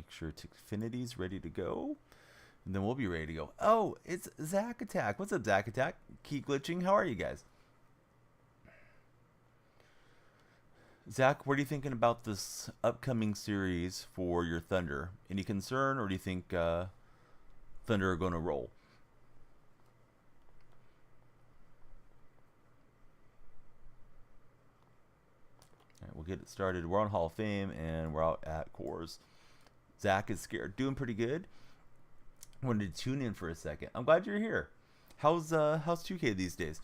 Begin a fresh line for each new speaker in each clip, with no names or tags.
Make sure Xfinity's ready to go. And then we'll be ready to go. Oh, it's Zach Attack. What's up, Zach Attack? Keep glitching. How are you guys? Zach, what are you thinking about this upcoming series for your Thunder? Any concern, or do you think Thunder are going to roll? All right, we'll get it started. We're on Hall of Fame, and we're out at Cores. Zach is scared. Doing pretty good. Wanted to tune in for a second. I'm glad you're here. How's 2K these days?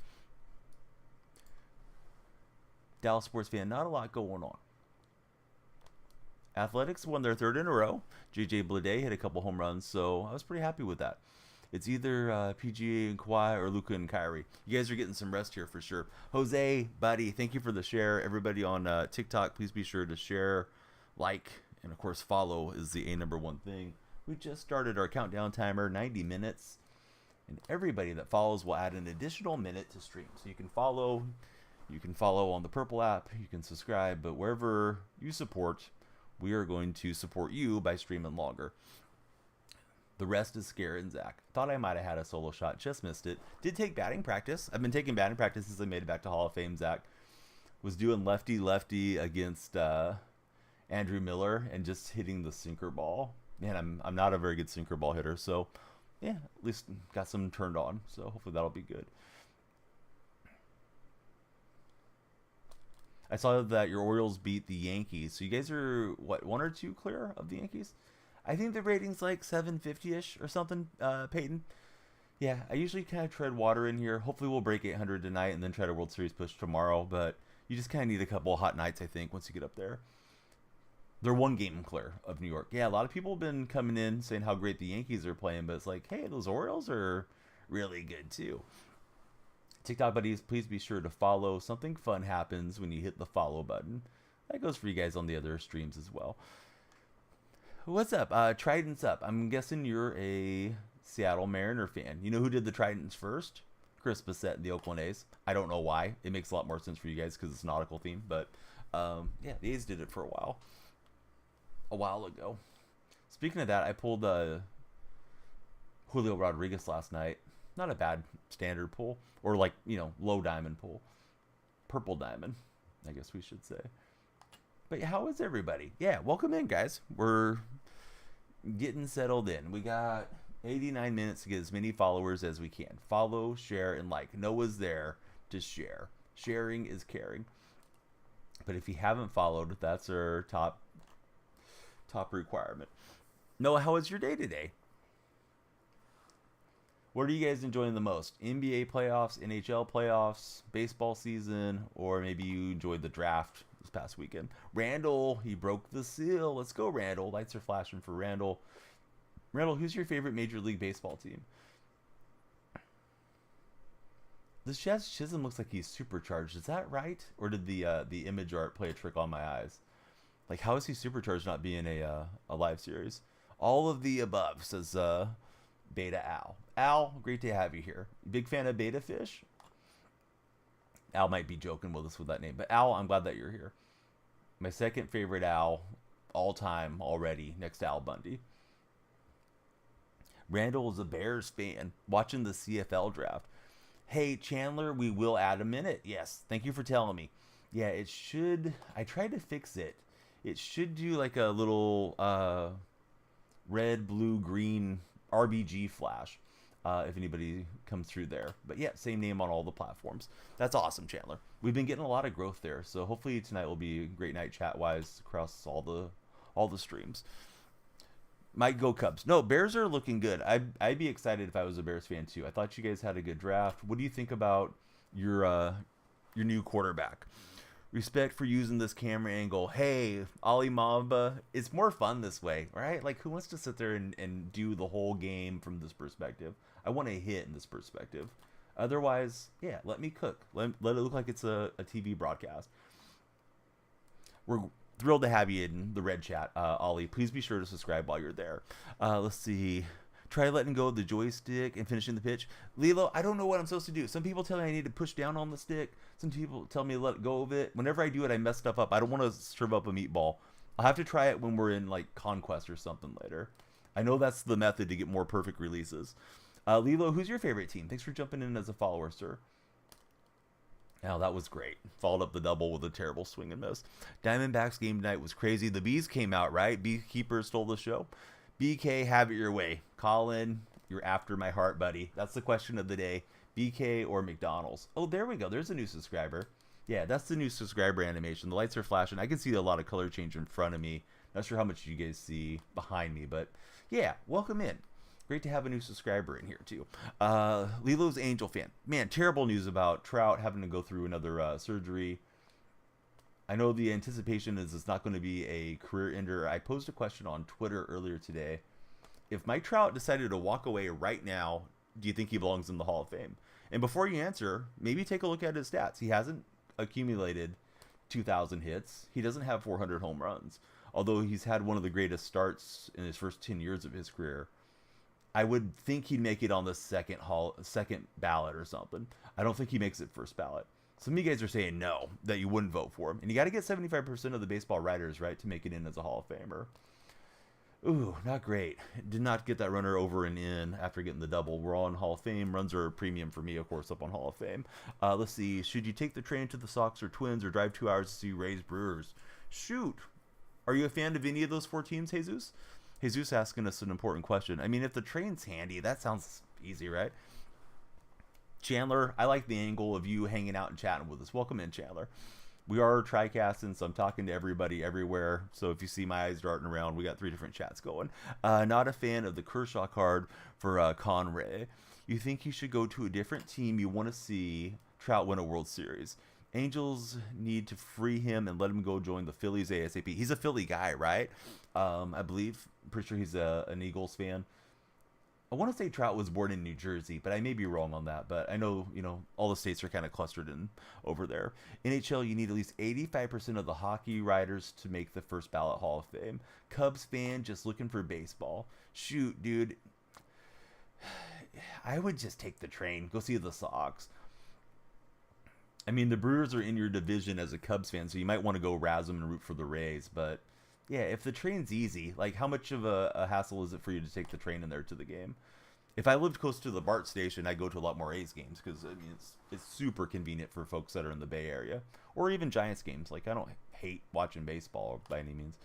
Dallas sports fan, not a lot going on. Athletics won their third in a row. JJ Bleday hit a couple home runs, so I was pretty happy with that. It's either PGA and Kawhi or Luka and Kyrie. You guys are getting some rest here for sure. Jose, buddy, thank you for the share. Everybody on TikTok, please be sure to share, like, and of course follow is the #1 thing. We just started our countdown timer, 90 minutes. And everybody that follows will add an additional minute to stream. So you can follow on the Purple app, you can subscribe, but wherever you support, we are going to support you by streaming longer. The rest is Scare and Zach. Thought I might have had a solo shot, just missed it. Did take batting practice. I've been taking batting practice since I made it back to Hall of Fame. Zach was doing lefty against Andrew Miller and just hitting the sinker ball. Man, I'm not a very good sinker ball hitter, so yeah, at least got some turned on. So hopefully that'll be good. I saw that your Orioles beat the Yankees. So you guys are, what, 1 or 2 clear of the Yankees? I think the rating's like 750-ish or something, Peyton. Yeah, I usually kind of tread water in here. Hopefully we'll break 800 tonight and then try to World Series push tomorrow. But you just kind of need a couple of hot nights, I think, once you get up there. They're 1 game clear of New York. Yeah, a lot of people have been coming in saying how great the Yankees are playing. But it's like, hey, those Orioles are really good too. TikTok buddies, please be sure to follow. Something fun happens when you hit the follow button. That goes for you guys on the other streams as well. What's up? Trident's up. I'm guessing you're a Seattle Mariner fan. You know who did the Tridents first? Chris Bissett and the Oakland A's. I don't know why. It makes a lot more sense for you guys because it's nautical theme. But yeah, the A's did it for a while ago. Speaking of that, I pulled Julio Rodriguez last night. Not a bad standard pull, or like, you know, low diamond pull. Purple diamond, I guess we should say. But how is everybody? Yeah, welcome in, guys. We're getting settled in. We got 89 minutes to get as many followers as we can. Follow, share, and like. Noah's there to share. Sharing is caring. But if you haven't followed, that's our top requirement. Noah, how was your day today? What are you guys enjoying the most? NBA playoffs, NHL playoffs, baseball season, or maybe you enjoyed the draft this past weekend? Randall, he broke the seal. Let's go, Randall. Lights are flashing for Randall. Randall, who's your favorite Major League Baseball team? This Jazz Chisholm looks like he's supercharged. Is that right? Or did the image art play a trick on my eyes? Like, how is he supercharged not being a live series? All of the above, says Beta Al. Al, great to have you here. Big fan of Beta Fish? Al might be joking with us with that name, but Al, I'm glad that you're here. My second favorite Al all time already, next to Al Bundy. Randall is a Bears fan, watching the CFL draft. Hey, Chandler, we will add a minute. Yes, thank you for telling me. Yeah, it should, I tried to fix it. It should do like a little red, blue, green RBG flash. If anybody comes through there. But yeah, same name on all the platforms. That's awesome, Chandler. We've been getting a lot of growth there, so hopefully tonight will be a great night chat-wise across all the streams. Might go Cubs. No, Bears are looking good. I'd be excited if I was a Bears fan too. I thought you guys had a good draft. What do you think about your new quarterback? Respect for using this camera angle. Hey, Ali Mamba, it's more fun this way, right? Like, who wants to sit there and do the whole game from this perspective? I want to hit in this perspective. Otherwise, yeah, let me cook. Let it look like it's a TV broadcast. We're thrilled to have you in the red chat, Ollie. Please be sure to subscribe while you're there. Let's see. Try letting go of the joystick and finishing the pitch. Lilo, I don't know what I'm supposed to do. Some people tell me I need to push down on the stick. Some people tell me to let go of it. Whenever I do it, I mess stuff up. I don't want to serve up a meatball. I'll have to try it when we're in like Conquest or something later. I know that's the method to get more perfect releases. Lilo, who's your favorite team? Thanks for jumping in as a follower, sir. Oh, that was great. Followed up the double with a terrible swing and miss. Diamondbacks game tonight was crazy. The Bees came out, right? Beekeeper stole the show. BK, have it your way. Colin, you're after my heart, buddy. That's the question of the day. BK or McDonald's? Oh, there we go. There's a new subscriber. Yeah, that's the new subscriber animation. The lights are flashing. I can see a lot of color change in front of me. Not sure how much you guys see behind me, but yeah, welcome in. Great to have a new subscriber in here too. Lilo's Angel fan. Man, terrible news about Trout having to go through another surgery. I know the anticipation is it's not going to be a career ender. I posed a question on Twitter earlier today. If Mike Trout decided to walk away right now, do you think he belongs in the Hall of Fame? And before you answer, maybe take a look at his stats. He hasn't accumulated 2,000 hits. He doesn't have 400 home runs, although he's had one of the greatest starts in his first 10 years of his career. I would think he'd make it on the second ballot or something. I don't think he makes it first ballot. Some of you guys are saying no, that you wouldn't vote for him. And you got to get 75% of the baseball writers, right, to make it in as a Hall of Famer. Ooh, not great. Did not get that runner over and in after getting the double. We're all in Hall of Fame. Runs are a premium for me, of course, up on Hall of Fame. Let's see. Should you take the train to the Sox or Twins or drive 2 hours to see Rays Brewers? Shoot. Are you a fan of any of those 4 teams, Jesus? Jesus asking us an important question. I mean, if the train's handy, that sounds easy, right? Chandler, I like the angle of you hanging out and chatting with us. Welcome in, Chandler. We are TriCasting, so I'm talking to everybody everywhere. So if you see my eyes darting around, we got 3 different chats going. Not a fan of the Kershaw card for Conray. You think he should go to a different team? You want to see Trout win a World Series. Angels need to free him and let him go join the Phillies ASAP. He's a Philly guy, right? I believe. Pretty sure he's an Eagles fan. I want to say Trout was born in New Jersey, but I may be wrong on that. But I know, all the states are kind of clustered in over there. NHL, you need at least 85% of the hockey writers to make the first ballot Hall of Fame. Cubs fan just looking for baseball. Shoot, dude. I would just take the train. Go see the Sox. I mean, the Brewers are in your division as a Cubs fan, so you might want to go razz them and root for the Rays. But yeah, if the train's easy, like how much of a hassle is it for you to take the train in there to the game? If I lived close to the BART station, I'd go to a lot more A's games because I mean it's super convenient for folks that are in the Bay Area or even Giants games. Like I don't hate watching baseball by any means.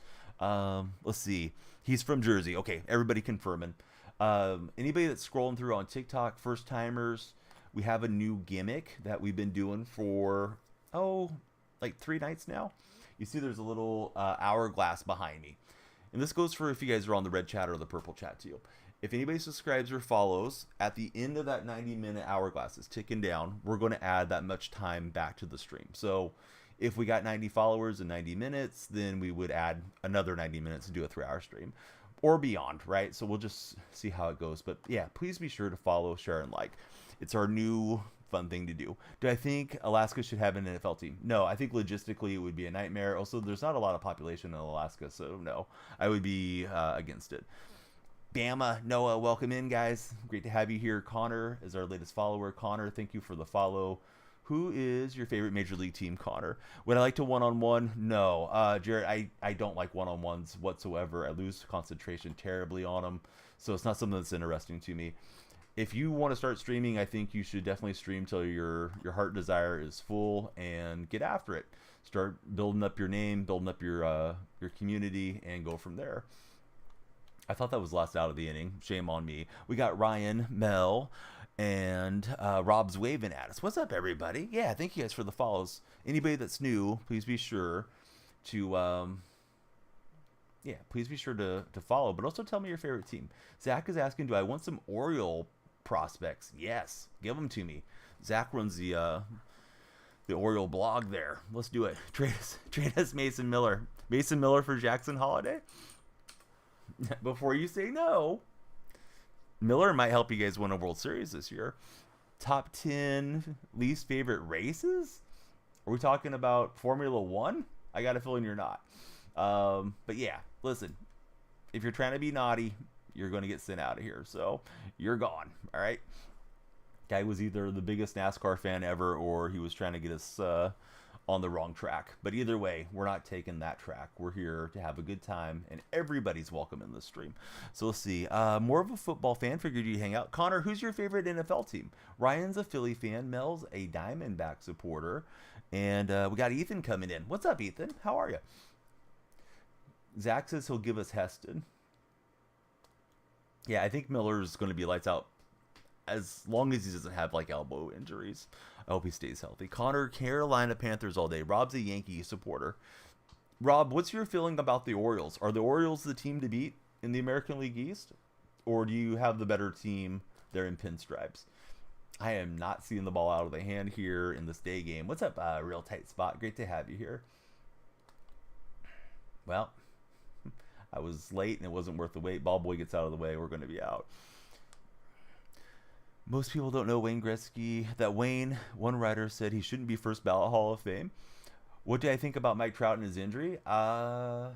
Let's see, he's from Jersey. Okay, everybody confirming. Anybody that's scrolling through on TikTok, first timers. We have a new gimmick that we've been doing for, like 3 nights now. You see there's a little hourglass behind me. And this goes for if you guys are on the red chat or the purple chat too. If anybody subscribes or follows, at the end of that 90-minute hourglass is ticking down, we're going to add that much time back to the stream. So if we got 90 followers in 90 minutes, then we would add another 90 minutes to do a 3-hour stream. Or beyond, right? So we'll just see how it goes. But yeah, please be sure to follow, share, and like. It's our new fun thing to do. Do I think Alaska should have an NFL team? No, I think logistically it would be a nightmare. Also, there's not a lot of population in Alaska, so no, I would be against it. Bama, Noah, welcome in, guys. Great to have you here. Connor is our latest follower. Connor, thank you for the follow. Who is your favorite Major League team, Connor? Would I like to one-on-one? No. Jared, I don't like one-on-ones whatsoever. I lose concentration terribly on them, so it's not something that's interesting to me. If you want to start streaming, I think you should definitely stream till your heart desire is full and get after it. Start building up your name, building up your community, and go from there. I thought that was last out of the inning. Shame on me. We got Ryan, Mel, and Rob's waving at us. What's up, everybody? Yeah, thank you guys for the follows. Anybody that's new, please be sure to please be sure to follow, but also tell me your favorite team. Zach is asking, do I want some Oriole prospects? Yes, give them to me. Zach runs the Oriole blog there. Let's do it. Trade us Mason Miller. Mason Miller for Jackson Holiday? Before you say no, Miller might help you guys win a World Series this year. Top 10 least favorite races? Are we talking about Formula One? I got a feeling you're not. But yeah, listen, if you're trying to be naughty, you're going to get sent out of here. So you're gone. All right. Guy was either the biggest NASCAR fan ever, or he was trying to get us on the wrong track. But either way, we're not taking that track. We're here to have a good time, and everybody's welcome in this stream. So let's see. More of a football fan. Figured you hang out. Connor, who's your favorite NFL team? Ryan's a Philly fan. Mel's a Diamondback supporter. And we got Ethan coming in. What's up, Ethan? How are you? Zach says he'll give us Heston. Yeah, I think Miller's going to be lights out as long as he doesn't have like elbow injuries. I hope he stays healthy. Connor, Carolina Panthers all day. Rob's a Yankee supporter. Rob, what's your feeling about the Orioles? Are the Orioles the team to beat in the American League East? Or do you have the better team there in pinstripes? I am not seeing the ball out of the hand here in this day game. What's up, Real Tight Spot? Great to have you here. Well, I was late and it wasn't worth the wait. Ball boy gets out of the way. We're going to be out. Most people don't know Wayne Gretzky. That Wayne, one writer said he shouldn't be first ballot Hall of Fame. What do I think about Mike Trout and his injury? I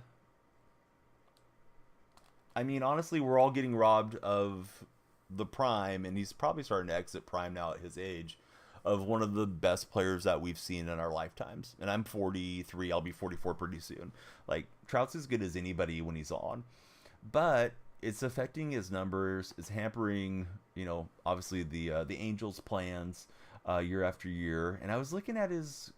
mean, honestly, we're all getting robbed of the prime, and he's probably starting to exit prime now at his age, of one of the best players that we've seen in our lifetimes. And I'm 43. I'll be 44 pretty soon. Like, Trout's as good as anybody when he's on. But it's affecting his numbers. It's hampering, you know, obviously the Angels' plans year after year. And I was looking at his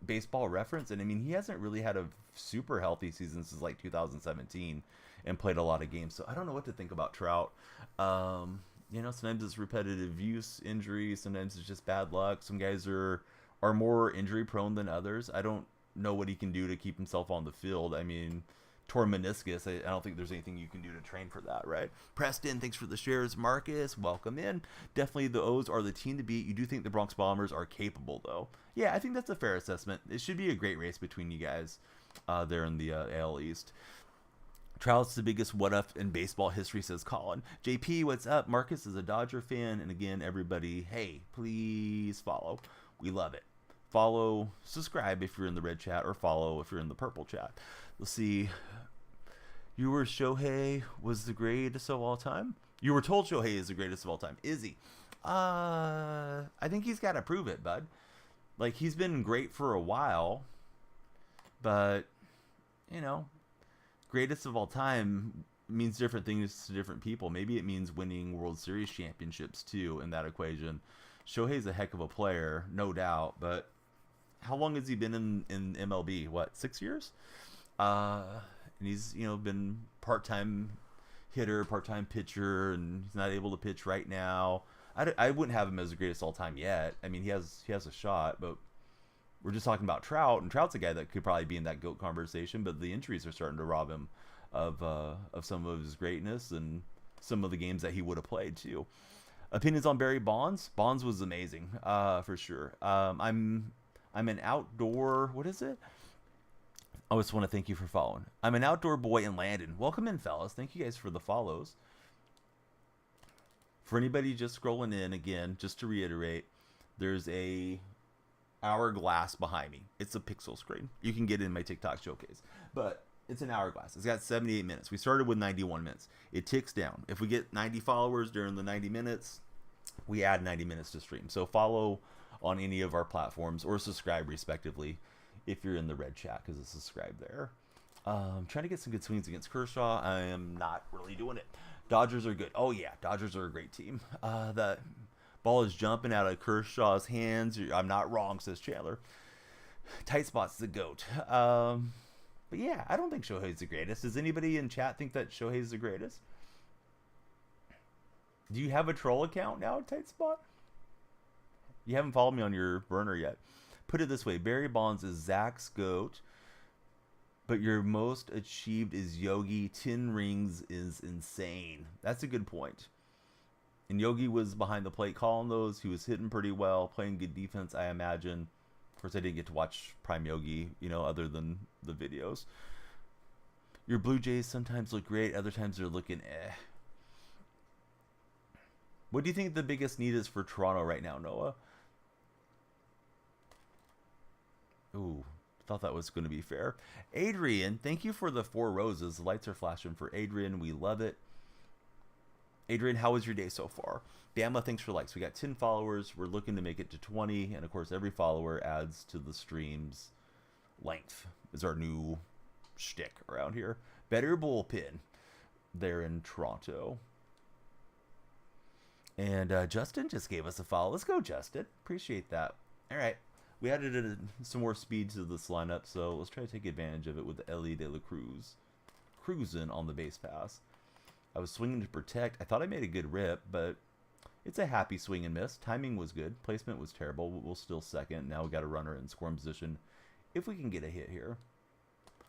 baseball reference, and I mean, he hasn't really had a super healthy season since like 2017 and played a lot of games. So I don't know what to think about Trout. You know, sometimes it's repetitive use injury. Sometimes it's just bad luck. Some guys are more injury prone than others. I don't know what he can do to keep himself on the field. I mean, torn meniscus, I don't think there's anything you can do to train for that, right? Preston, thanks for the shares. Marcus, welcome in. Definitely the O's are the team to beat. You do think the Bronx Bombers are capable, though? Yeah, I think that's a fair assessment. It should be a great race between you guys there in the AL East. Trout's the biggest what-up in baseball history, says Colin. JP, what's up? Marcus is a Dodger fan. And again, everybody, hey, please follow. We love it. Follow, subscribe if you're in the red chat, or follow if you're in the purple chat. Let's see. You were Shohei was the greatest of all time? You were told Shohei is the greatest of all time. Is he? I think he's got to prove it, bud. Like, he's been great for a while, but, you know, greatest of all time means different things to different people. Maybe it means winning World Series championships, too, in that equation. Shohei's a heck of a player, no doubt, but how long has he been in MLB? What, 6 years? And he's, you know, been part-time hitter, part-time pitcher, and he's not able to pitch right now. I wouldn't have him as the greatest all time yet. I mean, he has a shot, but we're just talking about Trout, and Trout's a guy that could probably be in that GOAT conversation, but the injuries are starting to rob him of some of his greatness and some of the games that he would have played too. Opinions on Barry Bonds? Bonds was amazing, for sure. I'm an outdoor, what is it? I just want to thank you for following. I'm an outdoor boy in Landon. Welcome in, fellas. Thank you guys for the follows. For anybody just scrolling in, again, just to reiterate, there's a hourglass behind me. It's a pixel screen. You can get it in my TikTok showcase. But it's an hourglass. It's got 78 minutes. We started with 91 minutes. It ticks down. If we get 90 followers during the 90 minutes, we add 90 minutes to stream. So follow on any of our platforms or subscribe respectively if you're in the red chat, because it's subscribed there. Trying to get some good swings against Kershaw. I am not really doing it. Dodgers are good. Oh, yeah. Dodgers are a great team. That ball is jumping out of Kershaw's hands. I'm not wrong, says Chandler. Tight spot's the GOAT. But yeah, I don't think Shohei's the greatest. Does anybody in chat think that Shohei's the greatest? Do you have a troll account now, Tight Spot? You haven't followed me on your burner yet. Put it this way. Barry Bonds is Zach's GOAT, but your most achieved is Yogi. 10 rings is insane. That's a good point. And Yogi was behind the plate calling those. He was hitting pretty well, playing good defense, I imagine. Of course, I didn't get to watch Prime Yogi, you know, other than the videos. Your Blue Jays sometimes look great. Other times they're looking eh. What do you think the biggest need is for Toronto right now, Noah? Ooh, thought that was going to be fair. Adrian, thank you for the 4 roses. The lights are flashing for Adrian. We love it. Adrian, how was your day so far? Bama, thanks for likes. We got 10 followers. We're looking to make it to 20. And, of course, every follower adds to the stream's length. Is our new shtick around here. Better bullpen there in Toronto. And Justin just gave us a follow. Let's go, Justin. Appreciate that. All right. We added some more speed to this lineup, so let's try to take advantage of it with Ellie De La Cruz cruising on the base pass. I was swinging to protect. I thought I made a good rip, but it's a happy swing and miss. Timing was good. Placement was terrible. We'll still second. Now we got a runner in scoring position if we can get a hit here.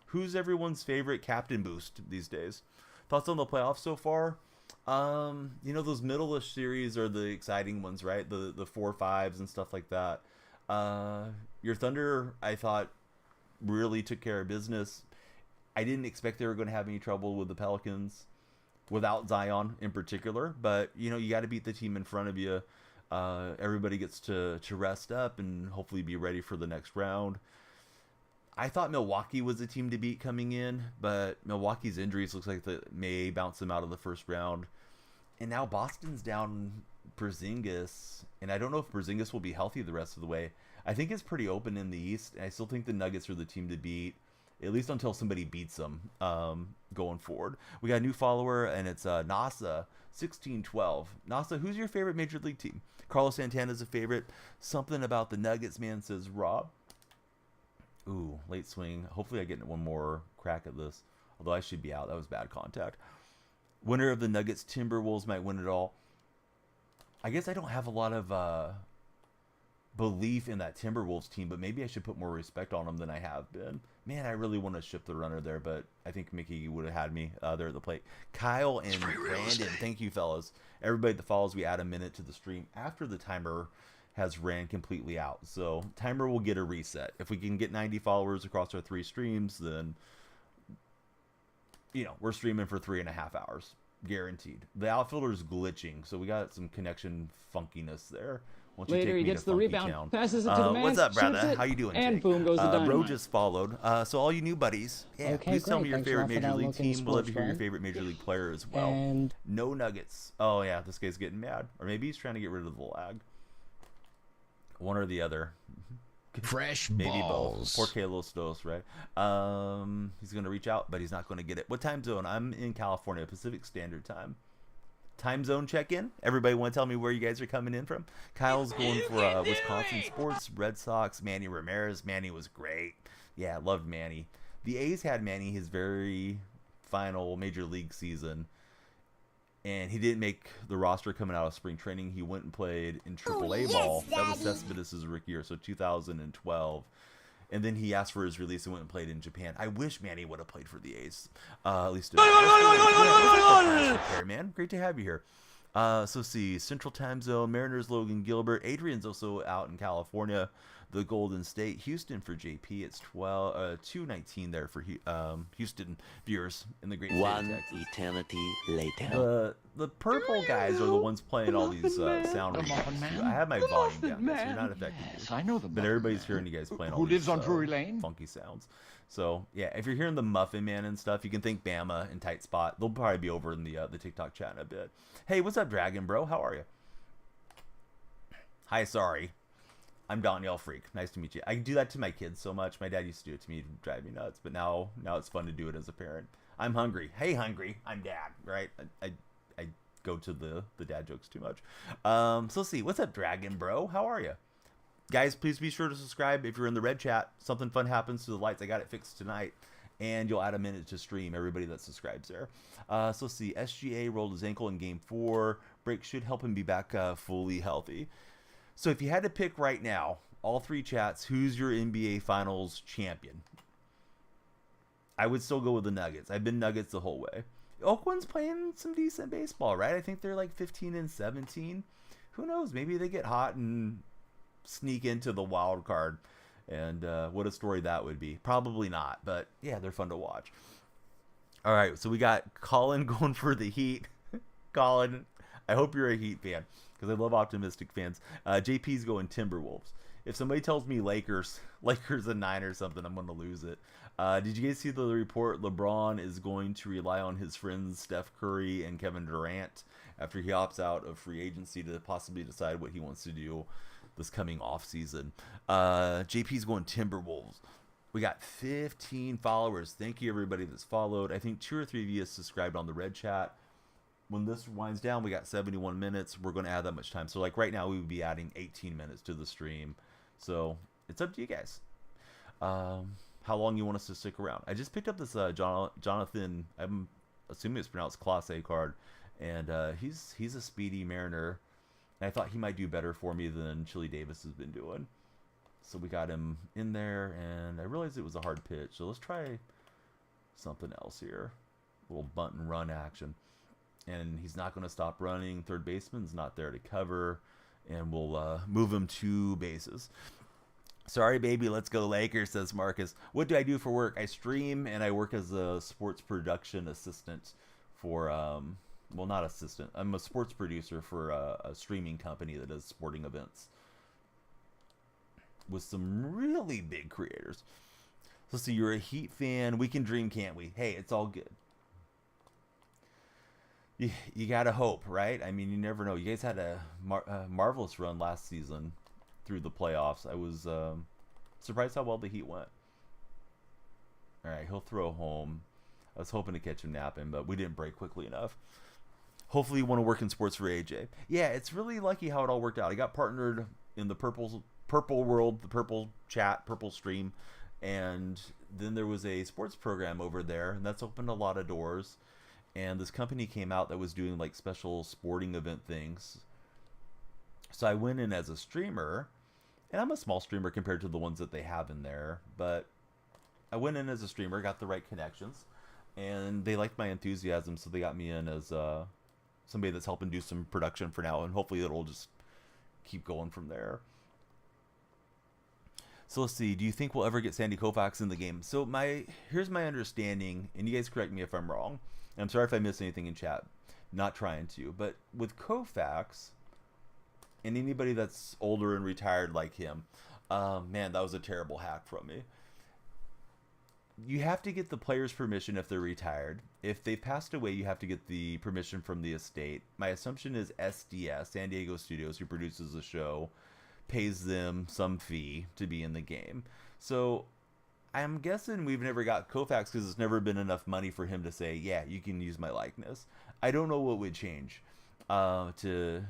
Who's everyone's favorite captain boost these days? Thoughts on the playoffs so far? You know, those middle-ish series are the exciting ones, right? The 4-5s and stuff like that. Your Thunder, I thought, really took care of business. I didn't expect they were going to have any trouble with the Pelicans without Zion in particular, but you know, you got to beat the team in front of you. Everybody gets to rest up and hopefully be ready for the next round. I thought Milwaukee was a team to beat coming in, but Milwaukee's injuries looks like they may bounce them out of the first round. And now Boston's down Porzingis, and I don't know if Porzingis will be healthy the rest of the way. I think it's pretty open in the East, and I still think the Nuggets are the team to beat, at least until somebody beats them going forward. We got a new follower, and it's NASA1612. NASA, who's your favorite Major League team? Carlos Santana's a favorite. Something about the Nuggets, man, says Rob. Ooh, late swing. Hopefully I get one more crack at this, although I should be out. That was bad contact. Winner of the Nuggets Timberwolves might win it all. I guess I don't have a lot of belief in that Timberwolves team, but maybe I should put more respect on them than I have been. Man, I really want to ship the runner there, but I think Mickey would have had me there at the plate. Kyle and Brandon, thank you, fellas. Everybody that follows, we add a minute to the stream after the timer has ran completely out. So timer will get a reset. If we can get 90 followers across our 3 streams, then, you know, we're streaming for 3.5 hours. Guaranteed. The outfielder's glitching, so we got some connection funkiness there. Once
Later, he gets the rebound, town. Passes it to the man,
what's up, brother? How you doing,
and
Jake?
boom goes the dynamite.
Bro just followed. So all you new buddies, yeah,
okay,
please tell me your
Thanks
favorite Major League team. We'll love to hear your
friend.
favorite Major League player as well.
And
no Nuggets. Oh yeah, this guy's getting mad, or maybe he's trying to get rid of the lag. One or the other.
Fresh
maybe
balls.
both. 4K Los Dos, right? He's gonna reach out, but he's not gonna get it. What time zone? I'm in California, Pacific Standard Time. Time zone check-in. Everybody want to tell me where you guys are coming in from? Kyle's going for Wisconsin sports, Red Sox, Manny Ramirez. Manny was great. Yeah, loved Manny. The A's had Manny his very final Major League season, and he didn't make the roster coming out of spring training. He went and played in AAA ball. That was Cespedes' rookie year, so 2012. And then he asked for his release and went and played in Japan. I wish Manny would have played for the A's. At least. Man, great to have you here. So see, Central Time Zone, Mariners, Logan Gilbert. Adrian's also out in California. The Golden State, Houston for JP. It's 2:19 there for Houston viewers in the great state of Texas.
One eternity later.
The purple guys are the ones playing all these sound readings. I have my volume down, so you're not affecting me.
Yes, I know the
But everybody's hearing you guys playing all
Who
these
lives on Drury Lane?
funky sounds. So yeah, if you're hearing the Muffin Man and stuff, you can thank Bama and Tight Spot. They'll probably be over in the TikTok chat in a bit. Hey, what's up, Dragon Bro? How are you? Hi, sorry. I'm Danielle Freak. Nice to meet you. I do that to my kids so much. My dad used to do it to me to drive me nuts, but now it's fun to do it as a parent. I'm hungry. Hey, hungry. I'm dad, right? I go to the dad jokes too much. So let's see. What's up, Dragon Bro? How are you? Guys, please be sure to subscribe if you're in the red chat. Something fun happens to the lights. I got it fixed tonight. And you'll add a minute to stream, everybody that subscribes there. So let's see. SGA rolled his ankle in Game 4. Break should help him be back fully healthy. So if you had to pick right now, all 3 chats, who's your NBA Finals champion? I would still go with the Nuggets. I've been Nuggets the whole way. Oakland's playing some decent baseball, right? I think they're like 15-17. Who knows? Maybe they get hot and sneak into the wild card. And what a story that would be. Probably not, but yeah, they're fun to watch. All right, so we got Colin going for the Heat. Colin, I hope you're a Heat fan, because I love optimistic fans. JP's going Timberwolves. If somebody tells me Lakers and 9 or something, I'm going to lose it. Did you guys see the report? LeBron is going to rely on his friends Steph Curry and Kevin Durant after he opts out of free agency to possibly decide what he wants to do this coming off season. JP's going Timberwolves. We got 15 followers. Thank you everybody that's followed. I think 2 or 3 of you subscribed on the red chat. When this winds down, we got 71 minutes. We're going to add that much time. So like right now, we would be adding 18 minutes to the stream. So it's up to you guys. How long you want us to stick around. I just picked up this Jonathan, I'm assuming it's pronounced Class A card, and he's a speedy Mariner, and I thought he might do better for me than Chili Davis has been doing. So we got him in there, and I realized it was a hard pitch, so let's try something else here. A little bunt and run action. And he's not going to stop running. Third baseman's not there to cover, and we'll move him 2 bases. Sorry, baby, let's go Lakers, says Marcus. What do I do for work? I stream, and I work as a sports production assistant for, well, not assistant. I'm a sports producer for a streaming company that does sporting events with some really big creators. Let's see, you're a Heat fan. We can dream, can't we? Hey, it's all good. You got to hope, right? I mean, you never know. You guys had a marvelous run last season through the playoffs. I was surprised how well the Heat went. All right, he'll throw home. I was hoping to catch him napping, but we didn't break quickly enough. Hopefully you want to work in sports for AJ. Yeah, it's really lucky how it all worked out. I got partnered in the purple world, the purple chat, purple stream, and then there was a sports program over there, and that's opened a lot of doors. And this company came out that was doing like special sporting event things. So I went in as a streamer, and I'm a small streamer compared to the ones that they have in there, but I went in as a streamer, got the right connections, and they liked my enthusiasm, so they got me in as somebody that's helping do some production for now, and hopefully it'll just keep going from there. So let's see, do you think we'll ever get Sandy Koufax in the game? So here's my understanding, and you guys correct me if I'm wrong. And I'm sorry if I missed anything in chat. Not trying to, but with Koufax and anybody that's older and retired like him, man, that was a terrible hack from me. You have to get the player's permission if they're retired. If they've passed away, you have to get the permission from the estate. My assumption is SDS, San Diego Studios, who produces the show, pays them some fee to be in the game. So I'm guessing we've never got Koufax because it's never been enough money for him to say, yeah, you can use my likeness. I don't know what would change to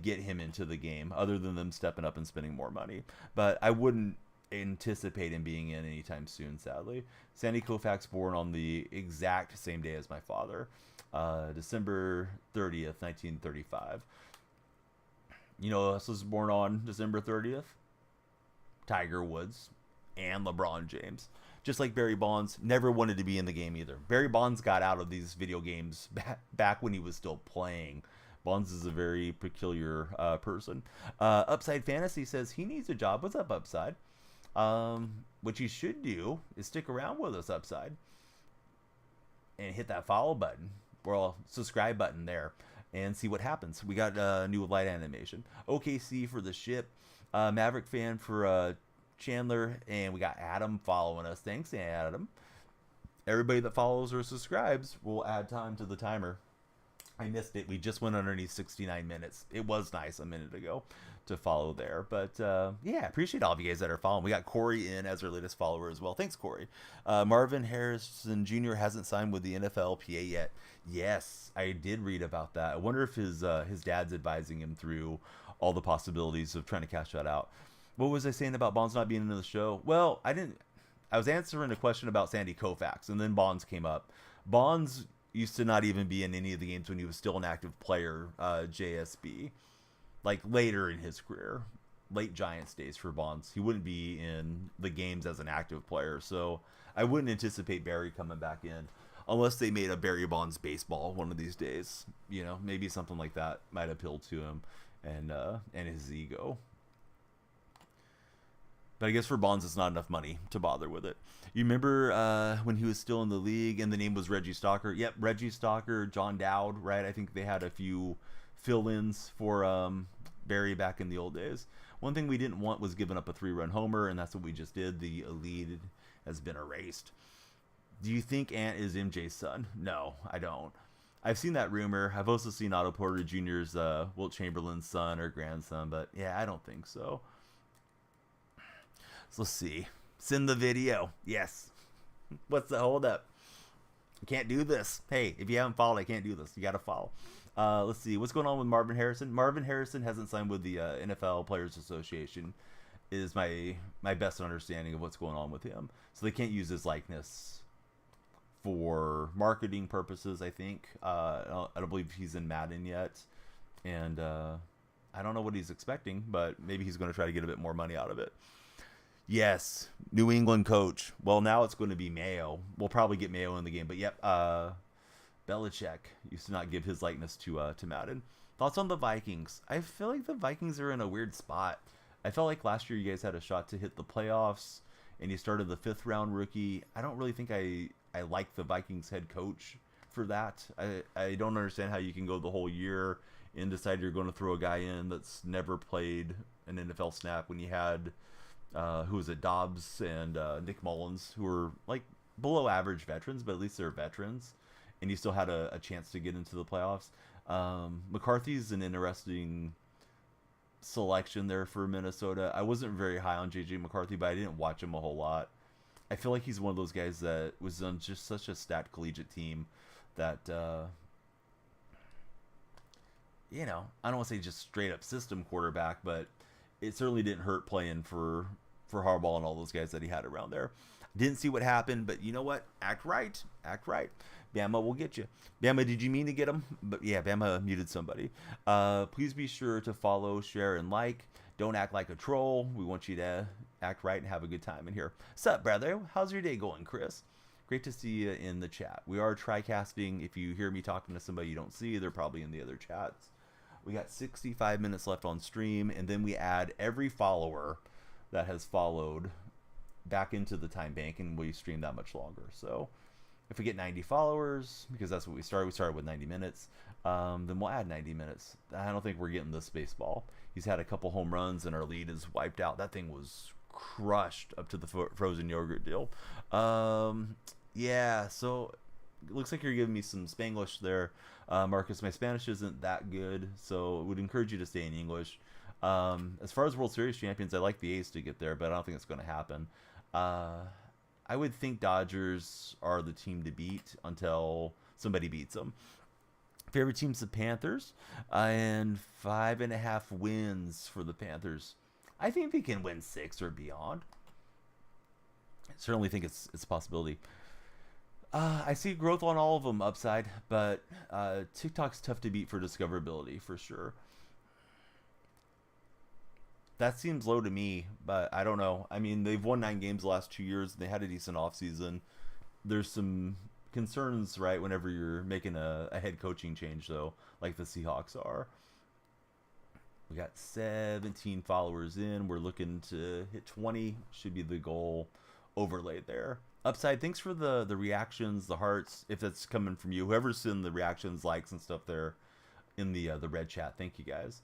get him into the game other than them stepping up and spending more money. But I wouldn't anticipate him being in anytime soon, sadly. Sandy Koufax born on the exact same day as my father, December 30th, 1935. You know who else was born on December 30th? Tiger Woods and LeBron James. Just like Barry Bonds, never wanted to be in the game either. Barry Bonds got out of these video games back when he was still playing. Bonds is a very peculiar person. Upside Fantasy says he needs a job. What's up, Upside? What you should do is stick around with us, Upside, and hit that follow button or subscribe button there and see what happens. We got a new light animation. OKC for the ship. Maverick fan for Chandler, and we got Adam following us. Thanks, Adam. Everybody that follows or subscribes will add time to the timer. I missed it. We just went underneath 69 minutes. It was nice a minute ago to follow there. But yeah, appreciate all of you guys that are following. We got Corey in as our latest follower as well. Thanks, Corey. Marvin Harrison Jr. hasn't signed with the NFLPA yet. Yes, I did read about that. I wonder if his dad's advising him through all the possibilities of trying to cash that out. What was I saying about Bonds not being in the show? Well, I was answering a question about Sandy Koufax, and then Bonds came up. Bonds used to not even be in any of the games when he was still an active player, JSB. Like later in his career, late Giants days for Bonds. He wouldn't be in the games as an active player, so I wouldn't anticipate Barry coming back in unless they made a Barry Bonds baseball one of these days. You know, maybe something like that might appeal to him and his ego. But I guess for Bonds, it's not enough money to bother with it. You remember when he was still in the league and the name was Reggie Stalker? Yep, Reggie Stalker, John Dowd, right? I think they had a few fill-ins for Barry back in the old days. One thing we didn't want was giving up a 3-run homer, and that's what we just did. The lead has been erased. Do you think Ant is MJ's son? No, I don't. I've seen that rumor. I've also seen Otto Porter Jr.'s Wilt Chamberlain's son or grandson, but yeah, I don't think so. So let's see. Send the video. Yes. What's the holdup? I can't do this. Hey, if you haven't followed, I can't do this. You got to follow. Let's see. What's going on with Marvin Harrison? Marvin Harrison hasn't signed with the NFL Players Association, is my best understanding of what's going on with him. So they can't use his likeness for marketing purposes, I think. I don't believe he's in Madden yet. And I don't know what he's expecting, but maybe he's going to try to get a bit more money out of it. Yes, New England coach. Well, now it's going to be Mayo. We'll probably get Mayo in the game. But yep, Belichick used to not give his likeness to Madden. Thoughts on the Vikings? I feel like the Vikings are in a weird spot. I felt like last year you guys had a shot to hit the playoffs, and you started the 5th round rookie. I don't really think I like the Vikings head coach for that. I don't understand how you can go the whole year and decide you're going to throw a guy in that's never played an NFL snap when you had who was it, Dobbs and Nick Mullins, who were like below average veterans, but at least they're veterans, and you still had a chance to get into the playoffs. McCarthy's an interesting selection there for Minnesota. I wasn't very high on JJ McCarthy, but I didn't watch him a whole lot. I feel like he's one of those guys that was on just such a stacked collegiate team that I don't want to say just straight up system quarterback, but it certainly didn't hurt playing for Harbaugh and all those guys that he had around there. Didn't see what happened, but you know what? Act right. Bama will get you. Bama, did you mean to get him? But yeah, Bama muted somebody. Please be sure to follow, share, and like. Don't act like a troll. We want you to act right and have a good time in here. Sup, brother? How's your day going, Chris? Great to see you in the chat. We are tri-casting. If you hear me talking to somebody you don't see, they're probably in the other chats. We got 65 minutes left on stream, and then we add every follower that has followed back into the time bank, and we stream that much longer. So if we get 90 followers, because that's what we started with 90 minutes, then we'll add 90 minutes. I don't think we're getting this baseball. He's had a couple home runs, and our lead is wiped out. That thing was crushed up to the frozen yogurt deal. Yeah, so it looks like you're giving me some Spanglish there, Marcus. My Spanish isn't that good, so I would encourage you to stay in English. As far as World Series champions, I like the A's to get there, but I don't think it's going to happen. I would think Dodgers are the team to beat until somebody beats them. Favorite team's the Panthers, and 5.5 wins for the Panthers. I think they can win 6 or beyond. I certainly think it's a possibility. I see growth on all of them, upside, but TikTok's tough to beat for discoverability, for sure. That seems low to me, but I don't know. I mean, they've won 9 games the last 2 years. They had a decent offseason. There's some concerns, right, whenever you're making a head coaching change, though, like the Seahawks are. We got 17 followers in. We're looking to hit 20. Should be the goal overlaid there. Upside, thanks for the reactions, the hearts, if that's coming from you. Whoever's in the reactions, likes, and stuff there in the red chat. Thank you, guys.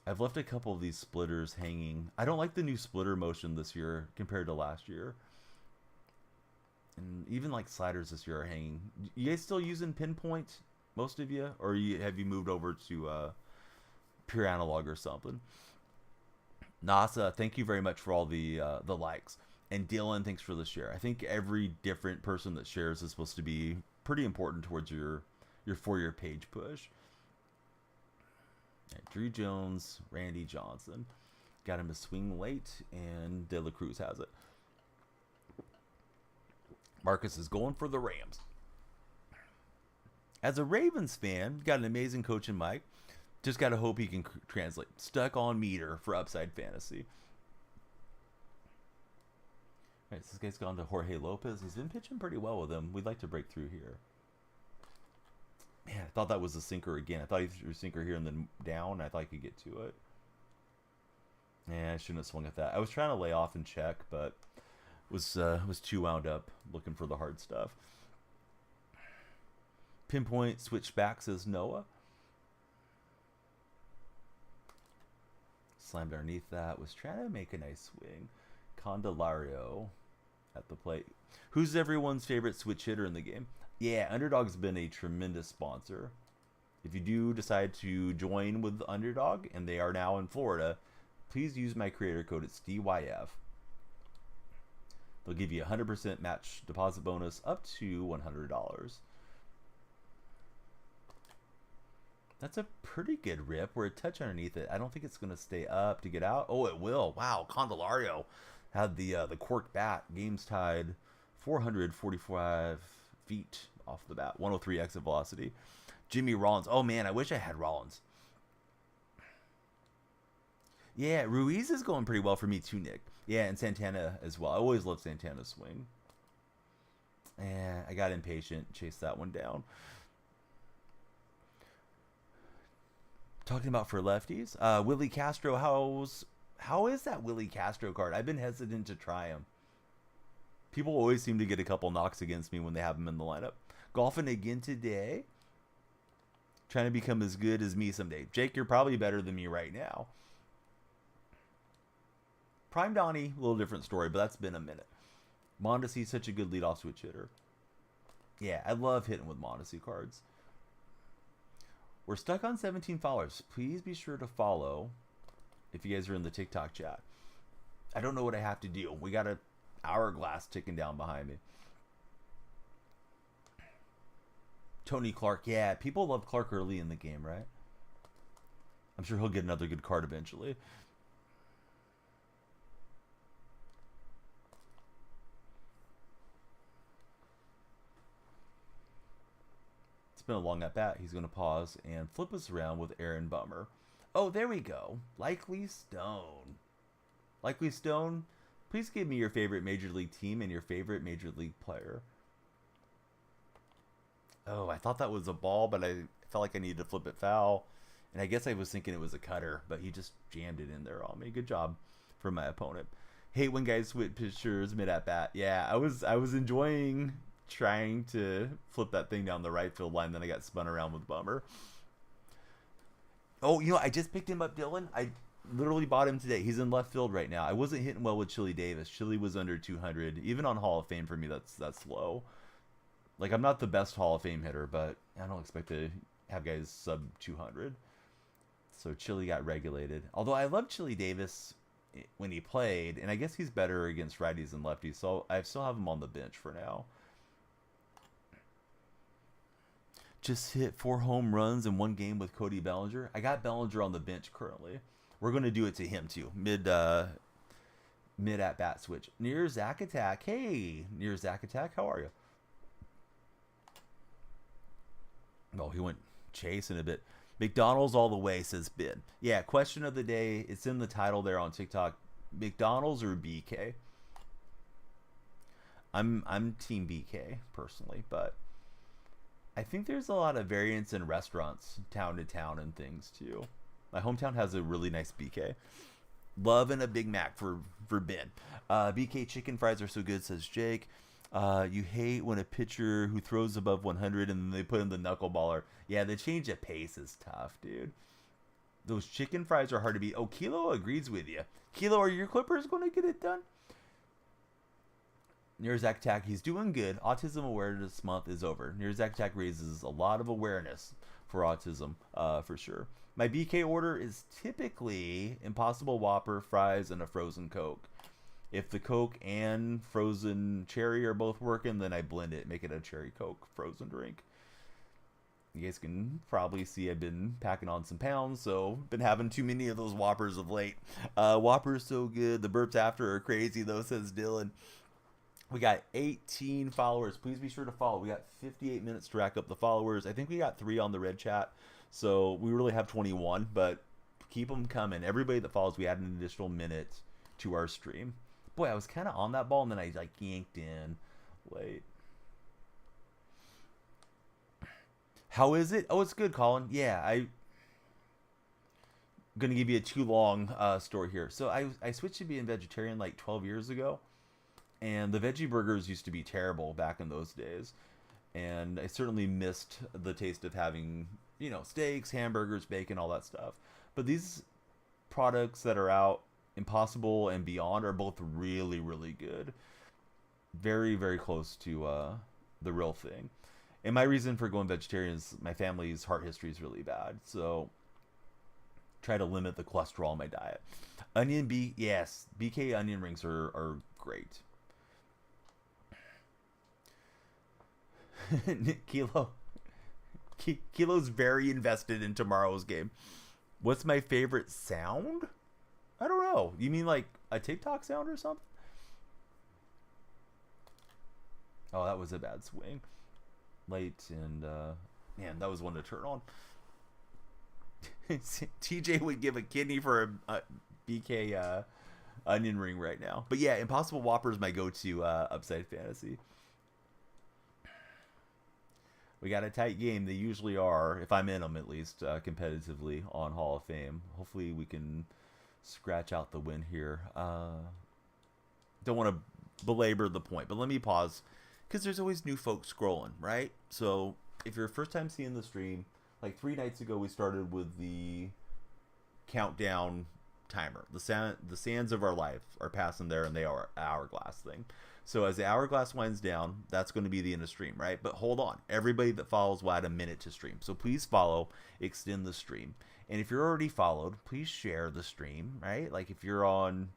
I've left a couple of these splitters hanging. I don't like the new splitter motion this year compared to last year. And even like sliders this year are hanging. You guys still using pinpoint, most of you? Or have you moved over to pure analog or something? NASA, thank you very much for all the likes. And Dylan, thanks for the share. I think every different person that shares is supposed to be pretty important towards your For Your Page push. Right, Drew Jones, Randy Johnson. Got him to swing late, and De La Cruz has it. Marcus is going for the Rams. As a Ravens fan, got an amazing coach in Mike. Just got to hope he can translate. Stuck on meter for Upside Fantasy. All right, so this guy's gone to Jorge Lopez. He's been pitching pretty well with him. We'd like to break through here. Man, I thought that was a sinker again. I thought he threw a sinker here and then down. I thought I could get to it. Yeah, I shouldn't have swung at that. I was trying to lay off and check, but was too wound up looking for the hard stuff. Pinpoint switchback, says Noah. Slammed underneath that. Was trying to make a nice swing. Candelario. at the plate. Who's everyone's favorite switch hitter in the game? Yeah, Underdog's been a tremendous sponsor. If you do decide to join with Underdog, and they are now in Florida, please use my creator code. It's DYF. They'll give you a 100% match deposit bonus up to $100. That's a pretty good rip. We're a touch underneath it. I don't think it's going to stay up to get out. Oh, it will. Wow, Candelario had the cork bat. Game's tied 445 feet off the bat. 103 exit velocity. Jimmy Rollins. Oh, man, I wish I had Rollins. Yeah, Ruiz is going pretty well for me too, Nick. Yeah, and Santana as well. I always love Santana's swing. I got impatient. Chased that one down. Talking about for lefties, Willie Castro. How is that Willie Castro card? I've been hesitant to try him. People always seem to get a couple knocks against me when they have him in the lineup. Golfing again today. Trying to become as good as me someday. Jake, you're probably better than me right now. Prime Donnie, a little different story, but that's been a minute. Mondesi, such a good leadoff switch hitter. Yeah, I love hitting with Mondesi cards. We're stuck on 17 followers. Please be sure to follow if you guys are in the TikTok chat. I don't know what I have to do. We got an hourglass ticking down behind me. Tony Clark. Yeah, people love Clark early in the game, right? I'm sure he'll get another good card eventually. Been a long at bat. He's going to pause and flip us around with Aaron Bummer. Oh, there we go. Likely Stone. Likely Stone, please give me your favorite Major League team and your favorite Major League player. Oh, I thought that was a ball, but I felt like I needed to flip it foul. And I guess I was thinking it was a cutter, but he just jammed it in there on me. Good job from my opponent. Hate when guys switch pitchers mid at bat. Yeah, I was enjoying trying to flip that thing down the right field line, then I got spun around with Bummer. Oh, you know, I just picked him up, Dylan. I literally bought him today. He's in left field right now. I wasn't hitting well with Chili Davis. Chili was under 200. Even on Hall of Fame for me, that's low. Like, I'm not the best Hall of Fame hitter, but I don't expect to have guys sub 200. So Chili got regulated. Although I love Chili Davis when he played, and I guess he's better against righties and lefties, so I still have him on the bench for now. Just hit 4 home runs in one game with Cody Bellinger. I got Bellinger on the bench currently. We're going to do it to him too. Mid at bat switch. Near Zach Attack. Hey, near Zach Attack. How are you? Oh, he went chasing a bit. McDonald's all the way, says Ben. Yeah, question of the day. It's in the title there on TikTok. McDonald's or BK? I'm team BK personally, but I think there's a lot of variance in restaurants, town to town and things too. My hometown has a really nice BK. Loving a Big Mac for Ben. BK chicken fries are so good, says Jake. You hate when a pitcher who throws above 100 and then they put in the knuckleballer. Yeah, the change of pace is tough, dude. Those chicken fries are hard to beat. Oh, Kilo agrees with you. Kilo, are your Clippers going to get it done? Near Zach Attack, he's doing good. Autism Awareness Month is over. Near Zach Attack raises a lot of awareness for autism, for sure. My BK order is typically Impossible Whopper, fries, and a frozen Coke. If the Coke and frozen cherry are both working, then I blend it, make it a cherry Coke frozen drink. You guys can probably see I've been packing on some pounds, so been having too many of those Whoppers of late. Whopper's so good. The burps after are crazy, though, says Dylan. We got 18 followers. Please be sure to follow. We got 58 minutes to rack up the followers. I think we got 3 on the red chat, so we really have 21, but keep them coming. Everybody that follows, we add an additional minute to our stream. Boy, I was kind of on that ball, and then I like yanked in late. How is it? Oh, it's good, Colin. Yeah, I'm going to give you a too long story here. So I switched to being vegetarian like 12 years ago. And the veggie burgers used to be terrible back in those days. And I certainly missed the taste of having, you know, steaks, hamburgers, bacon, all that stuff. But these products that are out, Impossible and Beyond, are both really, really good. very, very close to the real thing. And my reason for going vegetarian is my family's heart history is really bad, so try to limit the cholesterol in my diet. Yes, BK onion rings are great. Kilo's very invested in tomorrow's game. What's my favorite sound? I don't know. You mean like a TikTok sound or something? Oh, that was a bad swing. Late and man, that was one to turn on. TJ would give a kidney for a BK onion ring right now. But yeah, Impossible Whopper is my go-to upside fantasy. We got a tight game. They usually are, if I'm in them at least, competitively on Hall of Fame. Hopefully we can scratch out the win here. Don't want to belabor the point, but let me pause because there's always new folks scrolling, right? So if you're first time seeing the stream, like 3 nights ago we started with the countdown timer. The sands of our life are passing there, and they are hourglass thing. So as the hourglass winds down, that's going to be the end of stream, right? But hold on. Everybody that follows will add a minute to stream. So please follow, extend the stream. And if you're already followed, please share the stream, right? Like if you're on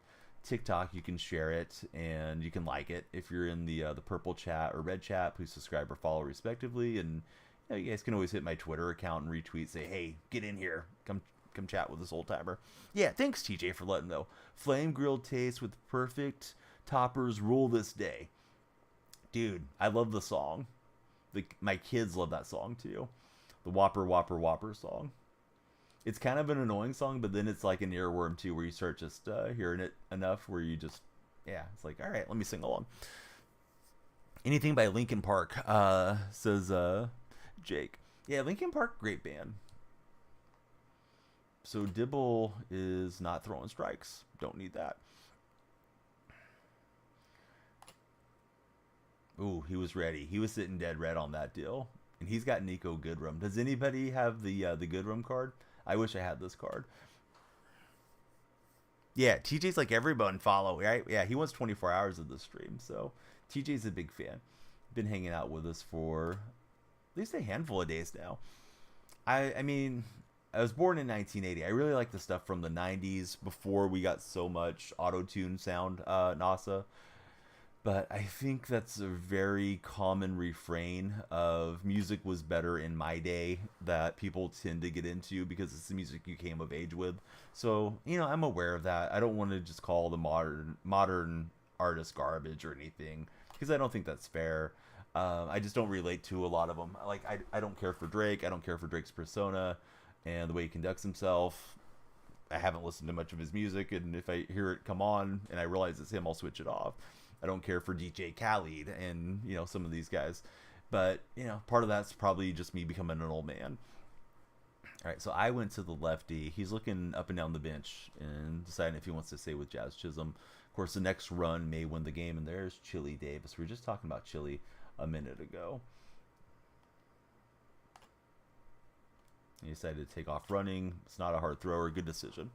TikTok, you can share it and you can like it. If you're in the purple chat or red chat, please subscribe or follow respectively. And you guys can always hit my Twitter account and retweet, say, hey, get in here. Come chat with this old timer. Yeah, thanks TJ for letting me know. Flame grilled taste with perfect toppers rule this day. Dude, I love the song. My kids love that song too. The Whopper Whopper Whopper song. It's kind of an annoying song, but then it's like an earworm too, where you start just hearing it enough where you just, yeah, it's like, all right, let me sing along. Anything by Linkin Park, says Jake. Yeah, Linkin Park, great band. So Dibble is not throwing strikes. Don't need that. Ooh, he was ready. He was sitting dead red on that deal. And he's got Nico Goodrum. Does anybody have the Goodrum card? I wish I had this card. Yeah, TJ's like everyone follow, right? Yeah, he wants 24 hours of the stream. So TJ's a big fan. Been hanging out with us for at least a handful of days now. I mean, I was born in 1980. I really like the stuff from the 90s before we got so much auto-tune sound, NASA. But I think that's a very common refrain of music was better in my day that people tend to get into because it's the music you came of age with. So, I'm aware of that. I don't want to just call the modern artists garbage or anything because I don't think that's fair. I just don't relate to a lot of them. Like, I don't care for Drake. I don't care for Drake's persona and the way he conducts himself. I haven't listened to much of his music, and if I hear it come on and I realize it's him, I'll switch it off. I don't care for DJ Khaled and, some of these guys. But, part of that's probably just me becoming an old man. All right, so I went to the lefty. He's looking up and down the bench and deciding if he wants to stay with Jazz Chisholm. Of course, the next run may win the game, and there's Chili Davis. We were just talking about Chili a minute ago. He decided to take off running. It's not a hard thrower. Good decision.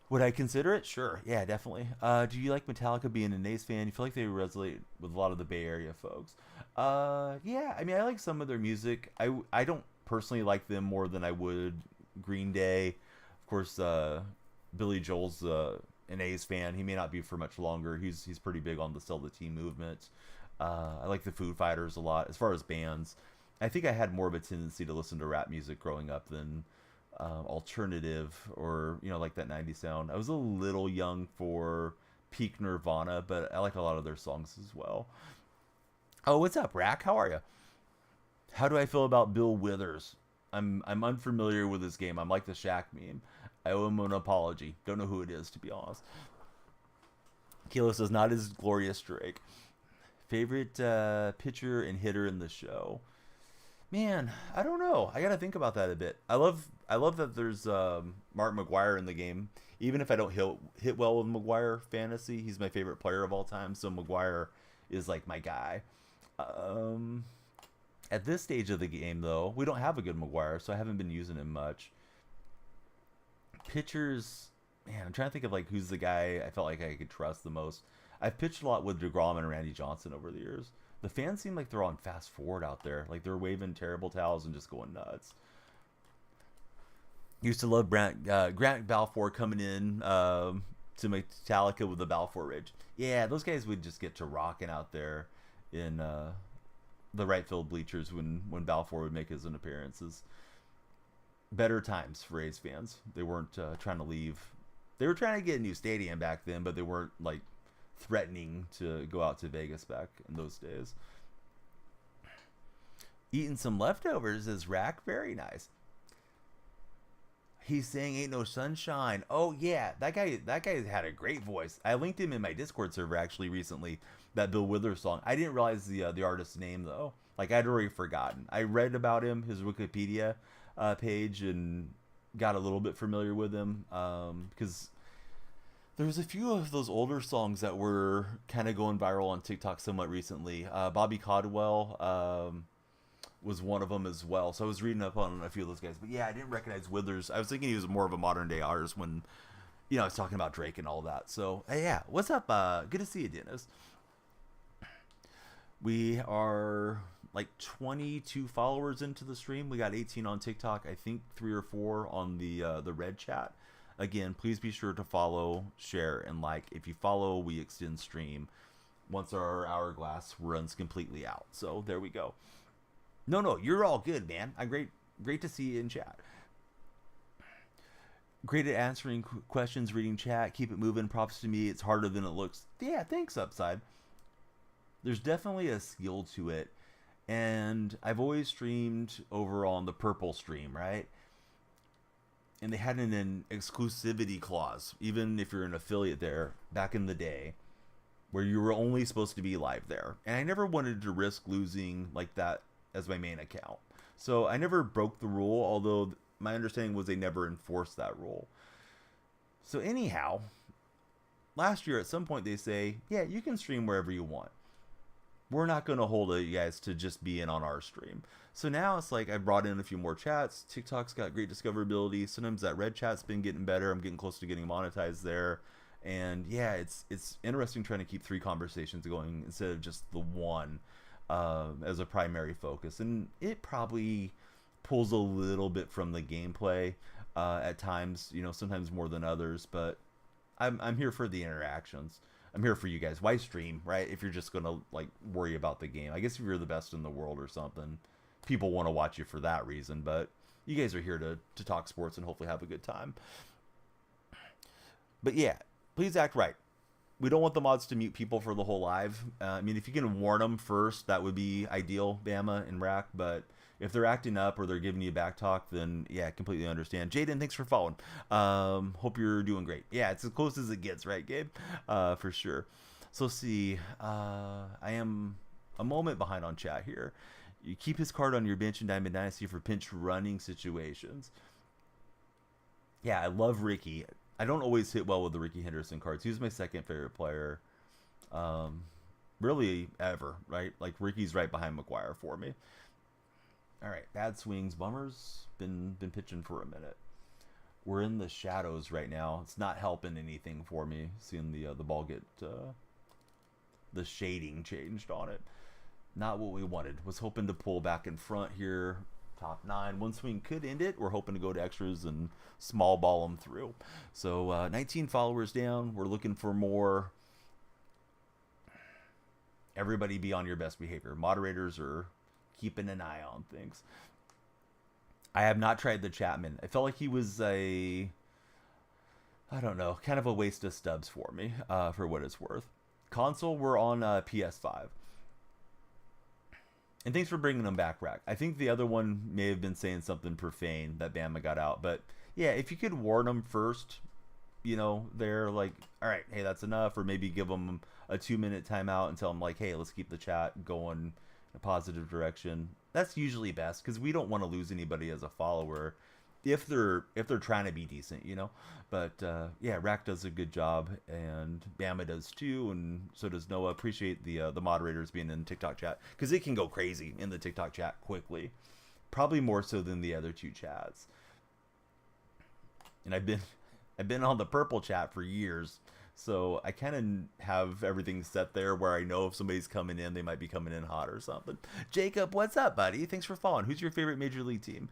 Would I consider it? Sure. Yeah, definitely. Do you like Metallica being an Ace fan? You feel like they resonate with a lot of the Bay Area folks? Yeah. I mean, I like some of their music. I don't personally like them more than I would Green Day. Of course, Billy Joel's an Ace fan. He may not be for much longer. He's pretty big on the Sell the Team movement. I like the Foo Fighters a lot. As far as bands, I think I had more of a tendency to listen to rap music growing up than alternative or like that 90s sound. I was a little young for peak Nirvana, but I like a lot of their songs as well. Oh, what's up, Rack? How are you? How do I feel about Bill Withers? I'm unfamiliar with this game. I'm like the Shaq meme. I owe him an apology. Don't know who it is, to be honest. Kilo says not as glorious Drake. Favorite pitcher and hitter in the show? Man, I don't know. I gotta think about that a bit. I love that there's Mark McGwire in the game. Even if I don't hit well with McGwire fantasy, he's my favorite player of all time. So McGwire is like my guy. At this stage of the game, though, we don't have a good McGwire, so I haven't been using him much. Pitchers, man, I'm trying to think of like who's the guy I felt like I could trust the most. I've pitched a lot with DeGrom and Randy Johnson over the years. The fans seem like they're on fast forward out there. Like they're waving terrible towels and just going nuts. Used to love Grant Balfour coming in to Metallica with the Balfour Ridge. Yeah, those guys would just get to rocking out there in the right field bleachers when Balfour would make his own appearances. Better times for A's fans. They weren't trying to leave. They were trying to get a new stadium back then, but they weren't like threatening to go out to Vegas back in those days. Eating some leftovers is Rack. Very nice. He's saying "Ain't No Sunshine." Oh yeah, that guy had a great voice. I linked him in my Discord server actually recently. That Bill Withers song. I didn't realize the artist's name though. Like I'd already forgotten. I read about him, his Wikipedia page, and got a little bit familiar with him because there was a few of those older songs that were kind of going viral on TikTok somewhat recently. Bobby Caldwell was one of them as well. So I was reading up on a few of those guys. But yeah, I didn't recognize Withers. I was thinking he was more of a modern day artist when, I was talking about Drake and all that. So hey, yeah, what's up? Good to see you, Dennis. We are like 22 followers into the stream. We got 18 on TikTok. I think 3 or 4 on the red chat. Again, please be sure to follow, share, and like. If you follow, we extend stream once our hourglass runs completely out. So there we go. No, you're all good, man. I'm great to see you in chat. Great at answering questions, reading chat. Keep it moving. Props to me. It's harder than it looks. Yeah, thanks, Upside. There's definitely a skill to it. And I've always streamed over on the Purple stream, right? And they had an exclusivity clause, even if you're an affiliate there back in the day, where you were only supposed to be live there. And I never wanted to risk losing like that as my main account. So I never broke the rule, although my understanding was they never enforced that rule. So anyhow, last year at some point they say, yeah, you can stream wherever you want. We're not going to hold you guys to just be in on our stream. So now it's like I brought in a few more chats. TikTok's got great discoverability. Sometimes that red chat's been getting better. I'm getting close to getting monetized there. And yeah, it's interesting trying to keep 3 conversations going instead of just the one as a primary focus. And it probably pulls a little bit from the gameplay at times, sometimes more than others. But I'm here for the interactions. I'm here for you guys. Why stream, right? If you're just going to like worry about the game. I guess if you're the best in the world or something, people want to watch you for that reason. But you guys are here to talk sports and hopefully have a good time. But yeah, please act right. We don't want the mods to mute people for the whole live. I mean, if you can warn them first, that would be ideal, Bama and Rack. But if they're acting up or they're giving you back talk, then yeah, completely understand. Jaden, thanks for following. Hope you're doing great. Yeah, it's as close as it gets, right, Gabe? For sure. So let's see. I am a moment behind on chat here. You keep his card on your bench in Diamond Dynasty for pinch running situations. Yeah, I love Ricky. I don't always hit well with the Ricky Henderson cards. He was my second favorite player, really ever, right? Like Ricky's right behind McGuire for me. All right, bad swings, bummers. Been pitching for a minute. We're in the shadows right now. It's not helping anything for me. Seeing the ball get the shading changed on it. Not what we wanted. Was hoping to pull back in front here. Top 9. One swing could end it. We're hoping to go to extras and small ball them through. So 19 followers down. We're looking for more. Everybody be on your best behavior. Moderators are keeping an eye on things. I have not tried the Chapman. I felt like he was kind of a waste of stubs for me, for what it's worth. Console, we're on PS5. And thanks for bringing them back, Rack. I think the other one may have been saying something profane that Bama got out. But yeah, if you could warn them first, they're like, all right, hey, that's enough. Or maybe give them a 2-minute timeout and tell them like, hey, let's keep the chat going in a positive direction. That's usually best because we don't want to lose anybody as a follower if they're trying to be decent, But yeah, Rack does a good job and Bama does too, and so does Noah. Appreciate the moderators being in TikTok chat because it can go crazy in the TikTok chat quickly, probably more so than the other 2 chats. And I've been on the Purple chat for years, So I kind of have everything set there where I know if somebody's coming in, they might be coming in hot or something. Jacob, what's up, buddy? Thanks for following. Who's your favorite Major League team?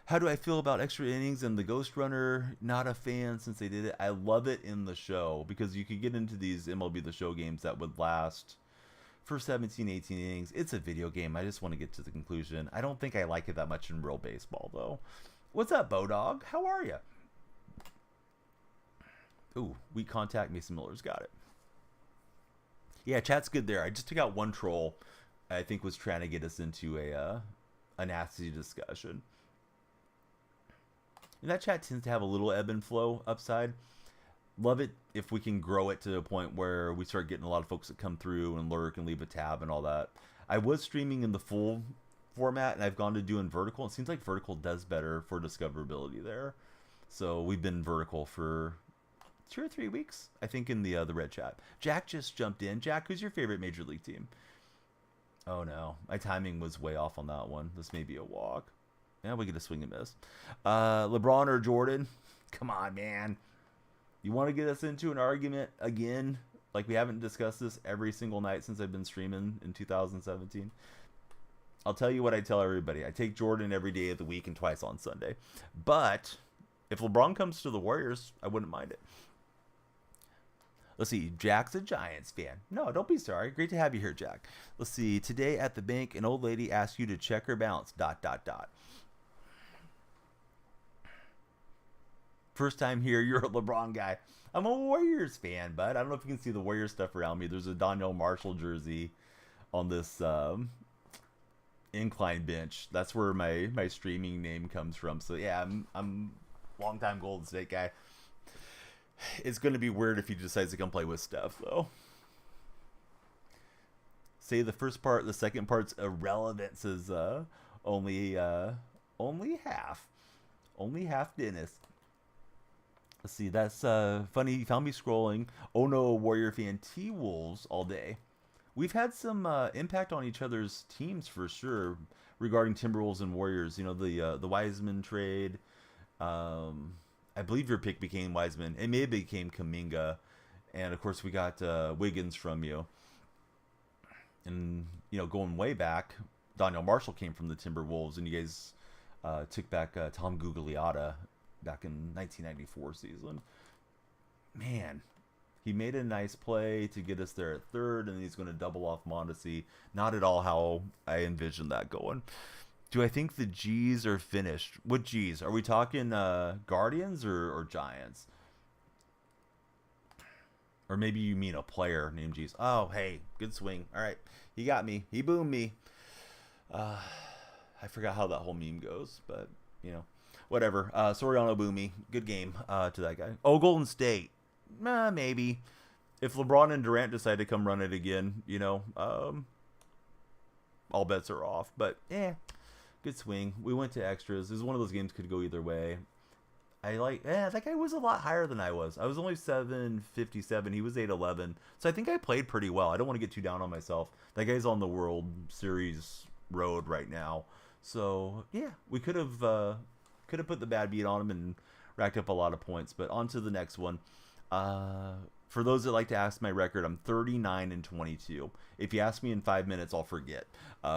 How do I feel about extra innings and the Ghost Runner? Not a fan since they did it. I love it in the show because you could get into these MLB The Show games that would last for 17, 18 innings. It's a video game. I just want to get to the conclusion. I don't think I like it that much in real baseball, though. What's up, Bodog? How are you? Ooh, weak contact. Mason Miller's got it. Yeah, chat's good there. I just took out one troll. I think was trying to get us into a nasty discussion. And that chat tends to have a little ebb and flow upside. Love it if we can grow it to a point where we start getting a lot of folks that come through and lurk and leave a tab and all that. I was streaming in the full format, and I've gone to doing vertical. It seems like vertical does better for discoverability there. So we've been vertical for 2 or 3 weeks, I think, in the red chat. Jack just jumped in. Jack, who's your favorite Major League team? Oh, no. My timing was way off on that one. This may be a walk. Yeah, we get a swing and miss. LeBron or Jordan? Come on, man. You want to get us into an argument again? Like we haven't discussed this every single night since I've been streaming in 2017. I'll tell you what I tell everybody. I take Jordan every day of the week and twice on Sunday. But if LeBron comes to the Warriors, I wouldn't mind it. Let's see. Jack's a Giants fan. No, don't be sorry. Great to have you here, Jack. Let's see. Today at the bank, an old lady asked you to check her balance. ... First time here, you're a LeBron guy. I'm a Warriors fan, bud. I don't know if you can see the Warriors stuff around me. There's a Donnell Marshall jersey on this incline bench. That's where my streaming name comes from. So yeah, I'm longtime Golden State guy. It's going to be weird if he decides to come play with Steph, though. Say the first part, the second part's irrelevant, says only half. Only half Dennis. Let's see, that's funny. You found me scrolling. Oh no, Warrior fan T-Wolves all day. We've had some impact on each other's teams for sure regarding Timberwolves and Warriors. You know, the Wiseman trade. I believe your pick became Wiseman. It may have became Kuminga. And of course we got Wiggins from you. And, you know, going way back, Donnell Marshall came from the Timberwolves, and you guys took back Tom Gugliotta back in 1994 season. Man, he made a nice play to get us there at third, and he's going to double off Mondesi. Not at all how I envisioned that going. Do I think the G's are finished? What G's? Are we talking Guardians or Giants? Or maybe you mean a player named G's. Oh, hey, good swing. All right, he got me. He boomed me. I forgot how that whole meme goes, but, you know. Whatever. Soriano Boomy. Good game to that guy. Oh, Golden State. Maybe. If LeBron and Durant decide to come run it again, you know, all bets are off. But, good swing. We went to extras. This is one of those games could go either way. That guy was a lot higher than I was. I was only 757. He was 811. So I think I played pretty well. I don't want to get too down on myself. That guy's on the World Series road right now. So, yeah, we could have put the bad beat on him and racked up a lot of points. But on to the next one. For those that like to ask my record, I'm 39-22. If you ask me in 5 minutes, I'll forget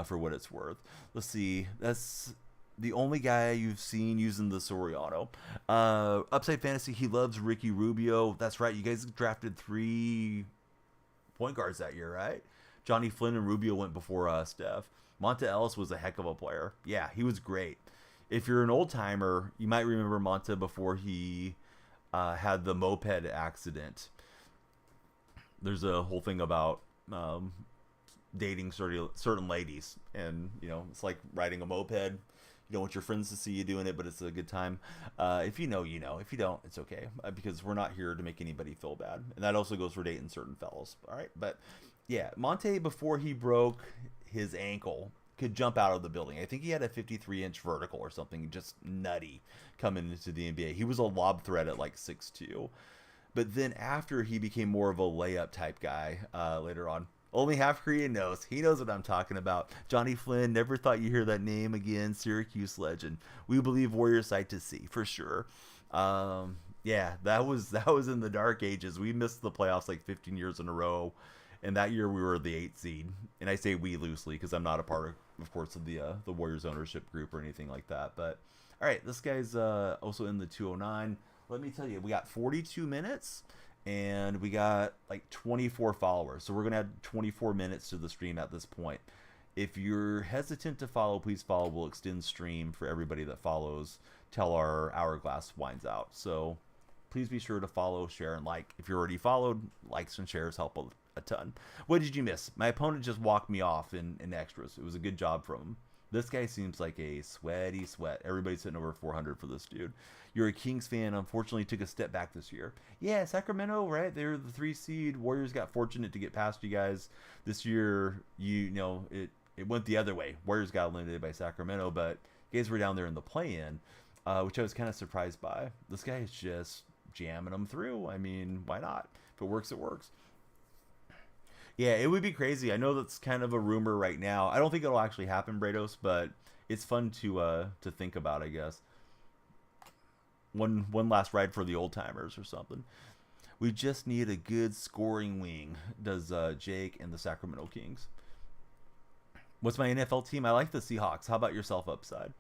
for what it's worth. Let's see. That's the only guy you've seen using the Soriano. Upside Fantasy, he loves Ricky Rubio. That's right. You guys drafted 3 point guards that year, right? Johnny Flynn and Rubio went before us, Steph. Monta Ellis was a heck of a player. Yeah, he was great. If you're an old timer, you might remember Monta before he had the moped accident. There's a whole thing about dating certain ladies, and you know, it's like riding a moped. You don't want your friends to see you doing it, but it's a good time. If you know, you know. If you don't, it's okay, because we're not here to make anybody feel bad, and that also goes for dating certain fellas. All right, but yeah, Monte, before he broke his ankle, could jump out of the building. I think he had a 53-inch vertical or something, just nutty coming into the NBA. He was a lob threat at like 6'2". But then after, he became more of a layup type guy later on. Only half Korean knows. He knows what I'm talking about. Johnny Flynn, never thought you'd hear that name again. Syracuse legend. We believe Warriors sight to see, for sure. Yeah, that was in the dark ages. We missed the playoffs like 15 years in a row, and that year we were the 8th seed. And I say we loosely because I'm not a part of course, of the Warriors ownership group or anything like that. But all right, this guy's also in the 209. Let me tell you, we got 42 minutes, and we got like 24 followers. So we're gonna add 24 minutes to the stream at this point. If you're hesitant to follow, please follow. We'll extend stream for everybody that follows till our hourglass winds out. So please be sure to follow, share, and like. If you're already followed, likes and shares help a ton. What did you miss? My opponent just walked me off in extras. It was a good job from him. This guy seems like a sweaty sweat. Everybody's sitting over 400 for this dude. You're a Kings fan. Unfortunately, took a step back this year. Yeah, Sacramento, right? They're the 3 seed. Warriors got fortunate to get past you guys. This year, you know, it went the other way. Warriors got eliminated by Sacramento, but you guys were down there in the play-in, which I was kind of surprised by. This guy is just jamming them through. I mean, why not? If it works, it works. Yeah, it would be crazy. I know that's kind of a rumor right now. I don't think it'll actually happen, Brados, but it's fun to think about, I guess. One last ride for the old timers or something. We just need a good scoring wing, does Jake and the Sacramento Kings. What's my NFL team? I like the Seahawks. How about yourself, Upside?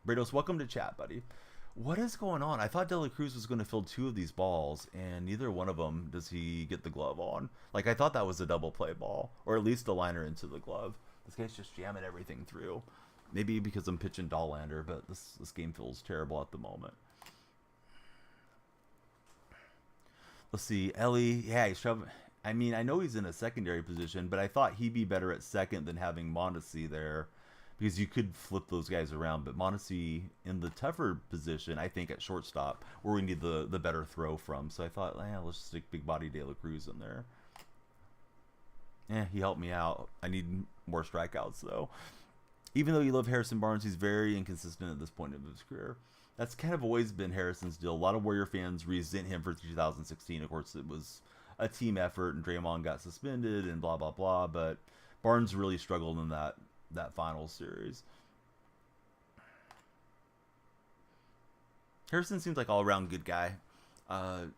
Brados, welcome to chat, buddy. What is going on? I thought De La Cruz was going to fill 2 of these balls, and neither one of them does he get the glove on. Like, I thought that was a double play ball, or at least a liner into the glove. This guy's just jamming everything through. Maybe because I'm pitching Dollander, but this game feels terrible at the moment. Let's see. Ellie, yeah, he's shoving. I mean, I know he's in a secondary position, but I thought he'd be better at second than having Mondesi there, because you could flip those guys around. But Mondesi in the tougher position, I think, at shortstop, where we need the better throw from. So I thought, let's just stick big body De La Cruz in there. He helped me out. I need more strikeouts, though. Even though you love Harrison Barnes, he's very inconsistent at this point of his career. That's kind of always been Harrison's deal. A lot of Warrior fans resent him for 2016. Of course, it was a team effort, and Draymond got suspended, and blah, blah, blah. But Barnes really struggled in that final series. Harrison seems like all-around good guy. I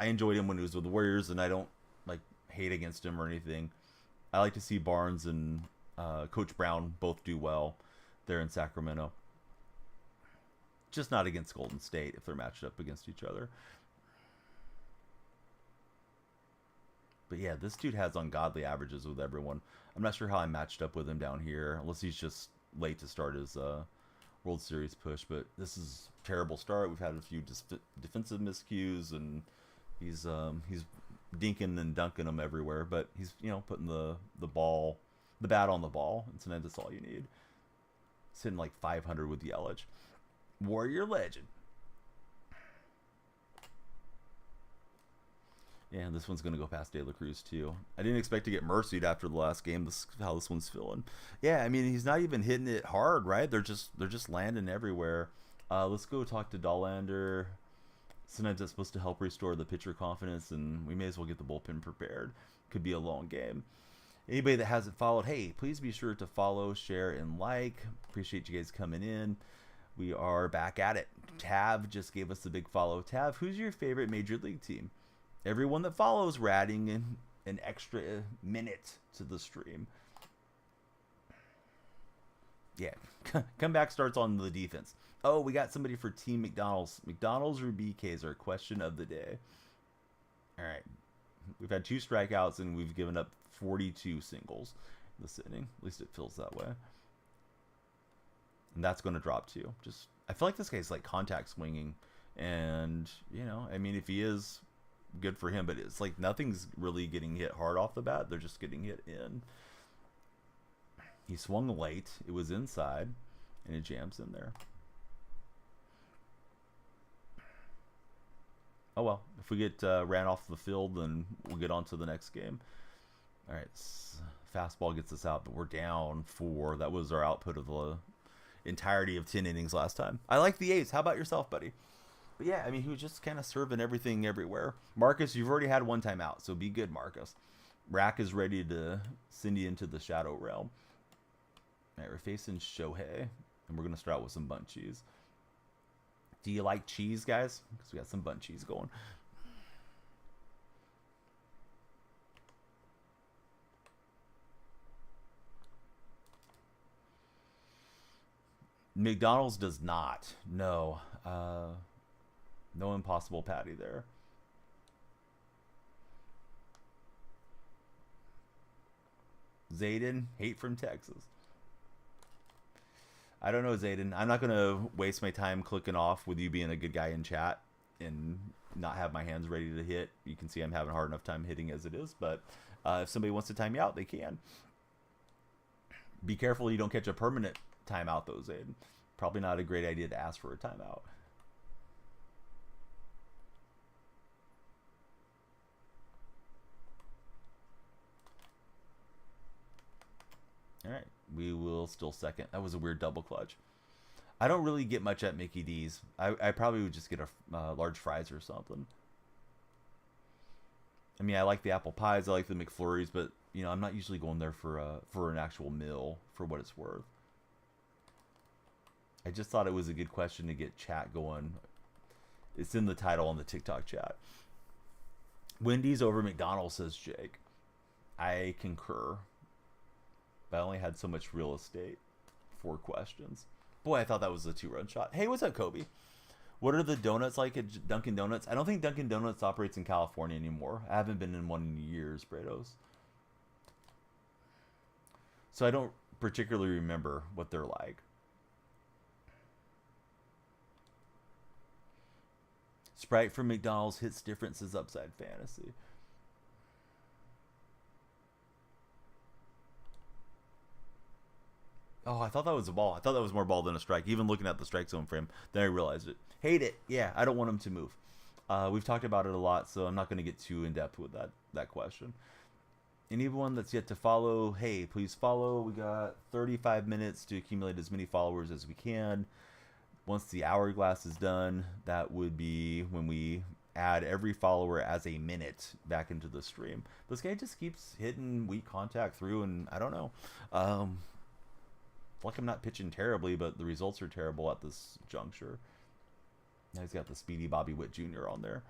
enjoyed him when he was with the Warriors, and I don't like hate against him or anything. I like to see Barnes and Coach Brown both do well there in Sacramento. Just not against Golden State if they're matched up against each other. But yeah, this dude has ungodly averages with everyone. I'm not sure how I matched up with him down here, unless he's just late to start his World Series push. But this is a terrible start. We've had a few defensive miscues, and he's dinking and dunking them everywhere. But he's putting the bat on the ball, and sometimes that's all you need. He's hitting like 500 with Yelich. Warrior legend. Yeah, this one's going to go past De La Cruz, too. I didn't expect to get mercied after the last game. This is how this one's feeling. Yeah, I mean, he's not even hitting it hard, right? They're just landing everywhere. Let's go talk to Dollander. Sometimes that's supposed to help restore the pitcher confidence, and we may as well get the bullpen prepared. Could be a long game. Anybody that hasn't followed, hey, please be sure to follow, share, and like. Appreciate you guys coming in. We are back at it. Tav just gave us a big follow. Tav, who's your favorite Major League team? Everyone that follows, we're adding in an extra minute to the stream. Yeah, comeback starts on the defense. Oh, we got somebody for Team McDonald's. McDonald's or BK's are question of the day. All right. We've had 2 strikeouts, and we've given up 42 singles this inning. At least it feels that way. And that's going to drop too. I feel like this guy's like contact swinging, and I mean, if he is, good for him. But it's like nothing's really getting hit hard off the bat. They're just getting hit in. He swung late. It was inside, and it jams in there. Oh well, if we get ran off the field, then we'll get on to the next game. All right, fastball gets us out, but we're down 4. That was our output of the entirety of 10 innings last time. I like the ace. How about yourself, buddy? But yeah, I mean, he was just kind of serving everything everywhere. Marcus, you've already had 1 time out, so be good, Marcus. Rack is ready to send you into the shadow realm. All right, we're facing Shohei, and we're going to start out with some bunchies. Do you like cheese, guys? Because we got some bun cheese going. McDonald's does not. No. No Impossible Patty there. Zayden, hate from Texas. I don't know, Zayden. I'm not going to waste my time clicking off with you being a good guy in chat and not have my hands ready to hit. You can see I'm having a hard enough time hitting as it is, but if somebody wants to time me out, they can. Be careful you don't catch a permanent timeout, though, Zayden. Probably not a great idea to ask for a timeout. All right, we will still second. That was a weird double clutch. I don't really get much at Mickey D's. I probably would just get a large fries or something. I mean, I like the apple pies. I like the McFlurries, but you know, I'm not usually going there for an actual meal for what it's worth. I just thought it was a good question to get chat going. It's in the title on the TikTok chat. Wendy's over McDonald's, says Jake. I concur. But I only had so much real estate. 4 questions. Boy, I thought that was a 2-run shot. Hey, what's up, Kobe? What are the donuts like at Dunkin' Donuts? I don't think Dunkin' Donuts operates in California anymore. I haven't been in one in years, Brados. So I don't particularly remember what they're like. Sprite from McDonald's hits differences upside fantasy. Oh, I thought that was a ball. I thought that was more ball than a strike. Even looking at the strike zone frame, then I realized it. Hate it. Yeah, I don't want him to move. We've talked about it a lot, so I'm not going to get too in-depth with that question. Anyone that's yet to follow, hey, please follow. We got 35 minutes to accumulate as many followers as we can. Once the hourglass is done, that would be when we add every follower as a minute back into the stream. This guy just keeps hitting weak contact through, and I don't know. Like I'm not pitching terribly, but the results are terrible at this juncture. Now he's got the speedy Bobby Witt Jr. on there.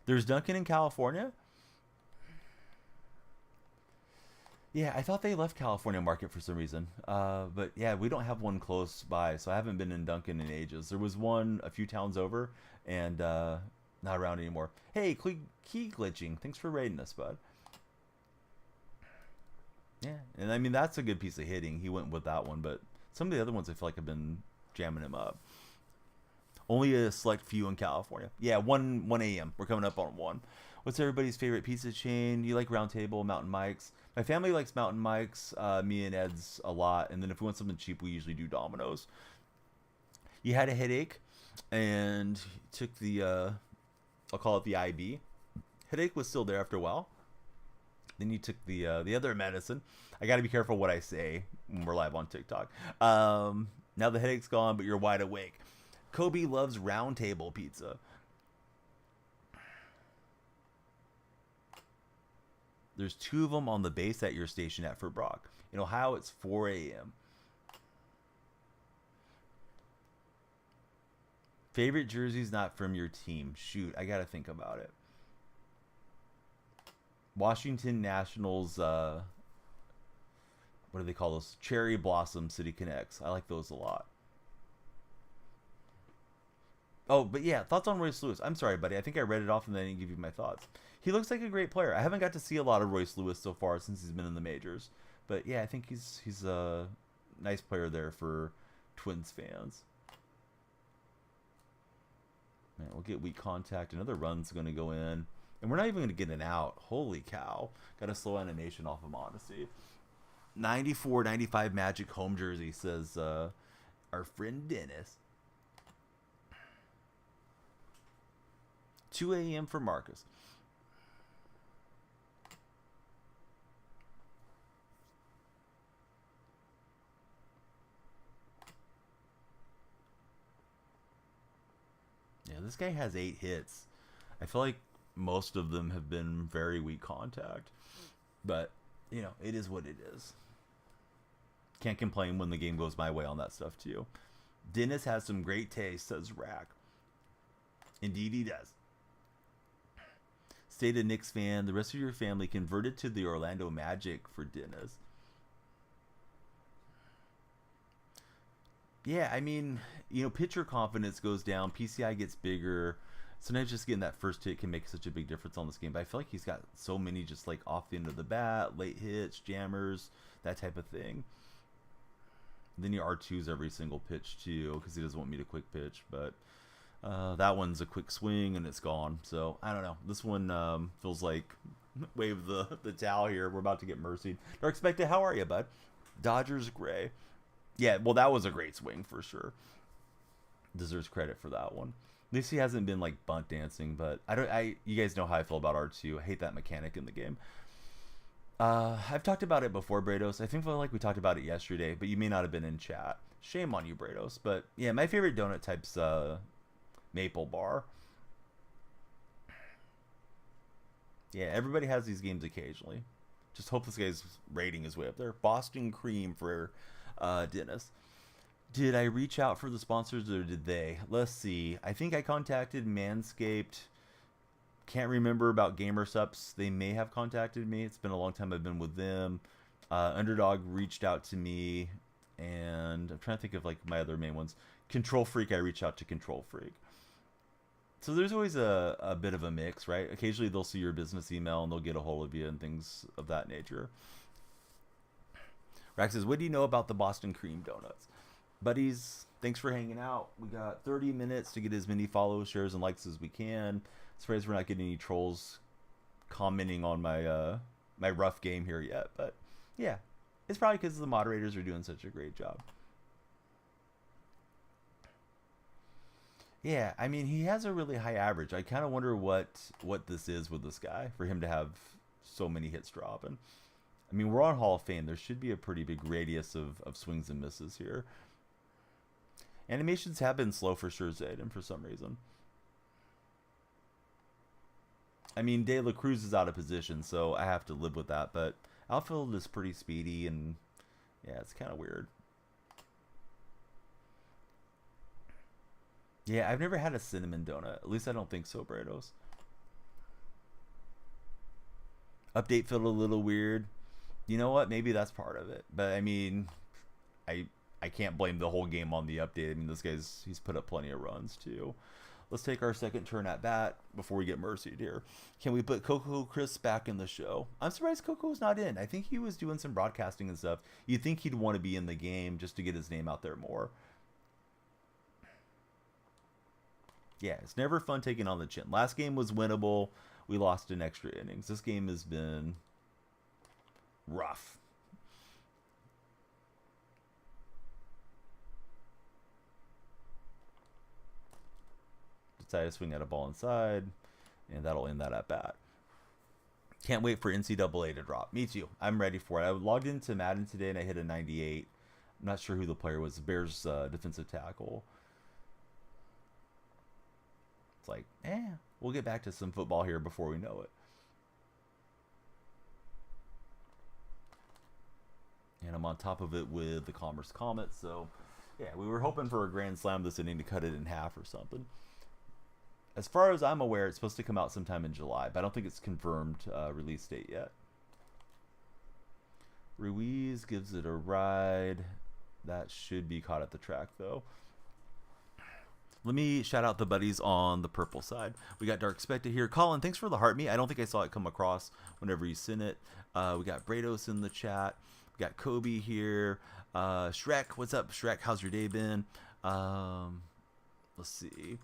There's Dunkin' in California? Yeah, I thought they left California market for some reason. But yeah, we don't have one close by, so I haven't been in Dunkin' in ages. There was one a few towns over, and not around anymore. Hey, key glitching. Thanks for raiding us, bud. Yeah, and I mean, that's a good piece of hitting. He went with that one, but some of the other ones I feel like have been jamming him up. Only a select few in California. Yeah, 1 a.m. We're coming up on 1. What's everybody's favorite pizza chain? You like Round Table, Mountain Mike's? My family likes Mountain Mike's, me and Ed's a lot. And then if we want something cheap, we usually do Domino's. You had a headache and took the, I'll call it the IB. Headache was still there after a while. Then you took the other medicine. I got to be careful what I say when we're live on TikTok. Now the headache's gone, but you're wide awake. Kobe loves Round Table pizza. There's 2 of them on the base at your station at Fort Brock. In Ohio, it's 4 a.m. Favorite jerseys not from your team? Shoot, I got to think about it. Washington Nationals, what do they call those? Cherry Blossom City Connects. I like those a lot. Oh, but yeah, thoughts on Royce Lewis. I'm sorry, buddy. I think I read it off and then I didn't give you my thoughts. He looks like a great player. I haven't got to see a lot of Royce Lewis so far since he's been in the majors. But yeah, I think he's a nice player there for Twins fans. Man, we'll get weak contact. Another run's going to go in. And we're not even going to get an out. Holy cow. Got a slow animation off of Odyssey. 94-95 Magic home jersey, says our friend Dennis. 2 a.m. for Marcus. Yeah, this guy has 8 hits. I feel like most of them have been very weak contact. But, you know, it is what it is. Can't complain when the game goes my way on that stuff, too. Dennis has some great taste, says Rack. Indeed he does. Stayed a Knicks fan. The rest of your family converted to the Orlando Magic for Dennis. Yeah, I mean, pitcher confidence goes down. PCI gets bigger. Sometimes just getting that first hit can make such a big difference on this game. But I feel like he's got so many just like off the end of the bat, late hits, jammers, that type of thing. Then he R2s every single pitch too, because he doesn't want me to quick pitch. But that one's a quick swing and it's gone. So I don't know. This one feels like wave the towel here. We're about to get mercied. Dark Spectre, how are you, bud? Dodgers gray. Yeah, well, that was a great swing for sure. Deserves credit for that one. At least he hasn't been like bunt dancing, but you guys know how I feel about R2. I hate that mechanic in the game. I've talked about it before, Brados. I feel like we talked about it yesterday, but you may not have been in chat. Shame on you, Brados. But yeah, my favorite donut type's maple bar. Yeah, everybody has these games occasionally. Just hope this guy's rating is way up there. Boston Cream for Dennis. Did I reach out for the sponsors or did they? Let's see. I think I contacted Manscaped. Can't remember about GamerSups. They may have contacted me. It's been a long time I've been with them. Underdog reached out to me. And I'm trying to think of like my other main ones. Control Freak, I reached out to Control Freak. So there's always a bit of a mix, right? Occasionally they'll see your business email and they'll get a hold of you and things of that nature. Rax says, what do you know about the Boston Cream Donuts? Buddies, thanks for hanging out. We got 30 minutes to get as many follows, shares, and likes as we can. Surprised we're not getting any trolls commenting on my my rough game here yet. But yeah, it's probably because the moderators are doing such a great job. Yeah, I mean, he has a really high average. I kind of wonder what this is with this guy for him to have so many hits dropping. I mean, we're on Hall of Fame. There should be a pretty big radius of swings and misses here. Animations have been slow for sure, Zayden, for some reason. I mean, De La Cruz is out of position, so I have to live with that. But outfield is pretty speedy, and yeah, it's kind of weird. Yeah, I've never had a cinnamon donut. At least I don't think so, Brados. Update felt a little weird. You know what? Maybe that's part of it. But I mean, I can't blame the whole game on the update. I mean, this he's put up plenty of runs too. Let's take our second turn at bat before we get mercied here. Can we put Coco Chris back in the show? I'm surprised Coco's not in. I think he was doing some broadcasting and stuff. You'd think he'd want to be in the game just to get his name out there more. Yeah, it's never fun taking on the chin. Last game was winnable. We lost in extra innings. This game has been rough. Decided to swing at a ball inside, and that'll end that at bat. Can't wait for NCAA to drop. Me too. I'm ready for it. I logged into Madden today, and I hit a 98. I'm not sure who the player was. The Bears defensive tackle. It's like, we'll get back to some football here before we know it. And I'm on top of it with the Commerce Comet. So, yeah, we were hoping for a grand slam this inning to cut it in half or something. As far as I'm aware, it's supposed to come out sometime in July, but I don't think it's confirmed release date yet. Ruiz gives it a ride. That should be caught at the track, though. Let me shout out the buddies on the purple side. We got Dark Spectre here. Colin, thanks for the heart me. I don't think I saw it come across whenever you sent it. We got Brados in the chat. We got Kobe here. Shrek, what's up, Shrek? How's your day been? Let's see.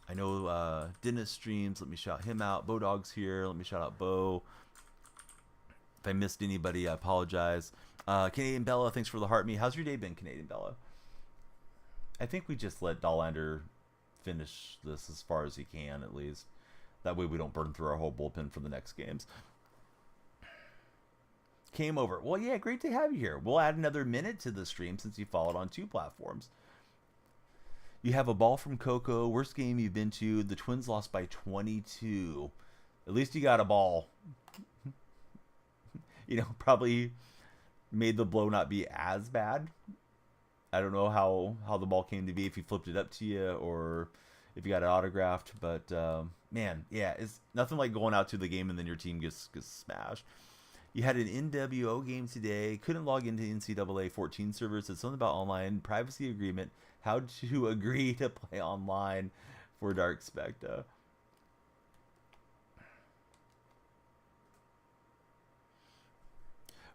I know Dennis streams. Let me shout him out. Bo Dog's here. Let me shout out Bo. If I missed anybody, I apologize. Canadian Bella, thanks for the heart me. How's your day been, Canadian Bella? I think we just let Dollander finish this as far as he can, at least. That way we don't burn through our whole bullpen for the next games. Came over. Well, yeah, great to have you here. We'll add another minute to the stream since you followed on 2 platforms. You have a ball from Coco. Worst game you've been to. The Twins lost by 22. At least you got a ball. Probably made the blow not be as bad. I don't know how the ball came to be, if he flipped it up to you or if you got it autographed. But man, yeah, it's nothing like going out to the game and then your team gets smashed. You had an NWO game today. Couldn't log into NCAA 14 servers. Said something about online privacy agreement. How to agree to play online for Dark Specta.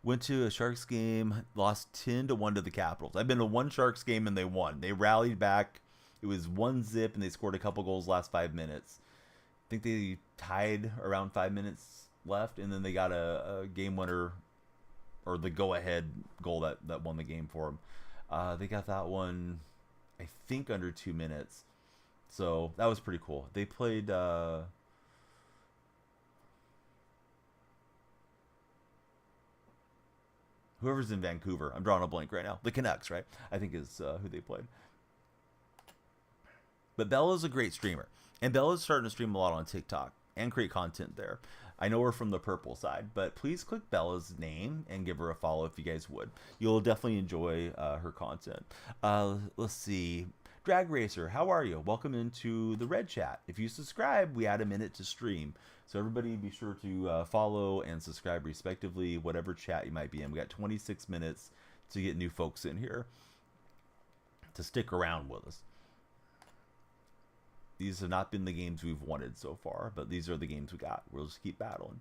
Went to a Sharks game, lost 10-1 to the Capitals. I've been to one Sharks game and they won. They rallied back. It was 1-0 and they scored a couple goals last 5 minutes. I think they tied around 5 minutes left, and then they got a game winner, or the go-ahead goal that won the game for them. They got that one, I think, under 2 minutes. So that was pretty cool. They played... whoever's in Vancouver. I'm drawing a blank right now. The Canucks, right? I think is who they played. But Bella's a great streamer. And Bella's starting to stream a lot on TikTok and create content there. I know her from the purple side, but please click Bella's name and give her a follow if you guys would. You'll definitely enjoy her content. Let's see. Drag Racer, how are you? Welcome into the Red Chat. If you subscribe, we add a minute to stream. So everybody be sure to follow and subscribe respectively, whatever chat you might be in. We got 26 minutes to get new folks in here to stick around with us. These have not been the games we've wanted so far, but these are the games we got. We'll just keep battling.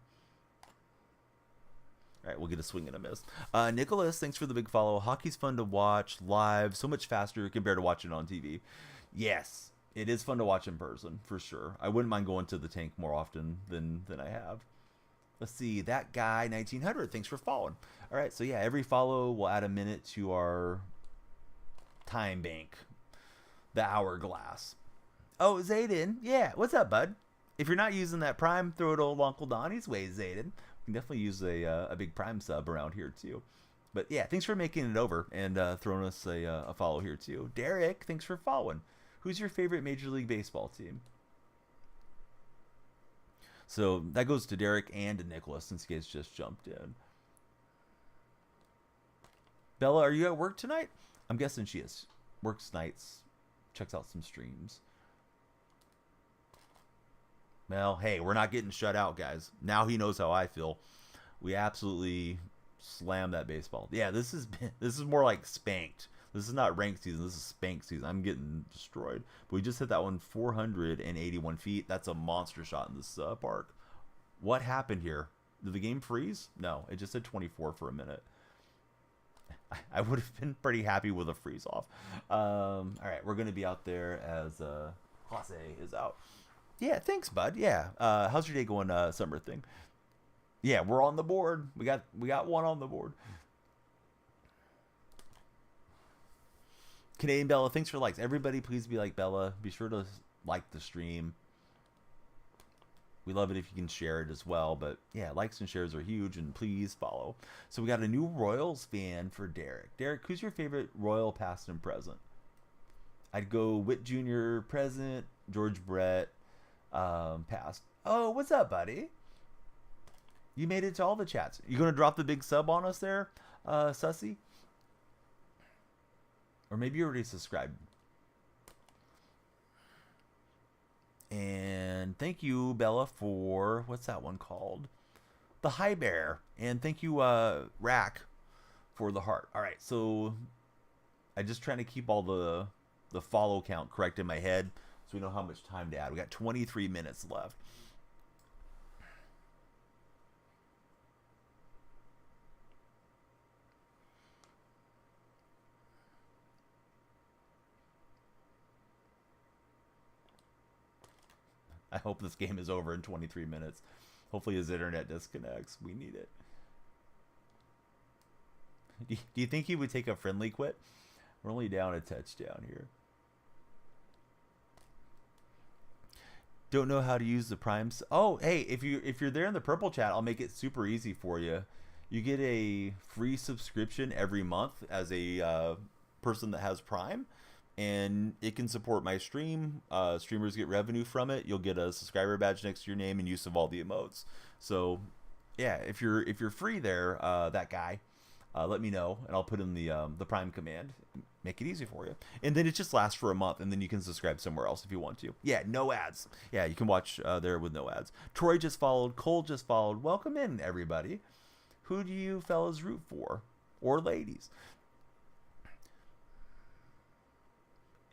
All right, we'll get a swing and a miss. Nicholas, thanks for the big follow. Hockey's fun to watch live, so much faster compared to watching it on TV. Yes, it is fun to watch in person, for sure. I wouldn't mind going to the tank more often than I have. Let's see, that guy, 1900, thanks for following. All right, so yeah, every follow will add a minute to our time bank, the hourglass. Oh, Zayden, yeah, what's up, bud? If you're not using that Prime, throw it old Uncle Donnie's way, Zayden. We can definitely use a big Prime sub around here, too. But yeah, thanks for making it over and throwing us a follow here, too. Derek, thanks for following. Who's your favorite Major League Baseball team? So that goes to Derek and to Nicholas, since you guys just jumped in. Bella, are you at work tonight? I'm guessing she is. Works nights. Checks out some streams. Well, hey, we're not getting shut out, guys. Now he knows how I feel. We absolutely slammed that baseball. Yeah, this is more like spanked. This is not ranked season. This is spanked season. I'm getting destroyed. But we just hit that one 481 feet. That's a monster shot in this park. What happened here? Did the game freeze? No, it just said 24 for a minute. I would have been pretty happy with a freeze off. All right, we're going to be out there as Class A is out. Yeah, thanks, bud. Yeah. How's your day going, summer thing? Yeah, we're on the board. We got one on the board. Canadian Bella, thanks for likes. Everybody, please be like Bella. Be sure to like the stream. We love it if you can share it as well. But yeah, likes and shares are huge, and please follow. So we got a new Royals fan for Derek. Derek, who's your favorite Royal past and present? I'd go Witt Jr. present, George Brett past. Oh, what's up, buddy? You made it to all the chats. You gonna drop the big sub on us there, Sussy? Or maybe you already subscribed. And thank you, Bella, for what's that one called? The High Bear. And thank you, Rack, for the heart. All right, so I'm just trying to keep all the follow count correct in my head, so we know how much time to add. We got 23 minutes left. I hope this game is over in 23 minutes. Hopefully his internet disconnects. We need it. Do you think he would take a friendly quit? We're only down a touchdown here. Don't know how to use the Primes. Oh, hey, if you're there in the purple chat, I'll make it super easy for you. You get a free subscription every month as a person that has Prime. And it can support my stream. Streamers get revenue from it. You'll get a subscriber badge next to your name and use of all the emotes. So, yeah, if you're free there, that guy, let me know, and I'll put in the Prime command. Make it easy for you. And then it just lasts for a month, and then you can subscribe somewhere else if you want to. Yeah, no ads. Yeah, you can watch there with no ads. Troy just followed. Cole just followed. Welcome in, everybody. Who do you fellas root for? Or ladies?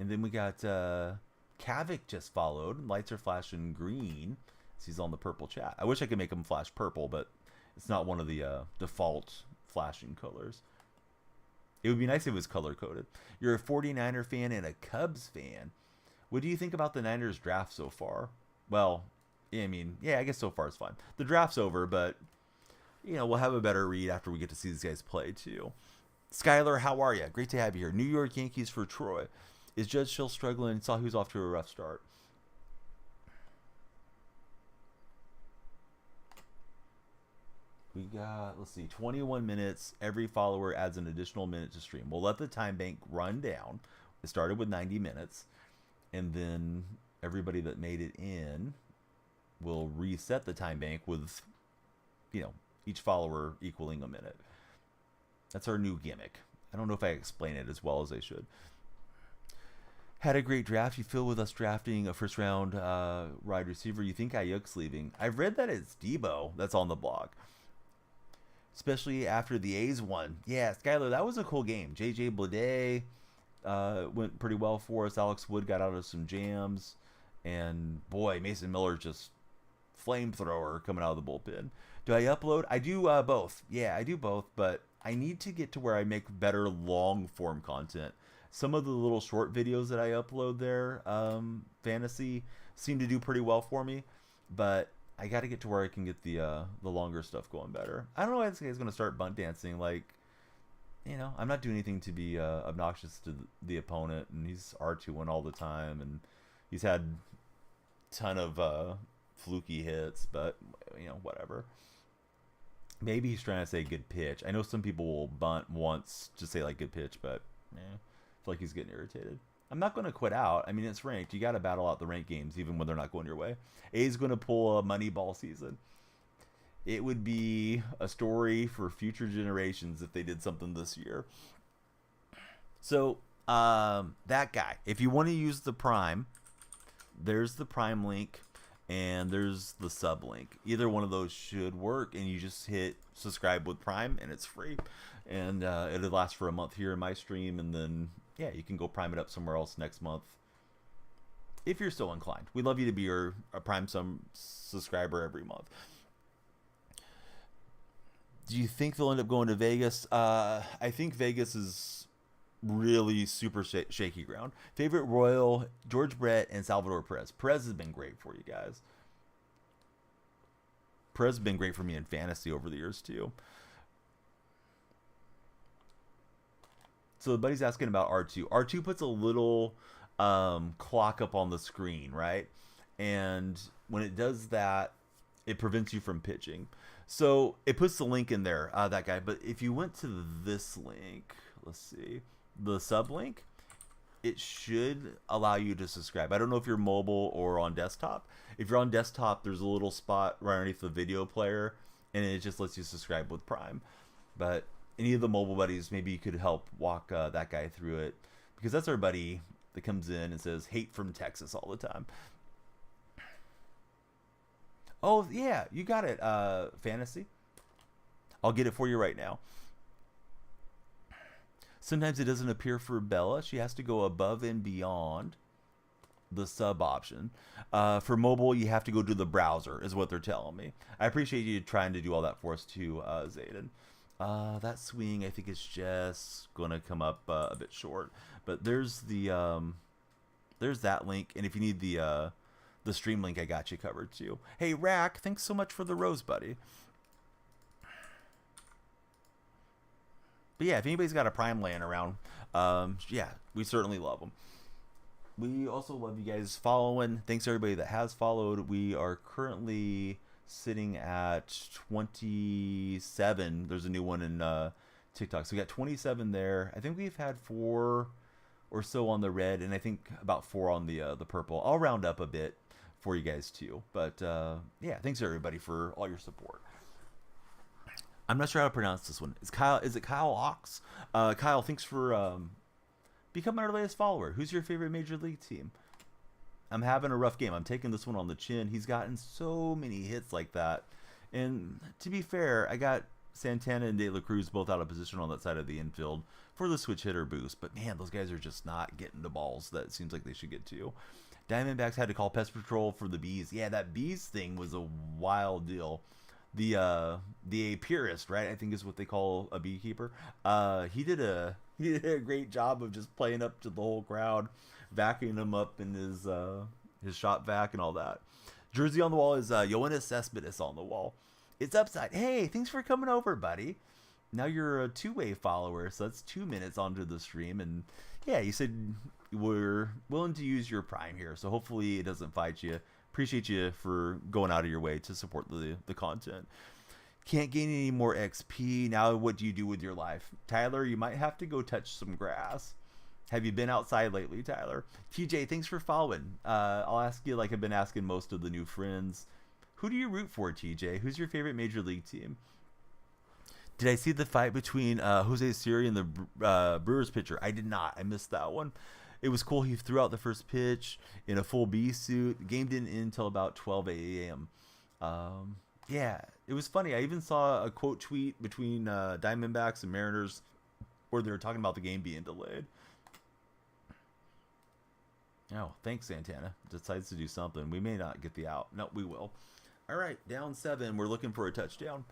And then we got Kavik just followed. Lights are flashing green. So he's on the purple chat. I wish I could make him flash purple, but it's not one of the default flashing colors. It would be nice if it was color-coded. You're a 49er fan and a Cubs fan. What do you think about the Niners draft so far? Well, I mean, yeah, I guess so far it's fine. The draft's over, but, you know, we'll have a better read after we get to see these guys play, too. Skylar, how are you? Great to have you here. New York Yankees for Troy. Is Judge still struggling? Saw he was off to a rough start. We got, let's see, 21 minutes. Every follower adds an additional minute to stream. We'll let the time bank run down. It started with 90 minutes. And then everybody that made it in will reset the time bank with, you know, each follower equaling a minute. That's our new gimmick. I don't know if I explain it as well as I should. Had a great draft. You feel with us drafting a first round wide receiver. You think Ayuk's leaving. I've read that it's Debo that's on the block. Especially after the A's won. Yeah, Skylar, that was a cool game. JJ Bleday went pretty well for us. Alex Wood got out of some jams. And, boy, Mason Miller just flamethrower coming out of the bullpen. Do I upload? I do both. Yeah, I do both. But I need to get to where I make better long-form content. Some of the little short videos that I upload there, fantasy, seem to do pretty well for me. But I got to get to where I can get the longer stuff going better. I don't know why this guy's going to start bunt dancing. Like, you know, I'm not doing anything to be obnoxious to the opponent, and he's R2-1 all the time, and he's had a ton of fluky hits, but, you know, whatever. Maybe he's trying to say good pitch. I know some people will bunt once to say, like, good pitch, but, I feel like he's getting irritated. I'm not going to quit out. I mean, it's ranked. You got to battle out the ranked games, even when they're not going your way. A's going to pull a Moneyball season. It would be a story for future generations if they did something this year. So, that guy. If you want to use the Prime, there's the Prime link, and there's the sub link. Either one of those should work, and you just hit subscribe with Prime, and it's free. And it'll last for a month here in my stream, and then, yeah, you can go Prime it up somewhere else next month if you're so inclined. We'd love you to be a Prime subscriber every month. Do you think they'll end up going to Vegas? I think Vegas is really super shaky ground. Favorite Royal, George Brett and Salvador Perez. Perez has been great for you guys. Perez has been great for me in fantasy over the years, too. So the buddy's asking about R2. R2 puts a little clock up on the screen, right? And when it does that, it prevents you from pitching. So it puts the link in there, that guy. But if you went to this link, let's see, the sub link, it should allow you to subscribe. I don't know if you're mobile or on desktop. If you're on desktop, there's a little spot right underneath the video player, and it just lets you subscribe with Prime. But any of the mobile buddies, maybe you could help walk that guy through it, because that's our buddy that comes in and says hate from Texas all the time. Oh yeah, you got it, fantasy. I'll get it for you right now. Sometimes it doesn't appear for Bella. She has to go above and beyond the sub option. For mobile, you have to go to the browser, is what they're telling me. I appreciate you trying to do all that for us too, Zayden. That swing, I think, is just going to come up a bit short. But there's there's that link. And if you need the stream link, I got you covered too. Hey, Rack, thanks so much for the rose, buddy. But yeah, if anybody's got a Prime laying around, yeah, we certainly love them. We also love you guys following. Thanks everybody that has followed. We are currently sitting at 27. There's a new one in TikTok. So we got 27 there. I think we've had 4 or so on the red, and I think about 4 on the purple. I'll round up a bit for you guys too. But yeah, thanks everybody for all your support. I'm not sure how to pronounce this one. Is it Kyle Ox? Kyle, thanks for becoming our latest follower. Who's your favorite Major League team? I'm having a rough game. I'm taking this one on the chin. He's gotten so many hits like that. And to be fair, I got Santana and De La Cruz both out of position on that side of the infield for the switch hitter boost. But man, those guys are just not getting the balls that it seems like they should get to. Diamondbacks had to call Pest Patrol for the bees. Yeah, that bees thing was a wild deal. The apiarist, right? I think is what they call a beekeeper. He did a great job of just playing up to the whole crowd, vacuuming them up in his shop vac and all that. Jersey on the wall is Yoenis Cespedes on the wall. It's upside. Hey, thanks for coming over, buddy. Now you're a two-way follower, so that's 2 minutes onto the stream. And yeah, you said we're willing to use your Prime here, so hopefully it doesn't fight you. Appreciate you for going out of your way to support the content. Can't gain any more XP. Now what do you do with your life? Tyler, you might have to go touch some grass. Have you been outside lately, Tyler? TJ, thanks for following. I'll ask you like I've been asking most of the new friends. Who do you root for, TJ? Who's your favorite Major League team? Did I see the fight between Jose Siri and the Brewers pitcher? I did not. I missed that one. It was cool. He threw out the first pitch in a full bee suit. The game didn't end until about 12 a.m. Yeah, it was funny. I even saw a quote tweet between Diamondbacks and Mariners where they were talking about the game being delayed. Oh, thanks, Santana. Decides to do something. We may not get the out. No, we will. All right, down 7. We're looking for a touchdown.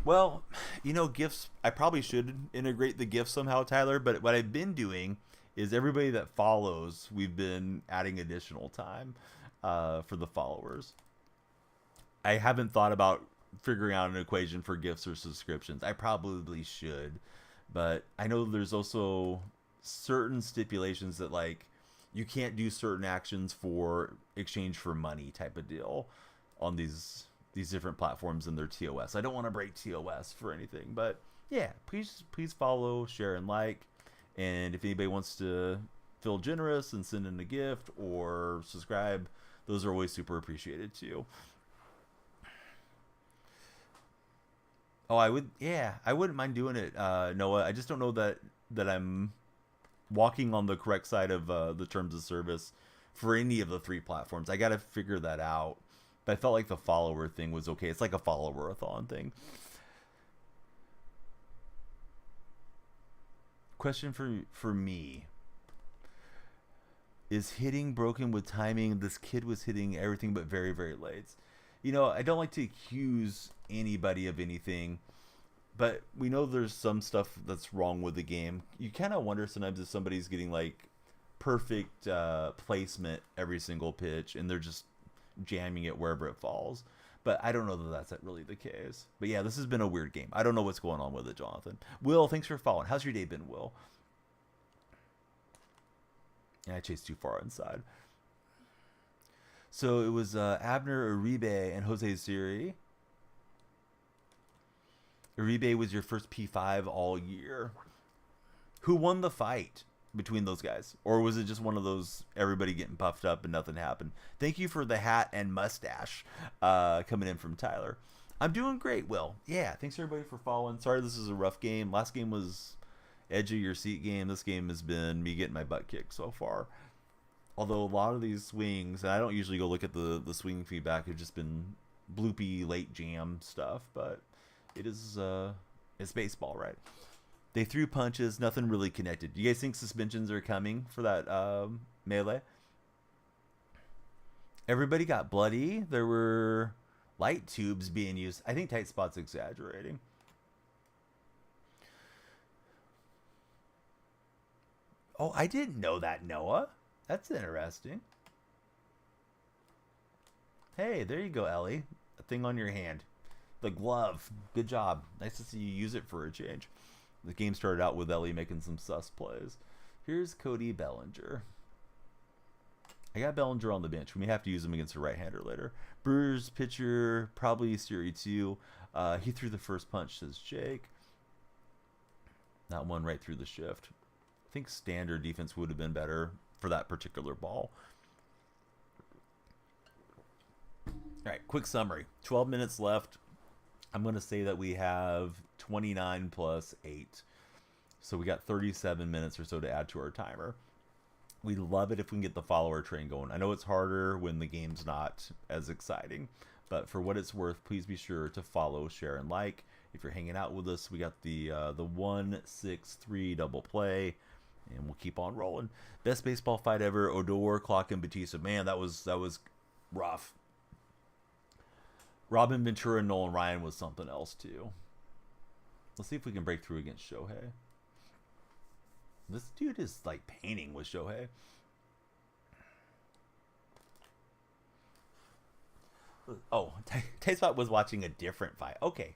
Well, GIFs, I probably should integrate the GIF somehow, Tyler, but what I've been doing is everybody that follows, we've been adding additional time for the followers. I haven't thought about figuring out an equation for GIFs or subscriptions. I probably should, but I know there's also certain stipulations that like you can't do certain actions for exchange for money type of deal on these different platforms in their TOS. I don't want to break TOS for anything, but yeah, please follow, share, and like. And if anybody wants to feel generous and send in a gift or subscribe, those are always super appreciated too. Oh, I wouldn't mind doing it, Noah. I just don't know that I'm walking on the correct side of the terms of service for any of the 3 platforms. I got to figure that out. But I felt like the follower thing was okay. It's like a follower-a-thon thing. Question for me. Is hitting broken with timing? This kid was hitting everything but very, very late. I don't like to accuse anybody of anything, but we know there's some stuff that's wrong with the game. You kind of wonder sometimes if somebody's getting like perfect placement every single pitch and they're just jamming it wherever it falls. But I don't know that that's really the case. But yeah, this has been a weird game. I don't know what's going on with it, Jonathan. Will, thanks for following. How's your day been, Will? Yeah, I chased too far inside. So it was Abner Uribe and Jose Siri. Uribe was your first P5 all year. Who won the fight between those guys? Or was it just one of those everybody getting puffed up and nothing happened? Thank you for the hat and mustache coming in from Tyler. I'm doing great, Will. Yeah, thanks everybody for following. Sorry this is a rough game. Last game was edge of your seat game. This game has been me getting my butt kicked so far. Although a lot of these swings, and I don't usually go look at the swing feedback, have just been bloopy late jam stuff, but it is it's baseball, right? They threw punches, nothing really connected. Do you guys think suspensions are coming for that melee? Everybody got bloody. There were light tubes being used. I think Tight Spot's exaggerating. Oh, I didn't know that, Noah. That's interesting. Hey, there you go, Ellie. A thing on your hand. The glove. Good job. Nice to see you use it for a change. The game started out with Ellie making some sus plays. Here's Cody Bellinger. I got Bellinger on the bench. We may have to use him against a right-hander later. Brewers pitcher, probably Serie 2. He threw the first punch, says Jake. That one right through the shift. I think standard defense would have been better for that particular ball. All right, quick summary. 12 minutes left. I'm going to say that we have 29 plus 8. So we got 37 minutes or so to add to our timer. We love it if we can get the follower train going. I know it's harder when the game's not as exciting, but for what it's worth, please be sure to follow, share, and like. If you're hanging out with us, we got the 1-6-3 double play, and we'll keep on rolling. Best baseball fight ever: Odor, Clock, and Batista. Man, that was rough. Robin Ventura and Nolan Ryan was something else too. Let's see if we can break through against Shohei. This dude is like painting with Shohei. Oh, T-Spot was watching a different fight. Okay.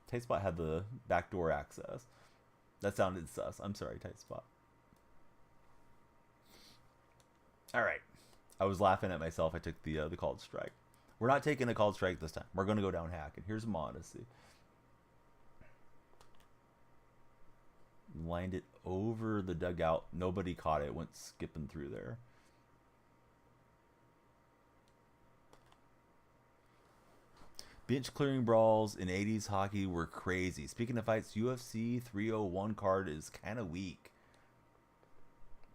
T-Spot had the backdoor access. That sounded sus. I'm sorry, T-Spot. All right. I was laughing at myself. I took the called strike. We're not taking a called strike this time. We're going to go down hacking. Here's Modesty. Lined it over the dugout. Nobody caught it. Went skipping through there. Bench clearing brawls in 80s hockey were crazy. Speaking of fights, UFC 301 card is kind of weak.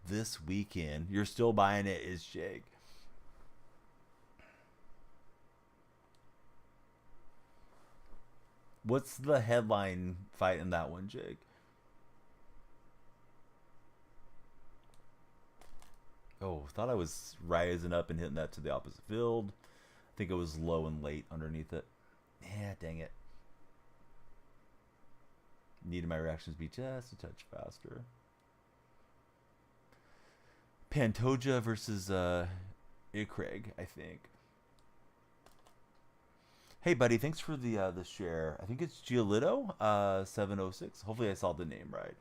This weekend, you're still buying it, is Jake. What's the headline fight in that one, Jake? Oh, thought I was rising up and hitting that to the opposite field. I think it was low and late underneath it. Yeah, dang it. Needed my reactions to be just a touch faster. Pantoja versus Icraig, I think. Hey, buddy, thanks for the share. I think it's Giolito 706. Hopefully I saw the name right.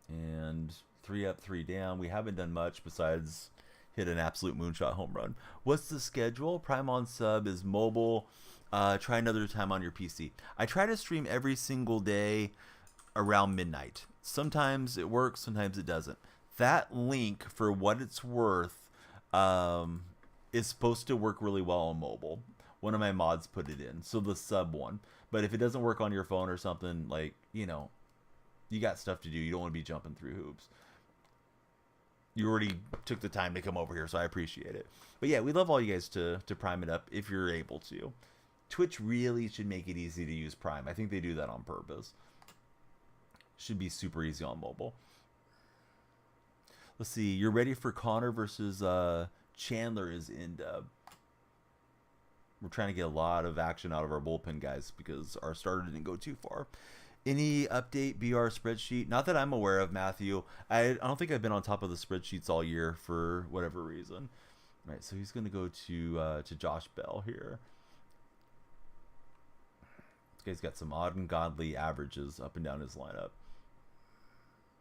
And 3 up, 3 down. We haven't done much besides hit an absolute moonshot home run. What's the schedule? Prime on sub is mobile. Try another time on your PC. I try to stream every single day around midnight. Sometimes it works, sometimes it doesn't. That link, for what it's worth, is supposed to work really well on mobile. One of my mods put it in, so the sub one. But if it doesn't work on your phone or something, like, you know, you got stuff to do. You don't want to be jumping through hoops. You already took the time to come over here, so I appreciate it. But yeah, we love all you guys to prime it up if you're able to. Twitch really should make it easy to use Prime. I think they do that on purpose. Should be super easy on mobile. Let's see. You're ready for Connor versus Chandler is in dub. We're trying to get a lot of action out of our bullpen guys because our starter didn't go too far. Any update BR spreadsheet? Not that I'm aware of, Matthew. I don't think I've been on top of the spreadsheets all year for whatever reason. All right, so he's going to go to Josh Bell here. This guy's got some odd and godly averages up and down his lineup.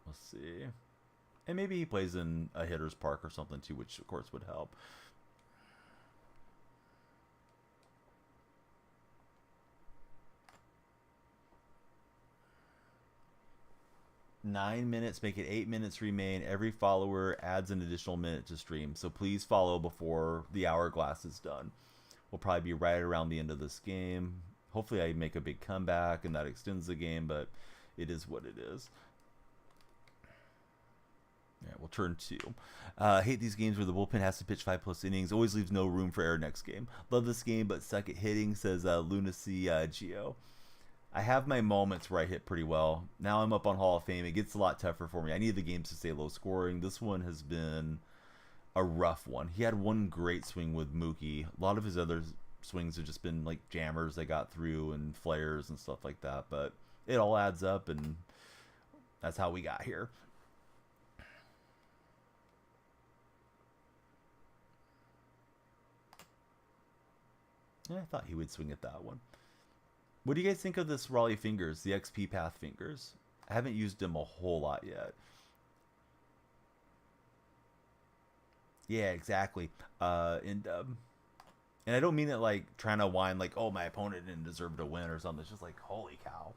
Let's see. And maybe he plays in a hitter's park or something too, which of course would help. Nine minutes, make it 8 minutes remain. Every follower adds an additional minute to stream. So please follow before the hourglass is done. We'll probably be right around the end of this game. Hopefully I make a big comeback and that extends the game, but it is what it is. Yeah, we'll turn 2. Hate these games where the bullpen has to pitch 5+ innings. Always leaves no room for error next game. Love this game, but suck at hitting, says Lunacy Geo. I have my moments where I hit pretty well. Now I'm up on Hall of Fame. It gets a lot tougher for me. I need the games to stay low scoring. This one has been a rough one. He had one great swing with Mookie. A lot of his other swings have just been like jammers they got through and flares and stuff like that. But it all adds up, and that's how we got here. Yeah, I thought he would swing at that one. What do you guys think of this Raleigh Fingers, the XP Path Fingers? I haven't used them a whole lot yet. Yeah, exactly. And I don't mean it like trying to whine like, oh, my opponent didn't deserve to win or something. It's just like, holy cow.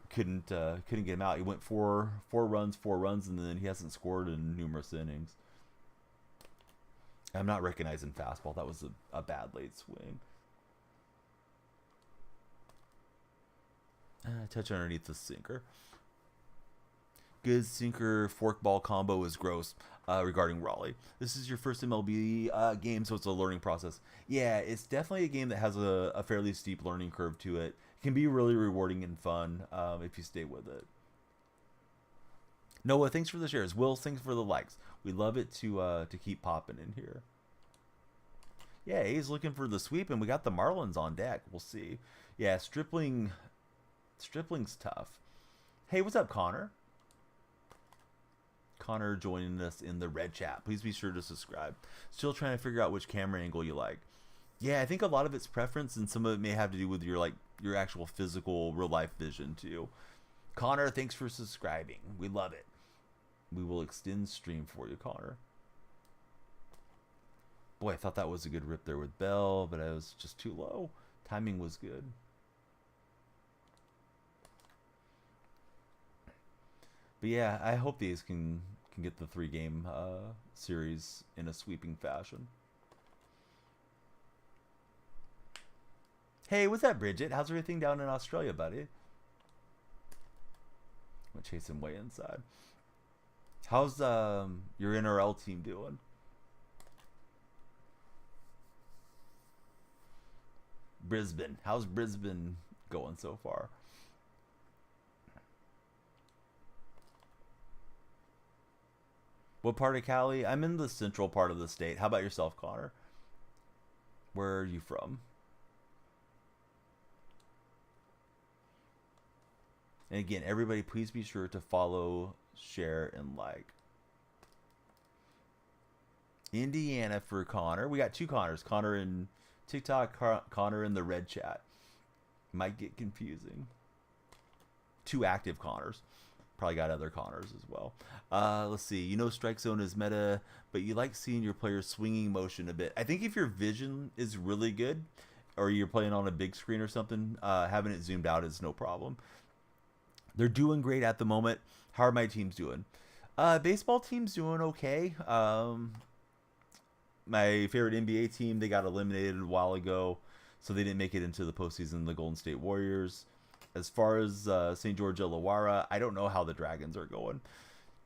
Couldn't get him out. He went four runs, and then he hasn't scored in numerous innings. I'm not recognizing fastball. That was a bad late swing. Touch underneath the sinker. Good sinker forkball combo is gross regarding Raleigh. This is your first MLB game, so it's a learning process. Yeah, it's definitely a game that has a fairly steep learning curve to it. It can be really rewarding and fun if you stay with it. Noah, thanks for the shares. Will, thanks for the likes. We love it to keep popping in here. Yeah, he's looking for the sweep, and we got the Marlins on deck. We'll see. Yeah, Stripling's tough. Hey, what's up, Connor? Connor joining us in the red chat. Please be sure to subscribe. Still trying to figure out which camera angle you like. Yeah, I think a lot of it's preference, and some of it may have to do with your actual physical real life vision too. Connor, thanks for subscribing. We love it. We will extend stream for you, Connor. Boy, I thought that was a good rip there with Bell, but I was just too low. Timing was good. But yeah, I hope these can get the 3-game series in a sweeping fashion. Hey, what's up, Bridget? How's everything down in Australia, buddy? I'm gonna chase him way inside. How's your NRL team doing? Brisbane. How's Brisbane going so far? What part of Cali? I'm in the central part of the state. How about yourself, Connor? Where are you from? And again, everybody, please be sure to follow, share, and like. Indiana for Connor. We got two Connors. Connor in TikTok, Connor in the red chat. Might get confusing. Two active Connors. Probably got other Connors as well. Let's see. You know strike zone is meta, but you like seeing your players swinging motion a bit. I think if your vision is really good, or you're playing on a big screen or something, having it zoomed out is no problem. They're doing great at the moment. How are my teams doing? Baseball team's doing okay. My favorite NBA team, they got eliminated a while ago, so they didn't make it into the postseason, the Golden State Warriors. As far as St. George Illawarra, I don't know how the Dragons are going.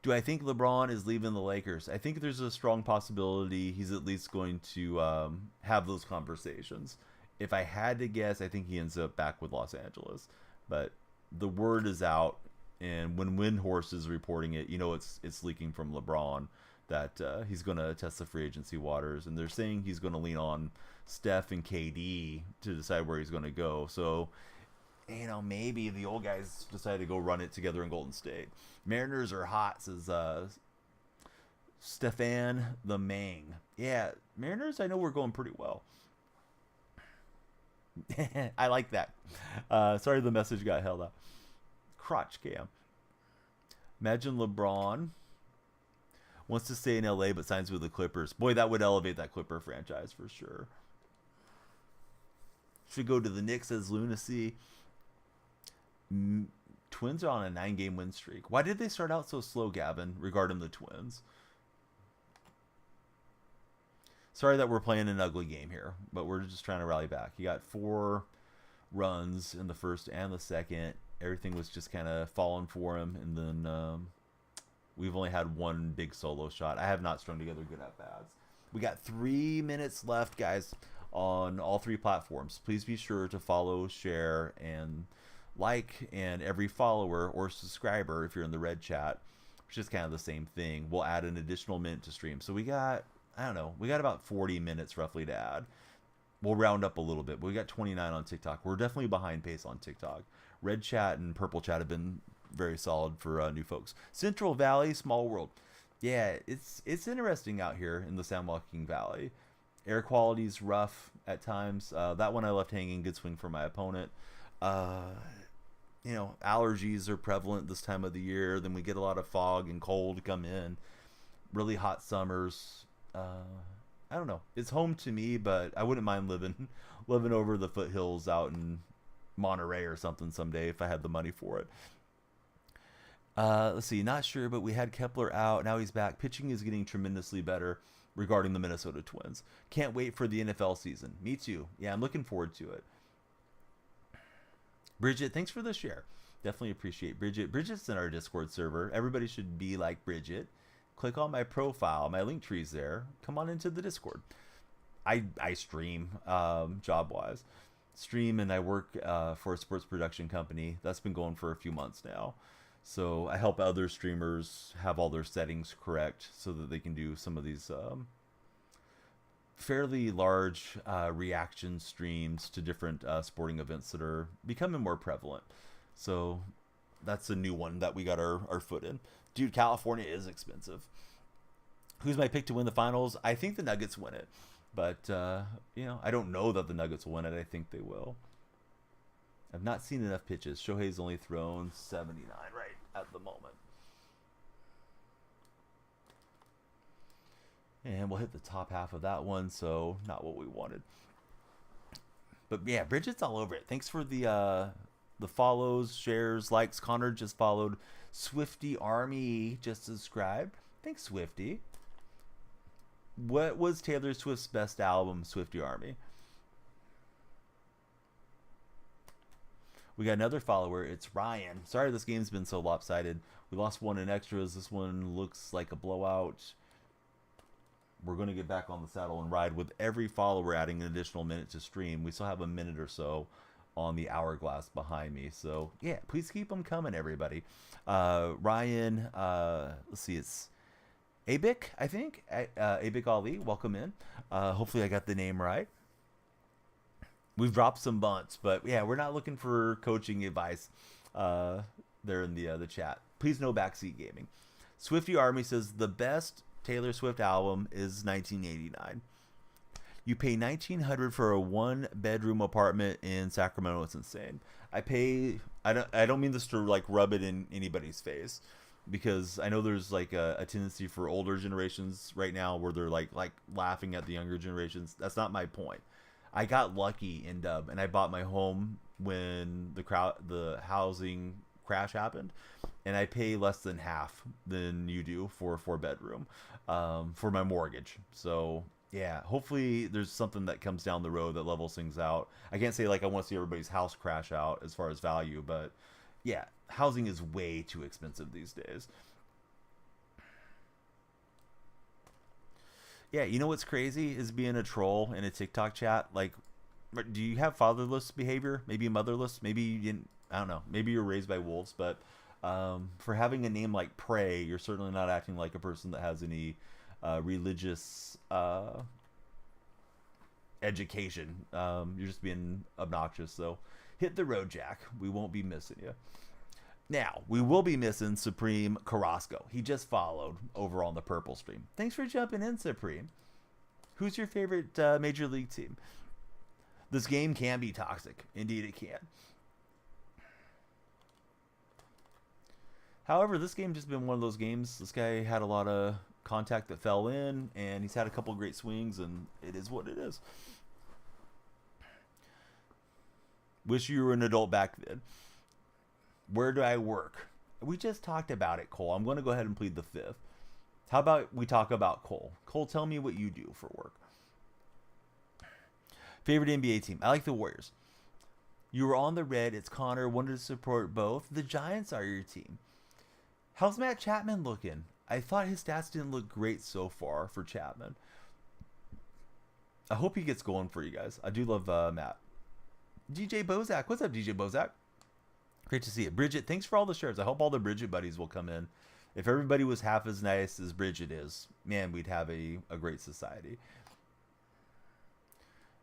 Do I think LeBron is leaving the Lakers? I think there's a strong possibility he's at least going to have those conversations. If I had to guess, I think he ends up back with Los Angeles. But the word is out, and when Windhorse is reporting it, you know it's leaking from LeBron that he's going to test the free agency waters, and they're saying he's going to lean on Steph and KD to decide where he's going to go. So, you know, maybe the old guys decide to go run it together in Golden State. Mariners are hot, says Stefan the Mang. Yeah, Mariners, I know we're going pretty well. I like that. Sorry the message got held up. Crotch cam. Imagine LeBron wants to stay in LA but signs with the Clippers. Boy, that would elevate that Clipper franchise for sure. Should go to the Knicks as lunacy. Twins are on a 9-game win streak. Why did they start out so slow, Gavin, regarding the Twins? Sorry that we're playing an ugly game here, but we're just trying to rally back. You got 4 runs in the first and the second. Everything was just kind of falling for him, and then we've only had one big solo shot. I have not strung together good at-bats. We got 3 minutes left, guys, on all 3 platforms. Please be sure to follow, share, and like, and every follower or subscriber, if you're in the red chat, which is kind of the same thing, we'll add an additional minute to stream. So we got, I don't know, we got about 40 minutes roughly to add. We'll round up a little bit, but we got 29 on TikTok. We're definitely behind pace on TikTok. Red chat and purple chat have been very solid for new folks. Central Valley, small world. Yeah, it's interesting out here in the San Joaquin Valley. Air quality's rough at times. That one I left hanging. Good swing for my opponent. You know, allergies are prevalent this time of the year. Then we get a lot of fog and cold come in. Really hot summers. I don't know. It's home to me, but I wouldn't mind living over the foothills out in Monterey or something someday if I had the money for it. Let's see. Not sure, but we had Kepler out. Now he's back. Pitching is getting tremendously better. regarding the Minnesota Twins. Can't wait for the NFL season. Me too. Yeah, I'm looking forward to it. Bridget, thanks for the share. Definitely appreciate Bridget. Bridget's in our Discord server. Everybody should be like Bridget. Click on my profile. My link tree's there. Come on into the Discord. I stream, job-wise. Stream, and I work for a sports production company. That's been going for a few months now. So I help other streamers have all their settings correct so that they can do some of these fairly large reaction streams to different sporting events that are becoming more prevalent. So that's a new one that we got our foot in. Dude, California is expensive. Who's my pick to win the finals? I think the Nuggets win it. But, I don't know that the Nuggets will win it. I think they will. I've not seen enough pitches. Shohei's only thrown 79 right at the moment. And we'll hit the top half of that one, so not what we wanted. But yeah, Bridget's all over it. Thanks for the follows, shares, likes. Connor just followed. Swifty Army just subscribed. Thanks, Swifty. What was Taylor Swift's best album, Swifty Army? We got another follower. It's Ryan. Sorry this game's been so lopsided. We lost one in extras. This one looks like a blowout. We're going to get back on the saddle and ride with every follower adding an additional minute to stream. We still have a minute or so on the hourglass behind me. So, yeah, please keep them coming, everybody. Ryan, let's see, it's Abik, I think. Abik Ali, welcome in. Hopefully I got the name right. We've dropped some bunts, but yeah, we're not looking for coaching advice there in the chat. Please no backseat gaming. Swifty Army says the best Taylor Swift album is 1989. You pay $1,900 for a 1-bedroom apartment in Sacramento. It's insane. I don't mean this to like rub it in anybody's face, because I know there's like a tendency for older generations right now where they're like laughing at the younger generations. That's not my point. I got lucky in Dub, and I bought my home when the housing crash happened, and I pay less than half than you do for a 4-bedroom for my mortgage. So yeah, hopefully there's something that comes down the road that levels things out. I can't say like I want to see everybody's house crash out as far as value, but yeah, housing is way too expensive these days. Yeah, you know what's crazy is being a troll in a TikTok chat. Like, do you have fatherless behavior? Maybe motherless? Maybe you didn't. I don't know. Maybe you're raised by wolves, but for having a name like Prey, you're certainly not acting like a person that has any religious education. You're just being obnoxious. So hit the road, Jack. We won't be missing you. Now, we will be missing Supreme Carrasco. He just followed over on the purple stream. Thanks for jumping in, Supreme. Who's your favorite Major League team? This game can be toxic. Indeed, it can. However, this game just been one of those games. This guy had a lot of contact that fell in, and he's had a couple great swings, and it is what it is. Wish you were an adult back then. Where do I work? We just talked about it, Cole. I'm going to go ahead and plead the fifth. How about we talk about Cole? Cole, tell me what you do for work. Favorite NBA team? I like the Warriors. You were on the red. It's Connor. Wanted to support both. The Giants are your team. How's Matt Chapman looking? I thought his stats didn't look great so far for Chapman. I hope he gets going for you guys. I do love Matt. DJ Bozak. What's up, DJ Bozak? Great to see it. Bridget, thanks for all the shares. I hope all the Bridget buddies will come in. If everybody was half as nice as Bridget is, man, we'd have a great society.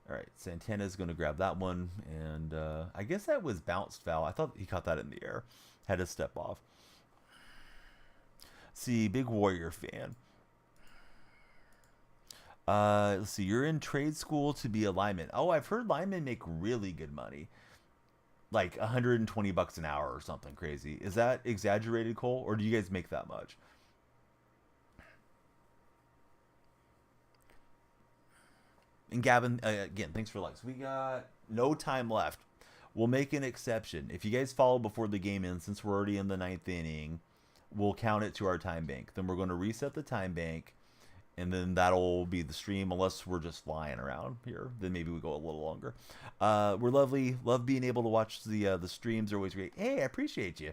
All right, Santana's going to grab that one. And I guess that was bounced foul. I thought he caught that in the air. Had to step off. See, big Warrior fan. Let's see. You're in trade school to be a lineman. Oh, I've heard linemen make really good money. Like $120 an hour or something crazy. Is that exaggerated, Cole? Or do you guys make that much? And Gavin, again, thanks for likes. We got no time left. We'll make an exception. If you guys follow before the game ends, since we're already in the 9th inning, we'll count it to our time bank. Then we're going to reset the time bank. and then that'll be the stream. Unless we're just flying around here, then maybe we go a little longer. We're lovely. Love being able to watch the streams. They're always great. Hey, I appreciate you.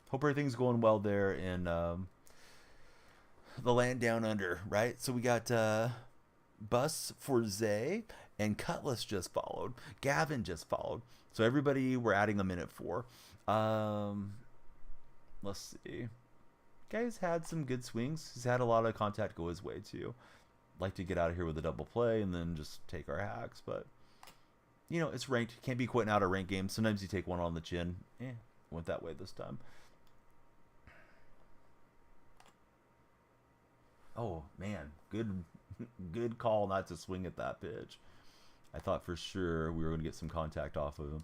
Hope everything's going well there in the land down under, right? So we got Bus for Zay and Cutlass just followed. Gavin just followed. So everybody, we're adding a minute for. Let's see. Guy's had some good swings. He's had a lot of contact go his way too. Like to get out of here with a double play and then just take our hacks, but you know, it's ranked. Can't be quitting out a ranked game. Sometimes you take one on the chin. Went that way this time. Oh man, good call not to swing at that pitch. I thought for sure we were going to get some contact off of him.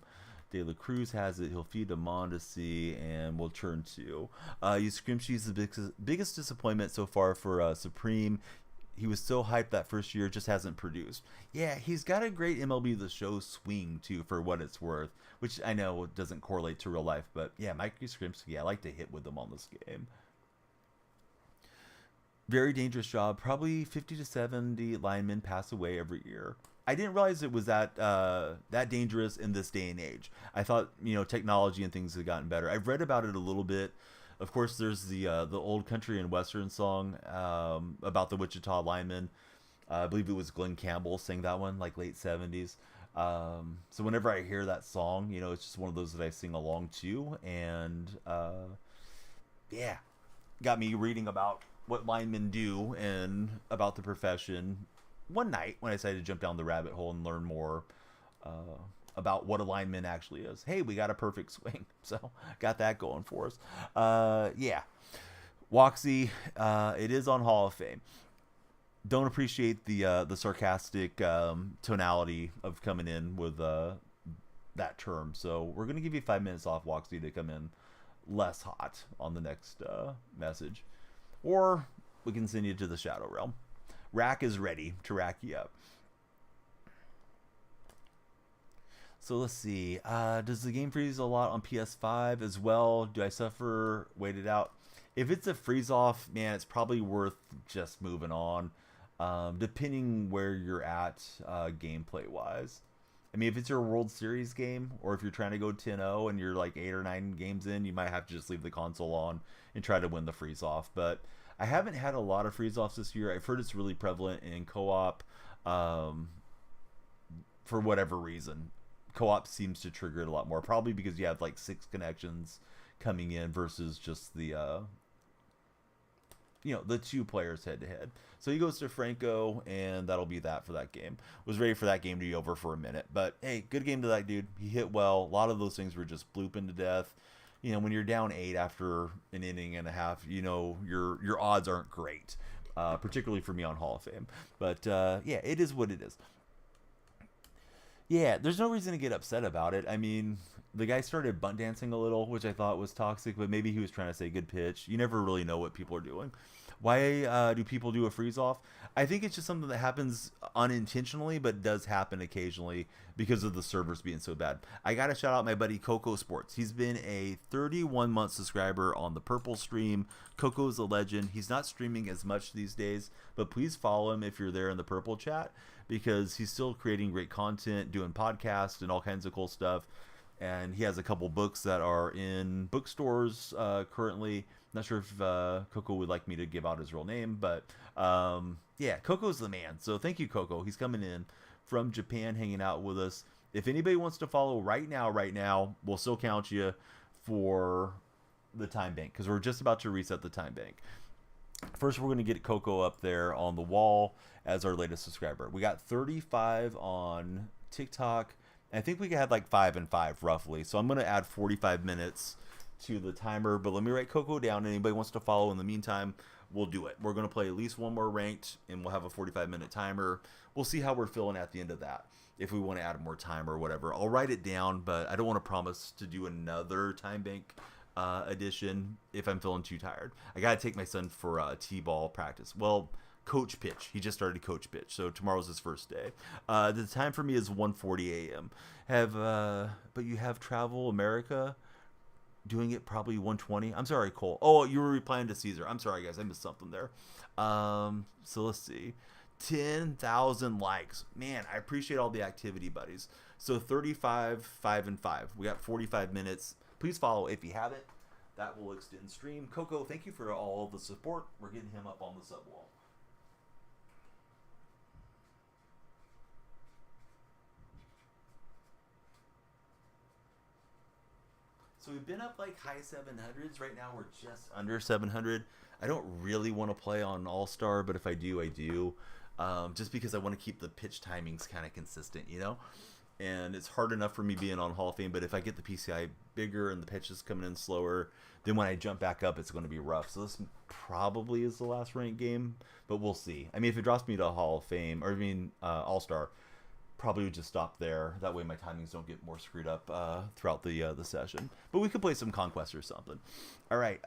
De La Cruz has it. He'll feed to Mondesi, and we'll turn two. Scrimshy's the biggest disappointment so far for Supreme. He was so hyped that first year, just hasn't produced. Yeah, he's got a great MLB The Show swing, too, for what it's worth, which I know doesn't correlate to real life, but yeah, Mikey Scrimsky, I like to hit with him on this game. Very dangerous job. Probably 50 to 70 linemen pass away every year. I didn't realize it was that dangerous in this day and age. I thought, you know, technology and things had gotten better. I've read about it a little bit. Of course, there's the old country and western song about the Wichita lineman. I believe it was Glenn Campbell sang that one, like late 70s. So whenever I hear that song, you know, it's just one of those that I sing along to. And yeah, got me reading about what linemen do and about the profession one night when I decided to jump down the rabbit hole and learn more about what a lineman actually is. Hey, we got a perfect swing, so got that going for us. Yeah, Woxy, it is on Hall of Fame. Don't appreciate the sarcastic tonality of coming in with that term, so we're gonna give you 5 minutes off, Woxy, to come in less hot on the next message, or we can send you to the Shadow Realm. Rack is ready to rack you up. So let's see. Does the game freeze a lot on PS5 as well? Do I suffer? Wait it out. If it's a freeze off, man, it's probably worth just moving on. Depending where you're at gameplay wise. I mean, if it's your World Series game, or if you're trying to go 10-0 and you're like 8 or 9 games in, you might have to just leave the console on and try to win the freeze off. But I haven't had a lot of freeze offs this year. I've heard it's really prevalent in co-op for whatever reason. Co-op seems to trigger it a lot more, probably because you have like 6 connections coming in versus just the the 2 players head to head. So he goes to Franco, and that'll be that for that game. Was ready for that game to be over for a minute, but hey, good game to that dude. He hit well. A lot of those things were just blooping to death. You know, when you're down 8 after an inning and a half, you know, your odds aren't great, particularly for me on Hall of Fame. But yeah, it is what it is. Yeah, there's no reason to get upset about it. I mean, the guy started bunt dancing a little, which I thought was toxic, but maybe he was trying to say good pitch. You never really know what people are doing. Why do people do a freeze-off? I think it's just something that happens unintentionally, but does happen occasionally because of the servers being so bad. I got to shout out my buddy Coco Sports. He's been a 31-month subscriber on the Purple stream. Coco's a legend. He's not streaming as much these days, but please follow him if you're there in the Purple chat, because he's still creating great content, doing podcasts and all kinds of cool stuff. And he has a couple books that are in bookstores currently. Not sure if Coco would like me to give out his real name, but yeah, Coco's the man. So thank you, Coco. He's coming in from Japan, hanging out with us. If anybody wants to follow right now, we'll still count you for the time bank, because we're just about to reset the time bank. First, we're going to get Coco up there on the wall as our latest subscriber. We got 35 on TikTok. I think we had like 5 and 5 roughly. So I'm going to add 45 minutes to the timer, but let me write Coco down. Anybody wants to follow in the meantime, we'll do it. We're going to play at least one more ranked, and we'll have a 45-minute timer. We'll see how we're feeling at the end of that, if we want to add more time or whatever. I'll write it down, but I don't want to promise to do another time bank edition if I'm feeling too tired. I got to take my son for t-ball practice. Well, coach pitch. He just started coach pitch, so tomorrow's his first day. The time for me is 1:40 a.m. But you have Travel America? doing it probably 120. I'm sorry, Cole. Oh, you were replying to Caesar. I'm sorry, guys. I missed something there. So let's see. 10,000 likes. Man, I appreciate all the activity, buddies. So 35, 5, and 5. We got 45 minutes. Please follow if you haven't. That will extend stream. Coco, thank you for all the support. We're getting him up on the sub wall. So we've been up like high 700s. Right now we're just under 700. I don't really want to play on All-Star, but if I do, I do. Just because I want to keep the pitch timings kind of consistent, you know? And it's hard enough for me being on Hall of Fame, but if I get the PCI bigger and the pitches coming in slower, then when I jump back up, it's going to be rough. So this probably is the last ranked game, but we'll see. I mean, if it drops me to Hall of Fame, or All-Star, probably would just stop there. That way my timings don't get more screwed up throughout the session. But we could play some Conquest or something. All right.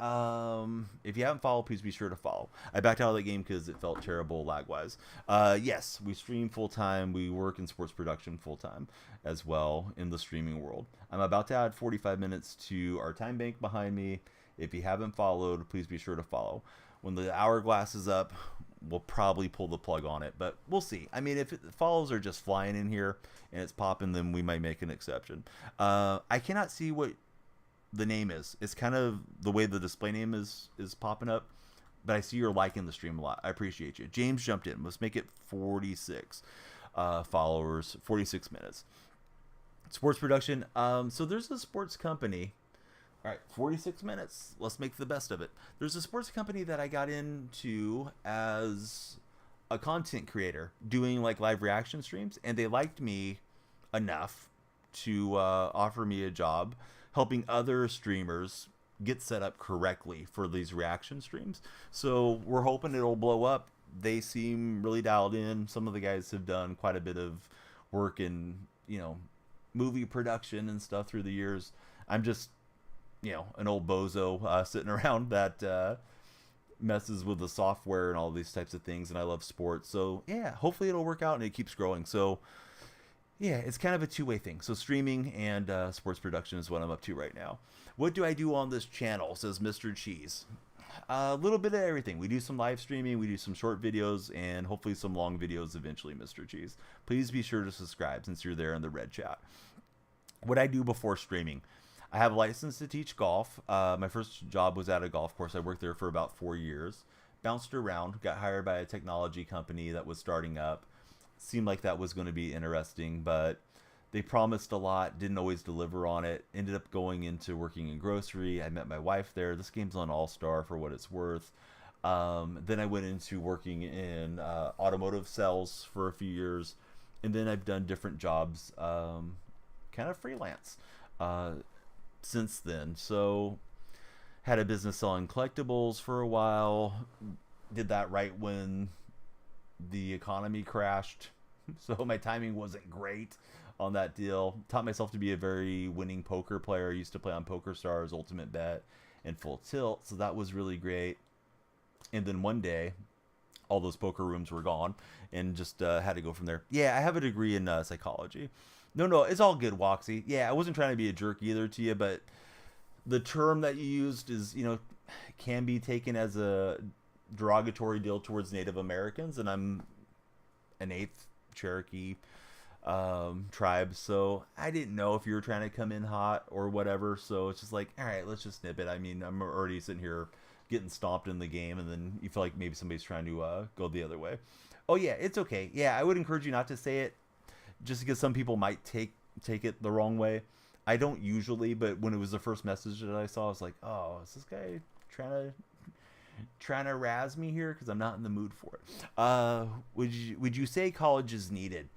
If you haven't followed, please be sure to follow. I backed out of that game because it felt terrible lag-wise. Yes, we stream full-time. We work in sports production full-time as well in the streaming world. I'm about to add 45 minutes to our time bank behind me. If you haven't followed, please be sure to follow. When the hourglass is up, we'll probably pull the plug on it, but we'll see. I mean, if the follows are just flying in here and it's popping, then we might make an exception. I cannot see what the name is. It's kind of the way the display name is popping up, but I see you're liking the stream a lot. I appreciate you. James jumped in. Let's make it 46 followers, 46 minutes. Sports production. So there's a sports company. All right, 46 minutes. Let's make the best of it. There's a sports company that I got into as a content creator doing like live reaction streams, and they liked me enough to offer me a job helping other streamers get set up correctly for these reaction streams. So we're hoping it'll blow up. They seem really dialed in. Some of the guys have done quite a bit of work in, movie production and stuff through the years. I'm just an old bozo sitting around that messes with the software and all these types of things, and I love sports. So yeah, hopefully it'll work out and it keeps growing. So yeah, it's kind of a two-way thing. So streaming and sports production is what I'm up to right now. What do I do on this channel, says Mr. Cheese? A little bit of everything. We do some live streaming, we do some short videos, and hopefully some long videos eventually, Mr. Cheese. Please be sure to subscribe since you're there in the red chat. What I do before streaming. I have a license to teach golf. My first job was at a golf course. I worked there for about 4 years. Bounced around, got hired by a technology company that was starting up. Seemed like that was going to be interesting, but they promised a lot, didn't always deliver on it. Ended up going into working in grocery. I met my wife there. This game's on All-Star for what it's worth. Then I went into working in automotive sales for a few years. And then I've done different jobs, kind of freelance. Since then. So had a business selling collectibles for a while. Did that right when the economy crashed. So my timing wasn't great on that deal. Taught myself to be a very winning poker player. I used to play on Poker Stars, Ultimate Bet, and Full Tilt. So that was really great. And then one day, all those poker rooms were gone and just had to go from there. Yeah, I have a degree in psychology. No, it's all good, Woxy. Yeah, I wasn't trying to be a jerk either to you, but the term that you used is, can be taken as a derogatory deal towards Native Americans, and I'm an 8th Cherokee tribe, so I didn't know if you were trying to come in hot or whatever, so it's just like, all right, let's just nip it. I mean, I'm already sitting here getting stomped in the game, and then you feel like maybe somebody's trying to go the other way. Oh, yeah, it's okay. Yeah, I would encourage you not to say it, just because some people might take it the wrong way. I don't usually, but when it was the first message that I saw, I was like, oh, is this guy trying to razz me here? Because I'm not in the mood for it. Would you say college is needed?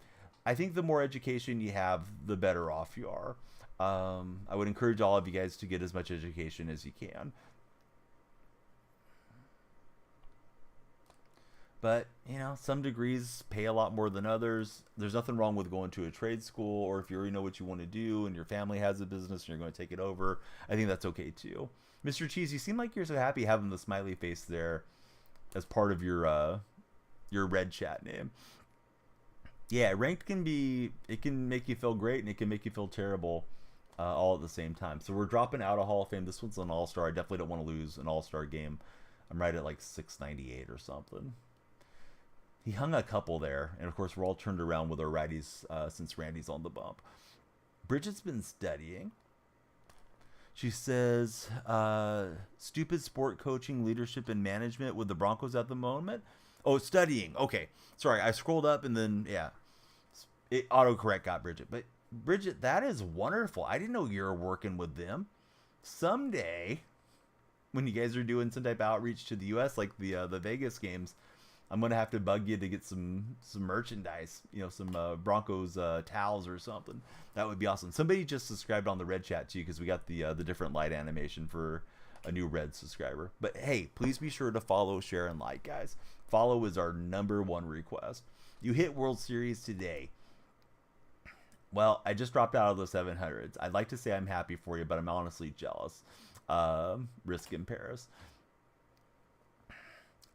I think the more education you have, the better off you are. I would encourage all of you guys to get as much education as you can. But, some degrees pay a lot more than others. There's nothing wrong with going to a trade school, or if you already know what you want to do and your family has a business and you're going to take it over, I think that's okay too. Mr. Cheese, you seem like you're so happy having the smiley face there as part of your red chat name. Yeah, ranked can make you feel great and it can make you feel terrible. all at the same time. So we're dropping out of Hall of Fame. This one's an All-Star. I definitely don't want to lose an All-Star game. I'm right at like 698 or something. He hung a couple there, and of course we're all turned around with our righties since Randy's on the bump. Bridget's been studying. She says, stupid sport coaching, leadership, and management with the Broncos at the moment. Oh, studying. Okay. Sorry, I scrolled up and then, yeah. It autocorrect got Bridget. But, Bridget, that is wonderful. I didn't know you were working with them. Someday, when you guys are doing some type of outreach to the U.S., like the Vegas games, I'm going to have to bug you to get some merchandise, some Broncos towels or something. That would be awesome. Somebody just subscribed on the Red chat too, because we got the different light animation for a new Red subscriber. But hey, please be sure to follow, share, and like, guys. Follow is our #1 request. You hit World Series today. Well, I just dropped out of the 700s. I'd like to say I'm happy for you, but I'm honestly jealous. Risk in Paris.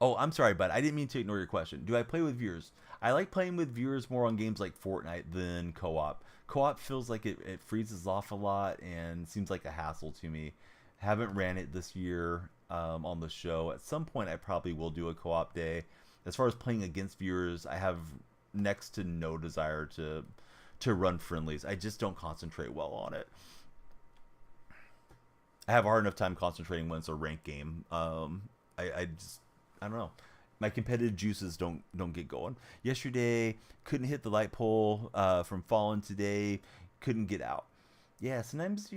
Oh, I'm sorry, bud. I didn't mean to ignore your question. Do I play with viewers? I like playing with viewers more on games like Fortnite than co-op. Co-op feels like it freezes off a lot and seems like a hassle to me. Haven't ran it this year on the show. At some point, I probably will do a co-op day. As far as playing against viewers, I have next to no desire to run friendlies. I just don't concentrate well on it. I have a hard enough time concentrating when it's a ranked game. I don't know. My competitive juices don't get going. Yesterday, couldn't hit the light pole from falling today. Couldn't get out. Yeah, sometimes,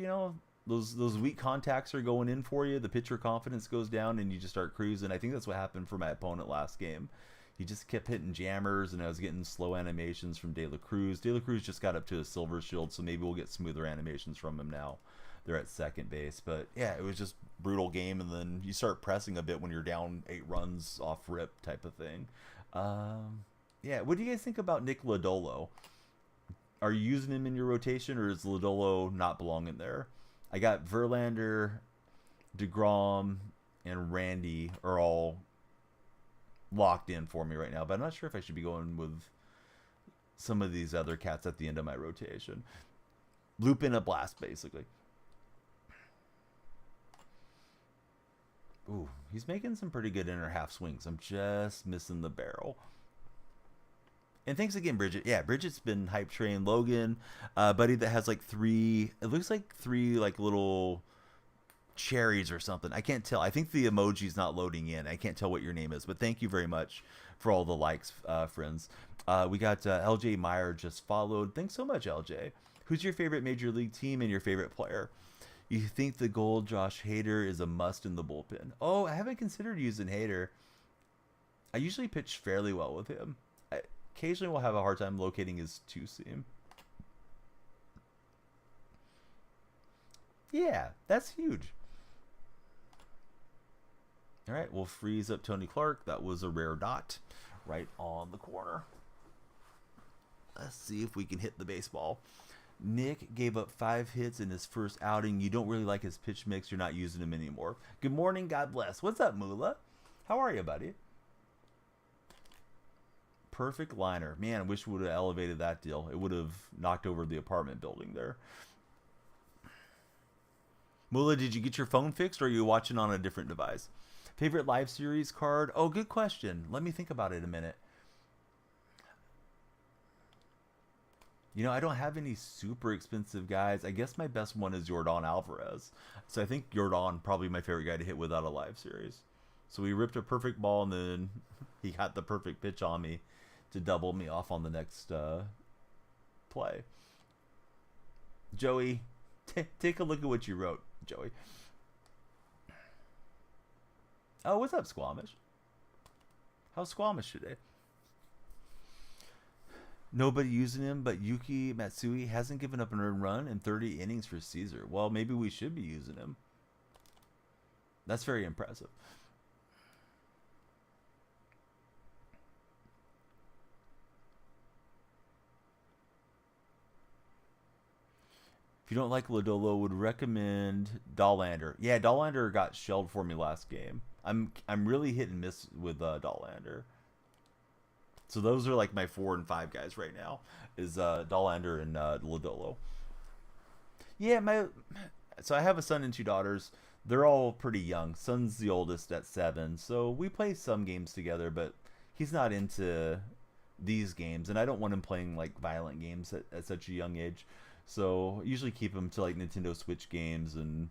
those weak contacts are going in for you. The pitcher confidence goes down and you just start cruising. I think that's what happened for my opponent last game. He just kept hitting jammers and I was getting slow animations from De La Cruz. De La Cruz just got up to a silver shield, so maybe we'll get smoother animations from him now. They're at second base. But yeah, it was just brutal game, and then you start pressing a bit when you're down 8 runs off rip type of thing. Yeah, what do you guys think about Nick Lodolo? Are you using him in your rotation, or does Lodolo not belong in there? I got Verlander, DeGrom, and Randy are all locked in for me right now, but I'm not sure if I should be going with some of these other cats at the end of my rotation. Loop in a blast, basically. Ooh, he's making some pretty good inner half swings. I'm just missing the barrel. And thanks again, Bridget. Yeah, Bridget's been hype train. Logan, buddy that has like 3, it looks like 3 like little cherries or something. I can't tell. I think the emoji's not loading in. I can't tell what your name is, but thank you very much for all the likes, friends. We got LJ Meyer just followed. Thanks so much, LJ. Who's your favorite Major League team and your favorite player? You think the gold Josh Hader is a must in the bullpen? Oh, I haven't considered using Hader. I usually pitch fairly well with him. I occasionally will have a hard time locating his 2-seam. Yeah, that's huge. All right, we'll freeze up Tony Clark. That was a rare dot right on the corner. Let's see if we can hit the baseball. Nick gave up 5 hits in his first outing. You don't really like his pitch mix. You're not using him anymore. Good morning. God bless. What's up, Moolah? How are you, buddy? Perfect liner. Man, I wish we would have elevated that deal. It would have knocked over the apartment building there. Moolah, did you get your phone fixed, or are you watching on a different device? Favorite live series card? Oh, good question. Let me think about it a minute. I don't have any super expensive guys. I guess my best one is Yordan Alvarez. So I think Yordan probably my favorite guy to hit without a live series. So he ripped a perfect ball, and then he got the perfect pitch on me to double me off on the next play. Joey, take a look at what you wrote, Joey. Oh, what's up, Squamish? How's Squamish today? Nobody using him, but Yuki Matsui hasn't given up an earned run in 30 innings for Caesar. Well, maybe we should be using him. That's very impressive. If you don't like Lodolo, would recommend Dollander. Yeah, Dollander got shelled for me last game. I'm really hit and miss with Dollander. So those are like my 4 and 5 guys right now, is Dollander and Lodolo. Yeah, so I have a son and 2 daughters. They're all pretty young. Son's the oldest at 7, so we play some games together, but he's not into these games, and I don't want him playing like violent games at such a young age. So I usually keep him to like Nintendo Switch games, and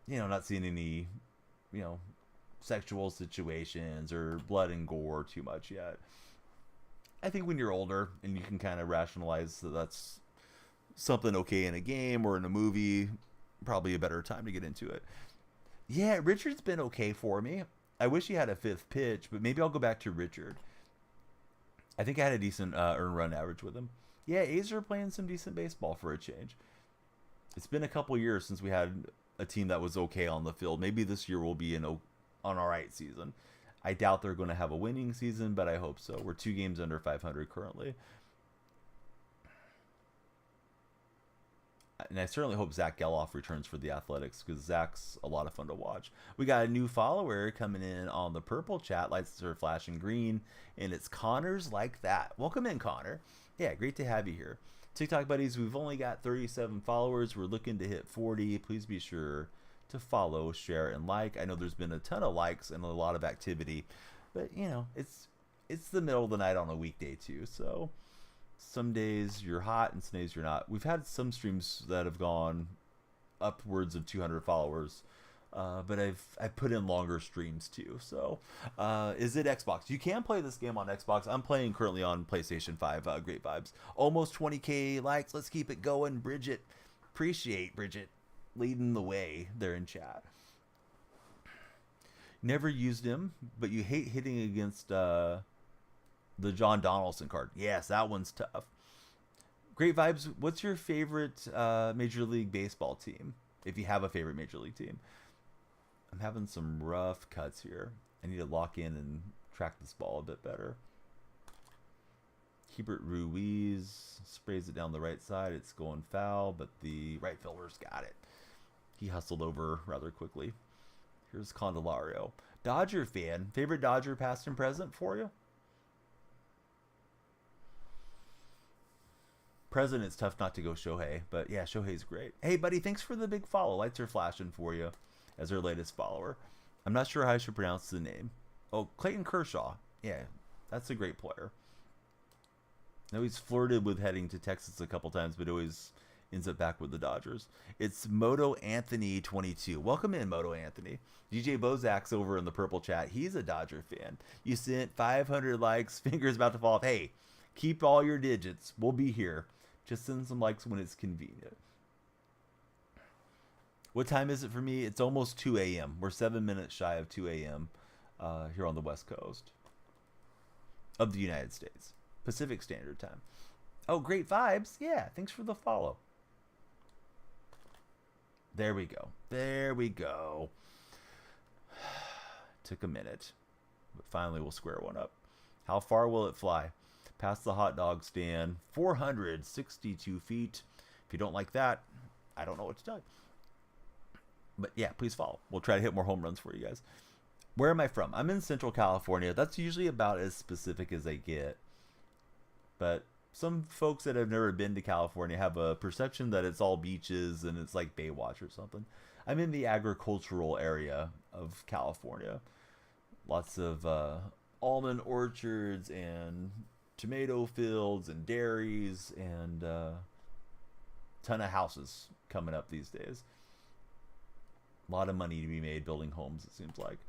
not seeing any, sexual situations or blood and gore too much yet. I think when you're older and you can kind of rationalize that that's something okay in a game or in a movie, probably a better time to get into it. Yeah, Richard's been okay for me. I wish he had a 5th pitch, but maybe I'll go back to Richard. I think I had a decent earn run average with him. Yeah, A's are playing some decent baseball for a change. It's been a couple years since we had a team that was okay on the field. Maybe this year will be an alright season. I doubt they're going to have a winning season, but I hope so. We're 2 games under 500 currently. And I certainly hope Zach Geloff returns for the Athletics, because Zach's a lot of fun to watch. We got a new follower coming in on the purple chat. Lights are flashing green, and it's Connor's Like That. Welcome in, Connor. Yeah, great to have you here. TikTok buddies, we've only got 37 followers. We're looking to hit 40. Please be sure to follow, share, and like. I know there's been a ton of likes and a lot of activity, but it's the middle of the night on a weekday too, so some days you're hot and some days you're not. We've had some streams that have gone upwards of 200 followers, but I've put in longer streams too. So is it Xbox? You can play this game on Xbox. I'm playing currently on PlayStation 5. Great vibes. Almost 20k likes. Let's keep it going. Bridget, appreciate Bridget leading the way there in chat. Never used him, but you hate hitting against the John Donaldson card. Yes, that one's tough. Great vibes. What's your favorite Major League Baseball team? If you have a favorite Major League team. I'm having some rough cuts here. I need to lock in and track this ball a bit better. Hebert Ruiz sprays it down the right side. It's going foul, but the right fielder's got it. He hustled over rather quickly. Here's Candelario. Dodger fan. Favorite Dodger past and present for you? Present, it's tough not to go Shohei, but yeah, Shohei's great. Hey, buddy, thanks for the big follow. Lights are flashing for you as our latest follower. I'm not sure how I should pronounce the name. Oh, Clayton Kershaw. Yeah, that's a great player. I know he's flirted with heading to Texas a couple times, but always ends up back with the Dodgers. It's Moto Anthony 22. Welcome in, Moto Anthony. DJ Bozak's over in the purple chat. He's a Dodger fan. You sent 500 likes. Fingers about to fall off. Hey, keep all your digits. We'll be here. Just send some likes when it's convenient. What time is it for me? It's almost 2 a.m. We're 7 minutes shy of 2 a.m. Here on the West Coast of the United States. Pacific Standard Time. Oh, great vibes. Yeah, thanks for the follow. There we go. There we go. Took a minute, but finally we'll square one up. How far will it fly? Past the hot dog stand. 462 feet. If you don't like that, I don't know what to tell you. But yeah, please follow. We'll try to hit more home runs for you guys. Where am I from? I'm in Central California. That's usually about as specific as I get. But some folks that have never been to California have a perception that it's all beaches and it's like Baywatch or something. I'm in the agricultural area of California. Lots of almond orchards and tomato fields and dairies and ton of houses coming up these days. A lot of money to be made building homes, it seems like.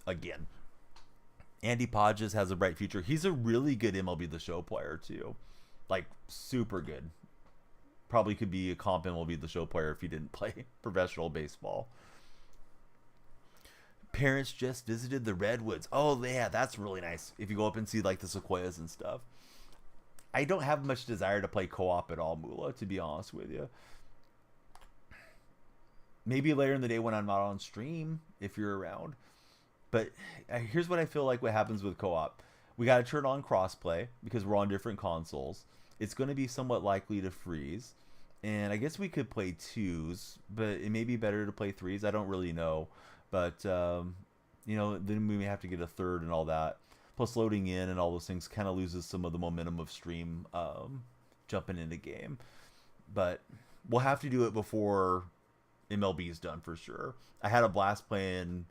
Again, Andy Podges has a bright future. He's a really good MLB The Show player too, like super good. Probably could be a comp MLB The Show player if he didn't play professional baseball. Parents just visited the Redwoods. Oh yeah, that's really nice. If you go up and see like the sequoias and stuff. I don't have much desire to play co-op at all, Mula, to be honest with you. Maybe later in the day when I'm not on stream, if you're around. But here's what I feel like what happens with co-op. We got to turn on crossplay because we're on different consoles. It's going to be somewhat likely to freeze. And I guess we could play twos, but it may be better to play threes. I don't really know. But, then we may have to get a third and all that. Plus loading in and all those things kind of loses some of the momentum of stream jumping into game. But we'll have to do it before MLB is done for sure. I had a blast playing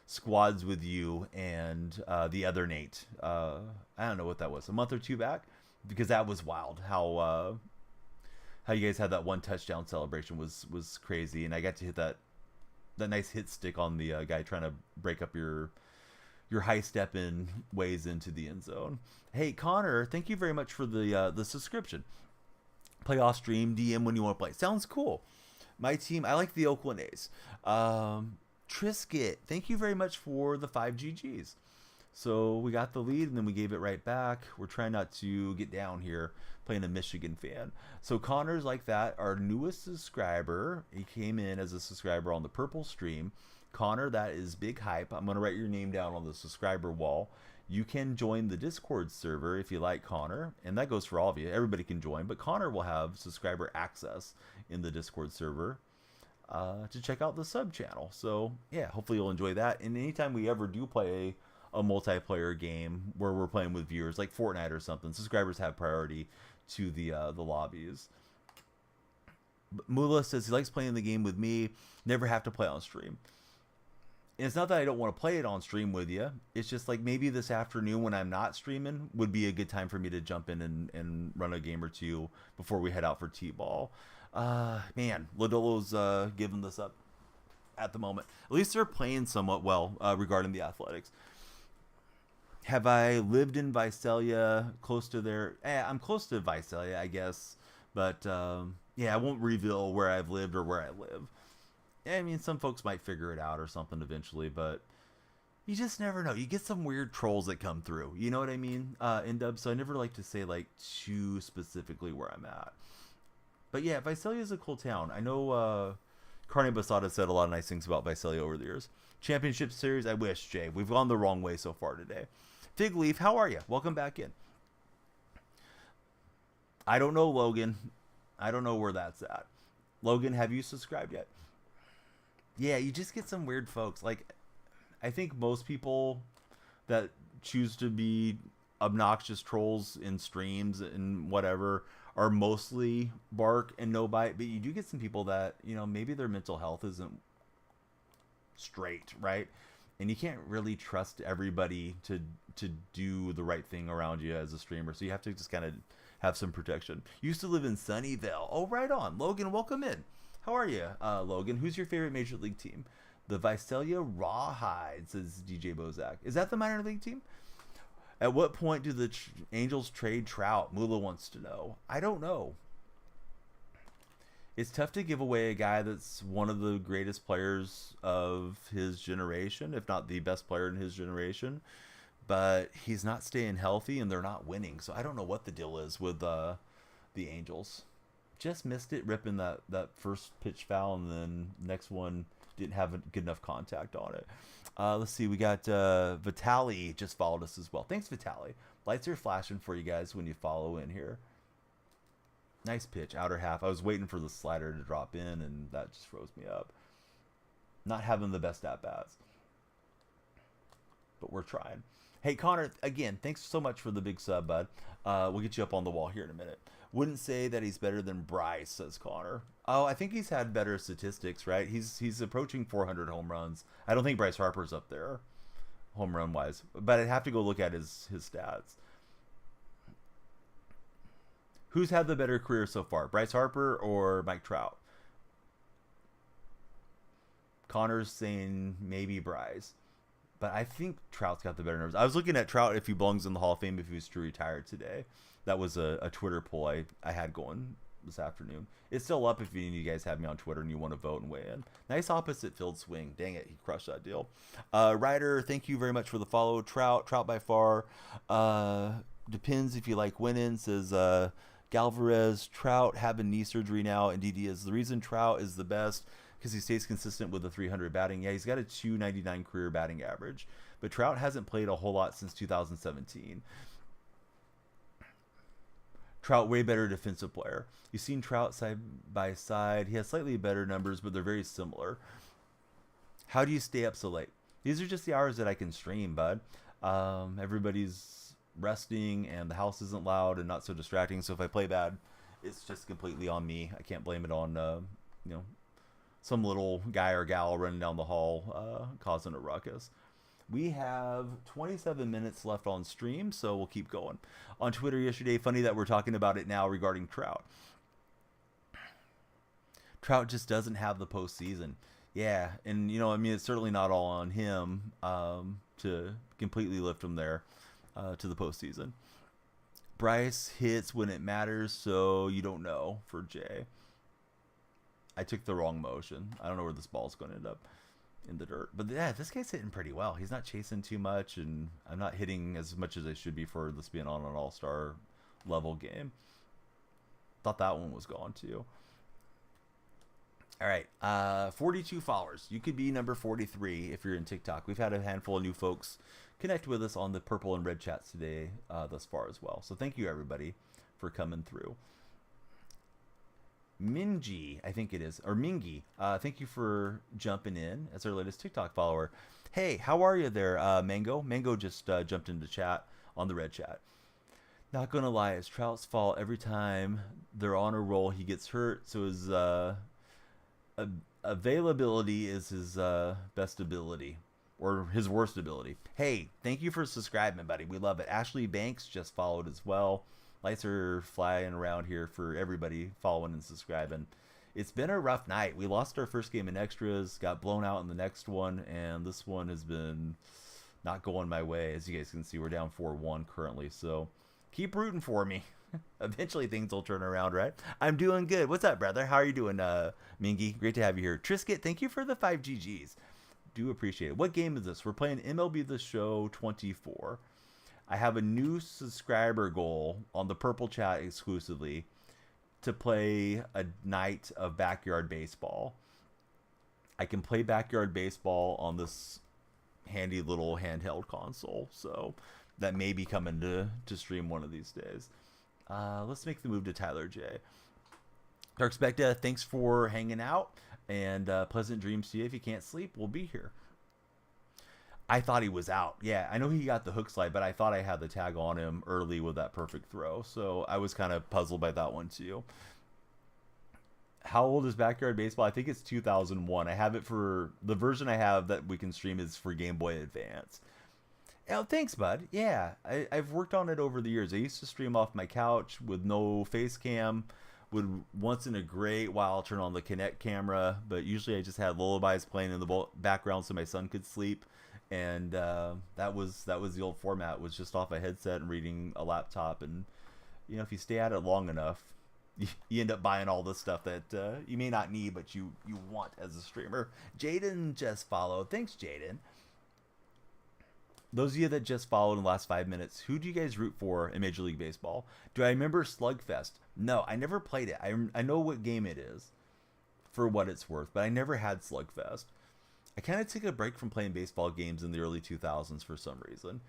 squads with you and the other Nate. I don't know what that was, a month or two back, because that was wild. How you guys had that one touchdown celebration was crazy, and I got to hit that nice hit stick on the guy trying to break up your high step in ways into the end zone. Hey Connor, thank you very much for the subscription. Play off stream, DM when you want to play. Sounds cool. My team, I like the Oakland A's. Trisket, thank you very much for the 5 GGs. So we got the lead and then we gave it right back. We're trying not to get down here, playing a Michigan fan. So Connor's like that, our newest subscriber. He came in as a subscriber on the purple stream. Connor, that is big hype. I'm going to write your name down on the subscriber wall. You can join the Discord server if you like Connor, and that goes for all of you. Everybody can join, but Connor will have subscriber access in the Discord server to check out the sub channel. So yeah, hopefully you'll enjoy that. And anytime we ever do play a multiplayer game where we're playing with viewers, like Fortnite or something, subscribers have priority to the lobbies. Mula says he likes playing the game with me, never have to play on stream. And it's not that I don't want to play it on stream with you. It's just like maybe this afternoon when I'm not streaming would be a good time for me to jump in and run a game or two before we head out for T-ball. Man, Lodolo's giving this up at the moment. At least they're playing somewhat well regarding the Athletics. Have I lived in Visalia, close to there? I'm close to Visalia, I guess. But yeah, I won't reveal where I've lived or where I live. I mean, some folks might figure it out or something eventually, but you just never know. You get some weird trolls that come through. You know what I mean? In dub, so I never like to say like too specifically where I'm at. But yeah, Visalia is a cool town. I know Carne Basada said a lot of nice things about Visalia over the years. Championship Series, I wish, Jay. We've gone the wrong way so far today. Fig Leaf, how are you? Welcome back in. I don't know, Logan. I don't know where that's at. Logan, have you subscribed yet? Yeah, you just get some weird folks. Like, I think most people that choose to be obnoxious trolls in streams and whatever are mostly bark and no bite. But you do get some people that, you know, maybe their mental health isn't straight, right? And you can't really trust everybody to do the right thing around you as a streamer. So you have to just kind of have some protection. Used to live in Sunnyvale. Oh, right on. Logan, welcome in. How are you, Logan? Who's your favorite Major League team? The Visalia Rawhide, says DJ Bozak. Is that the minor league team? At what point do the Angels trade Trout? Mula wants to know. I don't know. It's tough to give away a guy that's one of the greatest players of his generation, if not the best player in his generation. But he's not staying healthy, and they're not winning. So I don't know what the deal is with the Angels. Just missed it, ripping that first pitch foul, and then next one didn't have a good enough contact on it. Let's see, we got Vitali just followed us as well. Thanks, Vitali. Lights are flashing for you guys when you follow in here. Nice pitch, outer half. I was waiting for the slider to drop in, and that just froze me up. Not having the best at-bats. But we're trying. Hey, Connor, again, thanks so much for the big sub, bud. We'll get you up on the wall here in a minute. Wouldn't say that he's better than Bryce, says Connor. Oh, I think he's had better statistics, right? He's approaching 400 home runs. I don't think Bryce Harper's up there, home run wise. But I'd have to go look at his stats. Who's had the better career so far, Bryce Harper or Mike Trout? Connor's saying maybe Bryce. But I think Trout's got the better numbers. I was looking at Trout if he belongs in the Hall of Fame if he was to retire today. That was a Twitter poll I had going this afternoon. It's still up if any of you guys have me on Twitter and you want to vote and weigh in. Nice opposite field swing. Dang it, he crushed that deal. Ryder, thank you very much for the follow. Trout by far. Depends if you like winning, says Galvarez. Trout having knee surgery now, and DD is the reason Trout is the best because he stays consistent with a 300 batting. Yeah, he's got a 299 career batting average, but Trout hasn't played a whole lot since 2017. Trout, way better defensive player. You've seen Trout side by side. He has slightly better numbers, but they're very similar. How do you stay up so late? These are just the hours that I can stream, bud. Everybody's resting, and the house isn't loud and not so distracting. So if I play bad, it's just completely on me. I can't blame it on some little guy or gal running down the hall causing a ruckus. We have 27 minutes left on stream, so we'll keep going. On Twitter yesterday, funny that we're talking about it now regarding Trout. Trout just doesn't have the postseason. Yeah, and it's certainly not all on him to completely lift him there to the postseason. Bryce hits when it matters, so you don't know for Jay. I took the wrong motion. I don't know where this ball's going to end up in the dirt. But yeah, this guy's hitting pretty well. He's not chasing too much, and I'm not hitting as much as I should be for this being on an all-star level game. Thought that one was gone too. All right, 42 followers. You could be number 43 if you're in TikTok. We've had a handful of new folks connect with us on the purple and red chats today thus far as well. So thank you, everybody, for coming through. Minji, I think it is, or Mingy, thank you for jumping in as our latest TikTok follower. Hey, how are you there, Mango? Mango just jumped into chat on the red chat. Not gonna lie, it's Trout's fault. Every time they're on a roll, he gets hurt, so his availability is his best ability, or his worst ability. Hey, thank you for subscribing, buddy. We love it. Ashley Banks just followed as well. Lights are flying around here for everybody following and subscribing. It's been a rough night. We lost our first game in extras, got blown out in the next one, and this one has been not going my way. As you guys can see, we're down 4-1 currently, so keep rooting for me. Eventually things will turn around, right? I'm doing good. What's up, brother? How are you doing, Mingy? Great to have you here. Trisket, thank you for the 5 GGs. Do appreciate it. What game is this? We're playing MLB The Show 24. I have a new subscriber goal on the Purple Chat exclusively to play a night of Backyard Baseball. I can play Backyard Baseball on this handy little handheld console, so that may be coming to stream one of these days. Let's make the move to Tyler J. Dark Specta, thanks for hanging out, and pleasant dreams to you. If you can't sleep, we'll be here. I thought he was out. Yeah, I know he got the hook slide, but I thought I had the tag on him early with that perfect throw. So I was kind of puzzled by that one too. How old is Backyard Baseball? I think it's 2001. I have it for, the version I have that we can stream is for Game Boy Advance. Oh, thanks, bud. Yeah, I've worked on it over the years. I used to stream off my couch with no face cam. Would once in a great while turn on the Kinect camera, but usually I just had lullabies playing in the background so my son could sleep. And that was the old format, was just off a headset and reading a laptop. And if you stay at it long enough, you end up buying all the stuff that you may not need, but you want as a streamer. Jaden just followed. Thanks, Jaden. Those of you that just followed in the last 5 minutes, who do you guys root for in Major League Baseball? Do I remember Slugfest? No, I never played it. I know what game it is for what it's worth, but I never had Slugfest. I kind of took a break from playing baseball games in the early 2000s for some reason.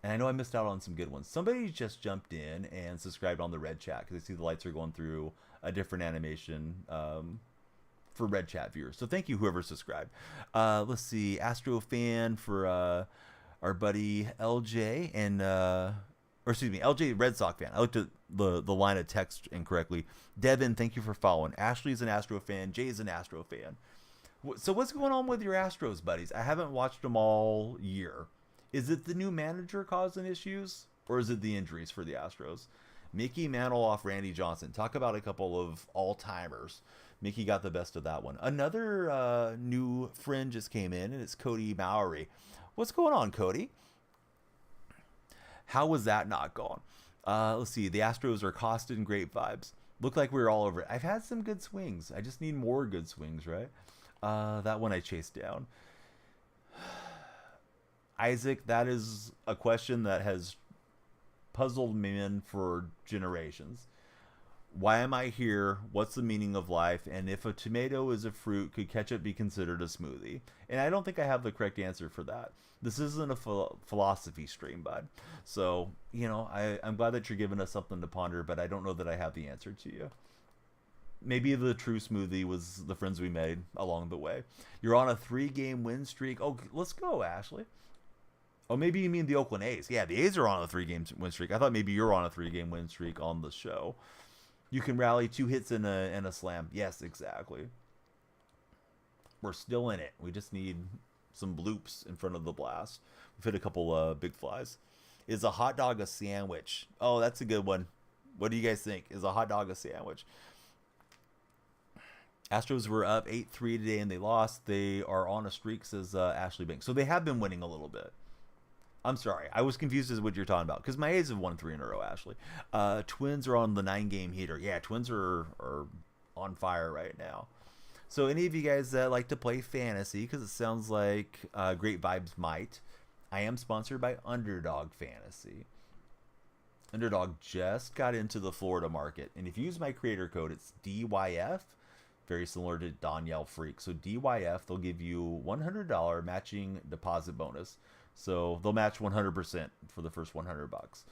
And I know I missed out on some good ones. Somebody just jumped in and subscribed on the red chat because I see the lights are going through a different animation for red chat viewers. So thank you, whoever subscribed. Let's see. Astro fan for our buddy LJ and... LJ Red Sox fan. I looked at the line of text incorrectly. Devin, thank you for following. Ashley's an Astro fan. Jay's an Astro fan. So what's going on with your Astros, buddies? I haven't watched them all year. Is it the new manager causing issues, or is it the injuries for the Astros? Mickey Mantle off Randy Johnson. Talk about a couple of all-timers. Mickey got the best of that one. Another new friend just came in, and it's Cody Mowry. What's going on, Cody? How was that not gone? Let's see. The Astros are costed in great vibes. Looked like we were all over it. I've had some good swings. I just need more good swings, right? That one I chased down. Isaac, that is a question that has puzzled men for generations. Why am I here? What's the meaning of life? And if a tomato is a fruit, could ketchup be considered a smoothie? And I don't think I have the correct answer for that. This isn't a philosophy stream, bud. So, I'm glad that you're giving us something to ponder, but I don't know that I have the answer to you. Maybe the true smoothie was the friends we made along the way. You're on a 3-game win streak. Oh, let's go, Ashley. Oh, maybe you mean the Oakland A's. Yeah, the A's are on a 3-game win streak. I thought maybe you're on a 3-game win streak on the show. You can rally 2 hits and a slam. Yes, exactly. We're still in it. We just need some bloops in front of the blast. We've hit a couple big flies. Is a hot dog a sandwich? Oh, that's a good one. What do you guys think? Is a hot dog a sandwich? Astros were up 8-3 today and they lost. They are on a streak, says Ashley Banks. So they have been winning a little bit. I'm sorry. I was confused as to what you're talking about because my A's have won 3 in a row, Ashley. Twins are on the 9-game heater. Yeah, Twins are on fire right now. So any of you guys that like to play fantasy, because it sounds like Great Vibes might, I am sponsored by Underdog Fantasy. Underdog just got into the Florida market. And if you use my creator code, it's DYF. Very similar to Danielle Freak. So DYF, they'll give you $100 matching deposit bonus. So they'll match 100% for the first $100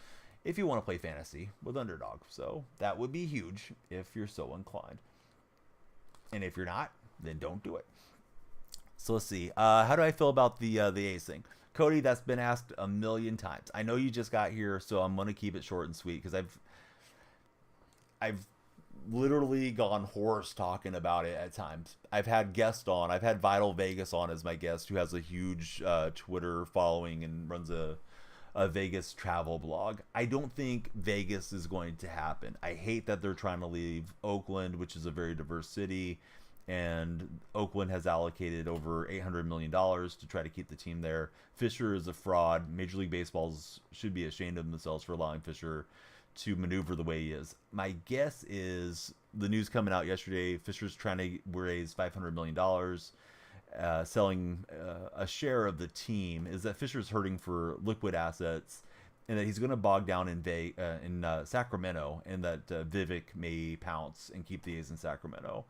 if you want to play fantasy with Underdog. So that would be huge if you're so inclined. And if you're not, then don't do it. So let's see. How do I feel about the A's thing? Cody, that's been asked a million times. I know you just got here, so I'm going to keep it short and sweet because I've literally gone hoarse talking about it at times. I've had guests on. I've had Vital Vegas on as my guest, who has a huge Twitter following and runs a Vegas travel blog. I don't think Vegas is going to happen. I hate that they're trying to leave Oakland, which is a very diverse city, and Oakland has allocated over $800 million to try to keep the team there. Fisher is a fraud. Major League Baseball should be ashamed of themselves for allowing Fisher to maneuver the way he is. My guess is the news coming out yesterday, Fisher's trying to raise $500 million, selling a share of the team, is that Fisher's hurting for liquid assets and that he's going to bog down in Sacramento, and that Vivek may pounce and keep the A's in Sacramento,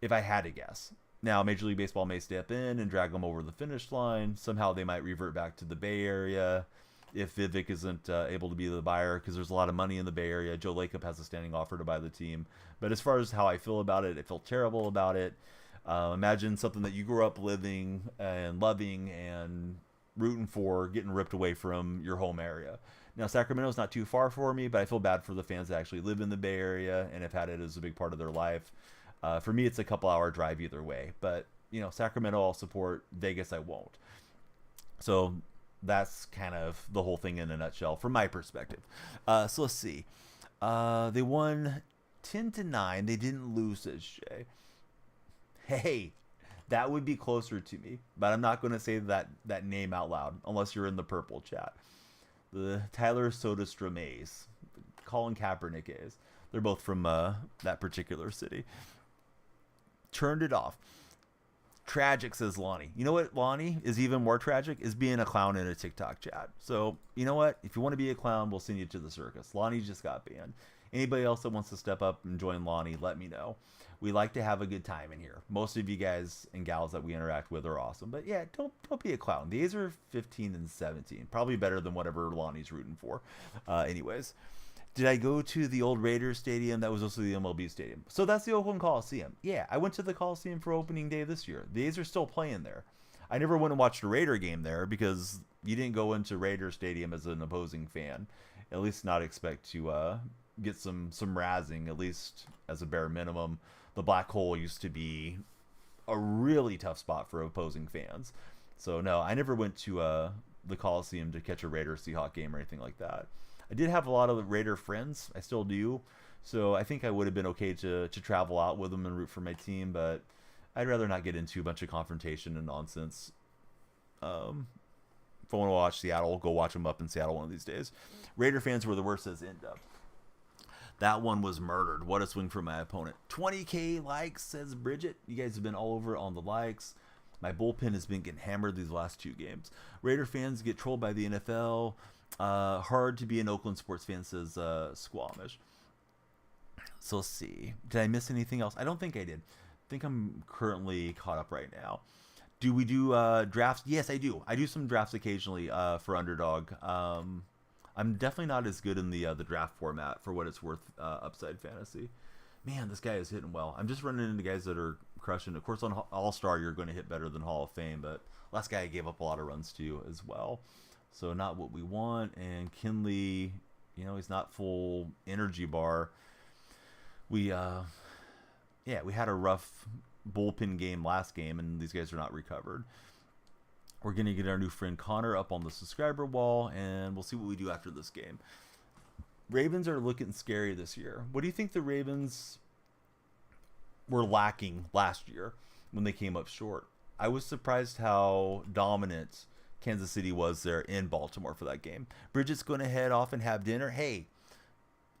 if I had to guess. Now, Major League Baseball may step in and drag them over the finish line. Somehow they might revert back to the Bay Area if Vivek isn't able to be the buyer, because there's a lot of money in the Bay Area. Joe Lacob has a standing offer to buy the team. But as far as how I feel about it, I feel terrible about it. Imagine something that you grew up living and loving and rooting for getting ripped away from your home area. Now, Sacramento's not too far for me, but I feel bad for the fans that actually live in the Bay Area and have had it as a big part of their life. For me, it's a couple-hour drive either way. But, you know, Sacramento I'll support. Vegas I won't. So that's kind of the whole thing in a nutshell from my perspective. So let's see. They won 10-9. They didn't lose, says Shay. Hey, that would be closer to me, but I'm not going to say that name out loud unless you're in the purple chat. The Tyler Soderstrom A's, Colin Kaepernick A's. They're both from that particular city. Turned it off. Tragic, says Lonnie. You know what, Lonnie, is even more tragic? Is being a clown in a TikTok chat. So, you know what? If you want to be a clown, we'll send you to the circus. Lonnie just got banned. Anybody else that wants to step up and join Lonnie, let me know. We like to have a good time in here. Most of you guys and gals that we interact with are awesome. But yeah, don't be a clown. The A's are 15-17. Probably better than whatever Lonnie's rooting for. Anyways. Did I go to the old Raiders stadium? That was also the MLB stadium. So that's the Oakland Coliseum. Yeah, I went to the Coliseum for opening day this year. The A's are still playing there. I never went and watched a Raider game there because you didn't go into Raider Stadium as an opposing fan. At least not expect to get some razzing, at least as a bare minimum. The Black Hole used to be a really tough spot for opposing fans. So no, I never went to the Coliseum to catch a Raider Seahawk game or anything like that. I did have a lot of Raider friends. I still do. So I think I would have been okay to travel out with them and root for my team, but I'd rather not get into a bunch of confrontation and nonsense. If I want to watch Seattle, go watch them up in Seattle one of these days. Raider fans were the worst, as end up. That one was murdered. What a swing for my opponent. 20K likes, says Bridget. You guys have been all over on the likes. My bullpen has been getting hammered these last 2 games. Raider fans get trolled by the NFL. Hard to be an Oakland sports fan, says Squamish. So let's see. Did I miss anything else? I don't think I did. I think I'm currently caught up right now. Do we do drafts? Yes, I do. I do some drafts occasionally for Underdog. I'm definitely not as good in the draft format for what it's worth. Upside Fantasy. Man, this guy is hitting well. I'm just running into guys that are crushing. Of course, on All-Star, you're going to hit better than Hall of Fame, but last guy gave up a lot of runs to as well. So not what we want. And Kinley, you know, he's not full energy bar. we had a rough bullpen game last game, and these guys are not recovered. We're going to get our new friend Connor up on the subscriber wall, and we'll see what we do after this game. Ravens are looking scary this year. What do you think the Ravens were lacking last year when they came up short? I was surprised how dominant Kansas City was there in Baltimore for that game. Bridget's going to head off and have dinner. Hey,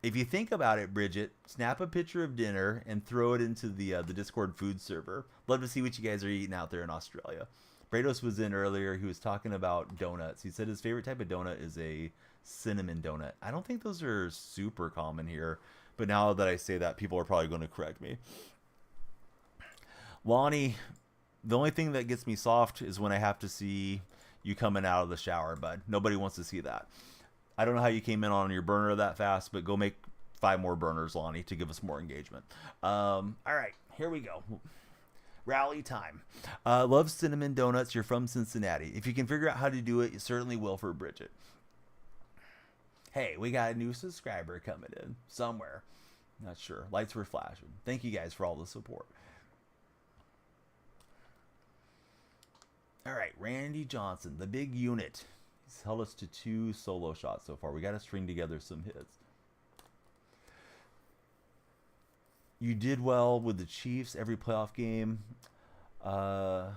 if you think about it, Bridget, snap a picture of dinner and throw it into the Discord food server. Love to see what you guys are eating out there in Australia. Brados was in earlier. He was talking about donuts. He said his favorite type of donut is a cinnamon donut. I don't think those are super common here, but now that I say that, people are probably going to correct me. Lonnie, the only thing that gets me soft is when I have to see you coming out of the shower, bud. Nobody wants to see that. I don't know how you came in on your burner that fast, but go make 5 more burners, Lonnie, to give us more engagement. All right, here we go. Rally time. Love cinnamon donuts. You're from Cincinnati. If you can figure out how to do it, you certainly will for Bridget. Hey, we got a new subscriber coming in somewhere. Not sure. Lights were flashing. Thank you guys for all the support. All right, Randy Johnson, the big unit. He's held us to 2 solo shots so far. We got to string together some hits. You did well with the Chiefs every playoff game. The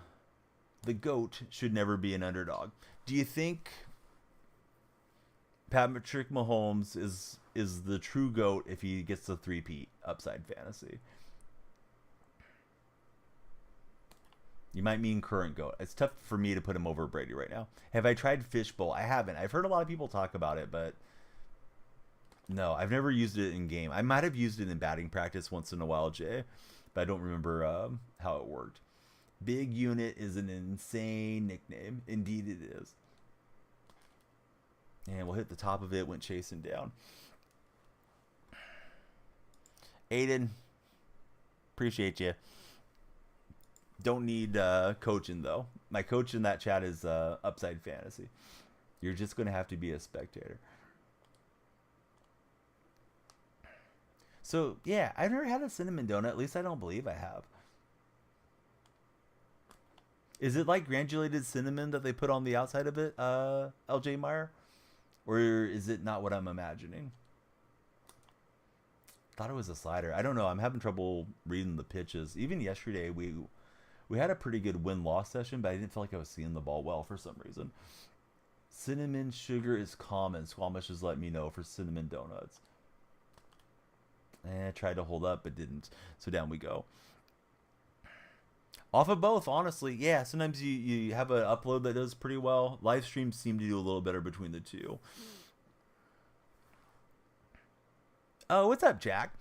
GOAT should never be an underdog. Do you think Patrick Mahomes is the true GOAT if he gets the 3-peat upside fantasy? You might mean current GOAT. It's tough for me to put him over Brady right now. Have I tried Fishbowl? I haven't. I've heard a lot of people talk about it, but no, I've never used it in game. I might have used it in batting practice once in a while, Jay, but I don't remember how it worked. Big Unit is an insane nickname. Indeed it is. And we'll hit the top of it, went chasing down. Aiden, appreciate you. Don't need coaching, though. My coach in that chat is Upside Fantasy. You're just going to have to be a spectator. So, yeah, I've never had a cinnamon donut. At least I don't believe I have. Is it like granulated cinnamon that they put on the outside of it, LJ Meyer? Or is it not what I'm imagining? Thought it was a slider. I don't know. I'm having trouble reading the pitches. Even yesterday, we had a pretty good win-loss session, but I didn't feel like I was seeing the ball well for some reason. Cinnamon sugar is common. Squamish has let me know for cinnamon donuts. I tried to hold up, but didn't. So down we go. Off of both, honestly. Yeah, sometimes you have an upload that does pretty well. Live streams seem to do a little better between the two. Oh, what's up, Jack?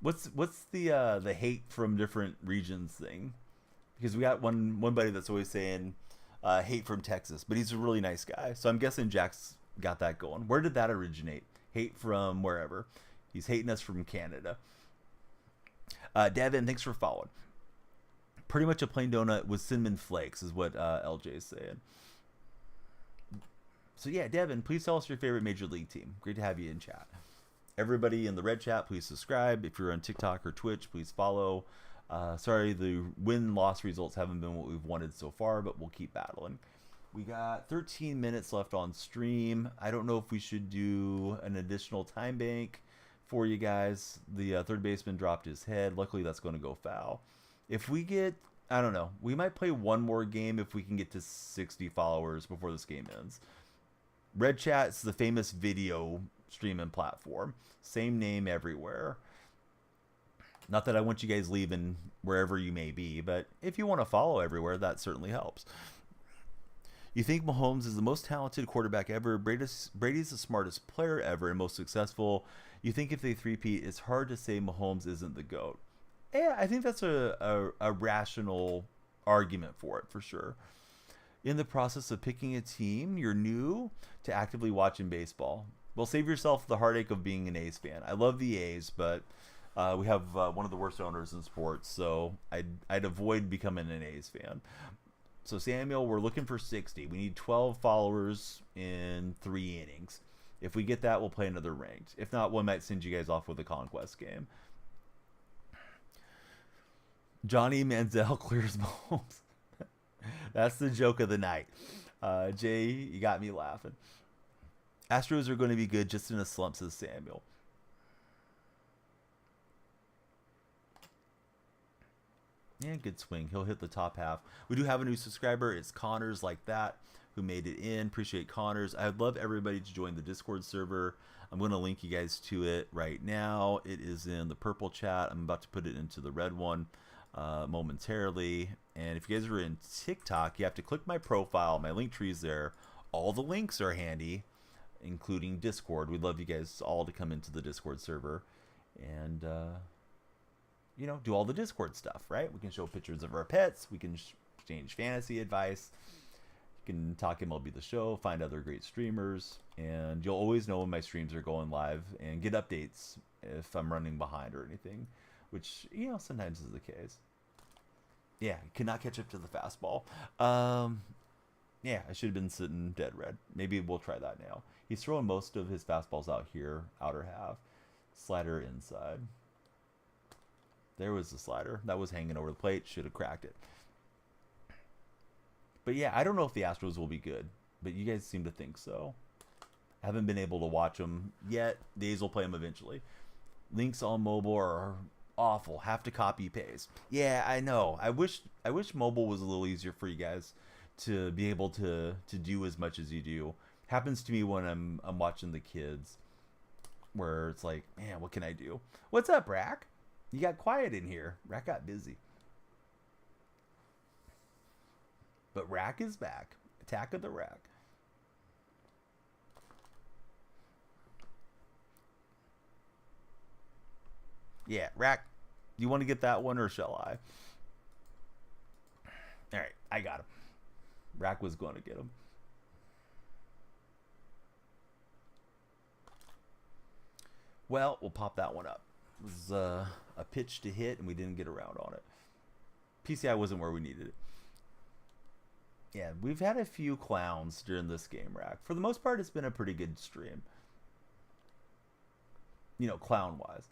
What's the hate from different regions thing? Because we got one buddy that's always saying hate from Texas, but he's a really nice guy. So I'm guessing Jack's got that going. Where did that originate? Hate from wherever. He's hating us from Canada. Devin, thanks for following. Pretty much a plain donut with cinnamon flakes is what LJ is saying. So yeah, Devin, please tell us your favorite Major League team. Great to have you in chat. Everybody in the red chat, please subscribe. If you're on TikTok or Twitch, please follow. Sorry, the win-loss results haven't been what we've wanted so far, but we'll keep battling. We got 13 minutes left on stream. I don't know if we should do an additional time bank for you guys. The third baseman dropped his head. Luckily, that's going to go foul. If we get, I don't know, we might play one more game if we can get to 60 followers before this game ends. Red Chat is the famous video streaming platform. Same name everywhere. Not that I want you guys leaving wherever you may be, but if you want to follow everywhere, that certainly helps. You think Mahomes is the most talented quarterback ever? Brady's the smartest player ever and most successful. You think if they three-peat, it's hard to say Mahomes isn't the GOAT. Yeah, I think that's a rational argument for it, for sure. In the process of picking a team, you're new to actively watching baseball. Well, save yourself the heartache of being an A's fan. I love the A's, but we have one of the worst owners in sports, so I'd avoid becoming an A's fan. So Samuel, we're looking for 60. We need 12 followers in 3 innings. If we get that, we'll play another ranked. If not, one might send you guys off with a conquest game. Johnny Manziel clears Mahomes. That's the joke of the night. Jay, you got me laughing. Astros are going to be good, just in a slump, says Samuel. Yeah, good swing. He'll hit the top half. We do have a new subscriber. It's Connors Like That, who made it in. Appreciate Connors. I'd love everybody to join the Discord server. I'm going to link you guys to it right now. It is in the purple chat. I'm about to put it into the red one momentarily. And if you guys are in TikTok, you have to click my profile. My link tree is there. All the links are handy, including Discord. We'd love you guys all to come into the Discord server and you know, do all the Discord stuff, right? We can show pictures of our pets. We can exchange fantasy advice. You can talk MLB The Show, find other great streamers, and you'll always know when my streams are going live and get updates if I'm running behind or anything, which, you know, sometimes is the case. Yeah, cannot catch up to the fastball. Yeah, I should have been sitting dead red. Maybe we'll try that now. He's throwing most of his fastballs out here, outer half. Slider inside. There was the slider. That was hanging over the plate. Should have cracked it. But yeah, I don't know if the Astros will be good, but you guys seem to think so. I haven't been able to watch them yet. The A's will play them eventually. Links on mobile are awful. Have to copy paste. Yeah, I know. I wish mobile was a little easier for you guys to be able to do as much as you do. Happens to me when I'm watching the kids, where it's like, man, what can I do? What's up, Rack? You got quiet in here. Rack got busy. But Rack is back. Attack of the Rack. Yeah, Rack, you want to get that one or shall I? All right, I got him. Rack was going to get him. Well, we'll pop that one up. It was a pitch to hit, and we didn't get around on it. PCI wasn't where we needed it. Yeah, we've had a few clowns during this game, Rack. For the most part, it's been a pretty good stream. You know, clown-wise.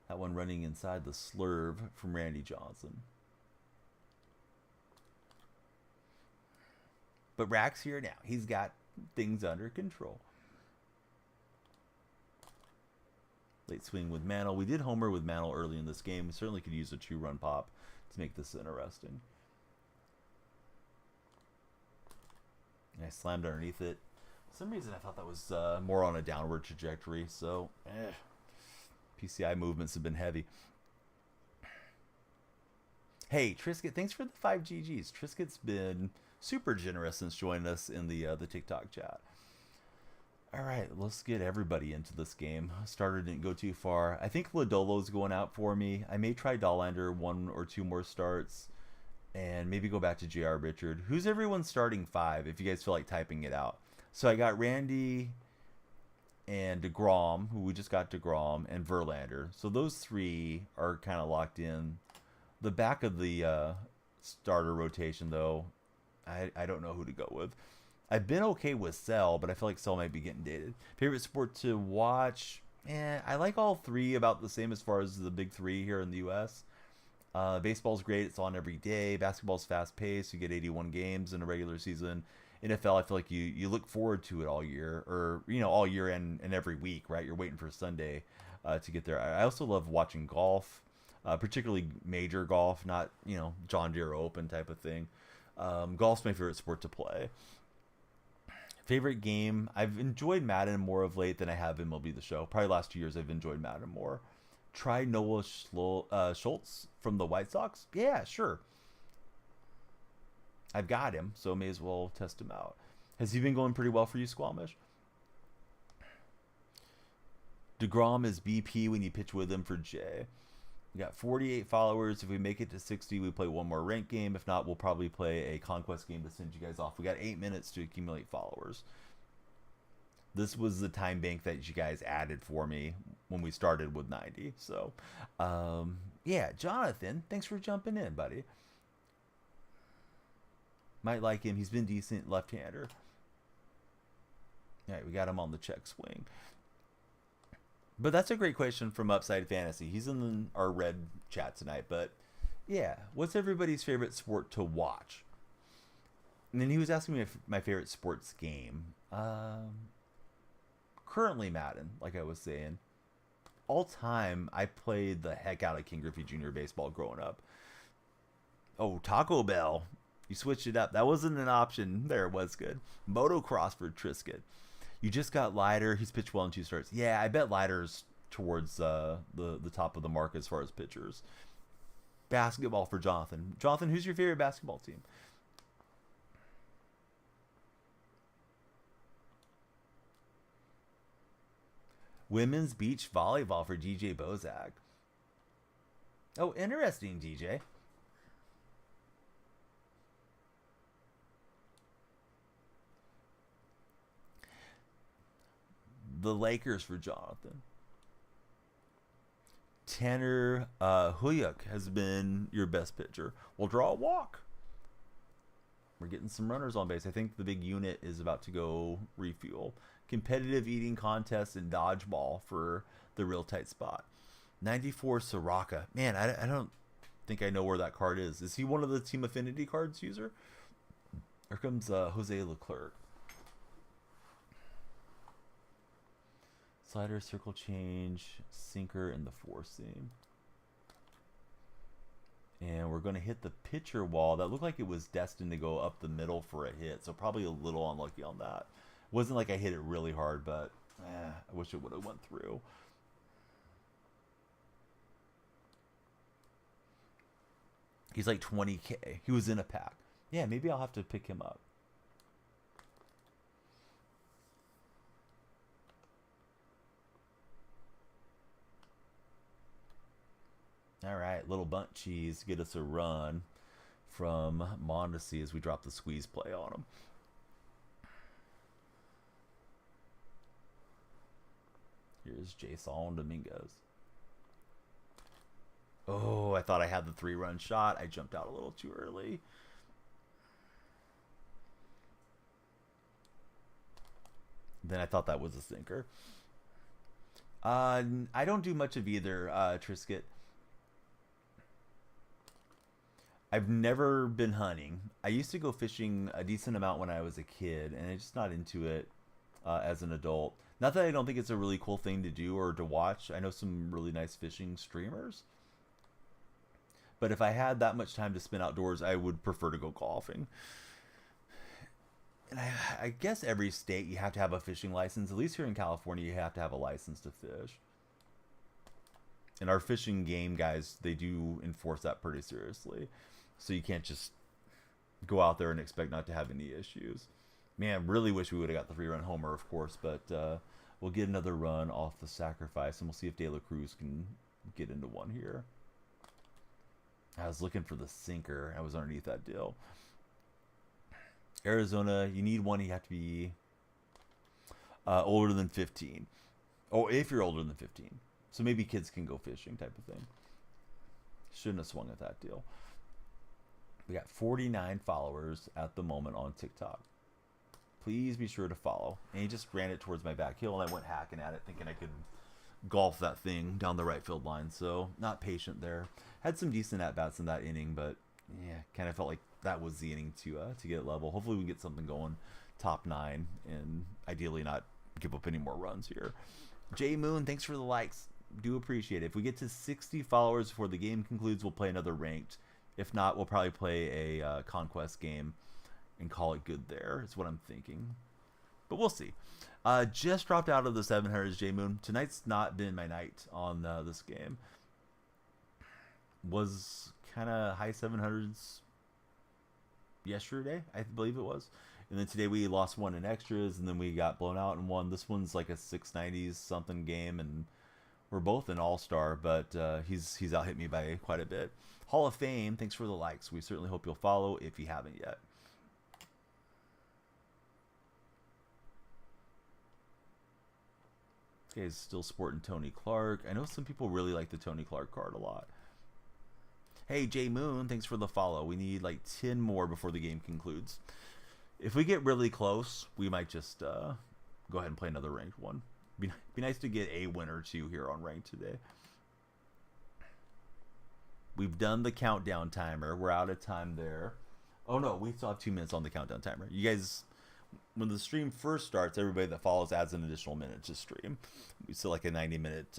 That one running inside the slurve from Randy Johnson. But Rack's here now. He's got things under control. Late swing with Mantle. We did homer with Mantle early in this game. We certainly could use a 2-run pop to make this interesting. And I slammed underneath it. For some reason I thought that was more on a downward trajectory. So, PCI movements have been heavy. Hey, Trisket, thanks for the 5 GGs. Trisket's been super generous since joining us in the TikTok chat. All right, let's get everybody into this game. Starter didn't go too far. I think Lodolo's going out for me. I may try Dollander 1 or 2 more starts and maybe go back to JR Richard. Who's everyone starting 5 if you guys feel like typing it out? So I got Randy and DeGrom, who we just got DeGrom, and Verlander. So those 3 are kind of locked in. The back of the starter rotation, though, I don't know who to go with. I've been okay with Cell, but I feel like Cell might be getting dated. Favorite sport to watch? I like all 3 about the same as far as the big 3 here in the U.S. Baseball's great. It's on every day. Basketball's fast-paced. You get 81 games in a regular season. NFL, I feel like you look forward to it all year, or, you know, all year and every week, right? You're waiting for Sunday to get there. I also love watching golf, particularly major golf, not, you know, John Deere Open type of thing. Golf's my favorite sport to play. Favorite game? I've enjoyed Madden more of late than I have MLB The Show. Probably last 2 years I've enjoyed Madden more. Try Noah Schultz from the White Sox? Yeah, sure. I've got him, so may as well test him out. Has he been going pretty well for you, Squamish? DeGrom is BP when you pitch with him for Jay. We got 48 followers. If we make it to 60, we play one more rank game. If not, we'll probably play a conquest game to send you guys off. We got 8 minutes to accumulate followers. This was the time bank that you guys added for me when we started with 90. So, yeah, Jonathan, thanks for jumping in, buddy. Might like him. He's been decent left-hander. All right, we got him on the check swing. But that's a great question from Upside Fantasy. He's in our red chat tonight. But yeah, what's everybody's favorite sport to watch? And then he was asking me if my favorite sports game. Currently Madden, like I was saying. All time, I played the heck out of King Griffey Jr. baseball growing up. Oh, Taco Bell. You switched it up. That wasn't an option. There, it was good. Motocross for Trisket. You just got Leiter. He's pitched well in 2 starts. Yeah, I bet Leiter's towards the top of the mark as far as pitchers. Basketball for Jonathan. Jonathan, who's your favorite basketball team? Women's beach volleyball for DJ Bozak. Oh, interesting, DJ. The Lakers for Jonathan. Tanner Huyuk has been your best pitcher. We'll draw a walk. We're getting some runners on base. I think the big unit is about to go refuel. Competitive eating contest and dodgeball for the real tight spot. 94 Soraka. Man, I don't think I know where that card is. Is he one of the Team Affinity cards user? Here comes Jose Leclerc. Slider, circle change, sinker, and the 4-seam. And we're going to hit the pitcher wall. That looked like it was destined to go up the middle for a hit, so probably a little unlucky on that. Wasn't like I hit it really hard, but I wish it would have went through. He's like 20K. He was in a pack. Yeah, maybe I'll have to pick him up. All right, little bunt cheese, get us a run from Mondesi as we drop the squeeze play on him. Here's Jason Dominguez. Oh, I thought I had the 3-run shot. I jumped out a little too early. Then I thought that was a sinker. I don't do much of either, Trisket. I've never been hunting. I used to go fishing a decent amount when I was a kid, and I'm just not into it as an adult. Not that I don't think it's a really cool thing to do or to watch. I know some really nice fishing streamers. But if I had that much time to spend outdoors, I would prefer to go golfing. And I guess every state you have to have a fishing license. At least here in California, you have to have a license to fish. And our fishing game guys, they do enforce that pretty seriously. So you can't just go out there and expect not to have any issues. Man, really wish we would have got the 3-run homer, of course. But we'll get another run off the sacrifice. And we'll see if De La Cruz can get into one here. I was looking for the sinker. I was underneath that deal. Arizona, you need one. You have to be older than 15. Oh, if you're older than 15. So maybe kids can go fishing type of thing. Shouldn't have swung at that deal. We got 49 followers at the moment on TikTok. Please be sure to follow. And he just ran it towards my back hill, and I went hacking at it thinking I could golf that thing down the right field line. So not patient there. Had some decent at-bats in that inning, but yeah, kind of felt like that was the inning to get it level. Hopefully we can get something going top 9 and ideally not give up any more runs here. Jay Moon, thanks for the likes. Do appreciate it. If we get to 60 followers before the game concludes, we'll play another ranked. If not, we'll probably play a conquest game and call it good there. Is what I'm thinking. But we'll see. Just dropped out of the 700s, J Moon. Tonight's not been my night on this game. Was kind of high 700s yesterday, I believe it was. And then today we lost one in extras, and then we got blown out in one. This one's like a 690s something game, and we're both an all-star, but he's out hit me by quite a bit. Hall of Fame, thanks for the likes. We certainly hope you'll follow if you haven't yet. This guy's still sporting Tony Clark. I know some people really like the Tony Clark card a lot. Hey, Jay Moon, thanks for the follow. We need like 10 more before the game concludes. If we get really close, we might just go ahead and play another ranked one. Be nice to get a win or two here on rank today. We've done the countdown timer. We're out of time there. Oh no, we still have 2 minutes on the countdown timer. You guys, when the stream first starts, everybody that follows adds an additional minute to stream. We still like a 90-minute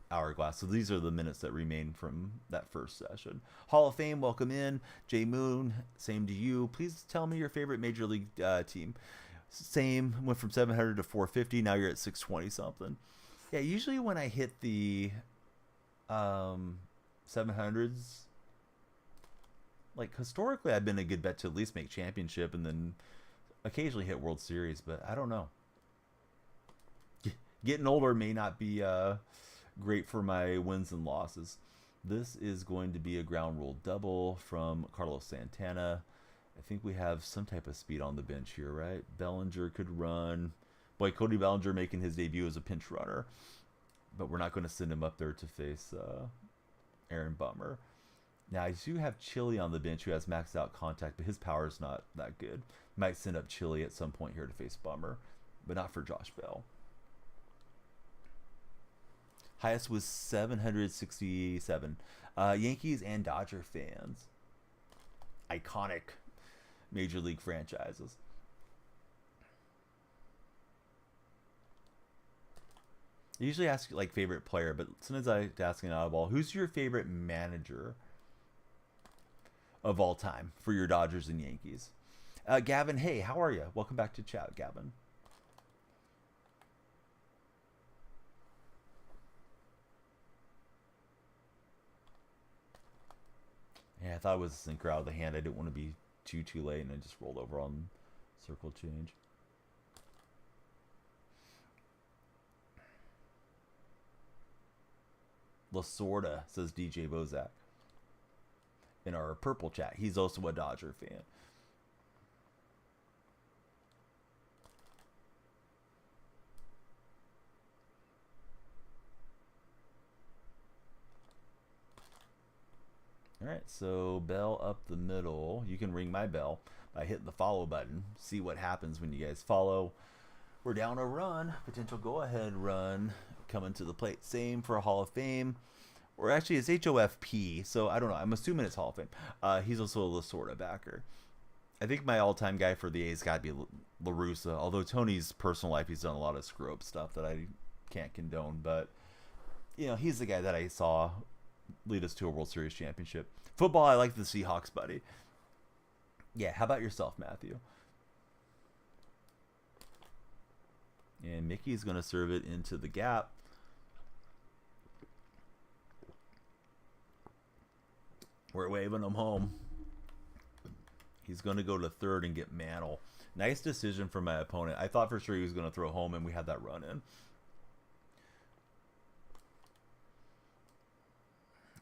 hourglass. So these are the minutes that remain from that first session. Hall of Fame, welcome in. Jay Moon, same to you. Please tell me your favorite Major League team. Same, went from 700 to 450. Now you're at 620 something. Yeah, usually when I hit the 700s, like historically I've been a good bet to at least make championship and then occasionally hit World Series, but I don't know. Getting older may not be great for my wins and losses. This is going to be a ground rule double from Carlos Santana. I think we have some type of speed on the bench here, right? Bellinger could run. Boy, Cody Bellinger making his debut as a pinch runner. But we're not going to send him up there to face Aaron Bummer. Now, I do have Chili on the bench who has maxed out contact, but his power is not that good. Might send up Chili at some point here to face Bummer, but not for Josh Bell. Highest was 767. Yankees and Dodger fans. Iconic Major League franchises. I usually ask like favorite player, but sometimes I ask an oddball. Who's your favorite manager of all time for your Dodgers and Yankees? Gavin, hey, how are you? Welcome back to chat, Gavin. Yeah, I thought it was a sinker out of the hand. I didn't want to be too late, and I just rolled over on circle change. Lasorda, says DJ Bozak in our purple chat. He's also a Dodger fan. All right, so bell up the middle. You can ring my bell by hitting the follow button. See what happens when you guys follow. We're down a run, potential go-ahead run coming to the plate. Same for Hall of Fame. Or actually, it's HOFP, so I don't know. I'm assuming it's Hall of Fame. He's also a Lasorda backer. I think my all-time guy for the A's got to be La Russa, although Tony's personal life, he's done a lot of screw-up stuff that I can't condone. But, you know, he's the guy that I saw lead us to a World Series championship. Football, I like the Seahawks, buddy. Yeah, how about yourself, Matthew? And Mickey's going to serve it into the gap. We're waving him home. He's going to go to third and get Mantle. Nice decision from my opponent. I thought for sure he was going to throw home, and we had that run in.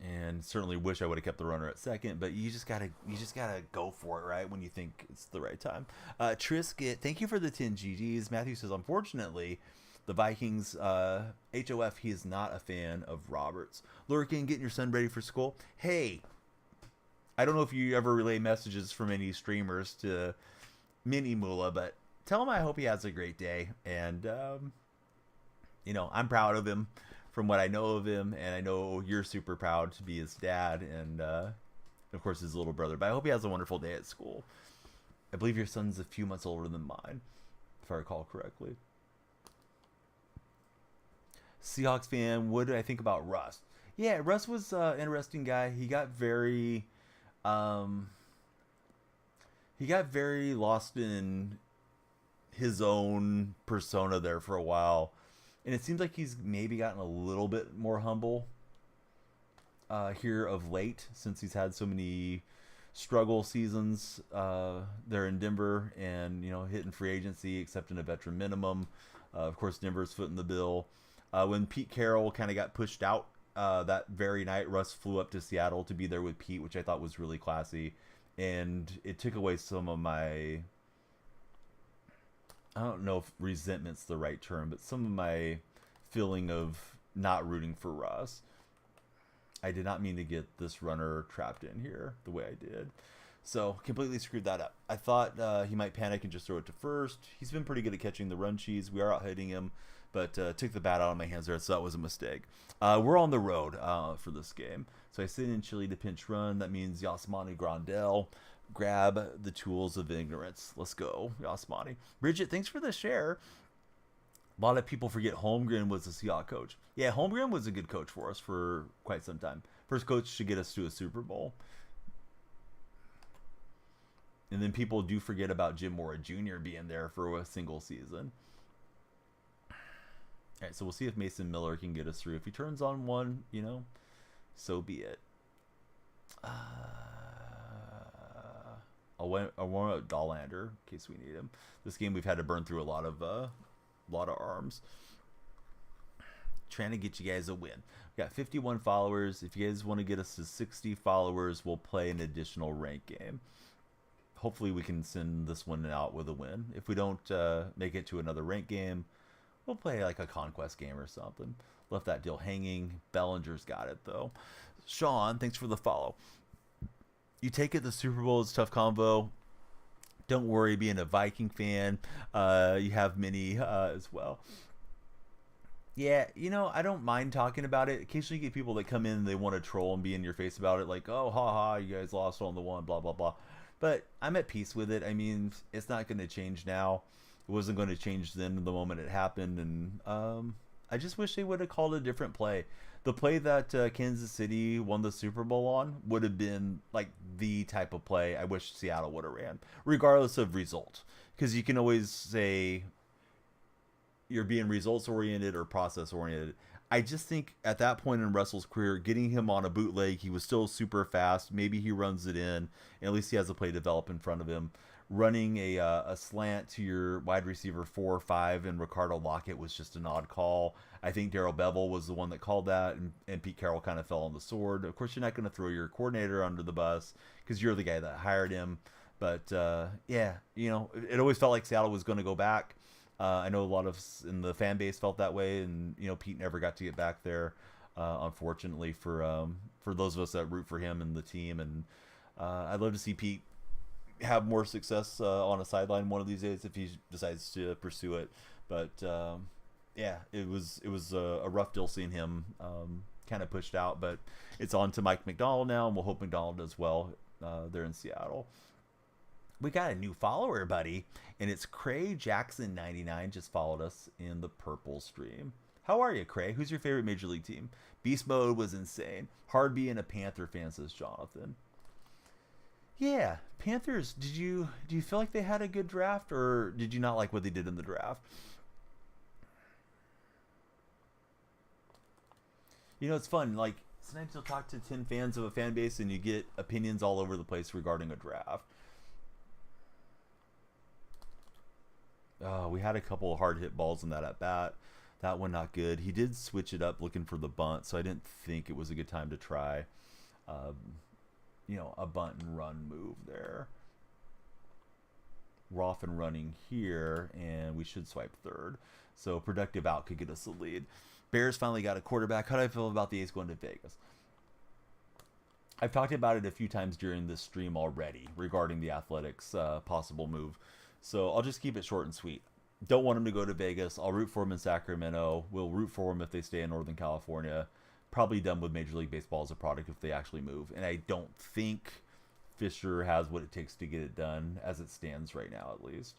And certainly wish I would have kept the runner at second, but you just gotta go for it, right? When you think it's the right time. Trisket, thank you for the 10 GGs. Matthew says, unfortunately, the Vikings, HOF, he is not a fan of Roberts. Lurking, getting your son ready for school. Hey, I don't know if you ever relay messages from any streamers to Mini Mula, but tell him I hope he has a great day. And, you know, I'm proud of him from what I know of him, and I know you're super proud to be his dad and, of course, his little brother. But I hope he has a wonderful day at school. I believe your son's a few months older than mine, if I recall correctly. Seahawks fan, what did I think about Russ? Yeah, Russ was an interesting guy. He got very lost in his own persona there for a while. And it seems like he's maybe gotten a little bit more humble here of late, since he's had so many struggle seasons there in Denver, and, you know, hitting free agency, accepting a veteran minimum. Of course, Denver's footing the bill. When Pete Carroll kind of got pushed out that very night, Russ flew up to Seattle to be there with Pete, which I thought was really classy. And it took away some of my, I don't know if resentment's the right term, but some of my feeling of not rooting for Russ. I did not mean to get this runner trapped in here the way I did. So completely screwed that up. I thought he might panic and just throw it to first. He's been pretty good at catching the run cheese. We are out hitting him, but took the bat out of my hands there, so that was a mistake. We're on the road for this game. So I sit in Chile to pinch run. That means Yasmani Grandel. Grab the tools of ignorance. Let's go, Yasmani. Bridget, thanks for the share. A lot of people forget Holmgren was the Seahawks coach. Yeah, Holmgren was a good coach for us for quite some time. First coach to get us to a Super Bowl. And then people do forget about Jim Mora Jr. being there for a single season. All right, so we'll see if Mason Miller can get us through. If he turns on one, so be it. I'll warm up Dollander in case we need him. This game we've had to burn through a lot of arms. Trying to get you guys a win. We got 51 followers. If you guys want to get us to 60 followers, we'll play an additional rank game. Hopefully we can send this one out with a win. If we don't make it to another rank game, we'll play like a conquest game or something. Left that deal hanging. Bellinger's got it, though. Sean, thanks for the follow. You take it, the Super Bowl is a tough convo. Don't worry, being a Viking fan, you have many as well. Yeah, I don't mind talking about it. Occasionally you get people that come in and they want to troll and be in your face about it, like, oh, haha, you guys lost on the one, blah, blah, blah. But I'm at peace with it. I mean, it's not going to change now. It wasn't going to change then the moment it happened, and I just wish they would have called a different play. The play that Kansas City won the Super Bowl on would have been like the type of play I wish Seattle would have ran, regardless of result. Because you can always say you're being results-oriented or process-oriented. I just think at that point in Russell's career, getting him on a bootleg, he was still super fast. Maybe he runs it in, and at least he has a play develop in front of him. Running a slant to your wide receiver 4 or 5 and Ricardo Lockett was just an odd call. I think Darrell Bevel was the one that called that, and Pete Carroll kind of fell on the sword. Of course, you're not going to throw your coordinator under the bus because you're the guy that hired him. But, yeah, it always felt like Seattle was going to go back. I know a lot of in the fan base felt that way, and, Pete never got to get back there, unfortunately, for those of us that root for him and the team. And I'd love to see Pete have more success on a sideline one of these days if he decides to pursue it. But yeah, it was a rough deal seeing him kind of pushed out. But it's on to Mike McDonald now, and we'll hope McDonald does well there in Seattle. We got a new follower, buddy, and it's Cray Jackson 99 just followed us in the purple stream. How are you, Cray? Who's your favorite Major League team? Beast Mode was insane. Hard being a Panther fan, says Jonathan. Yeah, Panthers, do you feel like they had a good draft, or did you not like what they did in the draft? It's fun. Like, sometimes you'll talk to 10 fans of a fan base and you get opinions all over the place regarding a draft. We had a couple of hard hit balls in that at bat. That one not good. He did switch it up looking for the bunt, so I didn't think it was a good time to try a bunt and run move there. We're off and running here, and we should swipe third. So productive out could get us the lead. Bears finally got a quarterback. How do I feel about the A's going to Vegas? I've talked about it a few times during this stream already regarding the Athletics' possible move. So I'll just keep it short and sweet. Don't want them to go to Vegas. I'll root for them in Sacramento. We'll root for them if they stay in Northern California. Probably done with Major League Baseball as a product if they actually move. And I don't think Fisher has what it takes to get it done as it stands right now, at least.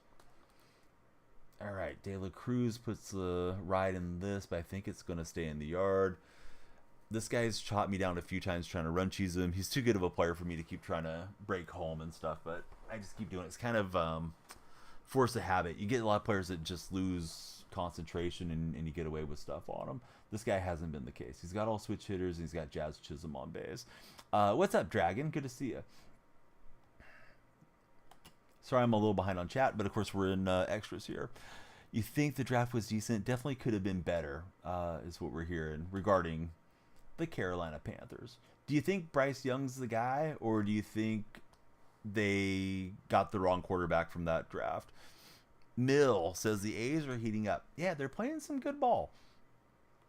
All right, De La Cruz puts the ride in this, but I think it's going to stay in the yard. This guy's chopped me down a few times trying to run cheese him. He's too good of a player for me to keep trying to break home and stuff, but I just keep doing it. It's kind of force of habit. You get a lot of players that just lose concentration and you get away with stuff on them. This guy hasn't been the case. He's got all switch hitters, and he's got Jazz Chisholm on base. What's up, Dragon? Good to see you. Sorry, I'm a little behind on chat, but of course we're in extras here. You think the draft was decent? Definitely could have been better, is what we're hearing regarding the Carolina Panthers. Do you think Bryce Young's the guy, or do you think they got the wrong quarterback from that draft? Mill says the A's are heating up. Yeah, they're playing some good ball.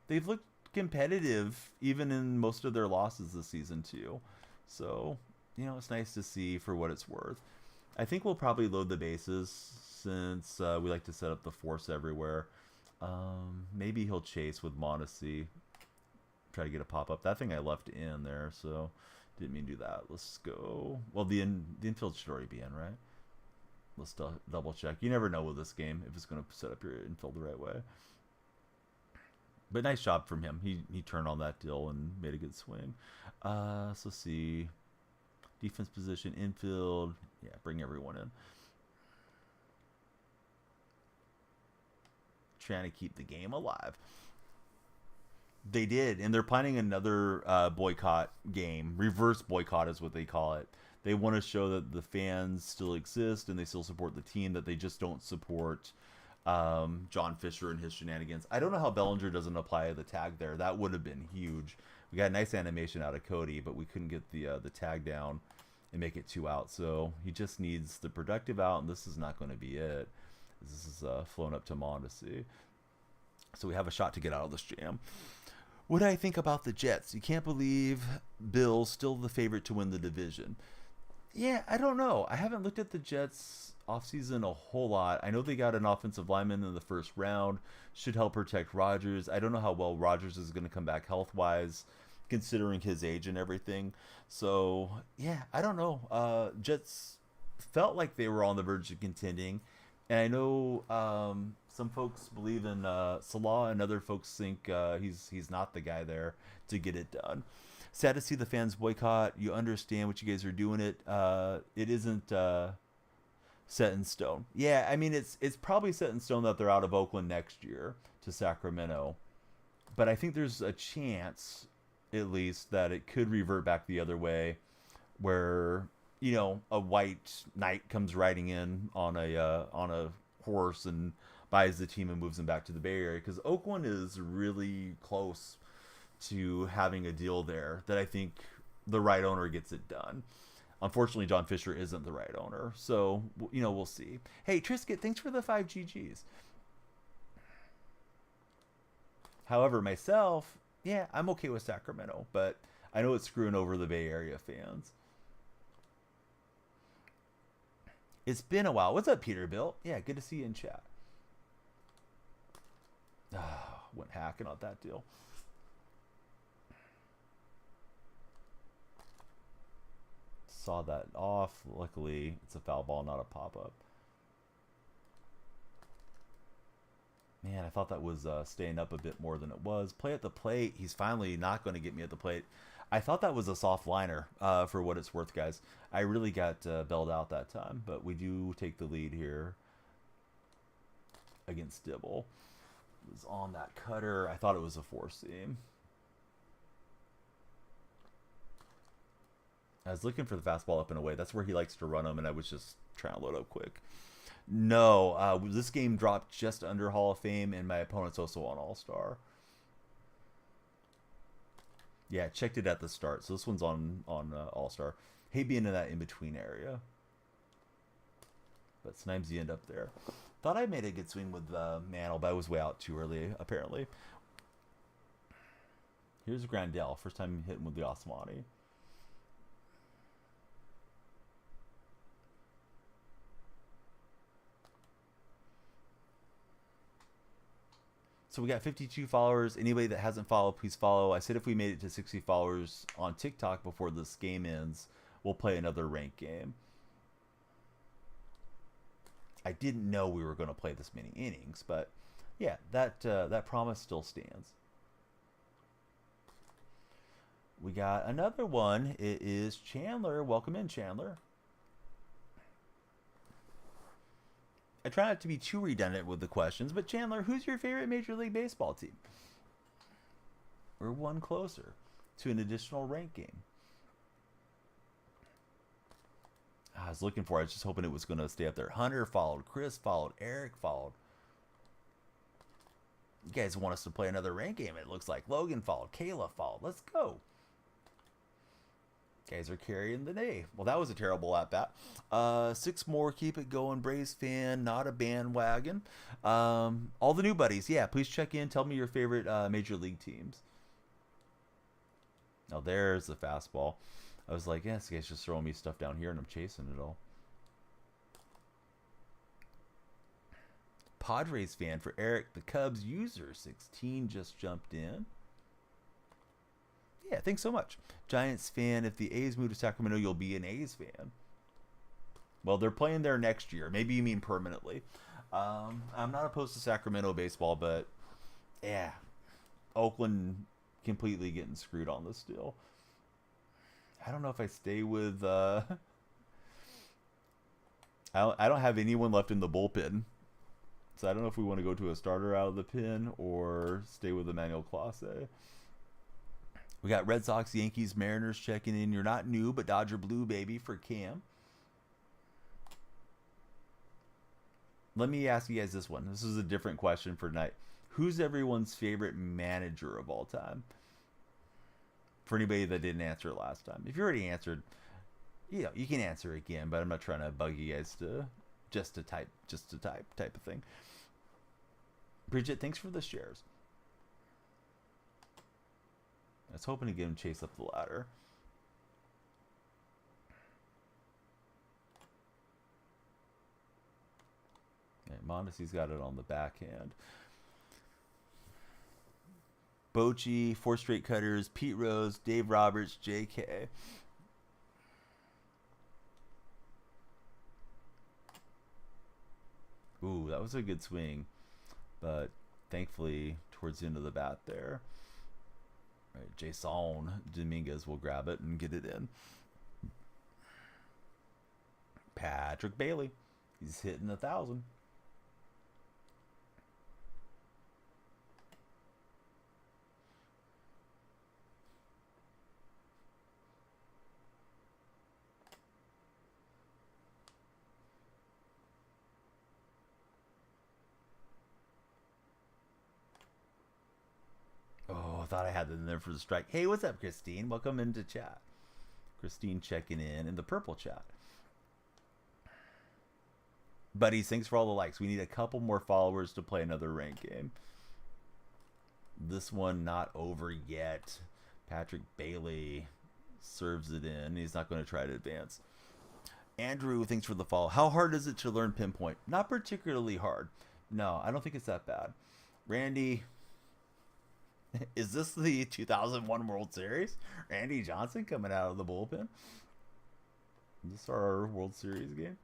They've looked competitive even in most of their losses this season too. So, it's nice to see for what it's worth. I think we'll probably load the bases since we like to set up the force everywhere. Maybe he'll chase with Mondesi. Try to get a pop-up. That thing I left in there, so didn't mean to do that. Let's go. Well, the infield should already be in, right? Let's double check. You never know with this game if it's going to set up your infield the right way. But nice job from him. He turned on that deal and made a good swing. So let's see. Defense position, infield. Yeah, bring everyone in. Trying to keep the game alive. They did, and they're planning another boycott game. Reverse boycott is what they call it. They want to show that the fans still exist and they still support the team, that they just don't support John Fisher and his shenanigans. I don't know how Bellinger doesn't apply the tag there. That would have been huge. We got a nice animation out of Cody, but we couldn't get the tag down and make it 2 out. So he just needs the productive out, and this is not going to be it. This is flown up to Mondesi. So we have a shot to get out of this jam. What do I think about the Jets? You can't believe Bill's still the favorite to win the division. Yeah, I don't know. I haven't looked at the Jets offseason a whole lot. I know they got an offensive lineman in the first round. Should help protect Rodgers. I don't know how well Rodgers is going to come back health-wise, considering his age and everything. So, yeah, I don't know. Jets felt like they were on the verge of contending. And I know some folks believe in Salah, and other folks think he's not the guy there to get it done. Sad to see the fans boycott. You understand what you guys are doing. It isn't set in stone. Yeah, I mean it's probably set in stone that they're out of Oakland next year to Sacramento, but I think there's a chance, at least, that it could revert back the other way, where a white knight comes riding in on a horse and buys the team and moves them back to the Bay Area, because Oakland is really close to having a deal there that I think the right owner gets it done. Unfortunately, John Fisher isn't the right owner, so we'll see. Hey Trisket, thanks for the 5 GGs. However, myself, yeah, I'm okay with Sacramento, but I know it's screwing over the Bay Area fans. It's been a while. What's up, Peterbilt? Yeah, good to see you in chat. Went hacking on that deal. Saw that off. Luckily, it's a foul ball, not a pop-up. Man, I thought that was staying up a bit more than it was. Play at the plate. He's finally not going to get me at the plate. I thought that was a soft liner for what it's worth, guys. I really got bailed out that time, but we do take the lead here against Dibble. It was on that cutter. I thought it was a 4-seam. I was looking for the fastball up and away. That's where he likes to run them, and I was just trying to load up quick. No, this game dropped just under Hall of Fame, and my opponent's also on All-Star. Yeah, checked it at the start. So this one's on All-Star. Hate being in that in-between area. But sometimes you end up there. Thought I made a good swing with Mantle, but I was way out too early, apparently. Here's Grandel. First time hitting with the Osmani. So we got 52 followers. Anybody that hasn't followed, please follow. I said if we made it to 60 followers on TikTok before this game ends, we'll play another ranked game. I didn't know we were going to play this many innings, but yeah, that promise still stands. We got another one. It is Chandler. Welcome in, Chandler. I try not to be too redundant with the questions, but Chandler, who's your favorite Major League Baseball team? We're one closer to an additional rank game. I was looking for it. I was just hoping it was going to stay up there. Hunter followed. Chris followed. Eric followed. You guys want us to play another rank game, it looks like. Logan followed. Kayla followed. Let's go. Guys are carrying the day. Well, that was a terrible at-bat. 6 more. Keep it going. Braves fan, not a bandwagon. All the new buddies. Yeah, please check in. Tell me your favorite Major League teams. Now, there's the fastball. I was like, yeah, this guy's just throwing me stuff down here, and I'm chasing it all. Padres fan for Eric. The Cubs user 16 just jumped in. Yeah, thanks so much. Giants fan, if the A's move to Sacramento, you'll be an A's fan. Well, they're playing there next year. Maybe you mean permanently. I'm not opposed to Sacramento baseball, but yeah, Oakland completely getting screwed on this deal. I don't know if I stay with... I don't have anyone left in the bullpen. So I don't know if we want to go to a starter out of the pen or stay with Emmanuel Clase. We got Red Sox, Yankees, Mariners checking in. You're not new, but Dodger Blue, baby, for Cam. Let me ask you guys this one. This is a different question for tonight. Who's everyone's favorite manager of all time? For anybody that didn't answer it last time. If you already answered, you can answer again, but I'm not trying to bug you guys to just to type type of thing. Bridget, thanks for the shares. I was hoping to get him chase up the ladder. Mondesi's got it on the backhand. Bochy, 4 straight cutters, Pete Rose, Dave Roberts, JK. Ooh, that was a good swing. But thankfully, towards the end of the bat there. All right, Jason Dominguez will grab it and get it in. Patrick Bailey. He's hitting 1,000. Oh, I thought I had it in there for the strike. Hey, what's up, Christine? Welcome into chat. Christine checking in the purple chat. Buddies, thanks for all the likes. We need a couple more followers to play another rank game. This one not over yet. Patrick Bailey serves it in. He's not going to try to advance. Andrew, thanks for the follow. How hard is it to learn pinpoint? Not particularly hard. No, I don't think it's that bad. Randy... Is this the 2001 World Series? Randy Johnson coming out of the bullpen? Is this our World Series game?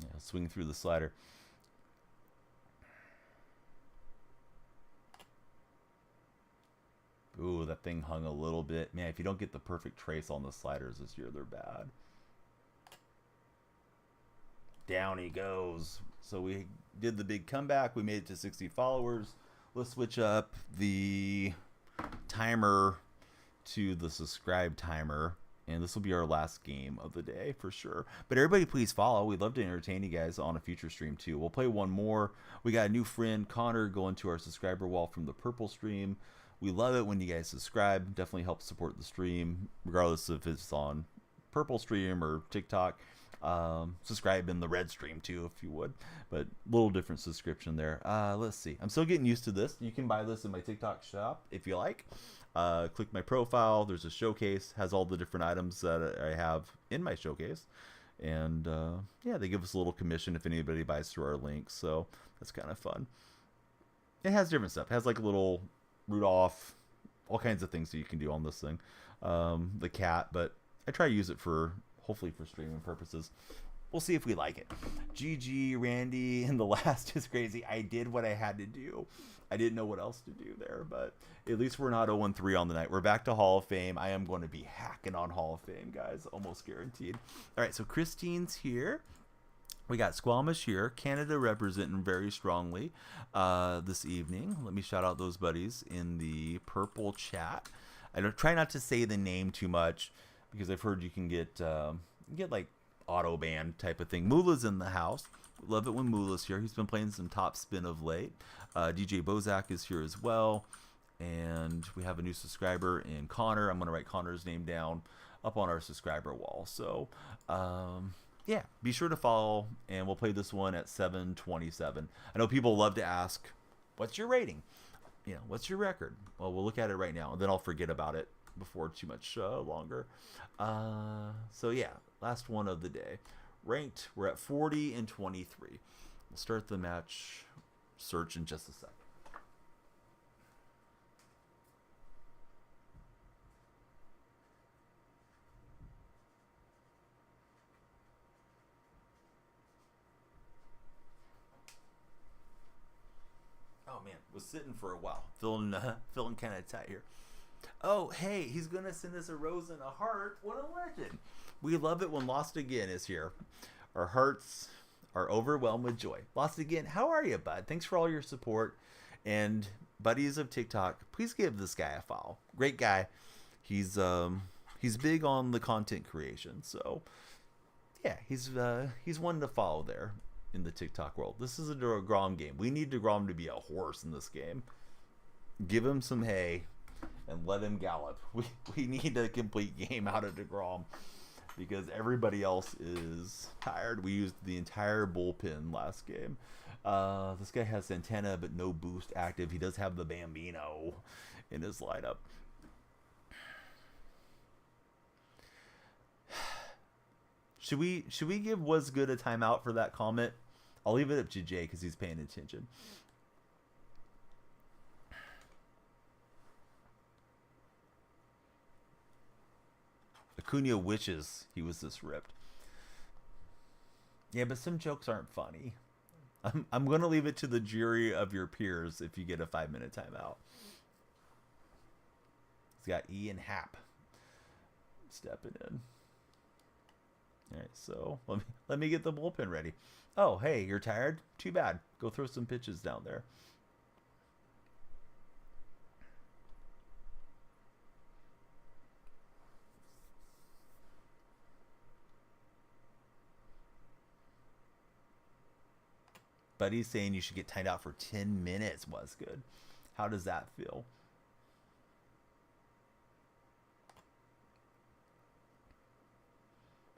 Yeah, swing through the slider. Ooh, that thing hung a little bit. Man, if you don't get the perfect trace on the sliders this year, they're bad. Down he goes. So we did the big comeback. We made it to 60 followers. Let's switch up the timer to the subscribe timer. And this will be our last game of the day for sure. But everybody please follow. We'd love to entertain you guys on a future stream too. We'll play one more. We got a new friend, Connor, going to our subscriber wall from the purple stream. We love it when you guys subscribe. Definitely helps support the stream, regardless if it's on purple stream or TikTok. Subscribe in the red stream too, if you would. But little different subscription there. Let's see. I'm still getting used to this. You can buy this in my TikTok shop if you like. Click my profile. There's a showcase. Has all the different items that I have in my showcase. And yeah, they give us a little commission if anybody buys through our links. So that's kind of fun. It has different stuff. It has like a little Rudolph, all kinds of things that you can do on this thing. The cat, but I try to use it for, hopefully for streaming purposes. We'll see if we like it. GG, Randy, and the last is crazy. I did what I had to do. I didn't know what else to do there, but at least we're not 0-3 on the night. We're back to Hall of Fame. I am going to be hacking on Hall of Fame, guys. Almost guaranteed. All right, so Christine's here. We got Squamish here, Canada representing very strongly this evening. Let me shout out those buddies in the purple chat. I don't try not to say the name too much because I've heard you can get like auto ban type of thing. Moolah's in the house. Love it when Moolah's here. He's been playing some top spin of late. DJ Bozak is here as well, and we have a new subscriber in Connor. I'm going to write Connor's name down up on our subscriber wall. So. yeah, be sure to follow, and we'll play this one at 7:27. I know people love to ask, what's your rating? You know, what's your record? Well, we'll look at it right now, and then I'll forget about it before too much longer. So yeah, last one of the day. Ranked, we're at 40-23. We'll start the match search in just a sec. Oh man, was sitting for a while, feeling kind of tight here. Oh hey, he's gonna send us a rose and a heart. What a legend! We love it when Lost Again is here. Our hearts are overwhelmed with joy. Lost Again, how are you, bud? Thanks for all your support. And buddies of TikTok, please give this guy a follow. Great guy. He's big on the content creation. So yeah, he's one to follow there in the TikTok world. This is a DeGrom game. We need DeGrom to be a horse in this game. Give him some hay and let him gallop. We need a complete game out of DeGrom, because everybody else is tired. We used the entire bullpen last game. This guy has Santana but no boost active. He does have the Bambino in his lineup. Should we give Was Good a timeout for that comment? I'll leave it up to Jay because he's paying attention. Acuna wishes he was this ripped. Yeah, but some jokes aren't funny. I'm going to leave it to the jury of your peers if you get a 5-minute timeout. He's got Ian Happ stepping in. All right, so let me get the bullpen ready. Oh, hey, you're tired? Too bad. Go throw some pitches down there. Buddy's saying you should get timed out for 10 minutes. Was good. How does that feel?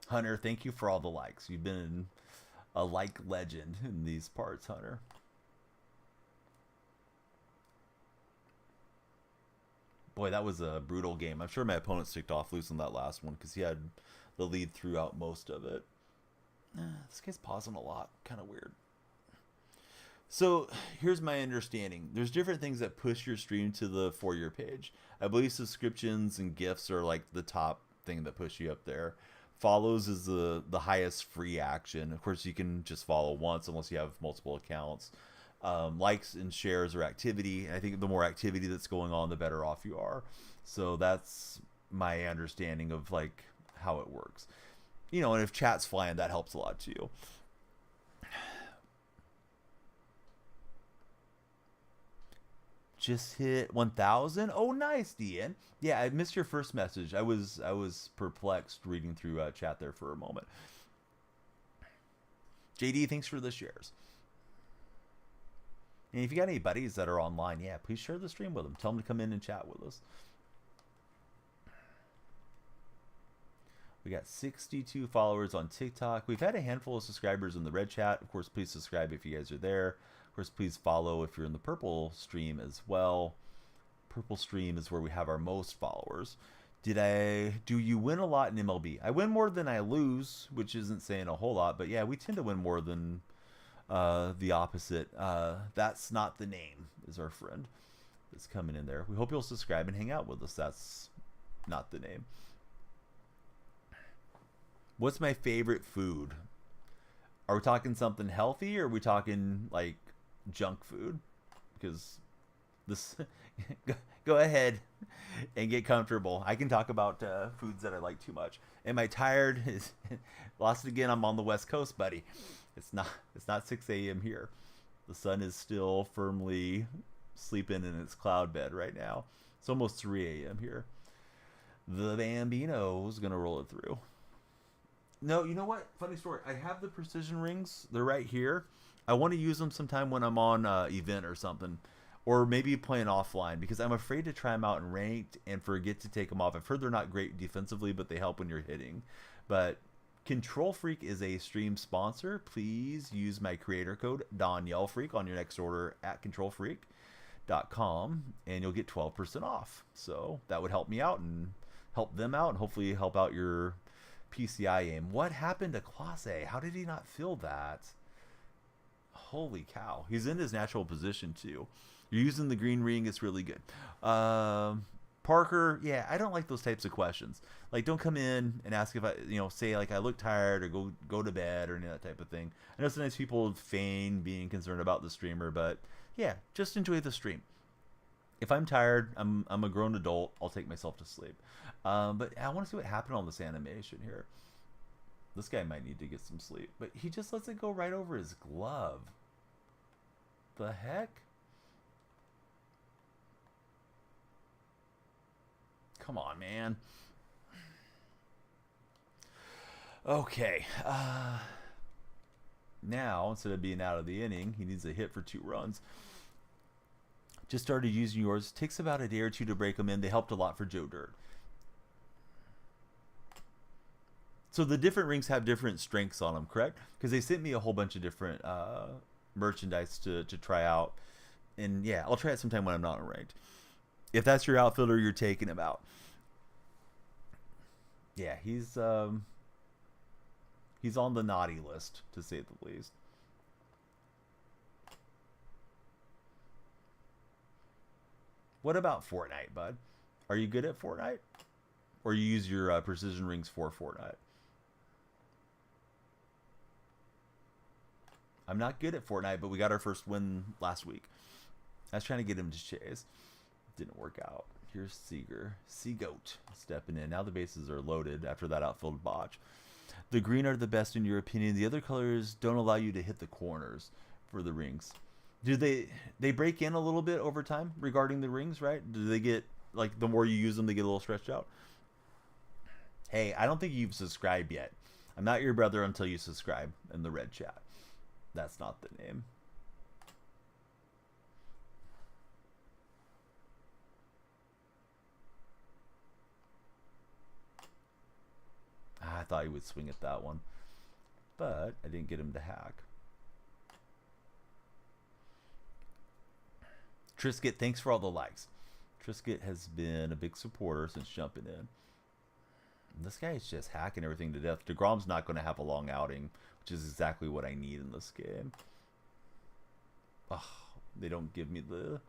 Hunter, thank you for all the likes. You've been a like legend in these parts, Hunter. Boy, that was a brutal game. I'm sure my opponent sticked off loose in that last one because he had the lead throughout most of it. This guy's pausing a lot. Kind of weird. So here's my understanding. There's different things that push your stream to the For Your page. I believe subscriptions and gifts are like the top thing that push you up there. Follows is the highest free action. Of course, you can just follow once unless you have multiple accounts. Likes and shares are activity. I think the more activity that's going on, the better off you are. So that's my understanding of like how it works. You know, and if chat's flying, that helps a lot too. Just hit 1,000. Oh, nice, Dean. Yeah, I missed your first message. I was perplexed reading through chat there for a moment. JD, thanks for the shares. And if you got any buddies that are online, yeah, please share the stream with them. Tell them to come in and chat with us. We got 62 followers on TikTok. We've had a handful of subscribers in the red chat. Of course, please subscribe if you guys are there. Of course, please follow if you're in the purple stream as well. Purple stream is where we have our most followers. Do you win a lot in MLB? I win more than I lose, which isn't saying a whole lot, but yeah, we tend to win more than the opposite. That's not the name is our friend that's coming in there. We hope you'll subscribe and hang out with us. That's not the name. What's my favorite food? Are we talking something healthy or are we talking like junk food? Because this go ahead and get comfortable. I can talk about foods that I like too much. Am I tired? Lost Again. I'm on the West Coast, buddy. It's not 6 a.m. here. The sun is still firmly sleeping in its cloud bed right now. It's almost 3 a.m. here. The Bambino is gonna roll it through. No, you know what? Funny story. I have the precision rings. They're right here. I want to use them sometime when I'm on event or something. Or maybe playing offline because I'm afraid to try them out in ranked and forget to take them off. I've heard they're not great defensively, but they help when you're hitting. But Control Freak is a stream sponsor. Please use my creator code DonYellFreak on your next order at controlfreak.com, and you'll get 12% off. So that would help me out and help them out, and hopefully help out your PCI aim. What happened to Clase? How did he not fill that? Holy cow. He's in his natural position too. You're using the green ring. It's really good. Parker, yeah, I don't like those types of questions. Like, don't come in and ask if I, say like I look tired or go to bed or any of that type of thing. I know sometimes people feign being concerned about the streamer, but yeah, just enjoy the stream. If I'm tired, I'm a grown adult. I'll take myself to sleep. But I want to see what happened on this animation here. This guy might need to get some sleep, but he just lets it go right over his glove. The heck? Come on, man. Okay. Now, instead of being out of the inning, he needs a hit for 2 runs. Just started using yours. Takes about a day or 2 to break them in. They helped a lot for Joe Dirt. So the different rings have different strengths on them, correct? Because they sent me a whole bunch of different merchandise to try out. And yeah, I'll try it sometime when I'm not ranked. If that's your outfielder, you're taking him out. Yeah, he's on the naughty list, to say the least. What about Fortnite, bud? Are you good at Fortnite? Or you use your precision rings for Fortnite? I'm not good at Fortnite, but we got our first win last week. I was trying to get him to chase. Didn't work out. Here's Seager. Seagoat stepping in. Now the bases are loaded after that outfield botch. The green are the best in your opinion. The other colors don't allow you to hit the corners for the rings. Do they break in a little bit over time regarding the rings, right? Do they get, like, the more you use them, they get a little stretched out? Hey, I don't think you've subscribed yet. I'm not your brother until you subscribe in the red chat. That's not the name. I thought he would swing at that one, but I didn't get him to hack. Trisket, thanks for all the likes. Trisket has been a big supporter since jumping in. And this guy is just hacking everything to death. DeGrom's not going to have a long outing, which is exactly what I need in this game. Oh, they don't give me the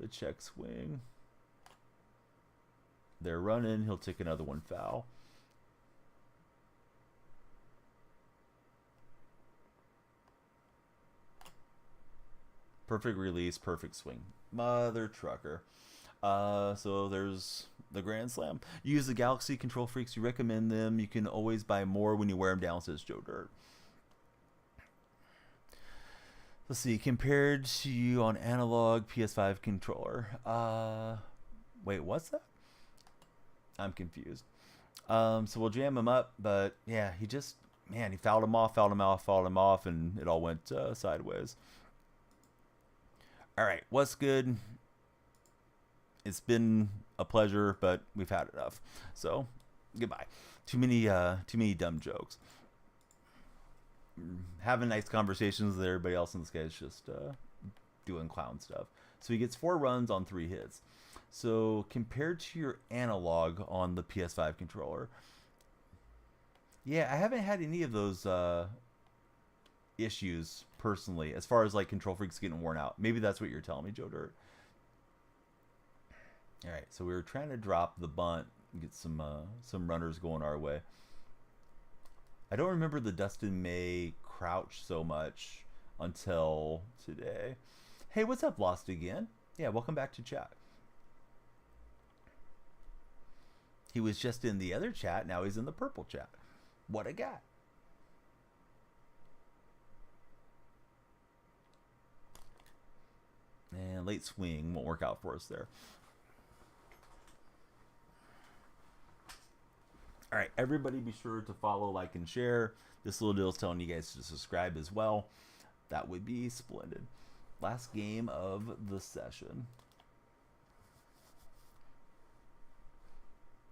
check swing. They're running. He'll take another one foul. Perfect release, perfect swing. Mother trucker. So there's the Grand Slam. You use the Galaxy Control Freaks. You recommend them. You can always buy more when you wear them down, says Joe Dirt. Let's see. Compared to you on analog PS5 controller. Wait, what's that? I'm confused. So we'll jam him up, but yeah, he fouled him off, and it all went sideways. All right, what's good? It's been a pleasure, but we've had enough. So, goodbye. Too many dumb jokes. Having nice conversations with everybody else, and this guy's just doing clown stuff. So he gets 4 runs on 3 hits. So compared to your analog on the PS5 controller, yeah, I haven't had any of those issues personally, as far as like Control Freaks getting worn out. Maybe that's what you're telling me, Joe Dirt. All right, so we were trying to drop the bunt and get some runners going our way. I don't remember the Dustin May crouch so much until today. Hey, what's up, Lost Again? Yeah, welcome back to chat. He was just in the other chat, now he's in the purple chat. What a guy. And late swing won't work out for us there. All right, everybody be sure to follow, like, and share. This little deal is telling you guys to subscribe as well. That would be splendid. Last game of the session.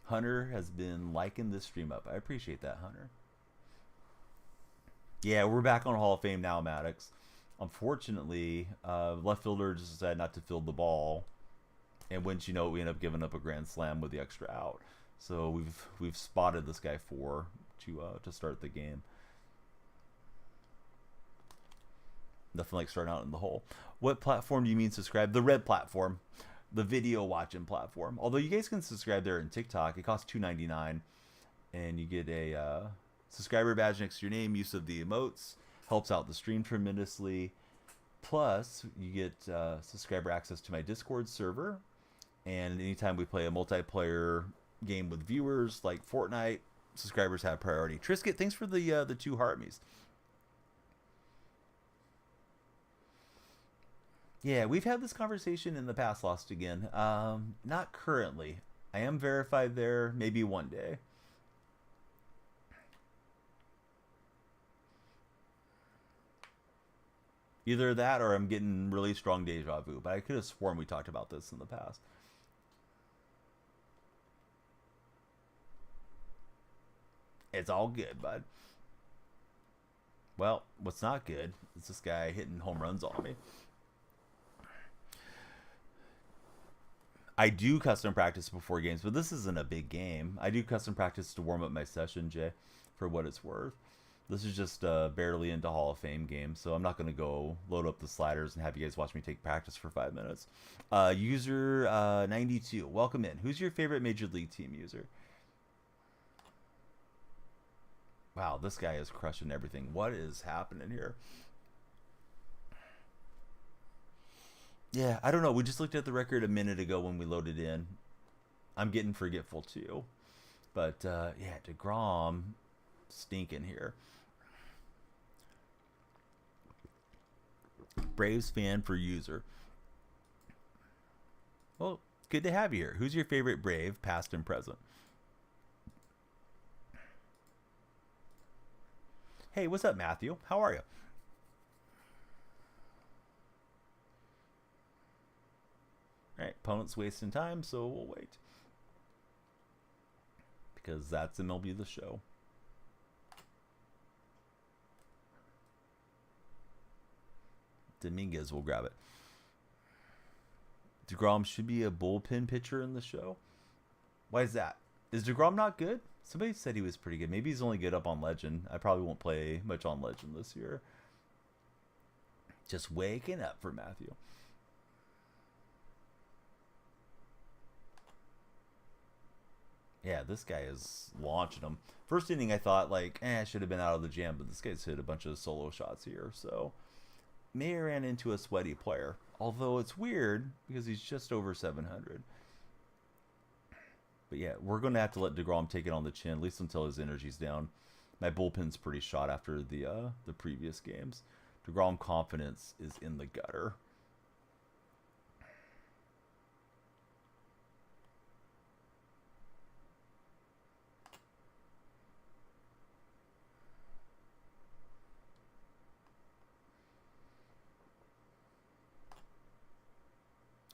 Hunter has been liking this stream up. I appreciate that, Hunter. Yeah, we're back on Hall of Fame now, Maddox. Unfortunately, left fielder just decided not to field the ball, and wouldn't you know, we end up giving up a grand slam with the extra out. So we've spotted this guy to start the game. Nothing like starting out in the hole. What platform do you mean subscribe? The red platform, the video watching platform. Although you guys can subscribe there in TikTok, it costs $2.99, and you get a subscriber badge next to your name. Use of the emotes helps out the stream tremendously. Plus, you get subscriber access to my Discord server, and anytime we play a multiplayer game with viewers like Fortnite, subscribers have priority. Trisket, thanks for the 2 heartme's. Yeah, we've had this conversation in the past, Lost Again. Not currently. I am verified there, maybe one day. Either that or I'm getting really strong deja vu, but I could have sworn we talked about this in the past. It's all good, bud. Well, what's not good is this guy hitting home runs on me. I do custom practice before games, but this isn't a big game. I do custom practice to warm up my session, Jay, for what it's worth. This is just barely into Hall of Fame game, so I'm not going to go load up the sliders and have you guys watch me take practice for 5 minutes. User 92, welcome in. Who's your favorite Major League team user? Wow, this guy is crushing everything. What is happening here? Yeah, I don't know. We just looked at the record a minute ago when we loaded in. I'm getting forgetful too. But, yeah, DeGrom stinking here. Braves fan for user. Well, good to have you here. Who's your favorite Brave, past and present? Hey, what's up, Matthew? How are you? All right, opponent's wasting time, so we'll wait. Because that's MLB The Show. Dominguez will grab it. DeGrom should be a bullpen pitcher in the show. Why is that? Is DeGrom not good? Somebody said he was pretty good. Maybe he's only good up on Legend. I probably won't play much on Legend this year. Just waking up for Matthew. Yeah, this guy is launching them. First inning, I thought, like, I should have been out of the jam, but this guy's hit a bunch of solo shots here, so may have ran into a sweaty player. Although it's weird, because he's just over 700. But yeah, we're going to have to let DeGrom take it on the chin, at least until his energy's down. My bullpen's pretty shot after the previous games. DeGrom confidence is in the gutter.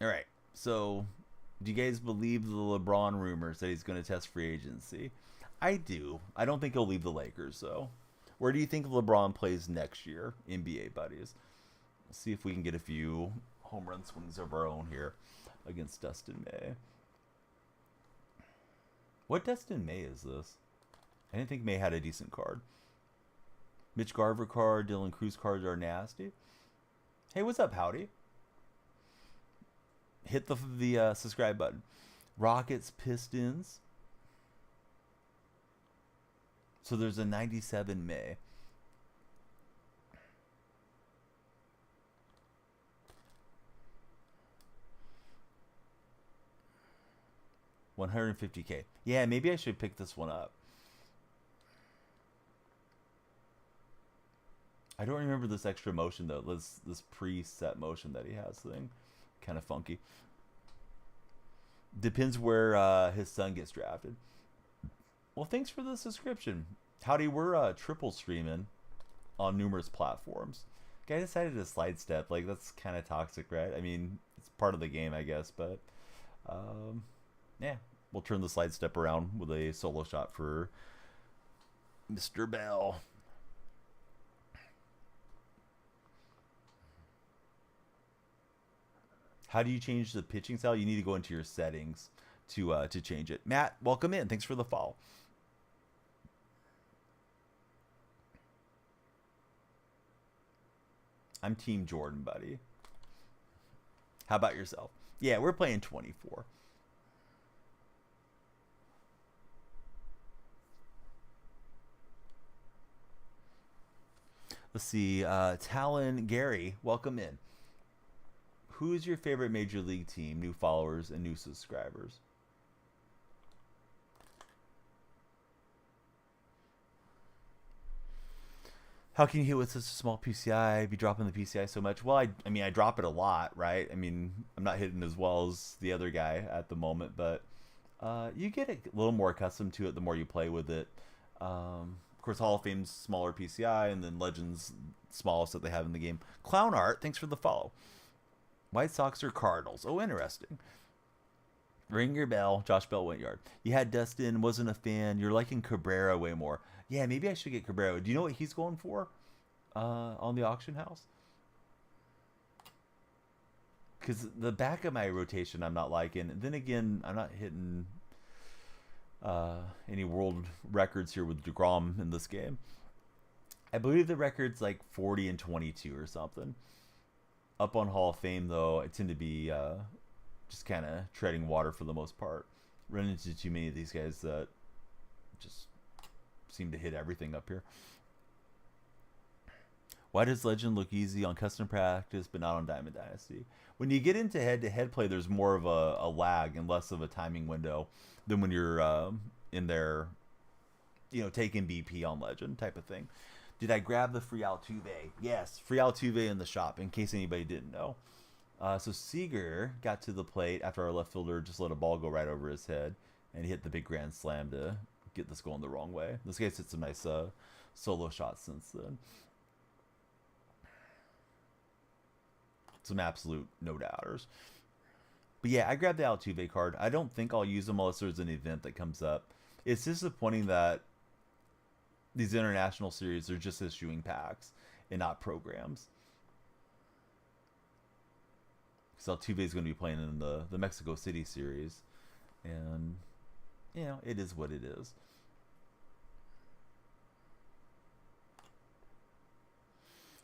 All right, so do you guys believe the LeBron rumors that he's going to test free agency? I do. I don't think he'll leave the Lakers, though. Where do you think LeBron plays next year, NBA buddies? Let's see if we can get a few home run swings of our own here against Dustin May. What Dustin May is this? I didn't think May had a decent card. Mitch Garver card, Dylan Cruz cards are nasty. Hey, what's up, Howdy? Hit the subscribe button. Rockets, Pistons. So there's a 97 May. $150K. Yeah, maybe I should pick this one up. I don't remember this extra motion though. This preset motion that he has thing. Kind of funky. Depends where his son gets drafted. Well, thanks for the subscription. Howdy, we're triple streaming on numerous platforms. Guy decided to slide step. Like, that's kind of toxic, right? I mean, it's part of the game, I guess. But, yeah. We'll turn the slide step around with a solo shot for Mr. Bell. How do you change the pitching style? You need to go into your settings to change it. Matt, welcome in. Thanks for the follow. I'm Team Jordan, buddy. How about yourself? Yeah, we're playing 24. Let's see. Talon Gary, welcome in. Who is your favorite Major League team? New followers and new subscribers. How can you hit with such a small PCI, be dropping the PCI so much? Well, I mean, I drop it a lot, right? I mean, I'm not hitting as well as the other guy at the moment, but you get a little more accustomed to it the more you play with it. Of course, Hall of Fame's smaller PCI, and then Legends smallest that they have in the game. Clown Art, thanks for the follow. White Sox or Cardinals? Oh, interesting. Ring your bell. Josh Bell went yard. You had Dustin, wasn't a fan. You're liking Cabrera way more. Yeah, maybe I should get Cabrera. Do you know what he's going for on the auction house? Because the back of my rotation I'm not liking. Then again, I'm not hitting any world records here with DeGrom in this game. I believe the record's like 40 and 22 or something. Up on Hall of Fame, though, I tend to be just kind of treading water for the most part. Run into too many of these guys that just seem to hit everything up here. Why does Legend look easy on custom practice but not on Diamond Dynasty? When you get into head-to-head play, there's more of a lag and less of a timing window than when you're in there, you know, taking BP on Legend type of thing. Did I grab the free Altuve? Yes, free Altuve in the shop, in case anybody didn't know. So Seager got to the plate after our left fielder just let a ball go right over his head, and he hit the big grand slam to get this going the wrong way. This guy's hit some nice solo shots since then. Some absolute no-doubters. But yeah, I grabbed the Altuve card. I don't think I'll use them unless there's an event that comes up. It's disappointing that these international series are just issuing packs and not programs. Because Altuve is going to be playing in the Mexico City series. And, you know, it is what it is.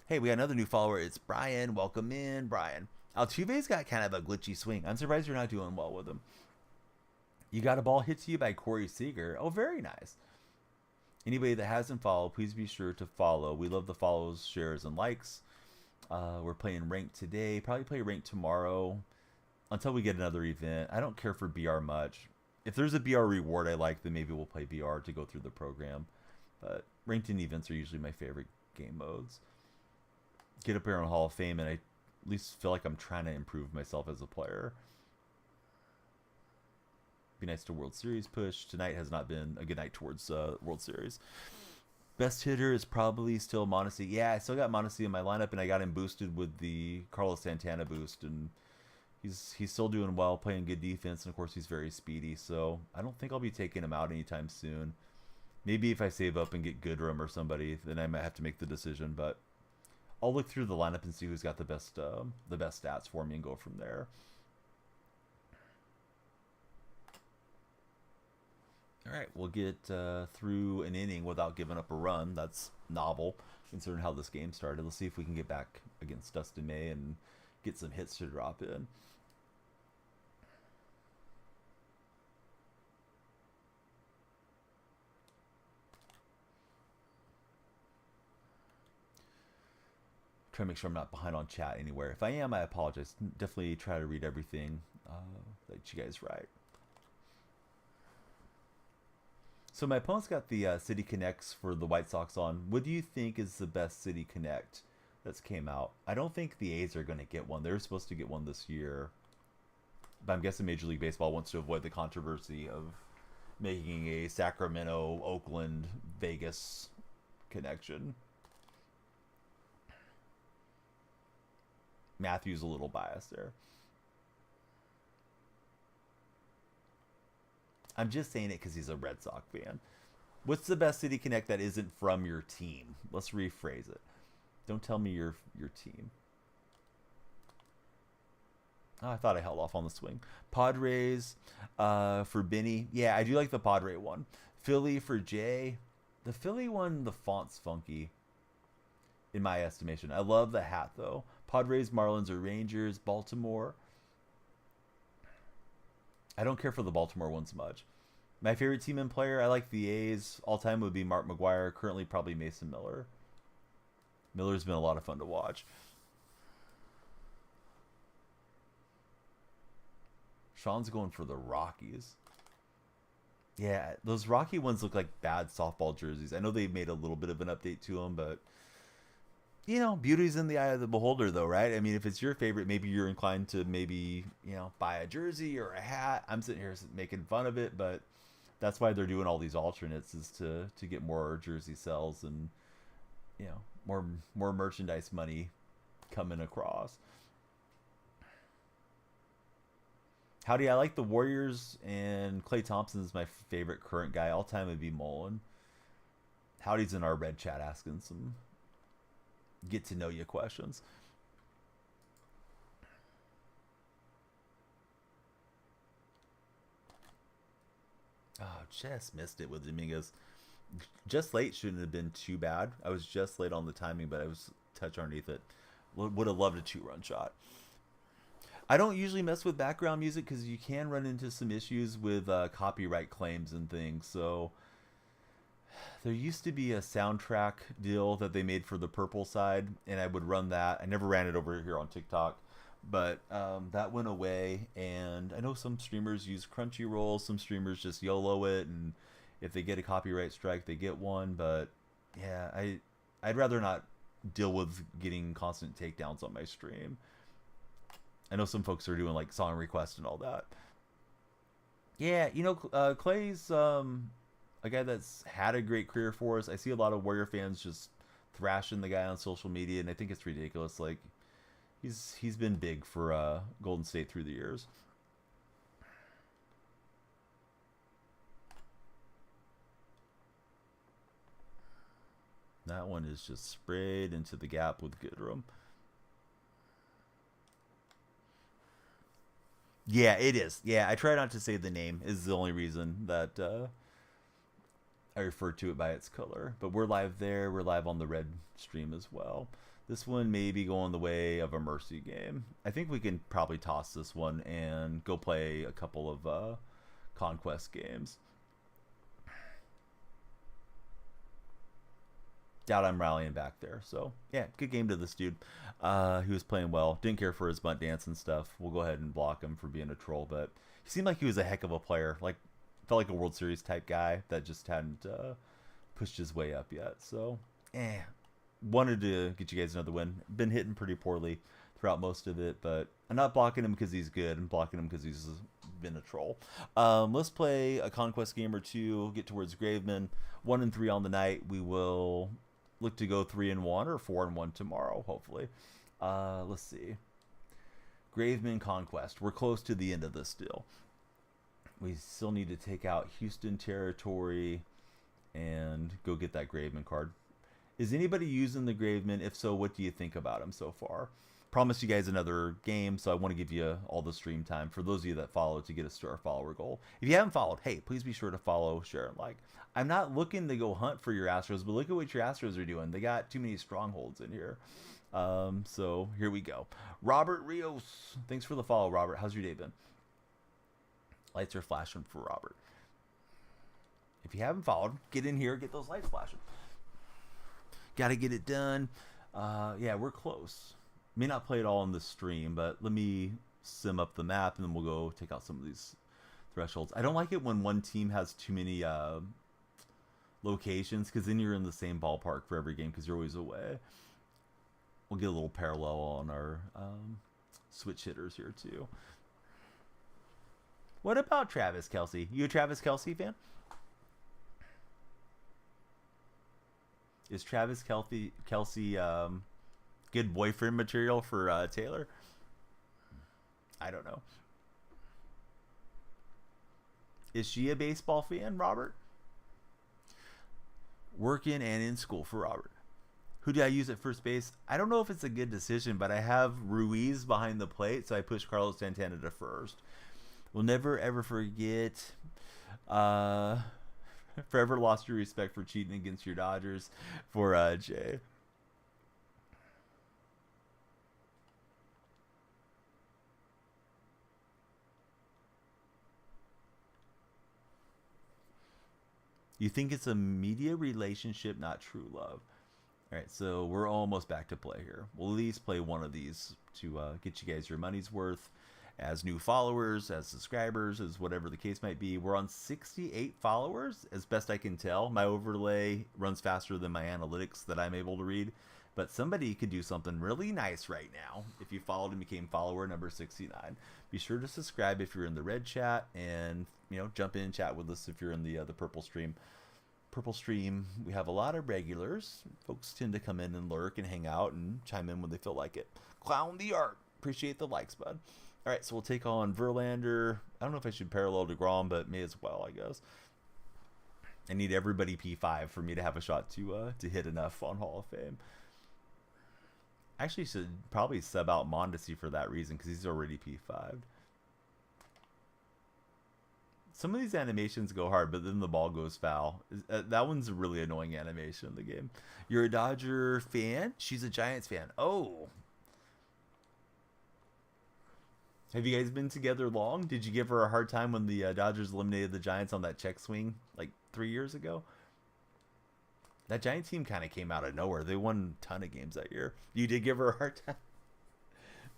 Hey, we got another new follower. It's Brian. Welcome in, Brian. Altuve's got kind of a glitchy swing. I'm surprised you're not doing well with him. You got a ball hit to you by Corey Seager. Oh, very nice. Anybody that hasn't followed, please be sure to follow. We love the follows, shares, and likes. We're playing ranked today. Probably play ranked tomorrow until we get another event. I don't care for BR much. If there's a BR reward I like, then maybe we'll play BR to go through the program. But ranked in events are usually my favorite game modes. Get up here on Hall of Fame, and I at least feel like I'm trying to improve myself as a player. Be nice to World Series push. Tonight has not been a good night towards World Series. Best hitter is probably still Mondesi. Yeah, I still got Mondesi in my lineup, and I got him boosted with the Carlos Santana boost, and he's still doing well, playing good defense, and of course he's very speedy. So I don't think I'll be taking him out anytime soon. Maybe if I save up and get Goodrum or somebody, then I might have to make the decision. But I'll look through the lineup and see who's got the best stats for me and go from there. All right, we'll get through an inning without giving up a run. That's novel, considering how this game started. Let's see if we can get back against Dustin May and get some hits to drop in. Try to make sure I'm not behind on chat anywhere. If I am, I apologize. Definitely try to read everything that you guys write. So my opponent's got the City Connects for the White Sox on. What do you think is the best City Connect that's came out? I don't think the A's are going to get one. They're supposed to get one this year. But I'm guessing Major League Baseball wants to avoid the controversy of making a Sacramento, Oakland, Vegas connection. Matthew's a little biased there. I'm just saying it because he's a Red Sox fan. What's the best City Connect that isn't from your team? Let's rephrase it. Don't tell me your team. Oh, I thought I held off on the swing. Padres for Benny. Yeah, I do like the Padre one. Philly for Jay. The Philly one, the font's funky, in my estimation. I love the hat, though. Padres, Marlins, or Rangers. Baltimore. I don't care for the Baltimore ones much. My favorite team and player, I like the A's. All-time would be Mark McGwire. Currently, probably Mason Miller. Miller's been a lot of fun to watch. Sean's going for the Rockies. Yeah, those Rocky ones look like bad softball jerseys. I know they made a little bit of an update to them, but you know, beauty's in the eye of the beholder, though, right? I mean, if it's your favorite, maybe you're inclined to buy a jersey or a hat. I'm sitting here making fun of it, but that's why they're doing all these alternates, is to get more jersey sales and more merchandise money coming across. Howdy, I like the Warriors, and Klay Thompson is my favorite current guy. All time would be Mullen. Howdy's in our red chat asking some get to know you questions. Oh, just missed it with Dominguez. Just late shouldn't have been too bad. I was just late on the timing, but I was touch underneath it. Would have loved a 2-run shot. I don't usually mess with background music because you can run into some issues with copyright claims and things. So there used to be a soundtrack deal that they made for the Purple side, and I would run that. I never ran it over here on TikTok, but that went away. And I know some streamers use Crunchyroll, some streamers just YOLO it, and if they get a copyright strike, they get one. But yeah, I'd rather not deal with getting constant takedowns on my stream. I know some folks are doing like song requests and all that. Yeah, Clay's a guy that's had a great career for us. I see a lot of Warrior fans just thrashing the guy on social media, and I think it's ridiculous. Like, he's been big for Golden State through the years. That one is just sprayed into the gap with Goodrum. Yeah, it is. Yeah, I try not to say the name is the only reason that I refer to it by its color. But we're live there. We're live on the red stream as well. This one may be going the way of a mercy game. I think we can probably toss this one and go play a couple of conquest games. Doubt I'm rallying back there. So, yeah, good game to this dude. He was playing well. Didn't care for his butt dance and stuff. We'll go ahead and block him for being a troll. But he seemed like he was a heck of a player. Like, felt like a World Series type guy that just hadn't pushed his way up yet. So, wanted to get you guys another win. Been hitting pretty poorly throughout most of it. But I'm not blocking him because he's good. I'm blocking him because he's been a troll. Let's play a conquest game or two. Get towards Graveman. 1 and 3 on the night. We will look to go 3-1 or 4-1 tomorrow, hopefully. Let's see. Graveman Conquest. We're close to the end of this deal. We still need to take out Houston territory and go get that Graveman card. Is anybody using the Graveman? If so, what do you think about him so far? Promise you guys another game, so I want to give you all the stream time for those of you that follow to get us to our follower goal. If you haven't followed, hey, please be sure to follow, share, and like. I'm not looking to go hunt for your Astros, but look at what your Astros are doing. They got too many strongholds in here. So here we go. Robert Rios. Thanks for the follow, Robert. How's your day been? Lights are flashing for Robert. If you haven't followed, get in here, get those lights flashing. Got to get it done. Yeah, we're close. May not play it all on the stream, but let me sim up the map, and then we'll go take out some of these thresholds. I don't like it when one team has too many locations, because then you're in the same ballpark for every game because you're always away. We'll get a little parallel on our switch hitters here too. What about Travis Kelce? You a Travis Kelce fan? Is Travis Kelce good boyfriend material for Taylor? I don't know. Is she a baseball fan, Robert? Working and in school for Robert. Who do I use at first base? I don't know if it's a good decision, but I have Ruiz behind the plate, so I push Carlos Santana to first. We'll never ever forget. Forever lost your respect for cheating against your Dodgers. For Jay. You think it's a media relationship, not true love. All right, so we're almost back to play here. We'll at least play one of these to get you guys your money's worth as new followers, as subscribers, as whatever the case might be. We're on 68 followers, as best I can tell. My overlay runs faster than my analytics that I'm able to read. But somebody could do something really nice right now if you followed and became follower number 69. Be sure to subscribe if you're in the red chat, and jump in and chat with us if you're in the purple stream. Purple stream, we have a lot of regulars. Folks tend to come in and lurk and hang out and chime in when they feel like it. Clown the art. Appreciate the likes, bud. All right, so we'll take on Verlander. I don't know if I should parallel DeGrom, but may as well, I guess. I need everybody P5 for me to have a shot to hit enough on Hall of Fame. Actually, should probably sub out Mondesi for that reason, because he's already P5'd. Some of these animations go hard, but then the ball goes foul. That one's a really annoying animation in the game. You're a Dodger fan? She's a Giants fan. Oh. Have you guys been together long? Did you give her a hard time when the Dodgers eliminated the Giants on that check swing like 3 years ago? That Giant team kind of came out of nowhere. They won a ton of games that year. You did give her a hard time?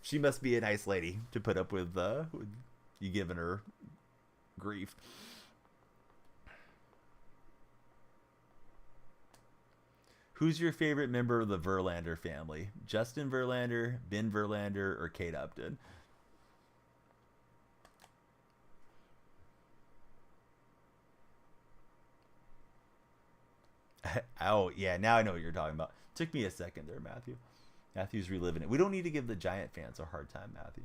She must be a nice lady to put up with you giving her grief. Who's your favorite member of the Verlander family? Justin Verlander, Ben Verlander, or Kate Upton? Oh, yeah, now I know what you're talking about. Took me a second there, Matthew. Matthew's reliving it. We don't need to give the Giant fans a hard time, Matthew.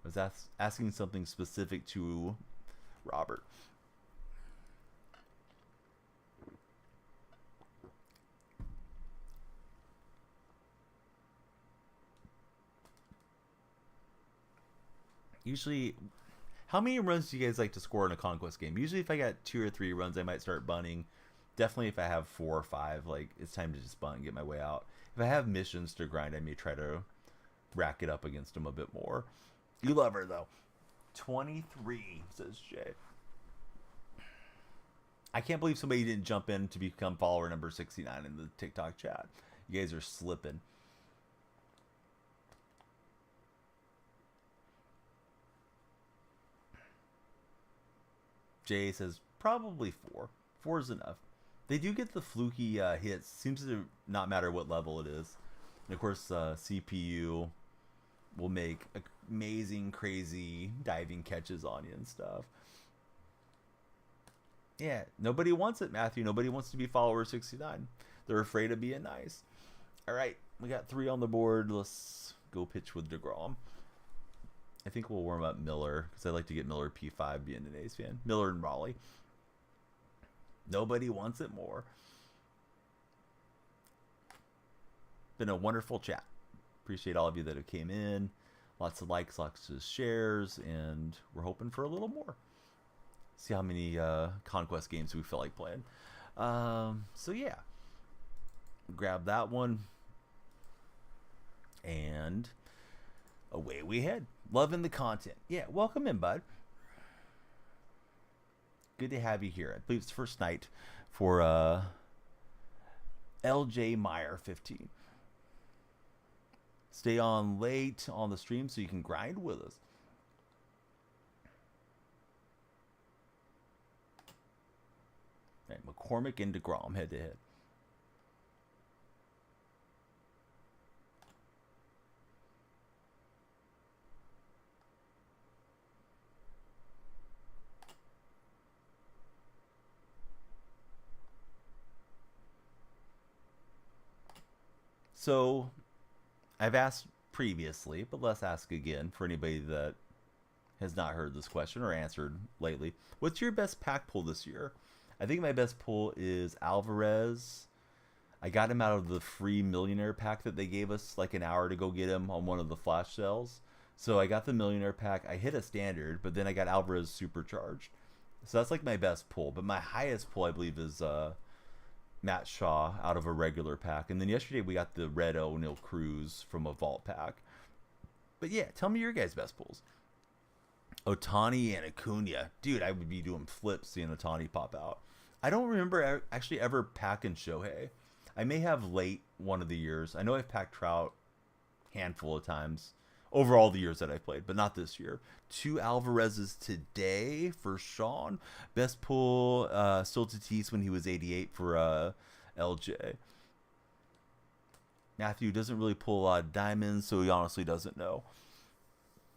I was asking something specific to Robert. Usually, how many runs do you guys like to score in a conquest game? Usually if I got 2 or 3 runs, I might start bunting. Definitely if I have 4 or 5, like, it's time to just bunt and get my way out. If I have missions to grind, I may try to rack it up against them a bit more. You love her, though. 23, says Jay. I can't believe somebody didn't jump in to become follower number 69 in the TikTok chat. You guys are slipping. Jay says probably 4. 4 is enough. They do get the fluky hits. Seems to not matter what level it is. And of course, CPU will make amazing, crazy diving catches on you and stuff. Yeah, nobody wants it, Matthew. Nobody wants to be follower 69. They're afraid of being nice. All right, we got 3 on the board. Let's go pitch with DeGrom. I think we'll warm up Miller, because I like to get Miller P5 being an A's fan. Miller and Raleigh. Nobody wants it more. Been a wonderful chat. Appreciate all of you that have came in. Lots of likes, lots of shares, and we're hoping for a little more. See how many conquest games we feel like playing. So yeah, grab that one, and away we head. Loving the content. Yeah, welcome in, bud. Good to have you here. I believe it's first night for LJ Meyer 15. Stay on late on the stream so you can grind with us. Right, McCormick and DeGrom head to head. So, I've asked previously, but let's ask again for anybody that has not heard this question or answered lately. What's your best pack pull this year? I think my best pull is Alvarez. I got him out of the free millionaire pack that they gave us like an hour to go get him on one of the flash sales. So I got the millionaire pack. I hit a standard, but then I got Alvarez supercharged. So that's like my best pull. But my highest pull, I believe, is Matt Shaw out of a regular pack. And then yesterday we got the red O'Neal Cruz from a vault pack. But yeah, tell me your guys' best pulls. Ohtani and Acuna. Dude, I would be doing flips seeing Ohtani pop out. I don't remember actually ever packing Shohei. I may have late one of the years. I know I've packed Trout a handful of times over all the years that I've played, but not this year. 2 Alvarez's today for Sean. Best pull, still Tatis when he was 88 for LJ. Matthew doesn't really pull a lot of diamonds, so he honestly doesn't know.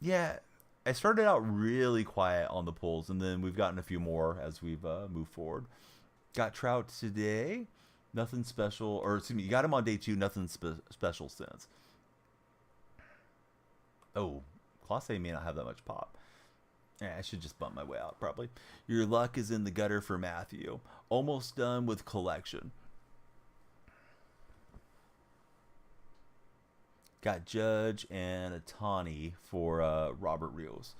Yeah, I started out really quiet on the pulls, and then we've gotten a few more as we've moved forward. Got Trout today. Nothing special. Or, excuse me, you got him on day 2. Nothing special since. Oh, Class A may not have that much pop. Yeah, I should just bump my way out, probably. Your luck is in the gutter for Matthew. Almost done with collection. Got Judge and Ohtani for Robert Rios.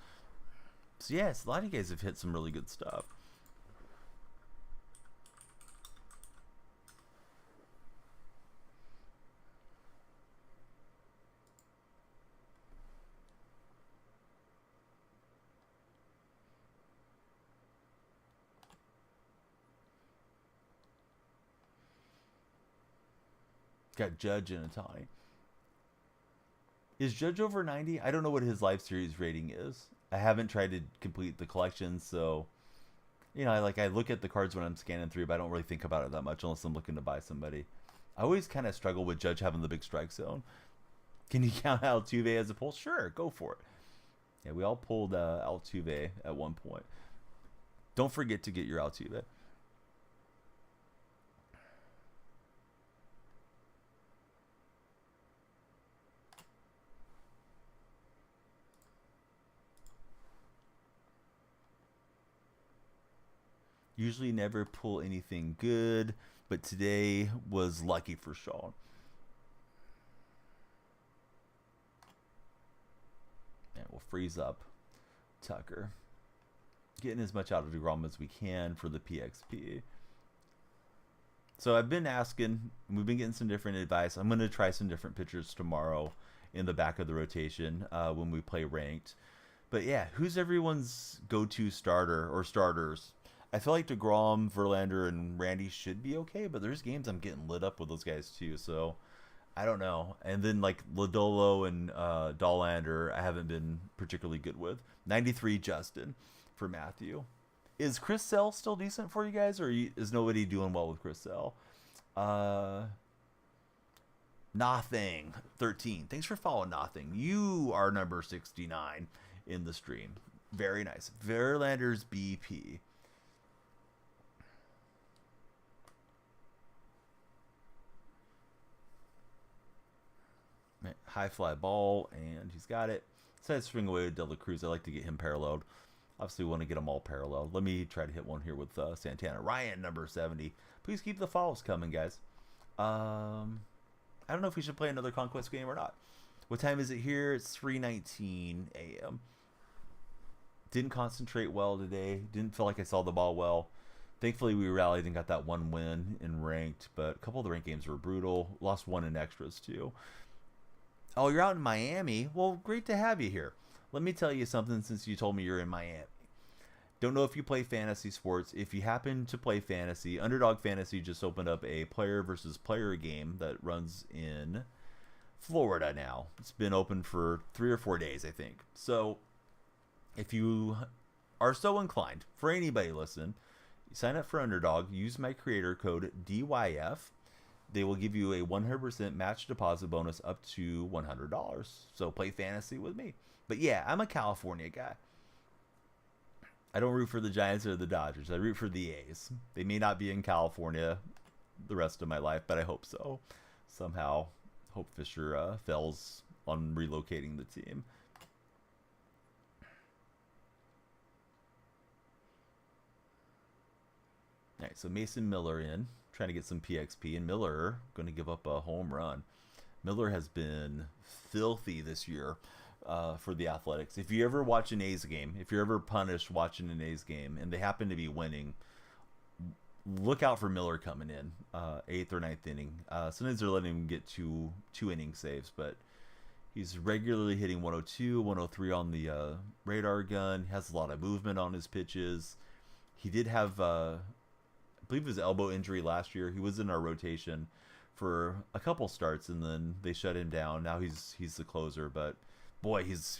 So, yes, a lot of you guys have hit some really good stuff. Got Judge and Ohtani. Is Judge over 90? I don't know what his live series rating is. I haven't tried to complete the collection, so you know, I look at the cards when I'm scanning through, but I don't really think about it that much unless I'm looking to buy somebody. I always kind of struggle with Judge having the big strike zone. Can you count Altuve as a pull? Sure, go for it. Yeah, we all pulled Altuve at one point. Don't forget to get your Altuve. Usually never pull anything good, but today was lucky for Sean. And we'll freeze up Tucker. Getting as much out of DeGrom as we can for the PXP. So I've been asking, we've been getting some different advice. I'm going to try some different pitchers tomorrow in the back of the rotation when we play ranked. But yeah, who's everyone's go-to starter or starters? I feel like DeGrom, Verlander, and Randy should be okay, but there's games I'm getting lit up with those guys too, so I don't know. And then like Lodolo and Dollander, I haven't been particularly good with. 93 Justin for Matthew. Is Chris Sale still decent for you guys, or is nobody doing well with Chris Sale? Nothing. 13. Thanks for following Nothing. You are number 69 in the stream. Very nice. Verlander's BP. High fly ball, and he's got it. Said swing away with De La Cruz. I like to get him paralleled. Obviously, we want to get them all paralleled. Let me try to hit one here with Santana. Ryan, number 70. Please keep the follows coming, guys. I don't know if we should play another Conquest game or not. What time is it here? It's 3:19 a.m. Didn't concentrate well today. Didn't feel like I saw the ball well. Thankfully, we rallied and got that one win in ranked, but a couple of the ranked games were brutal. Lost one in extras, too. Oh, you're out in Miami? Well, great to have you here. Let me tell you something since you told me you're in Miami. Don't know if you play fantasy sports. If you happen to play fantasy, Underdog Fantasy just opened up a player versus player game that runs in Florida now. It's been open for 3 or 4 days, I think. So if you are so inclined, for anybody listen, sign up for Underdog. Use my creator code DYF. They will give you a 100% match deposit bonus up to $100. So play fantasy with me. But yeah, I'm a California guy. I don't root for the Giants or the Dodgers. I root for the A's. They may not be in California the rest of my life, but I hope so. Somehow, hope Fisher fails on relocating the team. Nice. right, so Mason Miller in, trying to get some PXP, and Miller going to give up a home run. Miller has been filthy this year for the Athletics. If you ever watch an A's game, if you're ever punished watching an A's game, and they happen to be winning, look out for Miller coming in, 8th or 9th inning. Sometimes they're letting him get two inning saves, but he's regularly hitting 102, 103 on the radar gun. He has a lot of movement on his pitches. He did have, I believe, his elbow injury last year. He was in our rotation for a couple starts, and then they shut him down. Now he's the closer, but boy, he's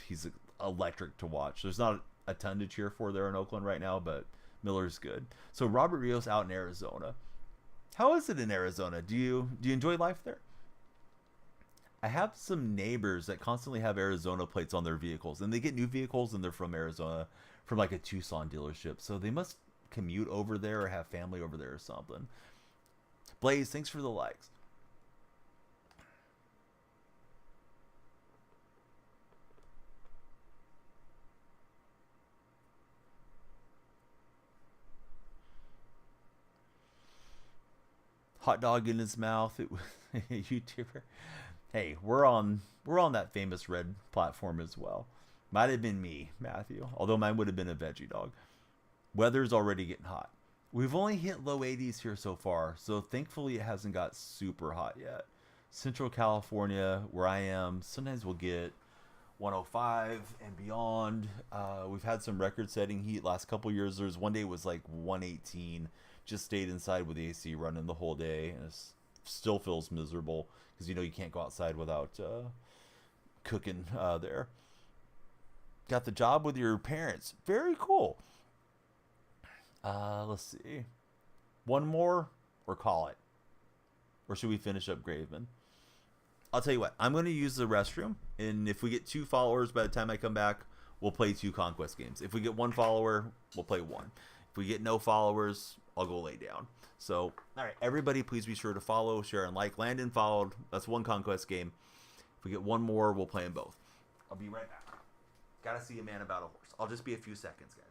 electric to watch. There's not a ton to cheer for there in Oakland right now, but Miller's good. So Robert Rios out in Arizona. How is it in Arizona? Do you enjoy life there? I have some neighbors that constantly have Arizona plates on their vehicles, and they get new vehicles and they're from Arizona, from like a Tucson dealership. So they must commute over there or have family over there or something. Blaze, thanks for the likes. Hot dog in his mouth. It was a YouTuber. Hey, we're on that famous red platform as well. Might have been me, Matthew, although mine would have been a veggie dog. Weather's already getting hot. We've only hit low 80s here so far, so thankfully it hasn't got super hot yet. Central California, where I am, sometimes we'll get 105 and beyond. We've had some record-setting heat last couple years. There's one day it was like 118. Just stayed inside with the AC running the whole day, and it still feels miserable because you can't go outside without cooking there. Got the job with your parents. Very cool. Let's see. One more or call it? Or should we finish up Graveman? I'll tell you what. I'm going to use the restroom. And if we get 2 followers by the time I come back, we'll play 2 Conquest games. If we get 1 follower, we'll play 1. If we get no followers, I'll go lay down. So, all right. Everybody, please be sure to follow, share, and like. Landon followed. That's 1 Conquest game. If we get 1 more, we'll play them both. I'll be right back. Gotta see a man about a horse. I'll just be a few seconds, guys.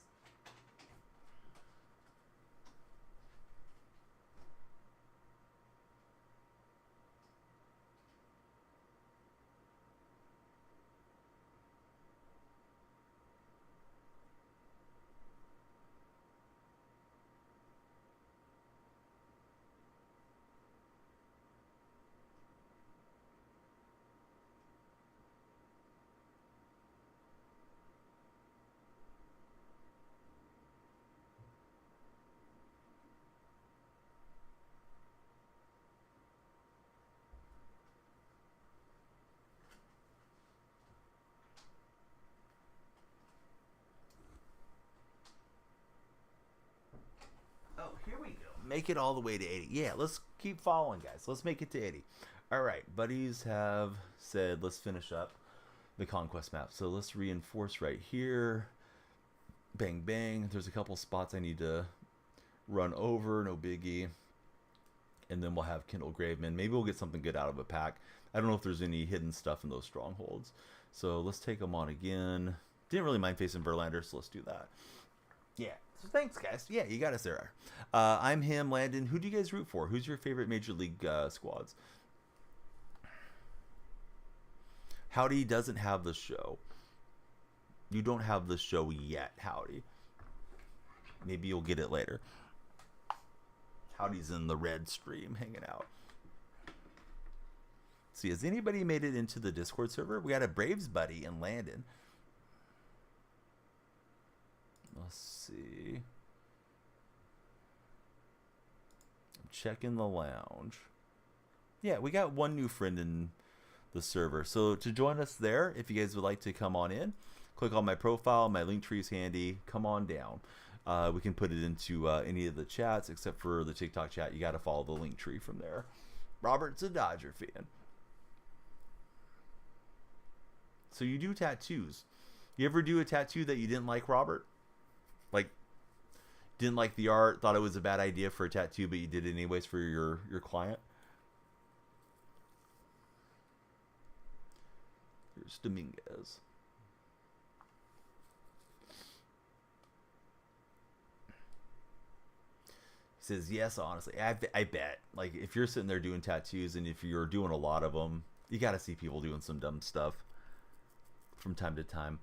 Oh, here we go. Make it all the way to 80. Yeah, let's keep following, guys. Let's make it to 80. All right, buddies have said let's finish up the Conquest map. So let's reinforce right here. Bang, bang. There's a couple spots I need to run over. No biggie. And then we'll have Kindle Graveman. Maybe we'll get something good out of a pack. I don't know if there's any hidden stuff in those strongholds. So let's take them on again. Didn't really mind facing Verlander, so let's do that. Yeah. So thanks, guys. Yeah, you got us there. I'm him, Landon. Who do you guys root for? Who's your favorite Major League squads? Howdy doesn't have the show. You don't have the show yet, Howdy. Maybe you'll get it later. Howdy's in the red stream hanging out. See, has anybody made it into the Discord server? We got a Braves buddy in Landon. Let's see. I'm checking the lounge. Yeah, we got 1 new friend in the server. So to join us there, if you guys would like to come on in, click on my profile. My link tree is handy. Come on down. We can put it into any of the chats except for the TikTok chat. You got to follow the link tree from there. Robert's a Dodger fan. So you do tattoos. You ever do a tattoo that you didn't like, Robert? Like, didn't like the art, thought it was a bad idea for a tattoo, but you did it anyways for your client? Here's Dominguez. says yes, honestly. I bet. Like, if you're sitting there doing tattoos and if you're doing a lot of them, you got to see people doing some dumb stuff from time to time.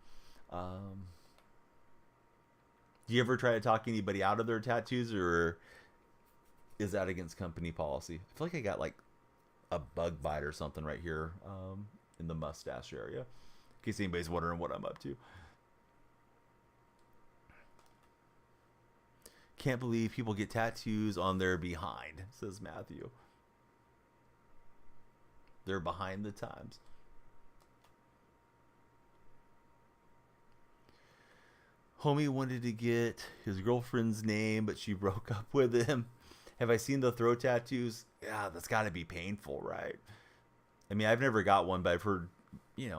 Do you ever try to talk anybody out of their tattoos, or is that against company policy? I feel like I got like a bug bite or something right here in the mustache area, in case anybody's wondering what I'm up to. Can't believe people get tattoos on their behind, says Matthew. They're behind the times. Homie wanted to get his girlfriend's name, but she broke up with him. Have I seen the throat tattoos? Yeah, that's got to be painful, right? I mean, I've never got one, but I've heard, it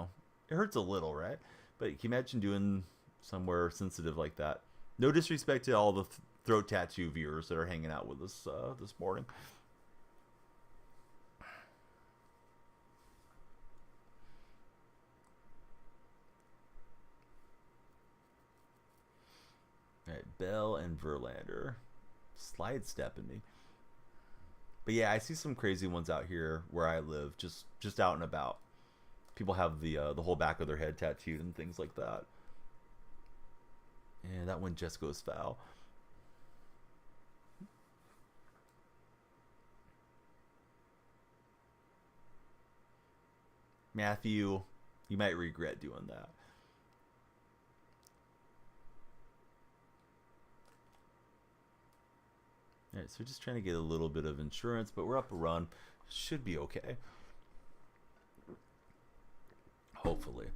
hurts a little, right? But can you imagine doing somewhere sensitive like that? No disrespect to all the throat tattoo viewers that are hanging out with us this morning. All right, Bell and Verlander slide stepping me. But yeah, I see some crazy ones out here where I live, just out and about. People have the whole back of their head tattooed and things like that. And that one just goes foul. Matthew, you might regret doing that. All right, so we're just trying to get a little bit of insurance, but we're up a run. Should be okay. Hopefully.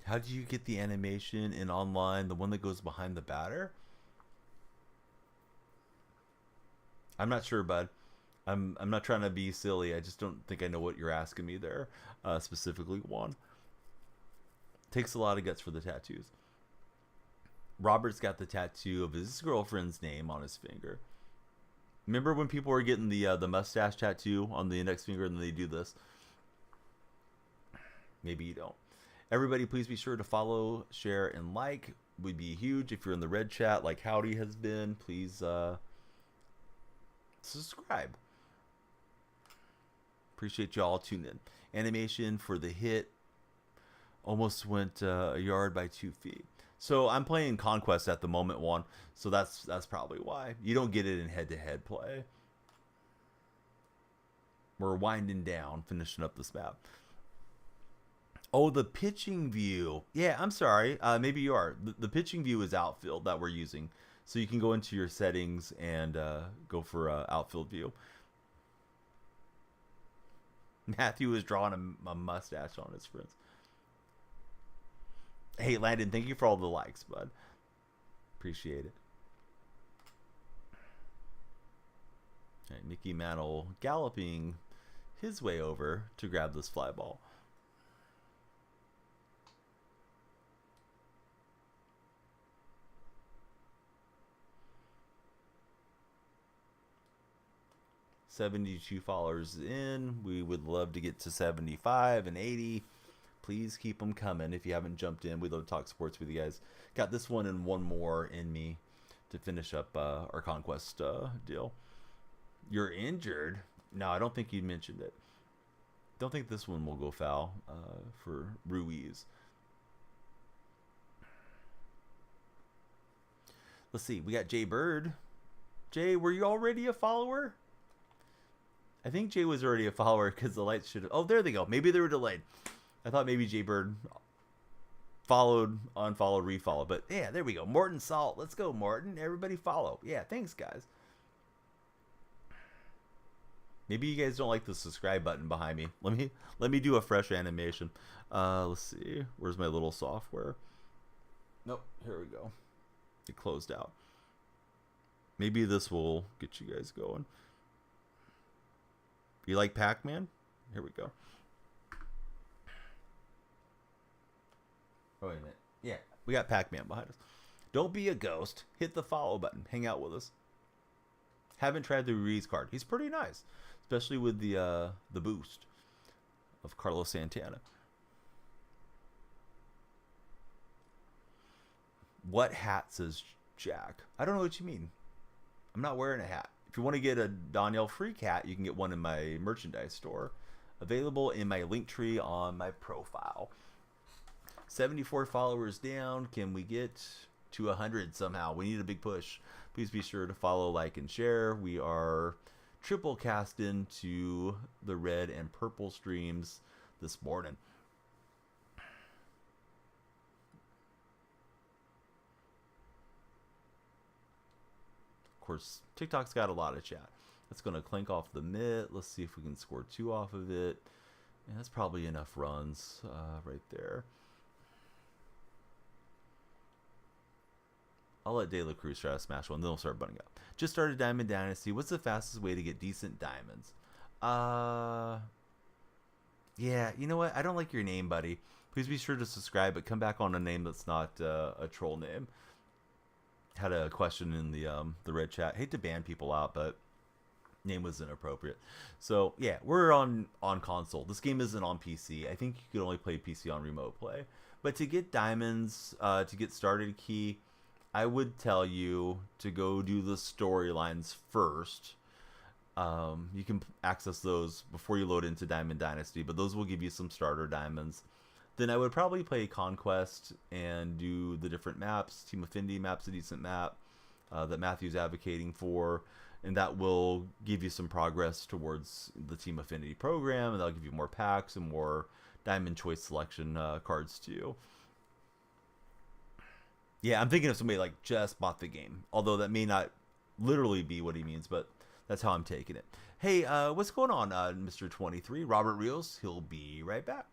How do you get the animation in online, the one that goes behind the batter? I'm not sure, bud. I'm not trying to be silly. I just don't think I know what you're asking me there, specifically, Juan. Takes a lot of guts for the tattoos. Robert's got the tattoo of his girlfriend's name on his finger. Remember when people were getting the mustache tattoo on the index finger and then they do this? Maybe you don't. Everybody, please be sure to follow, share, and like. Would be huge if you're in the red chat like Howdy has been. Please subscribe. Appreciate y'all tuning in. Animation for the hit almost went a yard by 2 feet. So I'm playing Conquest at the moment, Juan. So that's probably why. You don't get it in head-to-head play. We're winding down, finishing up this map. Oh, the pitching view. Yeah, I'm sorry. Maybe you are. The pitching view is outfield that we're using. So you can go into your settings and go for outfield view. Matthew is drawing a mustache on his friends. Hey, Landon, thank you for all the likes, bud. Appreciate it. All right, Mickey Mantle galloping his way over to grab this fly ball. $72 followers in. We would love to get to 75 and 80. Please keep them coming. If you haven't jumped in, we'd love to talk sports with you guys. Got this one and one more in me to finish up our Conquest deal. You're injured? No, I don't think you mentioned it. Don't think this one will go foul for Ruiz. Let's see. We got Jay Bird. Jay, were you already a follower? I think Jay was already a follower because the lights should have... Oh, there they go. Maybe they were delayed. I thought maybe Jay Bird followed, unfollowed, refollowed. But yeah, there we go. Morton Salt. Let's go, Morton. Everybody follow. Yeah, thanks, guys. Maybe you guys don't like the subscribe button behind me. Let me do a fresh animation. Let's see. Where's my little software? Nope. Here we go. It closed out. Maybe this will get you guys going. You like Pac-Man? Here we go. Oh, wait a minute. Yeah, we got Pac-Man behind us. Don't be a ghost. Hit the follow button. Hang out with us. Haven't tried the Ruiz card. He's pretty nice, especially with the boost of Carlos Santana. What hat says Jack? I don't know what you mean. I'm not wearing a hat. If you want to get a Danielle Freak hat, you can get one in my merchandise store. Available in my link tree on my profile. 74 followers down. Can we get to 100 somehow? We need a big push. Please be sure to follow, like, and share. We are triple cast into the red and purple streams this morning. Of course, TikTok's got a lot of chat. That's going to clank off the mitt. Let's see if we can score 2 off of it. And that's probably enough runs right there. I'll let De La Cruz try to smash one, then we'll start bunning up. Just started Diamond Dynasty. What's the fastest way to get decent diamonds? Yeah, you know what? I don't like your name, buddy. Please be sure to subscribe, but come back on a name that's not a troll name. Had a question in the red chat. Hate to ban people out, but name was inappropriate. So yeah, we're on console. This game isn't on PC. I think you could only play PC on remote play. But to get diamonds, to get started key, I would tell you to go do the storylines first. You can access those before you load into Diamond Dynasty, but those will give you some starter diamonds. Then I would probably play Conquest and do the different maps. Team Affinity map's a decent map that Matthew's advocating for, and that will give you some progress towards the Team Affinity program, and that'll give you more packs and more Diamond Choice Selection cards too. Yeah, I'm thinking of somebody like just bought the game, although that may not literally be what he means, but that's how I'm taking it. Hey, what's going on, Mr. 23? Robert Rios, he'll be right back.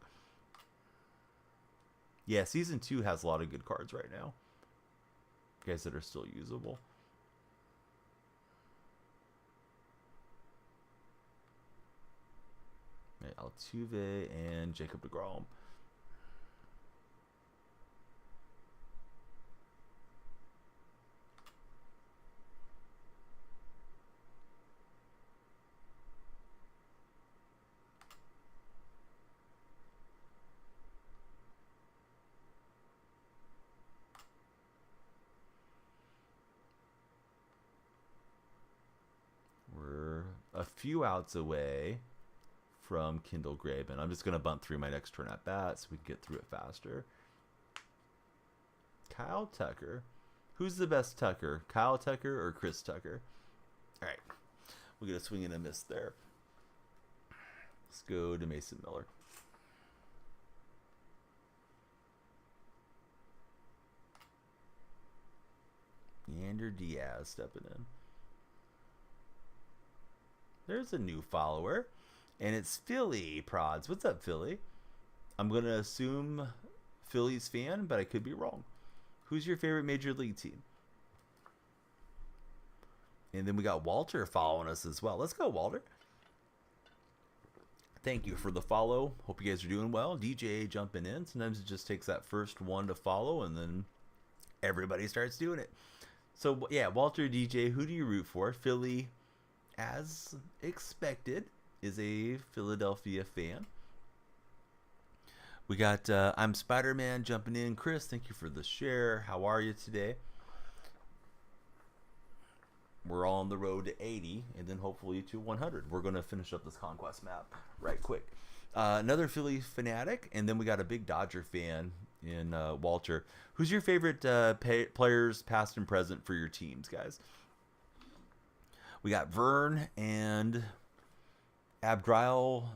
Yeah, Season 2 has a lot of good cards right now. Guys that are still usable. Right, Altuve and Jacob deGrom. A few outs away from Kendall Graben. I'm just going to bunt through my next turn at bat so we can get through it faster. Kyle Tucker. Who's the best Tucker? Kyle Tucker or Chris Tucker? All right. We'll get a swing and a miss there. Let's go to Mason Miller. Yander Diaz stepping in. There's a new follower, and it's Philly Prods. What's up, Philly? I'm going to assume Philly's fan, but I could be wrong. Who's your favorite Major League team? And then we got Walter following us as well. Let's go, Walter. Thank you for the follow. Hope you guys are doing well. DJ jumping in. Sometimes it just takes that first one to follow, and then everybody starts doing it. So, yeah, Walter, DJ, who do you root for? Philly, as expected, is a Philadelphia fan. We got I'm Spider-Man jumping in. Chris, thank you for the share. How are you today? We're all on the road to 80 and then hopefully to 100. We're going to finish up this Conquest map right quick. Another Philly fanatic, and then we got a big Dodger fan in Walter. Who's your favorite players, past and present, for your teams, guys? We got Vern and Abdril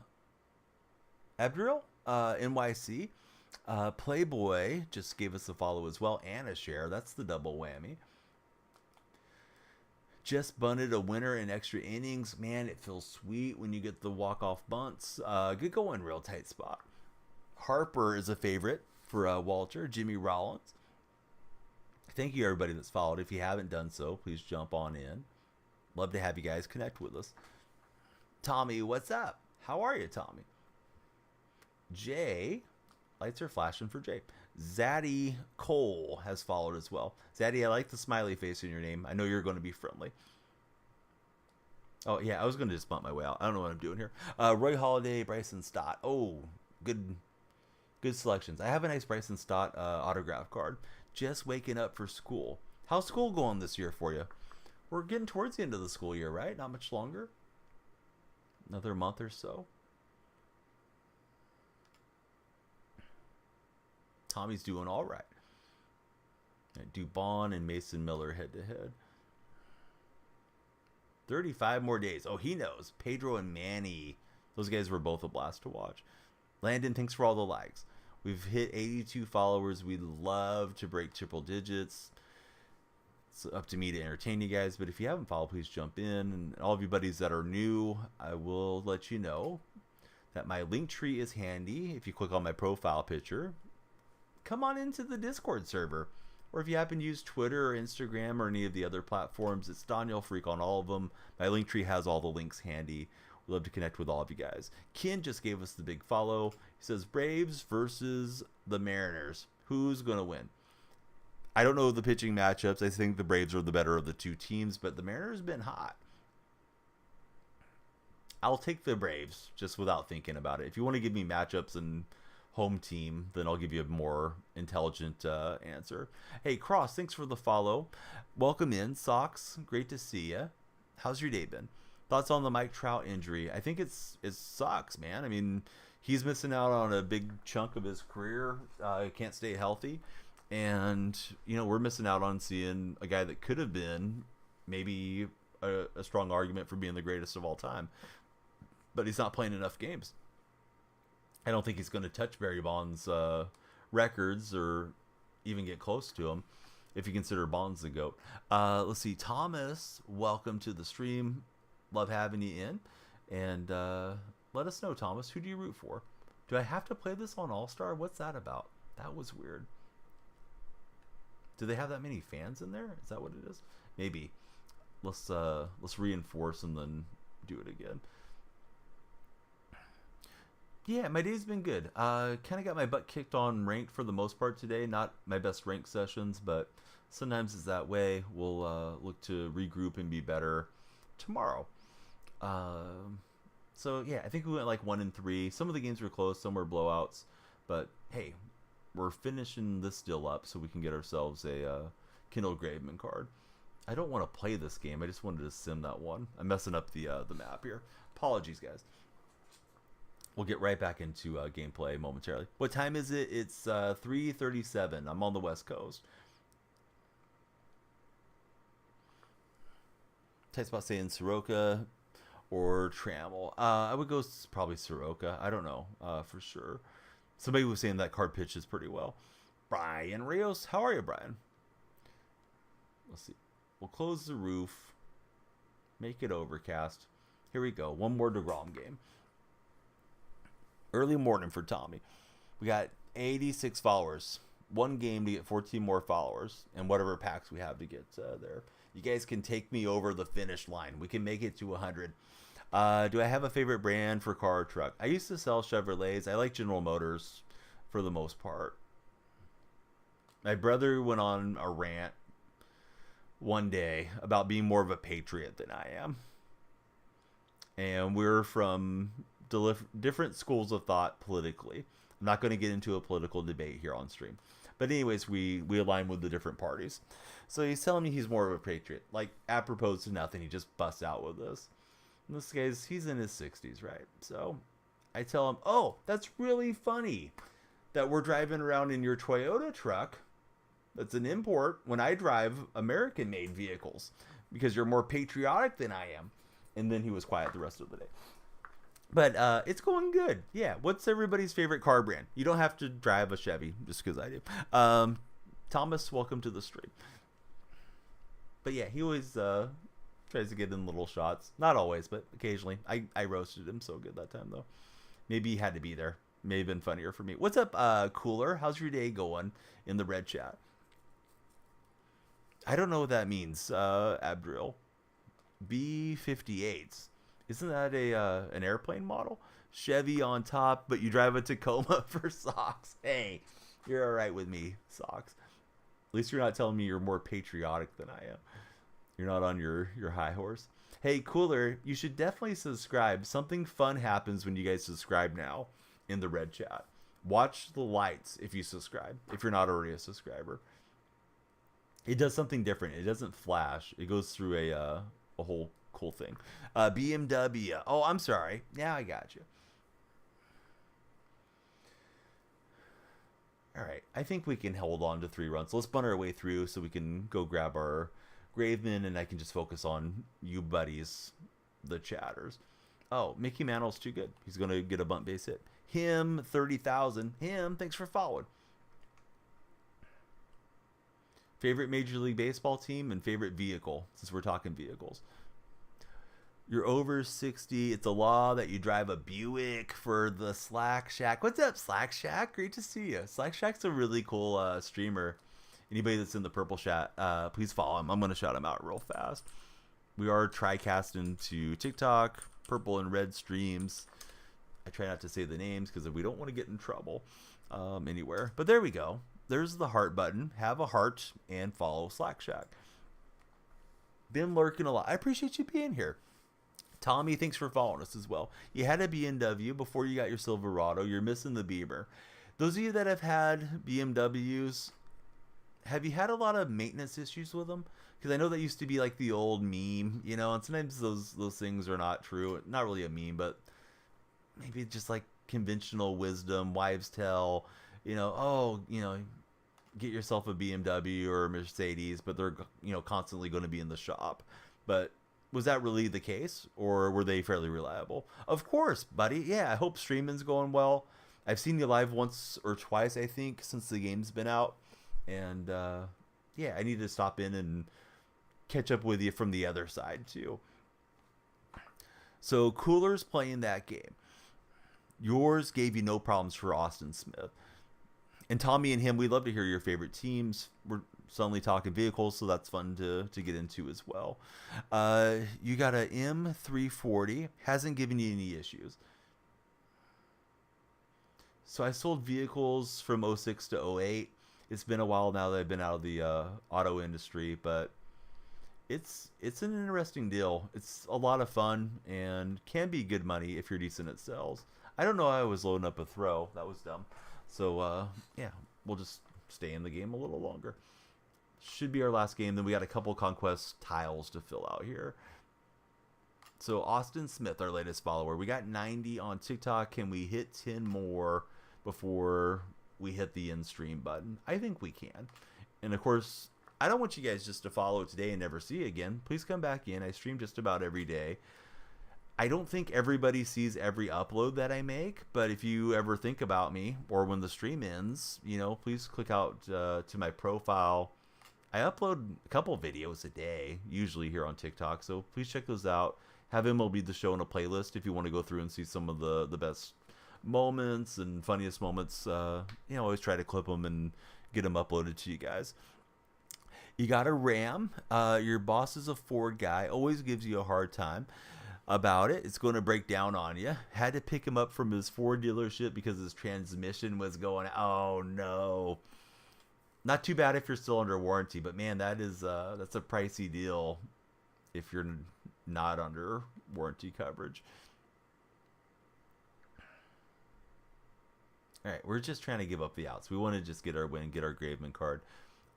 NYC. Playboy just gave us a follow as well, and a share. That's the double whammy. Just bunted a winner in extra innings. Man, it feels sweet when you get the walk-off bunts. Good going, real tight spot. Harper is a favorite for Walter. Jimmy Rollins. Thank you, everybody that's followed. If you haven't done so, please jump on in. Love to have you guys connect with us. Tommy, what's up? How are you, Tommy? Jay, lights are flashing for Jay. Zaddy Cole has followed as well. Zaddy, I like the smiley face in your name. I know you're going to be friendly. Oh, yeah, I was going to just bump my way out. I don't know what I'm doing here. Roy Halladay, Bryson Stott. Oh, good selections. I have a nice Bryson Stott autograph card. just waking up for school. How's school going this year for you? We're getting towards the end of the school year, right? Not much longer. Another month or so. Tommy's doing all right. Dubon and Mason Miller head to head. 35 more days. Oh, he knows. Pedro and Manny. Those guys were both a blast to watch. Landon, thanks for all the likes. We've hit 82 followers. We'd love to break triple digits. It's up to me to entertain you guys. But if you haven't followed, please jump in. And all of you buddies that are new, I will let you know that my link tree is handy. If you click on my profile picture, come on into the Discord server. Or if you happen to use Twitter or Instagram or any of the other platforms, it's Daniel Freak on all of them. My link tree has all the links handy. We'd love to connect with all of you guys. Ken just gave us the big follow. He says, Braves versus the Mariners. Who's going to win? I don't know the pitching matchups. I think the Braves are the better of the two teams, but the Mariners have been hot. I'll take the Braves just without thinking about it. If you want to give me matchups and home team, then I'll give you a more intelligent answer. Hey, Cross, thanks for the follow. Welcome in, Socks. Great to see you. How's your day been? Thoughts on the Mike Trout injury? I think it sucks, man. I mean, he's missing out on a big chunk of his career. Can't stay healthy. And, you know, we're missing out on seeing a guy that could have been maybe a strong argument for being the greatest of all time. But he's not playing enough games. I don't think he's going to touch Barry Bonds' records or even get close to him if you consider Bonds the GOAT. Let's see. Thomas, welcome to the stream. Love having you in. And let us know, Thomas, who do you root for? Do I have to play this on All-Star? What's that about? That was weird. Do they have that many fans in there? Is that what it is? Maybe. Let's reinforce and then do it again. Yeah, my day's been good. Kind of got my butt kicked on ranked for the most part today. Not my best ranked sessions, but sometimes it's that way. We'll look to regroup and be better tomorrow. So yeah, I think we went like 1-3. Some of the games were close, some were blowouts. But hey, we're finishing this deal up so we can get ourselves a Kendall Graveman card. I don't want to play this game. I just wanted to sim that one. I'm messing up the map here. Apologies, guys. We'll get right back into gameplay momentarily. What time is it? It's 3:37. I'm on the West Coast. Tight spot saying Soroka or Trammell. I would go probably Soroka. I don't know for sure. Somebody was saying that card pitches pretty well. Brian Rios. How are you, Brian? Let's see. We'll close the roof. Make it overcast. Here we go. One more DeGrom game. Early morning for Tommy. We got 86 followers. One game to get 14 more followers. And whatever packs we have to get there. You guys can take me over the finish line. We can make it to 100. Do I have a favorite brand for car or truck? I used to sell Chevrolets. I like General Motors for the most part. My brother went on a rant one day about being more of a patriot than I am. And we're from different schools of thought politically. I'm not going to get into a political debate here on stream. But anyways, we align with the different parties. So he's telling me he's more of a patriot. Like, apropos to nothing, he just busts out with this. And this guy's, he's in his 60s, right? So I tell him, oh, that's really funny that we're driving around in your Toyota truck. That's an import when I drive American-made vehicles because you're more patriotic than I am. And then he was quiet the rest of the day. But it's going good. Yeah. What's everybody's favorite car brand? You don't have to drive a Chevy just because I do. Thomas, welcome to the stream. But yeah, he always tries to get in little shots. Not always, but occasionally. I roasted him so good that time, though. Maybe he had to be there. May have been funnier for me. What's up, Cooler? How's your day going in the red chat? I don't know what that means, Abdril. B-58s. Isn't that an airplane model? Chevy on top, but you drive a Tacoma for socks. Hey, you're all right with me, socks. At least you're not telling me you're more patriotic than I am. You're not on your high horse. Hey, Cooler, you should definitely subscribe. Something fun happens when you guys subscribe now in the red chat. Watch the lights if you subscribe, if you're not already a subscriber. It does something different. It doesn't flash. It goes through a whole cool thing. BMW. Oh, I'm sorry. Yeah, I got you. All right. I think we can hold on to 3 runs. Let's bunt our way through so we can go grab our Graveman, and I can just focus on you buddies, the chatters. Oh, Mickey Mantle's too good. He's going to get a bunt base hit. Him, 30,000. Him, thanks for following. Favorite Major League Baseball team and favorite vehicle, since we're talking vehicles. You're over 60. It's a law that you drive a Buick for the Slack Shack. What's up, Slack Shack? Great to see you. Slack Shack's a really cool streamer. Anybody that's in the purple chat, please follow him. I'm going to shout him out real fast. We are tri-casting to TikTok, purple and red streams. I try not to say the names because we don't want to get in trouble anywhere. But there we go. There's the heart button. Have a heart and follow Slack Shack. Been lurking a lot. I appreciate you being here. Tommy, thanks for following us as well. You had a BMW before you got your Silverado. You're missing the Beamer. Those of you that have had BMWs, have you had a lot of maintenance issues with them? Because I know that used to be like the old meme, you know, and sometimes those things are not true. Not really a meme, but maybe just like conventional wisdom, wives' tale, you know, oh, you know, get yourself a BMW or a Mercedes, but they're, you know, constantly going to be in the shop. But was that really the case, or were they fairly reliable? Of course, buddy. Yeah, I hope streaming's going well. I've seen you live once or twice, I think, since the game's been out. And, yeah, I need to stop in and catch up with you from the other side, too. So, Cooler's playing that game. Yours gave you no problems for Austin Smith. And Tommy and him, we'd love to hear your favorite teams. We're suddenly talking vehicles, so that's fun to get into as well. You got a M340. Hasn't given you any issues. So I sold vehicles from 06 to 08. It's been a while now that I've been out of the auto industry, but it's an interesting deal. It's a lot of fun and can be good money if you're decent at sales. I don't know how I was loading up a throw. That was dumb. So, yeah, we'll just stay in the game a little longer. Should be our last game. Then we got a couple conquest tiles to fill out here. So, Austin Smith, our latest follower. We got 90 on TikTok. Can we hit 10 more before we hit the end stream button? I think we can. And, of course, I don't want you guys just to follow today and never see again. Please come back in. I stream just about every day. I don't think everybody sees every upload that I make, but if you ever think about me or when the stream ends, you know, please click out to my profile. I upload a couple videos a day, usually here on TikTok, so please check those out. Have MLB The Show in a playlist if you want to go through and see some of the best moments and funniest moments. You know, always try to clip them and get them uploaded to you guys. You got a Ram. Your boss is a Ford guy, always gives you a hard time about it. It's going to break down on you. Had to pick him up from his Ford dealership because his transmission was going, oh no. Not too bad if you're still under warranty, but man, that's a pricey deal if you're not under warranty coverage. All right, we're just trying to give up the outs. We want to just get our win, get our Graveman card.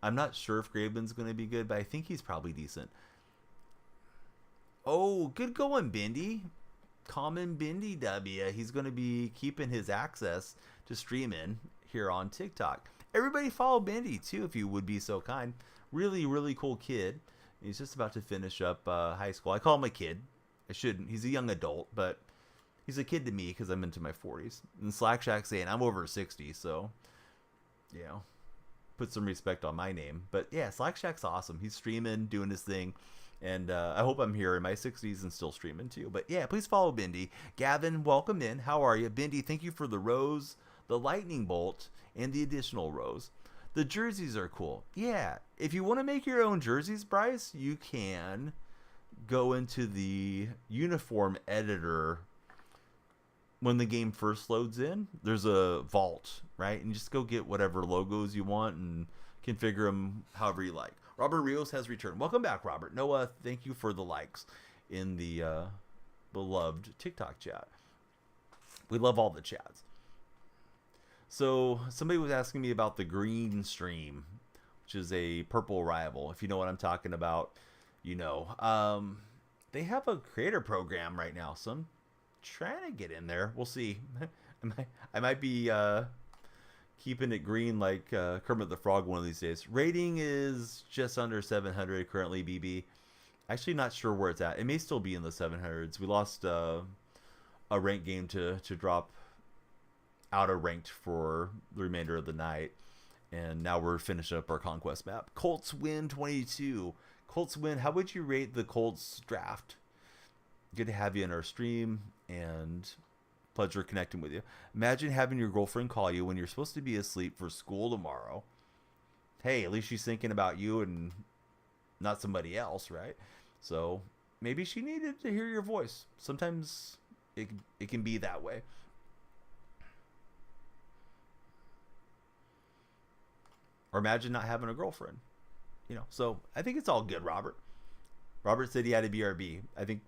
I'm not sure if Graveman's going to be good, but I think he's probably decent. Oh, good going, Bindi. Common Bindi W. He's going to be keeping his access to streaming here on TikTok. Everybody follow Bindi, too, if you would be so kind. Really, really cool kid. He's just about to finish up high school. I call him a kid. I shouldn't. He's a young adult, but he's a kid to me because I'm into my 40s. And Slack Shack saying I'm over 60, so, you know, put some respect on my name. But, yeah, Slack Shack's awesome. He's streaming, doing his thing. And I hope I'm here in my 60s and still streaming too. But yeah, please follow Bindi. Gavin, welcome in. How are you? Bindi, thank you for the rose, the lightning bolt, and the additional rose. The jerseys are cool. Yeah, if you want to make your own jerseys, Bryce, you can go into the uniform editor when the game first loads in. There's a vault, right? And just go get whatever logos you want and configure them however you like. Robert Rios has returned. Welcome back, Robert. Noah, thank you for the likes in the beloved TikTok chat. We love all the chats. So somebody was asking me about the green stream, which is a purple rival. If you know what I'm talking about, you know. They have a creator program right now, so I'm trying to get in there. We'll see. I might be keeping it green like Kermit the Frog one of these days. Rating is just under 700 currently, BB. Actually, not sure where it's at. It may still be in the 700s. We lost a ranked game to drop out of ranked for the remainder of the night. And now we're finishing up our conquest map. Colts win 22. Colts win. How would you rate the Colts draft? Good to have you in our stream, and pleasure connecting with you. Imagine having your girlfriend call you when you're supposed to be asleep for school tomorrow. Hey, at least she's thinking about you and not somebody else, right? So maybe she needed to hear your voice. Sometimes it can be that way. Or imagine not having a girlfriend. You know, so I think it's all good, Robert. Robert said he had a BRB. I think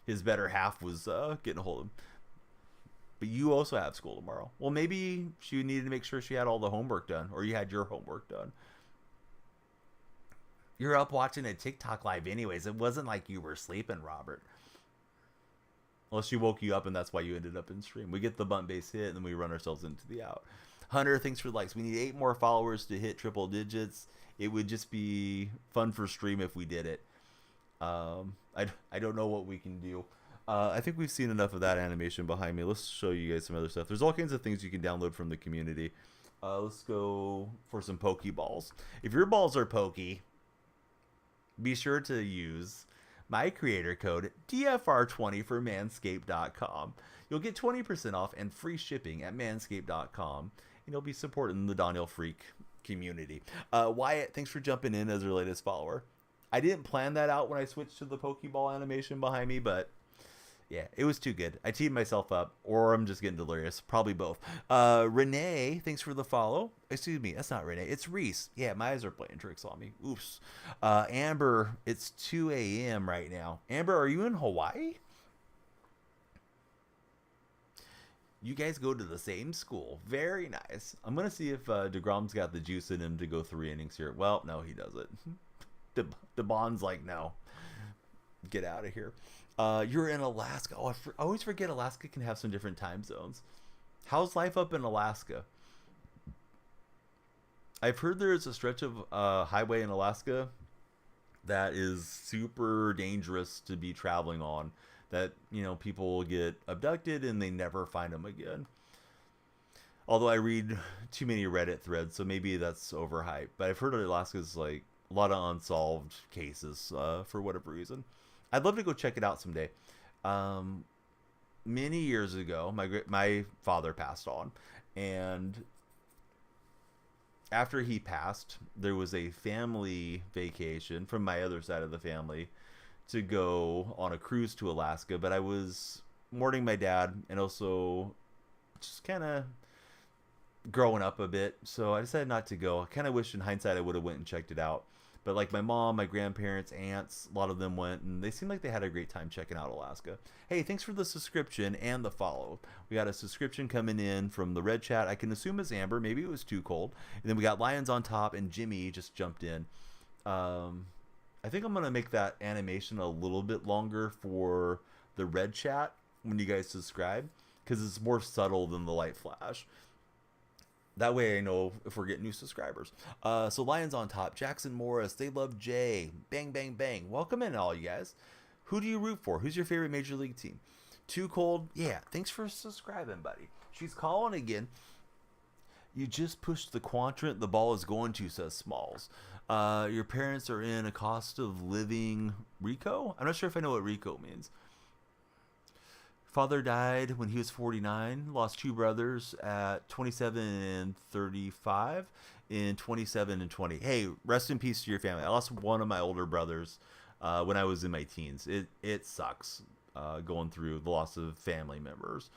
his better half was getting a hold of him. But you also have school tomorrow. Well, maybe she needed to make sure she had all the homework done, or you had your homework done. You're up watching a TikTok live anyways. It wasn't like you were sleeping, Robert. Unless she woke you up and that's why you ended up in stream. We get the bunt base hit and then we run ourselves into the out. Hunter, thanks for the likes. We need 8 more followers to hit triple digits. It would just be fun for stream if we did it. I don't know what we can do. I think we've seen enough of that animation behind me. Let's show you guys some other stuff. There's all kinds of things you can download from the community. Let's go for some Pokeballs. If your balls are pokey, be sure to use my creator code DFR20 for manscaped.com. You'll get 20% off and free shipping at manscaped.com. And you'll be supporting the Daniel Freak community. Wyatt, thanks for jumping in as our latest follower. I didn't plan that out when I switched to the Pokeball animation behind me, but yeah, it was too good. I teed myself up, or I'm just getting delirious. Probably both. Renee, thanks for the follow. Excuse me, that's not Renee. It's Reese. Yeah, my eyes are playing tricks on me. Oops. Amber, it's 2 a.m. right now. Amber, are you in Hawaii? You guys go to the same school. Very nice. I'm going to see if DeGrom's got the juice in him to go 3 innings here. Well, no, he doesn't. DeBond's like, no. Get out of here. You're in Alaska. Oh, I always forget Alaska can have some different time zones. How's life up in Alaska? I've heard there's a stretch of highway in Alaska that is super dangerous to be traveling on. That, you know, people get abducted and they never find them again. Although I read too many Reddit threads, so maybe that's overhyped. But I've heard Alaska's like a lot of unsolved cases for whatever reason. I'd love to go check it out someday. Many years ago, my father passed on, and after he passed, there was a family vacation from my other side of the family to go on a cruise to Alaska. But I was mourning my dad and also just kind of growing up a bit, so I decided not to go. I kind of wish in hindsight I would have went and checked it out. But like my mom, my grandparents, aunts, a lot of them went, and they seemed like they had a great time checking out Alaska. Hey, thanks for the subscription and the follow. We got a subscription coming in from the red chat. I can assume it's Amber. Maybe it was too cold. And then we got Lions on top, and Jimmy just jumped in. I think I'm going to make that animation a little bit longer for the red chat when you guys subscribe, because it's more subtle than the light flash. That way I know if we're getting new subscribers. So Lions on top, Jackson Morris, they love Jay, bang, bang, bang. Welcome in all you guys. Who do you root for? Who's your favorite Major League team? Too cold? Yeah, thanks for subscribing, buddy. She's calling again. You just pushed the quadrant the ball is going to, says Smalls. Your parents are in a cost of living RICO? I'm not sure if I know what RICO means. Father died when he was 49, lost 2 brothers at 27 and 35, in 27 and 20. Hey, rest in peace to your family. I lost one of my older brothers when I was in my teens. It sucks going through the loss of family members.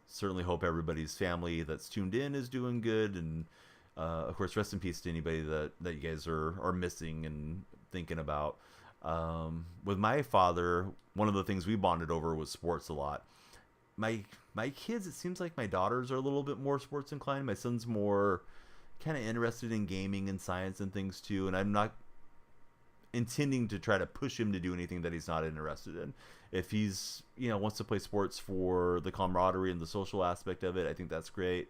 Certainly hope everybody's family that's tuned in is doing good, and of course, rest in peace to anybody that you guys are missing and thinking about. With my father, one of the things we bonded over was sports a lot. My kids, it seems like my daughters are a little bit more sports inclined. My son's more kind of interested in gaming and science and things too, and I'm not intending to try to push him to do anything that he's not interested in. If he's, wants to play sports for the camaraderie and the social aspect of it, I think that's great.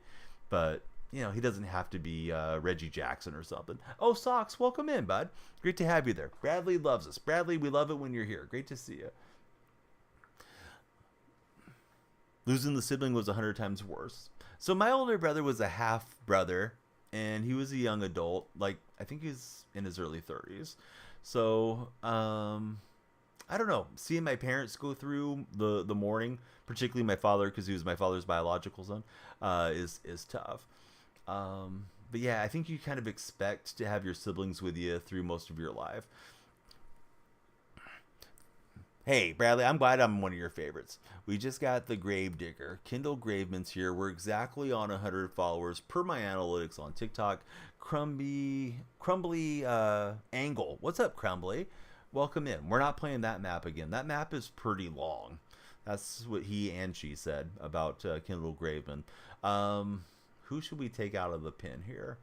But, he doesn't have to be Reggie Jackson or something. Oh, Socks, welcome in, bud. Great to have you there. Bradley loves us. Bradley, we love it when you're here. Great to see you. Losing the sibling was 100 times worse. So my older brother was a half brother, and he was a young adult. Like, I think he's in his early 30s. So, I don't know. Seeing my parents go through the mourning, particularly my father, because he was my father's biological son, is tough. But yeah, I think you kind of expect to have your siblings with you through most of your life. Hey, Bradley, I'm glad I'm one of your favorites. We just got the Gravedigger. Kendall Graveman's here. We're exactly on 100 followers per my analytics on TikTok. Crumbly Angle. What's up, Crumbly? Welcome in. We're not playing that map again. That map is pretty long. That's what he and she said about Kendall Graveman. Who should we take out of the pin here?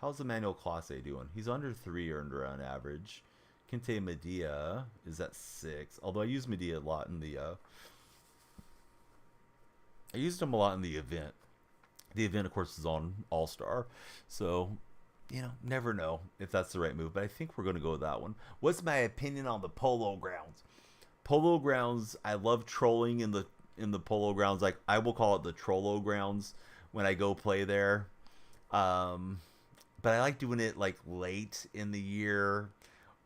How's Emmanuel Classe doing? He's under 3 earned on average. Kente Medea is at 6. Although I use Medea a lot in the... I used him a lot in the event. The event, of course, is on All-Star. So, never know if that's the right move. But I think we're going to go with that one. What's my opinion on the Polo Grounds? Polo Grounds, I love trolling in the Polo Grounds. Like, I will call it the Trollo Grounds when I go play there. But I like doing it, like, late in the year,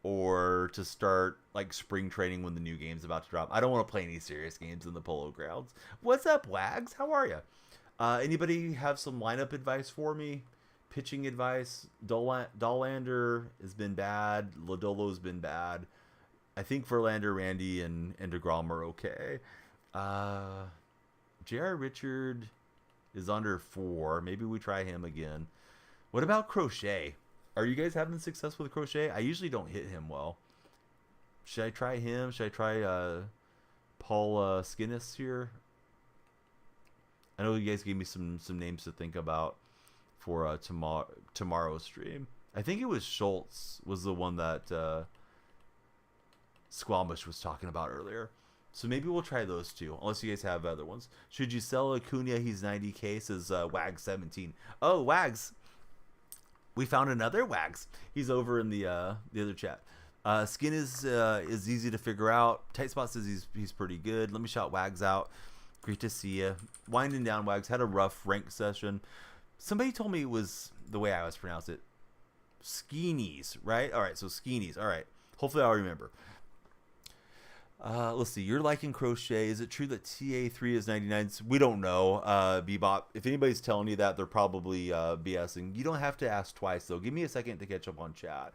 or to start like spring training when the new game's about to drop. I don't want to play any serious games in the Polo Grounds. What's up, Wags? How are you? Anybody have some lineup advice for me? Pitching advice? Dollander has been bad. Lodolo's been bad. I think Verlander, Randy, and DeGrom are okay. J.R. Richard is under 4. Maybe we try him again. What about Crochet? Are you guys having success with Crochet? I usually don't hit him well. Should I try him? Should I try Paul Skinnis here? I know you guys gave me some names to think about for tomorrow's stream. I think it was Schultz was the one that Squamish was talking about earlier. So maybe we'll try those two, unless you guys have other ones. Should you sell Acuna? He's 90K, says Wags17. Oh, Wags. We found another Wags. He's over in the other chat. Skin is easy to figure out. Tight Spot says he's pretty good. Let me shout Wags out. Great to see you. Winding down, Wags. Had a rough rank session. Somebody told me it was the way I always pronounce it. Skeenies, right? All right, so Skeenies. All right. Hopefully I'll remember. Let's see. You're liking Crochet. Is it true that TA3 is 99? We don't know. Bebop. If anybody's telling you that, they're probably BSing. You don't have to ask twice, though. Give me a second to catch up on chat.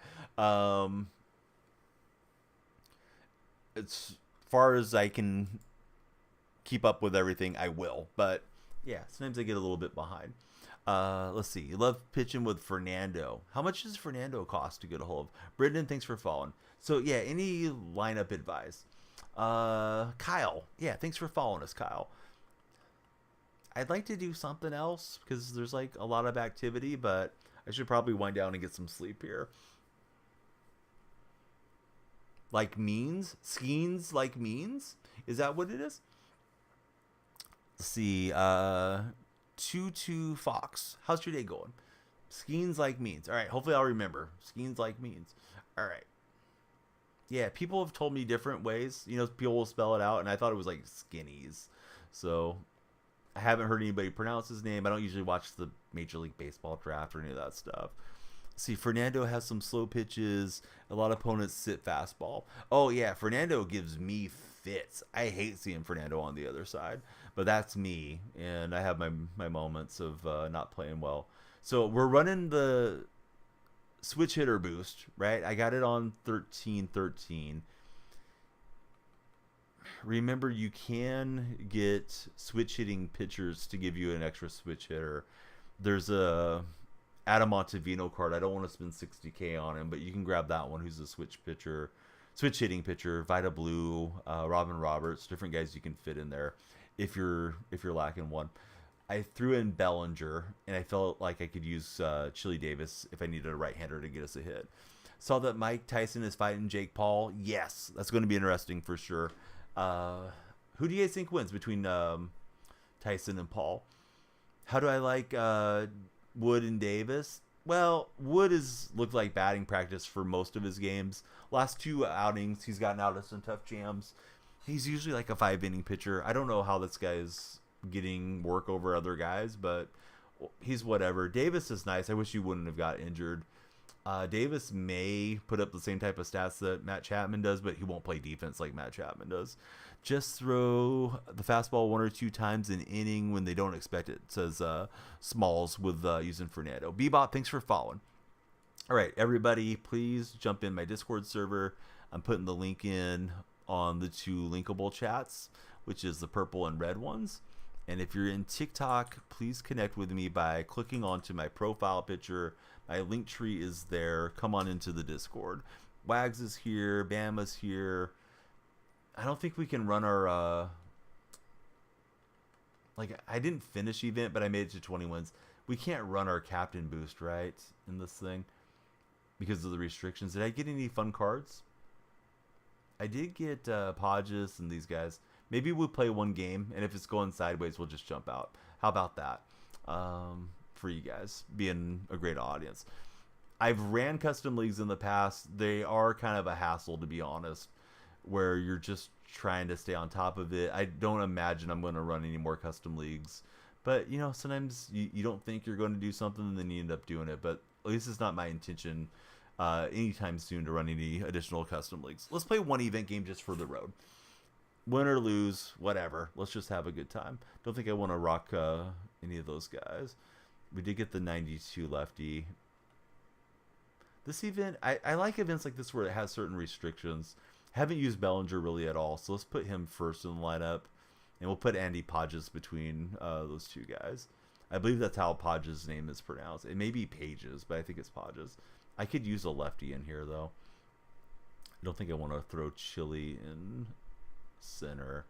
As far as I can keep up with everything, I will. But, yeah, sometimes I get a little bit behind. Let's see. You love pitching with Fernando. How much does Fernando cost to get a hold of? Brendan, thanks for following. So, yeah, any lineup advice? Kyle. Yeah, thanks for following us, Kyle. I'd like to do something else because there's like a lot of activity, but I should probably wind down and get some sleep here. Like means? Skeens like means? Is that what it is? Let's see. 22 Fox. How's your day going? Skeens like means. All right. Hopefully I'll remember. Skeens like means. All right. Yeah, people have told me different ways. People will spell it out, and I thought it was like skinnies. So I haven't heard anybody pronounce his name. I don't usually watch the Major League Baseball draft or any of that stuff. See, Fernando has some slow pitches. A lot of opponents sit fastball. Oh, yeah, Fernando gives me fits. I hate seeing Fernando on the other side, but that's me, and I have my moments of not playing well. So we're running the switch hitter boost, right? I got it on 13-13. Remember, you can get switch hitting pitchers to give you an extra switch hitter. There's a Adam Montevino card. I don't want to spend 60K on him, but you can grab that one who's a switch hitting pitcher. Vita Blue, Robin Roberts, different guys you can fit in there if you're lacking one. I threw in Bellinger, and I felt like I could use Chili Davis if I needed a right-hander to get us a hit. Saw that Mike Tyson is fighting Jake Paul. Yes, that's going to be interesting for sure. Who do you guys think wins between Tyson and Paul? How do I like Wood and Davis? Well, Wood has looked like batting practice for most of his games. Last 2 outings, he's gotten out of some tough jams. He's usually like a 5-inning pitcher. I don't know how this guy's getting work over other guys, but he's whatever. Davis is nice. I wish he wouldn't have got injured. Davis may put up the same type of stats that Matt Chapman does, but he won't play defense like Matt Chapman does. Just throw the fastball 1 or 2 times an inning when they don't expect it, says Smalls with using Fernando. Bebop, thanks for following. All right, everybody, please jump in my Discord server. I'm putting the link in on the 2 linkable chats, which is the purple and red ones. And if you're in TikTok, please connect with me by clicking onto my profile picture. My link tree is there. Come on into the Discord. Wags is here. Bama's here. I don't think we can run our... I didn't finish event, but I made it to 20 wins. We can't run our captain boost, right, in this thing because of the restrictions. Did I get any fun cards? I did get Podges and these guys. Maybe we'll play 1 game, and if it's going sideways, we'll just jump out. How about that? For you guys, being a great audience. I've ran custom leagues in the past. They are kind of a hassle, to be honest, where you're just trying to stay on top of it. I don't imagine I'm going to run any more custom leagues. But, you know, sometimes you don't think you're going to do something, and then you end up doing it. But at least it's not my intention anytime soon to run any additional custom leagues. Let's play 1 event game just for the road. Win or lose, whatever. Let's just have a good time. Don't think I want to rock any of those guys. We did get the 92 lefty. This event, I like events like this where it has certain restrictions. Haven't used Bellinger really at all, so let's put him first in the lineup. And we'll put Andy Podges between those 2 guys. I believe that's how Podges' name is pronounced. It may be Pages, but I think it's Podges. I could use a lefty in here, though. I don't think I want to throw Chili in center.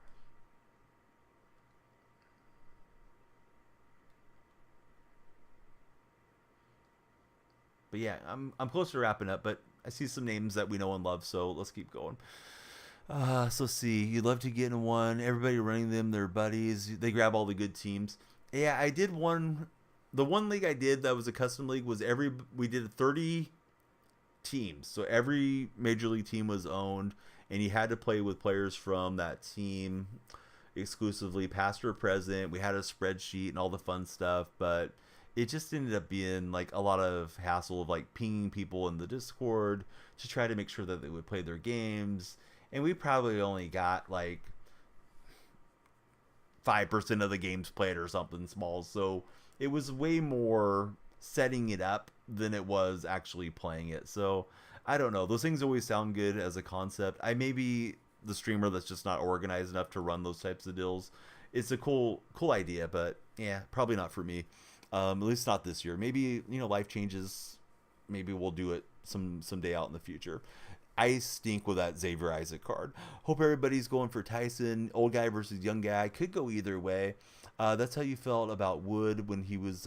But yeah, I'm close to wrapping up, but I see some names that we know and love, so let's keep going. So see, you'd love to get in one. Everybody running them, their buddies. They grab all the good teams. Yeah, I did one. The one league I did that was a custom league was we did 30 teams. So every major league team was owned, and you had to play with players from that team exclusively, past or present. We had a spreadsheet and all the fun stuff, but it just ended up being like a lot of hassle of like pinging people in the Discord to try to make sure that they would play their games. And we probably only got like 5% of the games played or something small. So it was way more setting it up than it was actually playing it. So I don't know. Those things always sound good as a concept. I may be the streamer that's just not organized enough to run those types of deals. It's a cool idea, but yeah, probably not for me. At least not this year. Maybe, life changes. Maybe we'll do it someday out in the future. I stink with that Xavier Isaac card. Hope everybody's going for Tyson. Old guy versus young guy. Could go either way. That's how you felt about Wood when he was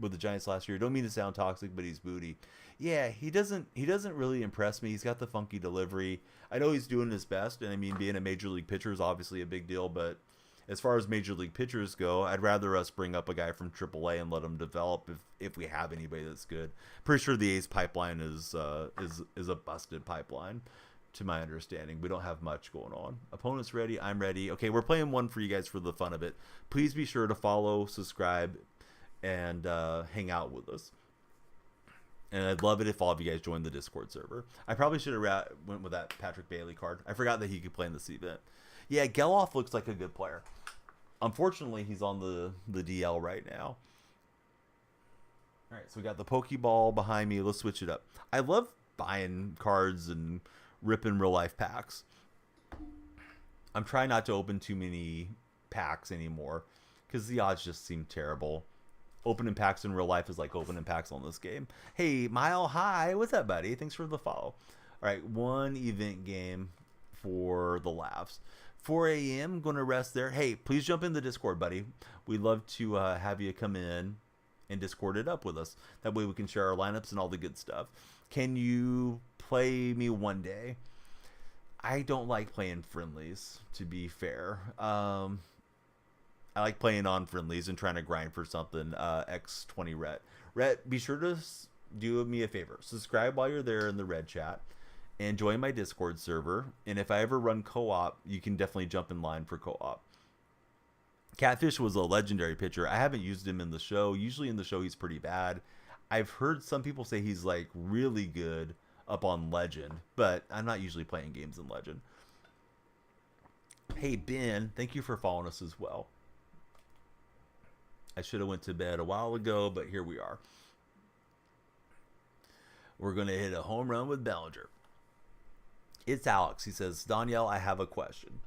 with the Giants last year. Don't mean to sound toxic, but he's booty. Yeah, he doesn't really impress me. He's got the funky delivery. I know he's doing his best, and I mean, being a major league pitcher is obviously a big deal, but as far as major league pitchers go, I'd rather us bring up a guy from AAA and let him develop if we have anybody that's good. Pretty sure the A's pipeline is a busted pipeline, to my understanding. We don't have much going on. Opponent's ready. I'm ready. Okay, we're playing one for you guys for the fun of it. Please be sure to follow, subscribe, and hang out with us. And I'd love it if all of you guys joined the Discord server. I probably should have went with that Patrick Bailey card. I forgot that he could play in this event. Yeah, Geloff looks like a good player. Unfortunately, he's on the DL right now. All right, so we got the Pokeball behind me. Let's switch it up. I love buying cards and ripping real-life packs. I'm trying not to open too many packs anymore because the odds just seem terrible. Opening packs in real life is like opening packs on this game. Hey, Mile High. What's up, buddy? Thanks for the follow. All right, one event game for the laughs. 4 a.m. Going to rest there. Hey, please jump in the Discord, buddy. We'd love to have you come in and Discord it up with us. That way we can share our lineups and all the good stuff. Can you play me one day? I don't like playing friendlies, to be fair. I like playing on friendlies and trying to grind for something. X20 Rhett. Rhett, be sure to do me a favor. Subscribe while you're there in the red chat. And join my Discord server. And if I ever run co-op, you can definitely jump in line for co-op. Catfish was a legendary pitcher. I haven't used him in the show. Usually in the show he's pretty bad. I've heard some people say he's like really good up on Legend, but I'm not usually playing games in Legend. Hey Ben, thank you for following us as well. I should have went to bed a while ago, but here we are. We're going to hit a home run with Bellinger. It's Alex. He says, Danielle, I have a question.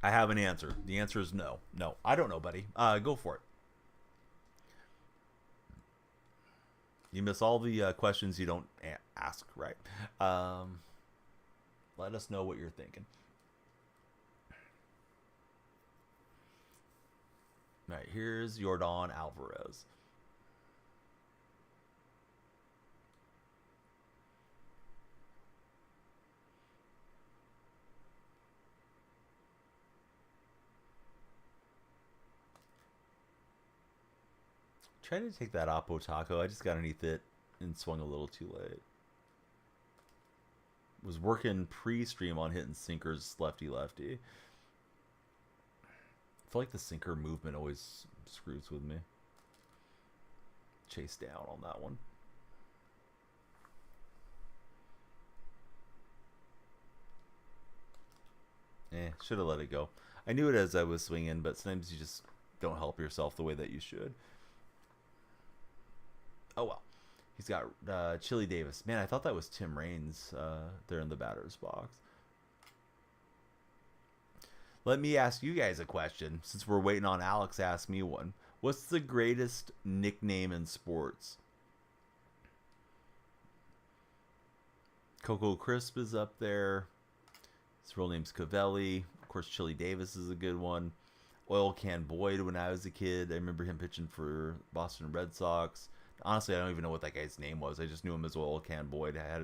I have an answer. The answer is no. No, I don't know, buddy. Go for it. You miss all the questions you don't ask, right? Let us know what you're thinking. All right, here's Yordan Alvarez. Trying to take that Oppo Taco. I just got underneath it and swung a little too late. Was working pre-stream on hitting sinkers lefty-lefty. I feel like the sinker movement always screws with me. Chase down on that one. Should have let it go. I knew it as I was swinging, but sometimes you just don't help yourself the way that you should. Oh well. He's got Chili Davis. Man, I thought that was Tim Raines there in the batter's box. Let me ask you guys a question, since we're waiting on Alex to ask me one. What's the greatest nickname in sports? Coco Crisp is up there. His real name's Cavelli. Of course, Chili Davis is a good one. Oil Can Boyd when I was a kid. I remember him pitching for Boston Red Sox. Honestly, I don't even know what that guy's name was. I just knew him as Oil Can Boyd. I had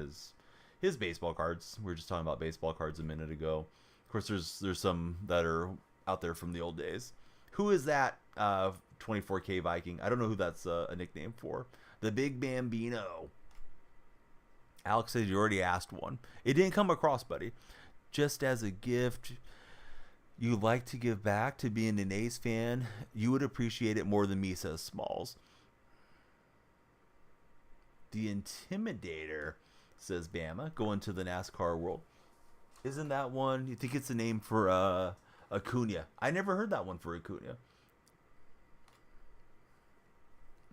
his baseball cards. We were just talking about baseball cards a minute ago. Of course, there's some that are out there from the old days. Who is that 24K Viking? I don't know who that's a nickname for. The Big Bambino. Alex said you already asked one. It didn't come across, buddy. Just as a gift, you like to give back to being an A's fan. You would appreciate it more than me, says Smalls. The Intimidator, says Bama, going to the NASCAR world. Isn't that one? You think it's a name for Acuna? I never heard that one for Acuna.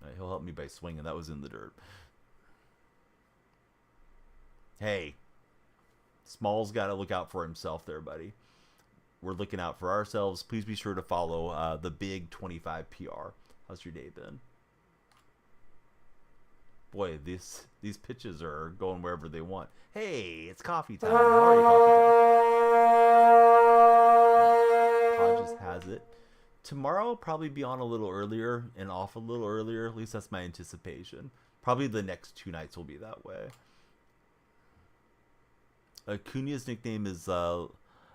Right, he'll help me by swinging. That was in the dirt. Hey, Small's got to look out for himself there, buddy. We're looking out for ourselves. Please be sure to follow the Big 25 PR. How's your day been? Boy, these pitches are going wherever they want. Hey, it's coffee time. How are you, coffee time? Hodges has it. Tomorrow I'll probably be on a little earlier and off a little earlier. At least that's my anticipation. Probably the next 2 nights will be that way. Acuna's nickname is La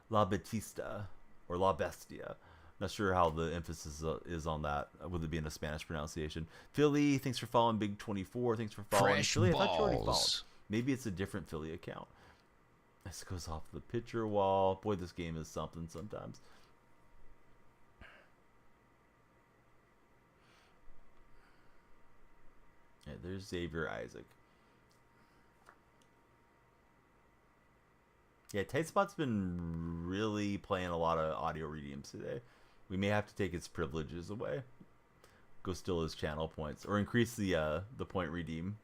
Batista or La Bestia. Not sure how the emphasis is on that, with it being a Spanish pronunciation. Philly, thanks for following. Big 24, thanks for following.
Fresh
Philly,
balls.
I thought you already followed. Maybe it's a different Philly account. This goes off the pitcher wall. Boy, this game is something sometimes. Yeah, there's Xavier Isaac. Yeah, Tight Spot's been really playing a lot of audio redeems today. We may have to take its privileges away. Go steal his channel points. Or increase the point redeem.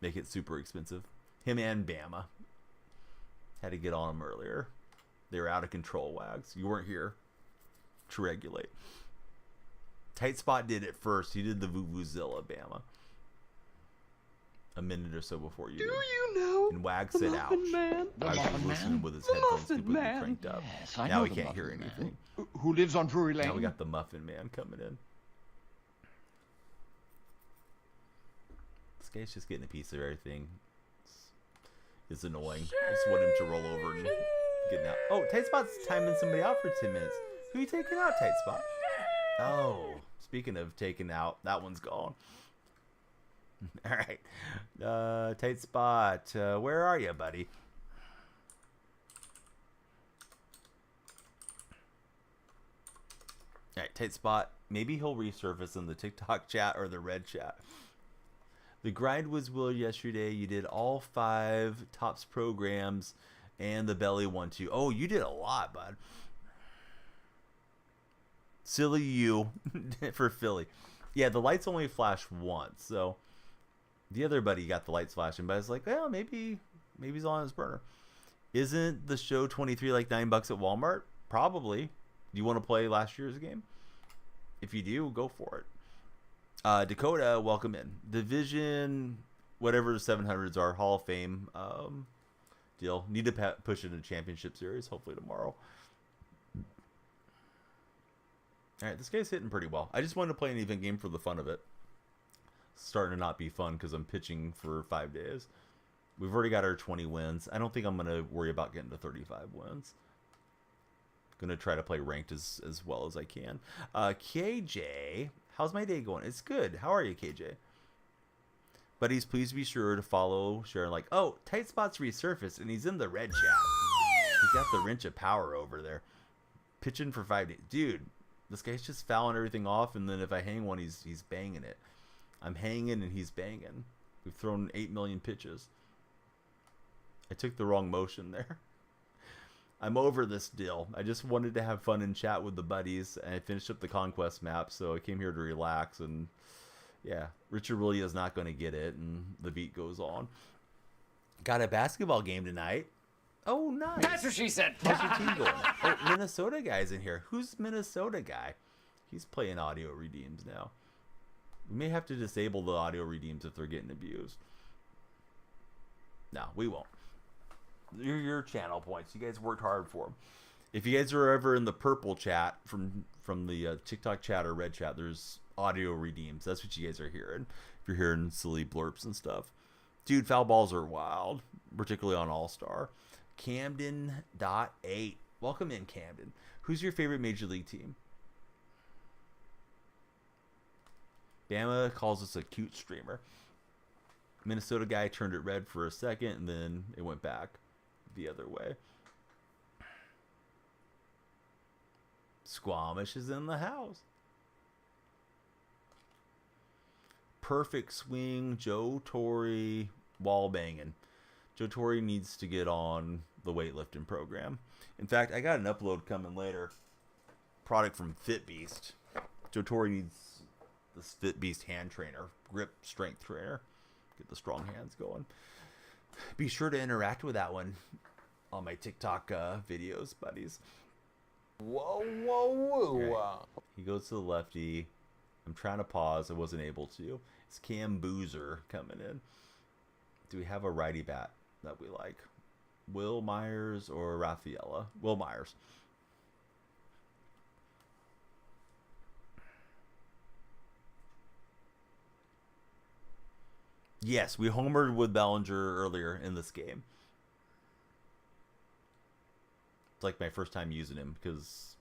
Make it super expensive. Him and Bama. Had to get on them earlier. They were out of control, Wags. You weren't here to regulate. Tight Spot did it first. He did the Vuvuzela, Bama. a minute or so before you
Do
did.
you know
And Wag
the
said, ouch.
Muffin Man?
The
I was
Muffin
listening
Man?
with his
The
headphones
Muffin
completely
Man.
cranked up.
Yes, I
Now
know
we
the
can't hear
Muffin Man.
anything.
Who lives on Drury Lane?
Now we got the Muffin Man coming in. This guy's just getting a piece of everything. It's annoying. I just want him to roll over and get out. Oh, Tight Spot's timing somebody out for 10 minutes. Who you taking out, Tight Spot? Oh, speaking of taking out, that one's gone. All right. Tight Spot, where are you, buddy? All right, Tight Spot. Maybe he'll resurface in the TikTok chat or the red chat. The grind was Will yesterday. You did all 5 tops programs and the belly one too. Oh, you did a lot, bud. Silly you for Philly. Yeah, the lights only flash once, so the other buddy got the lights flashing, but I was like, well, maybe he's on his burner. Isn't the show 23 like $9 at Walmart? Probably. Do you want to play last year's game? If you do, go for it. Dakota, welcome in. Division, whatever the 700s are, Hall of Fame deal. Need to push it into Championship Series, hopefully tomorrow. All right, this guy's hitting pretty well. I just wanted to play an even game for the fun of it. It's starting to not be fun because I'm pitching for 5 days. We've already got our 20 wins. I don't think I'm going to worry about getting to 35 wins. Going to try to play ranked as well as I can. KJ, how's my day going? It's good. How are you, KJ? Buddies, please be sure to follow, share, and like. Oh, Tight Spot's resurfaced, and he's in the red chat. He got the wrench of power over there. Pitching for 5 days. Dude, this guy's just fouling everything off, and then if I hang one, he's banging it. I'm hanging, and he's banging. We've thrown 8 million pitches. I took the wrong motion there. I'm over this deal. I just wanted to have fun and chat with the buddies, and I finished up the Conquest map, so I came here to relax, and yeah, Richard really is not going to get it, and the beat goes on. Got a basketball game tonight. Oh, nice.
That's what she said.
How's your team going? Oh, Minnesota guy's in here. Who's Minnesota guy? He's playing audio redeems now. We may have to disable the audio redeems if they're getting abused. No, we won't. Your channel points. You guys worked hard for them. If you guys are ever in the purple chat from the TikTok chat or red chat, there's audio redeems. That's what you guys are hearing. If you're hearing silly blurps and stuff. Dude, foul balls are wild, particularly on All-Star. Camden.8. Welcome in, Camden. Who's your favorite Major League team? Bama calls us a cute streamer. Minnesota guy turned it red for a second, and then it went back the other way. Squamish is in the house. Perfect swing, Joe Torre, wall banging. Joe Torre needs to get on the weightlifting program. In fact, I got an upload coming later. Product from Fit Beast. Joe Torre needs this Fit Beast hand trainer, grip strength trainer. Get the strong hands going. Be sure to interact with that one on my TikTok videos, buddies.
Whoa, whoa, whoa.
Okay. He goes to the lefty. I'm trying to pause. I wasn't able to. It's Cam Boozer coming in. Do we have a righty bat that we like? Will Myers or Rafaela? Will Myers. Yes, we homered with Bellinger earlier in this game. It's like my first time using him because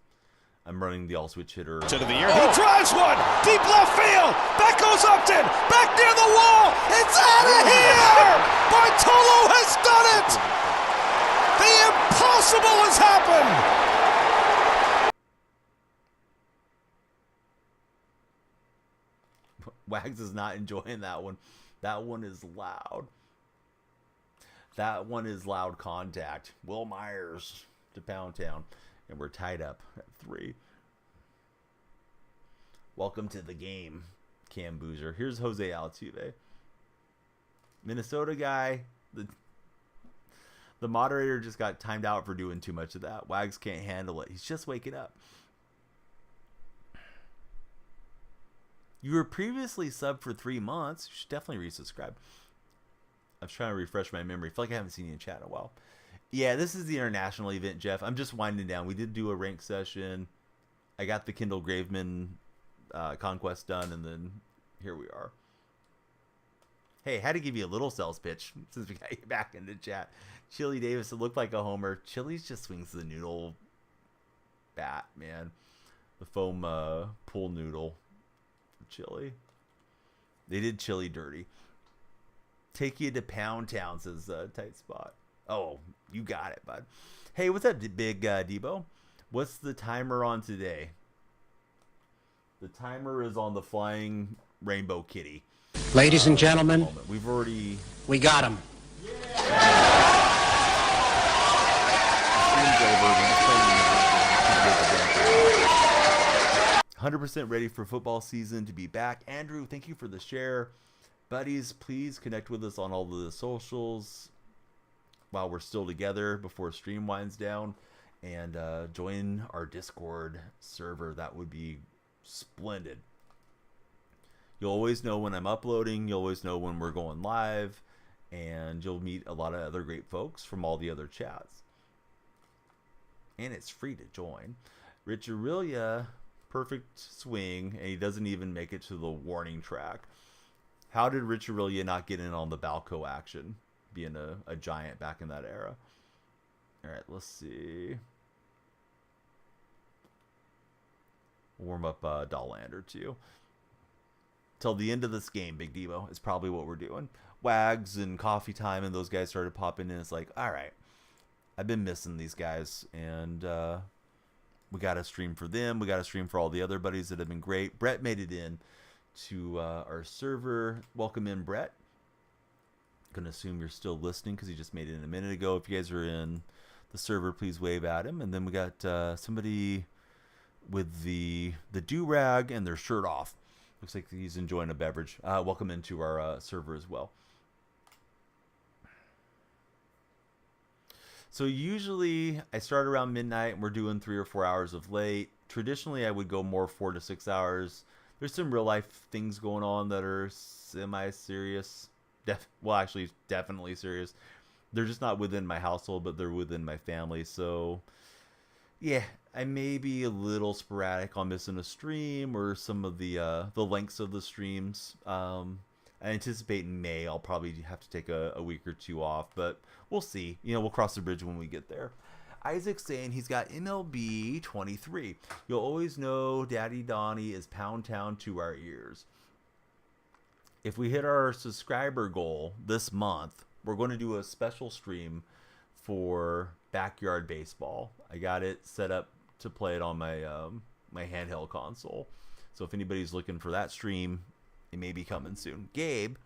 I'm running the all-switch hitter.
To the year. He drives one. Deep left field. Back goes Upton. Back near the wall. It's out of here. Bartolo has done it. The impossible has happened.
Wags is not enjoying that one. That one is loud. That one is loud contact. Will Myers to Pound Town. And we're tied up at 3. Welcome to the game, Cam Boozer. Here's Jose Altuve. Minnesota guy. The moderator just got timed out for doing too much of that. Wags can't handle it. He's just waking up. You were previously subbed for 3 months. You should definitely resubscribe. I'm trying to refresh my memory. I feel like I haven't seen you in chat in a while. Yeah, this is the international event, Jeff. I'm just winding down. We did do a rank session. I got the Kendall Graveman conquest done, and then here we are. Hey, had to give you a little sales pitch since we got you back into chat. Chili Davis, it looked like a homer. Chili's just swings the noodle bat, man. The foam pool noodle for Chili. They did Chili dirty. Take you to Pound Town, says Tight Spot. Oh, you got it, bud. Hey, what's up, Big Debo? What's the timer on today? The timer is on the Flying Rainbow Kitty.
Ladies and gentlemen,
we've already...
We got him.
100% ready for football season to be back. Andrew, thank you for the share. Buddies, please connect with us on all of the socials while we're still together before stream winds down. And join our Discord server. That would be splendid. You'll always know when I'm uploading. You'll always know when we're going live. And you'll meet a lot of other great folks from all the other chats. And it's free to join. Rich Aurelia, perfect swing. And he doesn't even make it to the warning track. How did Rich Aurelia not get in on the Balco action? Being a giant back in that era. All right, let's see. Warm up Dollander too. Till the end of this game, Big Debo, is probably what we're doing. Wags and Coffee Time and those guys started popping in. It's like, all right, I've been missing these guys, and we got to stream for them. We got to stream for all the other buddies that have been great. Brett made it in to our server. Welcome in, Brett. Gonna assume you're still listening because he just made it in a minute ago. If you guys are in the server, please wave at him. And then we got somebody with the do-rag and their shirt off. Looks like he's enjoying a beverage. Welcome into our server as well. So usually I start around midnight and we're doing 3 or 4 hours of late. Traditionally I would go more 4 to 6 hours. There's some real life things going on that are semi-serious. Well, actually definitely serious. They're just not within my household, but they're within my family. So yeah, I may be a little sporadic on missing a stream or some of the lengths of the streams. I anticipate in May I'll probably have to take a week or two off, but we'll see. You know, we'll cross the bridge when we get there. Isaac's saying he's got MLB 23. You'll always know Daddy Donnie is Pound Town to our ears. If we hit our subscriber goal this month, we're going to do a special stream for Backyard Baseball. I got it set up to play it on my my handheld console. So if anybody's looking for that stream, it may be coming soon. Gabe,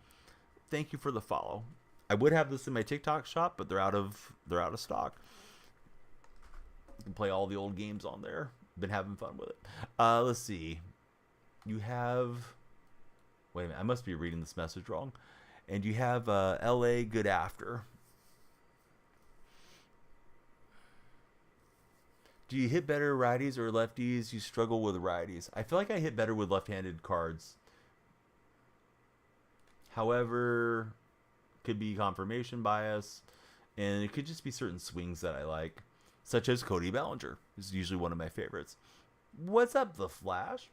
thank you for the follow. I would have this in my TikTok shop, but they're out of stock. You can play all the old games on there. Been having fun with it. Let's see. You have... Wait a minute, I must be reading this message wrong. And you have LA Good After. Do you hit better righties or lefties? You struggle with righties. I feel like I hit better with left-handed cards. However, could be confirmation bias, and it could just be certain swings that I like, such as Cody Bellinger is usually one of my favorites. What's up, The Flash?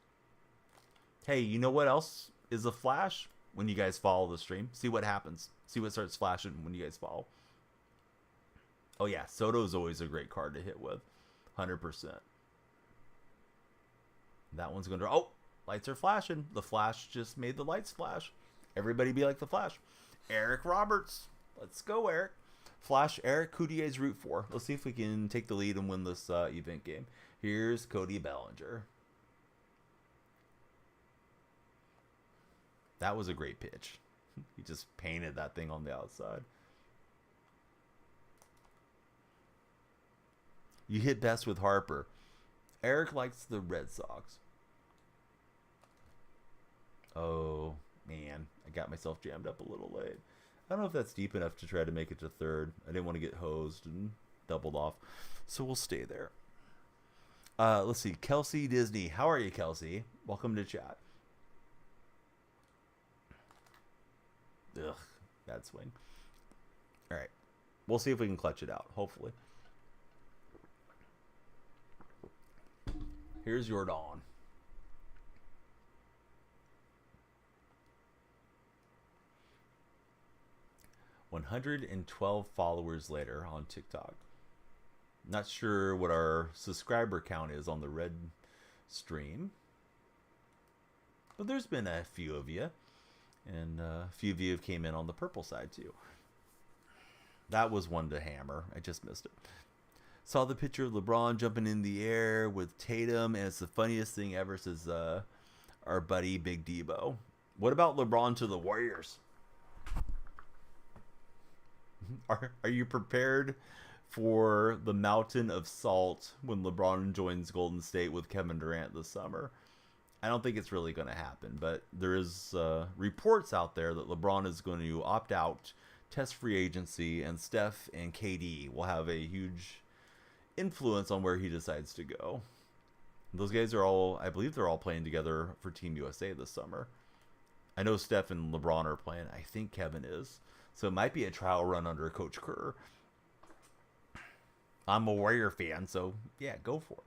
Hey, you know what else is The Flash? When you guys follow the stream, see what happens. See what starts flashing when you guys follow. Oh yeah, Soto is always a great card to hit with. 100%. That one's going to... Oh, lights are flashing. The Flash just made the lights flash. Everybody be like the Flash. Eric Roberts. Let's go, Eric. Flash, Eric, who do you guys root for? Let's see if we can take the lead and win this event game. Here's Cody Bellinger. That was a great pitch. He just painted that thing on the outside. You hit best with Harper. Eric likes the Red Sox. Oh, man. I got myself jammed up a little late. I don't know if that's deep enough to try to make it to third. I didn't want to get hosed and doubled off. So we'll stay there. Let's see. Kelsey Disney. How are you, Kelsey? Welcome to chat. Ugh, bad swing. We'll see if we can clutch it out, hopefully. Here's your Dawn. $112 followers later on TikTok. Not sure what our subscriber count is on the red stream, but there's been a few of you, and a few of you have came in on the purple side too. That was one to hammer. I just missed it. Saw the picture of LeBron jumping in the air with Tatum, and it's the funniest thing ever, says our buddy Big Debo. What about LeBron to the Warriors? Are you prepared for the mountain of salt when LeBron joins Golden State with Kevin Durant this summer? I don't think it's really going to happen, but there is reports out there that LeBron is going to opt out, test free agency, and Steph and KD will have a huge influence on where he decides to go. Those guys are all, I believe they're all playing together for Team USA this summer. I know Steph and LeBron are playing. I think Kevin is. So it might be a trial run under Coach Kerr. I'm a Warrior fan, so yeah, go for it.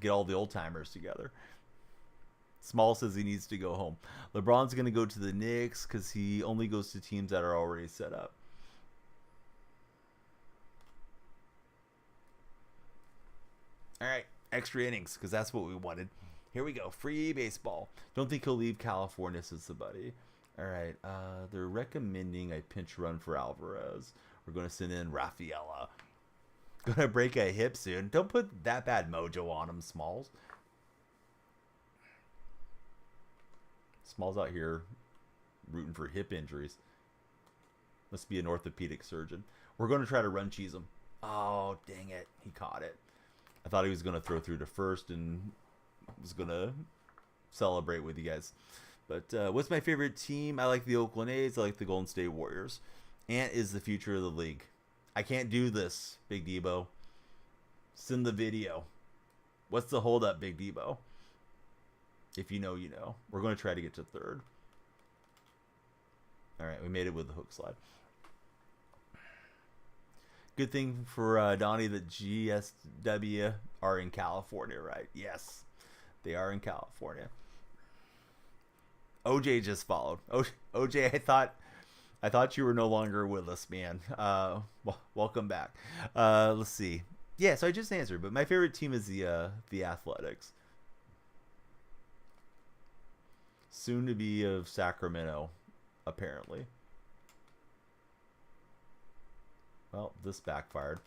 Get all the old timers together. Small says he needs to go home. LeBron's going to go to the Knicks because he only goes to teams that are already set up. All right, extra innings because that's what we wanted. Here we go. Free baseball. Don't think he'll leave California, says the buddy. All right, they're recommending a pinch run for Alvarez. We're going to send in Rafaela. Going to break a hip soon. Don't put that bad mojo on him, Smalls. Smalls out here rooting for hip injuries. Must be an orthopedic surgeon. We're going to try to run cheese him. Oh, dang it. He caught it. I thought he was going to throw through to first and was going to celebrate with you guys. But what's my favorite team? I like the Oakland A's. I like the Golden State Warriors. Ant is the future of the league. I can't do this, Big Debo. Send the video. What's the holdup, Big Debo? If you know, you know. We're going to try to get to third. All right, we made it with the hook slide. Good thing for Donnie that GSW are in California, right? Yes, they are in California. OJ just followed. OJ, I thought you were no longer with us, man. Welcome back. Let's see. Yeah, so I just answered, but my favorite team is the Athletics. Soon to be of Sacramento, apparently. Well, this backfired.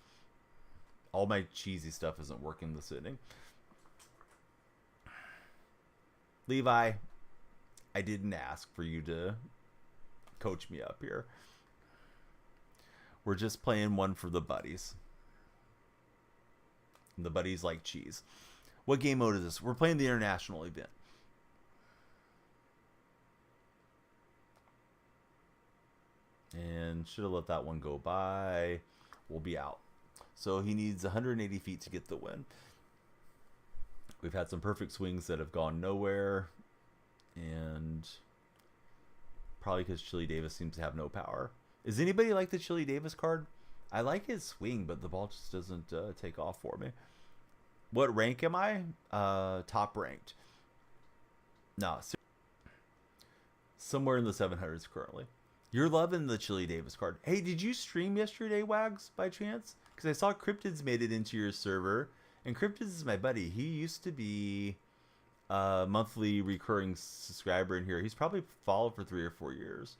All my cheesy stuff isn't working this inning. Levi, I didn't ask for you to coach me up here. We're just playing one for the buddies. And the buddies like cheese. What game mode is this? We're playing the international event. And should have let that one go by. We'll be out. So he needs 180 feet to get the win. We've had some perfect swings that have gone nowhere. And probably because Chili Davis seems to have no power. Is anybody like the Chili Davis card? I like his swing, but the ball just doesn't take off for me. What rank am I? Top ranked. No, somewhere in the 700s currently. You're loving the Chili Davis card. Hey, did you stream yesterday, Wags, by chance? Because I saw Cryptids made it into your server. And Cryptids is my buddy. He used to be a monthly recurring subscriber in here. He's probably followed for 3 or 4 years.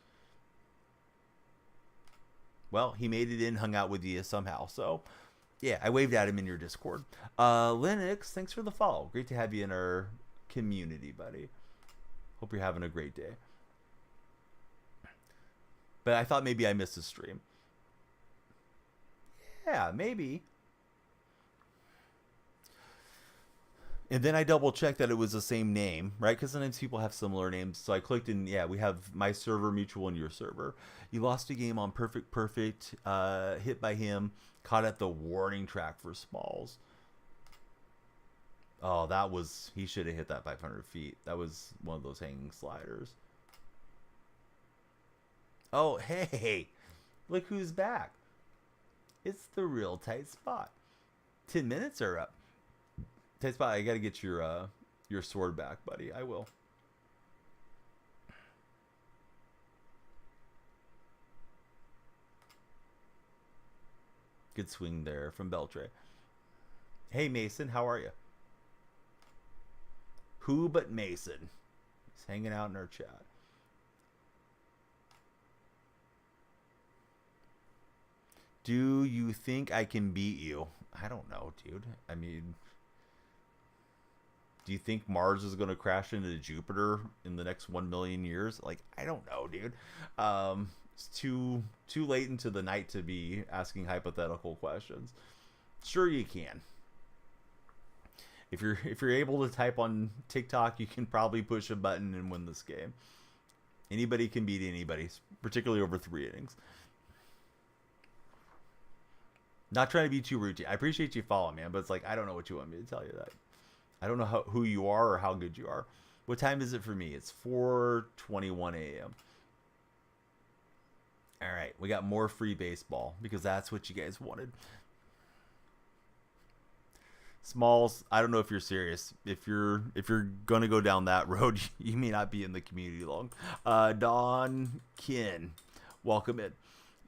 Well, he made it in, hung out with you somehow. So, yeah, I waved at him in your Discord. Linux, thanks for the follow. Great to have you in our community, buddy. Hope you're having a great day. But I thought maybe I missed a stream. Yeah, maybe. And then I double checked that it was the same name, right? Because sometimes people have similar names. So I clicked and yeah, we have my server mutual and your server. You lost a game on perfect, hit by him, caught at the warning track for Smalls. Oh, that was, he should have hit that 500 feet. That was one of those hanging sliders. Oh, hey, Look who's back. It's the real tight spot. 10 minutes are up. Tight spot, I got to get your sword back, buddy. I will. Good swing there from Beltre. Hey, Mason, how are you? Who but Mason? He's hanging out in our chat. Do you think I can beat you? I don't know, dude. I mean, do you think Mars is going to crash into Jupiter in the next 1 million years? Like, I don't know, dude. It's too late into the night to be asking hypothetical questions. Sure, you can. If you're able to type on TikTok, you can probably push a button and win this game. Anybody can beat anybody, particularly over 3 innings. Not trying to be too rude to you. I appreciate you following, man, but it's like, I don't know what you want me to tell you that. I don't know who you are or how good you are. What time is it for me? It's 4:21 a.m. All right, we got more free baseball because that's what you guys wanted. Smalls, I don't know if you're serious. If you're gonna go down that road, you may not be in the community long. Don Kin, welcome in.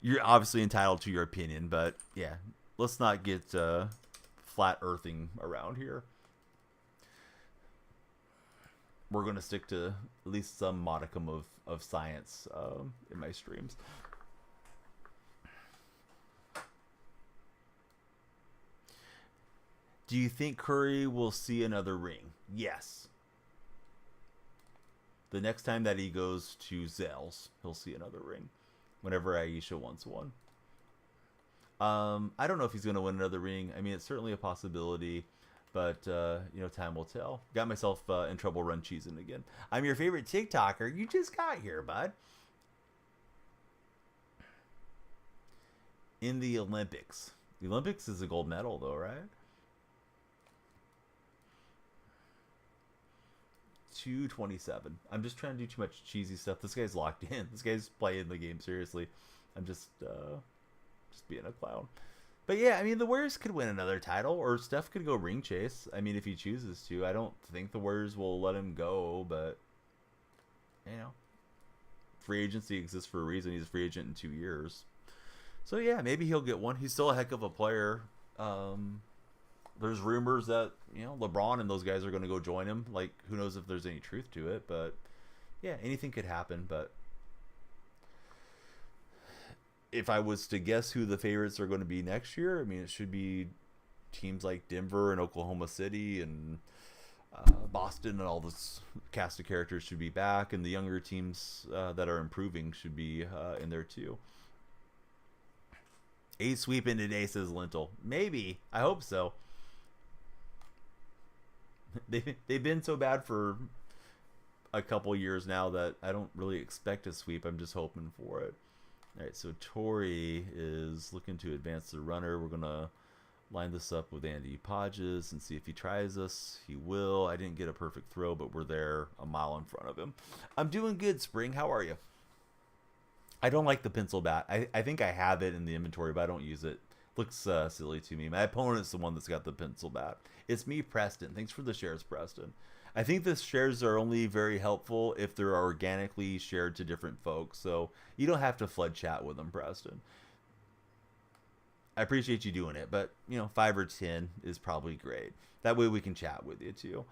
You're obviously entitled to your opinion, but yeah, let's not get flat earthing around here. We're gonna stick to at least some modicum of science in my streams. Do you think Curry will see another ring? Yes. The next time that he goes to Zales, he'll see another ring. Whenever Aisha wants one. I don't know if he's going to win another ring. I mean, it's certainly a possibility, but, time will tell. Got myself in trouble run cheesing again. I'm your favorite TikToker. You just got here, bud. In the Olympics. The Olympics is a gold medal, though, right? 227. I'm just trying to do too much cheesy stuff. This guy's locked in. This guy's playing the game seriously. I'm just being a clown. But yeah, I mean, the Warriors could win another title, or Steph could go ring chase. I mean, if he chooses to. I don't think the Warriors will let him go, but free agency exists for a reason. He's a free agent in 2 years. So yeah, maybe he'll get one. He's still a heck of a player. There's rumors that, LeBron and those guys are going to go join him. Like, who knows if there's any truth to it. But, yeah, anything could happen. But if I was to guess who the favorites are going to be next year, I mean, it should be teams like Denver and Oklahoma City and Boston, and all this cast of characters should be back. And the younger teams that are improving should be in there, too. A sweep in today, says Lentil. Maybe. I hope so. They've been so bad for a couple years now that I don't really expect a sweep. I'm just hoping for it. All right, so Torrey is looking to advance the runner. We're going to line this up with Andy Podges and see if he tries us. He will. I didn't get a perfect throw, but we're there a mile in front of him. I'm doing good, Spring. How are you? I don't like the pencil bat. I think I have it in the inventory, but I don't use it. Looks silly to me. My opponent's the one that's got the pencil bat. It's me, Preston. Thanks for the shares, Preston. I think the shares are only very helpful if they're organically shared to different folks. So you don't have to flood chat with them, Preston. I appreciate you doing it, but 5 or 10 is probably great. That way we can chat with you too.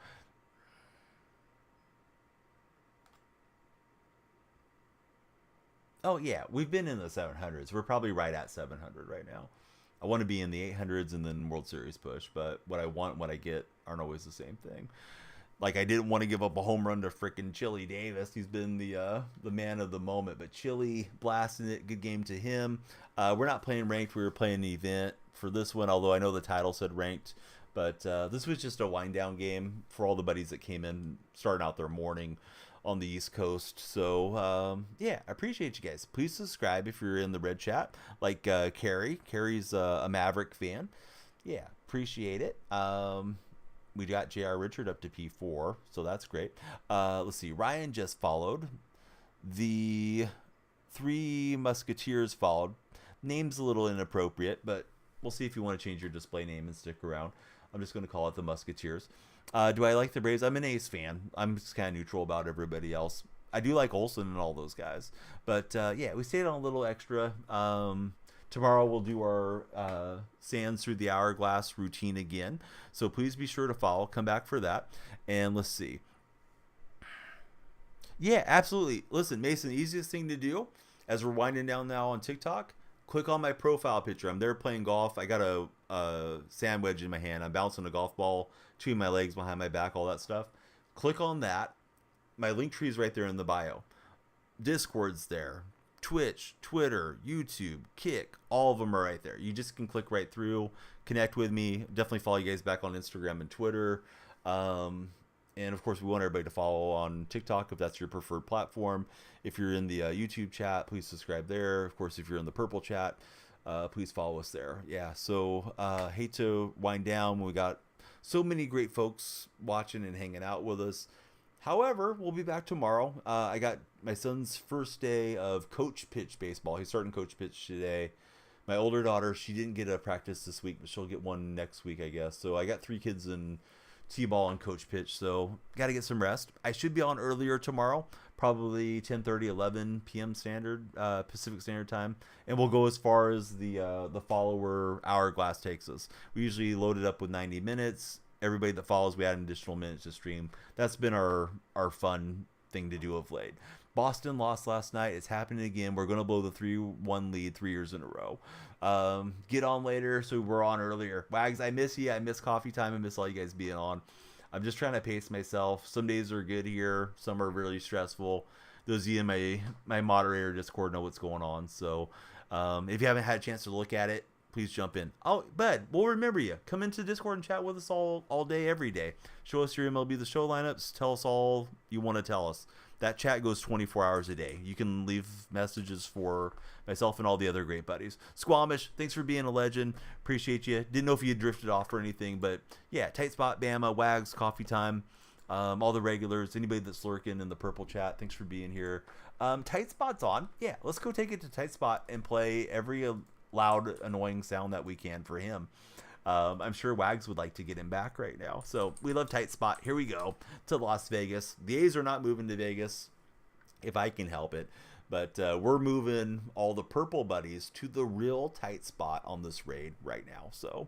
Oh yeah, we've been in the 700s. We're probably right at 700 right now. I want to be in the 800s and then World Series push, but what I want and what I get aren't always the same thing. Like, I didn't want to give up a home run to frickin' Chili Davis. He's been the man of the moment, but Chili blasting it. Good game to him. We're not playing ranked. We were playing the event for this one, although I know the title said ranked. But this was just a wind down game for all the buddies that came in, starting out their morning on the East Coast. So yeah, I appreciate you guys. Please subscribe if you're in the red chat, like Carrie. Carrie's a Maverick fan. Yeah, appreciate it. We got JR Richard up to P4, so that's great. Let's see, Ryan just followed. The Three Musketeers followed. Name's a little inappropriate, but we'll see if you want to change your display name and stick around. I'm just going to call it the Musketeers. Do I like the Braves? I'm an A's fan. I'm just kind of neutral about everybody else. I do like Olsen and all those guys. But, yeah, we stayed on a little extra. Tomorrow we'll do our Sands Through the Hourglass routine again. So please be sure to follow. Come back for that. And let's see. Yeah, absolutely. Listen, Mason, the easiest thing to do as we're winding down now on TikTok, click on my profile picture. I'm there playing golf. I got a sand wedge in my hand. I'm bouncing a golf ball between my legs, behind my back, all that stuff. Click on that. My link tree is right there in the bio. Discord's there. Twitch, Twitter, YouTube, Kick, all of them are right there. You just can click right through, connect with me. Definitely follow you guys back on Instagram and Twitter. And of course, we want everybody to follow on TikTok if that's your preferred platform. If you're in the YouTube chat, please subscribe there. Of course, if you're in the purple chat, please follow us there. Yeah, so hate to wind down. We got so many great folks watching and hanging out with us. However, we'll be back tomorrow. I got my son's first day of coach pitch baseball. He's starting coach pitch today. My older daughter, she didn't get a practice this week, but she'll get one next week, I guess. So I got 3 kids in T-ball and coach pitch, so got to get some rest. I should be on earlier tomorrow, probably 10:30, 11 p.m. standard, Pacific Standard Time, and we'll go as far as the follower hourglass takes us. We usually load it up with 90 minutes. Everybody that follows, we add an additional minutes to stream. That's been our fun thing to do of late. Boston lost last night. It's happening again. We're going to blow the 3-1 lead 3 years in a row. Get on later, so we're on earlier. Wags, I miss you. I miss coffee time. I miss all you guys being on. I'm just trying to pace myself. Some days are good here. Some are really stressful. Those of you in my moderator Discord know what's going on. So if you haven't had a chance to look at it, please jump in. Oh, bud, we'll remember you. Come into Discord and chat with us all day, every day. Show us your MLB The Show lineups. Tell us all you want to tell us. That chat goes 24 hours a day. You can leave messages for myself and all the other great buddies. Squamish, thanks for being a legend. Appreciate you. Didn't know if you had drifted off or anything, but yeah, Tight Spot, Bama, Wags, Coffee Time, all the regulars, anybody that's lurking in the purple chat, thanks for being here. Tight Spot's on. Yeah, let's go take it to Tight Spot and play every loud, annoying sound that we can for him. I'm sure Wags would like to get him back right now. So we love Tight Spot. Here we go to Las Vegas. The A's are not moving to Vegas if I can help it. But we're moving all the purple buddies to the real Tight Spot on this raid right now. So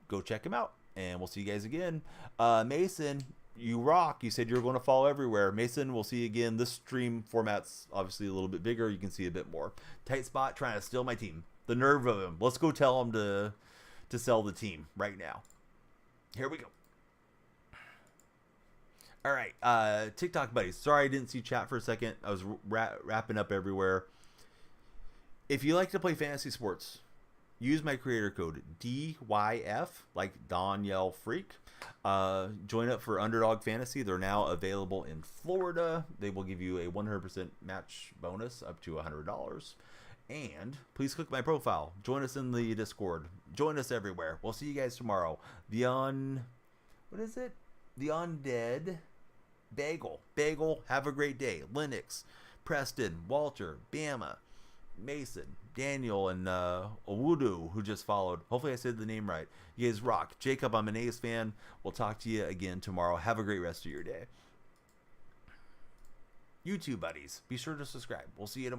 go check him out. And we'll see you guys again. Mason, you rock. You said you were going to follow everywhere. Mason, we'll see you again. This stream format's obviously a little bit bigger. You can see a bit more. Tight Spot trying to steal my team. The nerve of him. Let's go tell him to sell the team right now. Here we go. All right, TikTok buddies. Sorry I didn't see chat for a second. I was wrapping up everywhere. If you like to play fantasy sports, use my creator code DYF, like Danielle Freak. Join up for Underdog Fantasy. They're now available in Florida. They will give you a 100% match bonus up to $100. And please click my profile. Join us in the Discord. Join us everywhere. We'll see you guys tomorrow. What is it? The Undead Bagel. Have a great day. Linux, Preston, Walter, Bama, Mason, Daniel, and Owudu, who just followed. Hopefully I said the name right. You guys rock. Jacob, I'm an A's fan. We'll talk to you again tomorrow. Have a great rest of your day. YouTube buddies, be sure to subscribe. We'll see you tomorrow.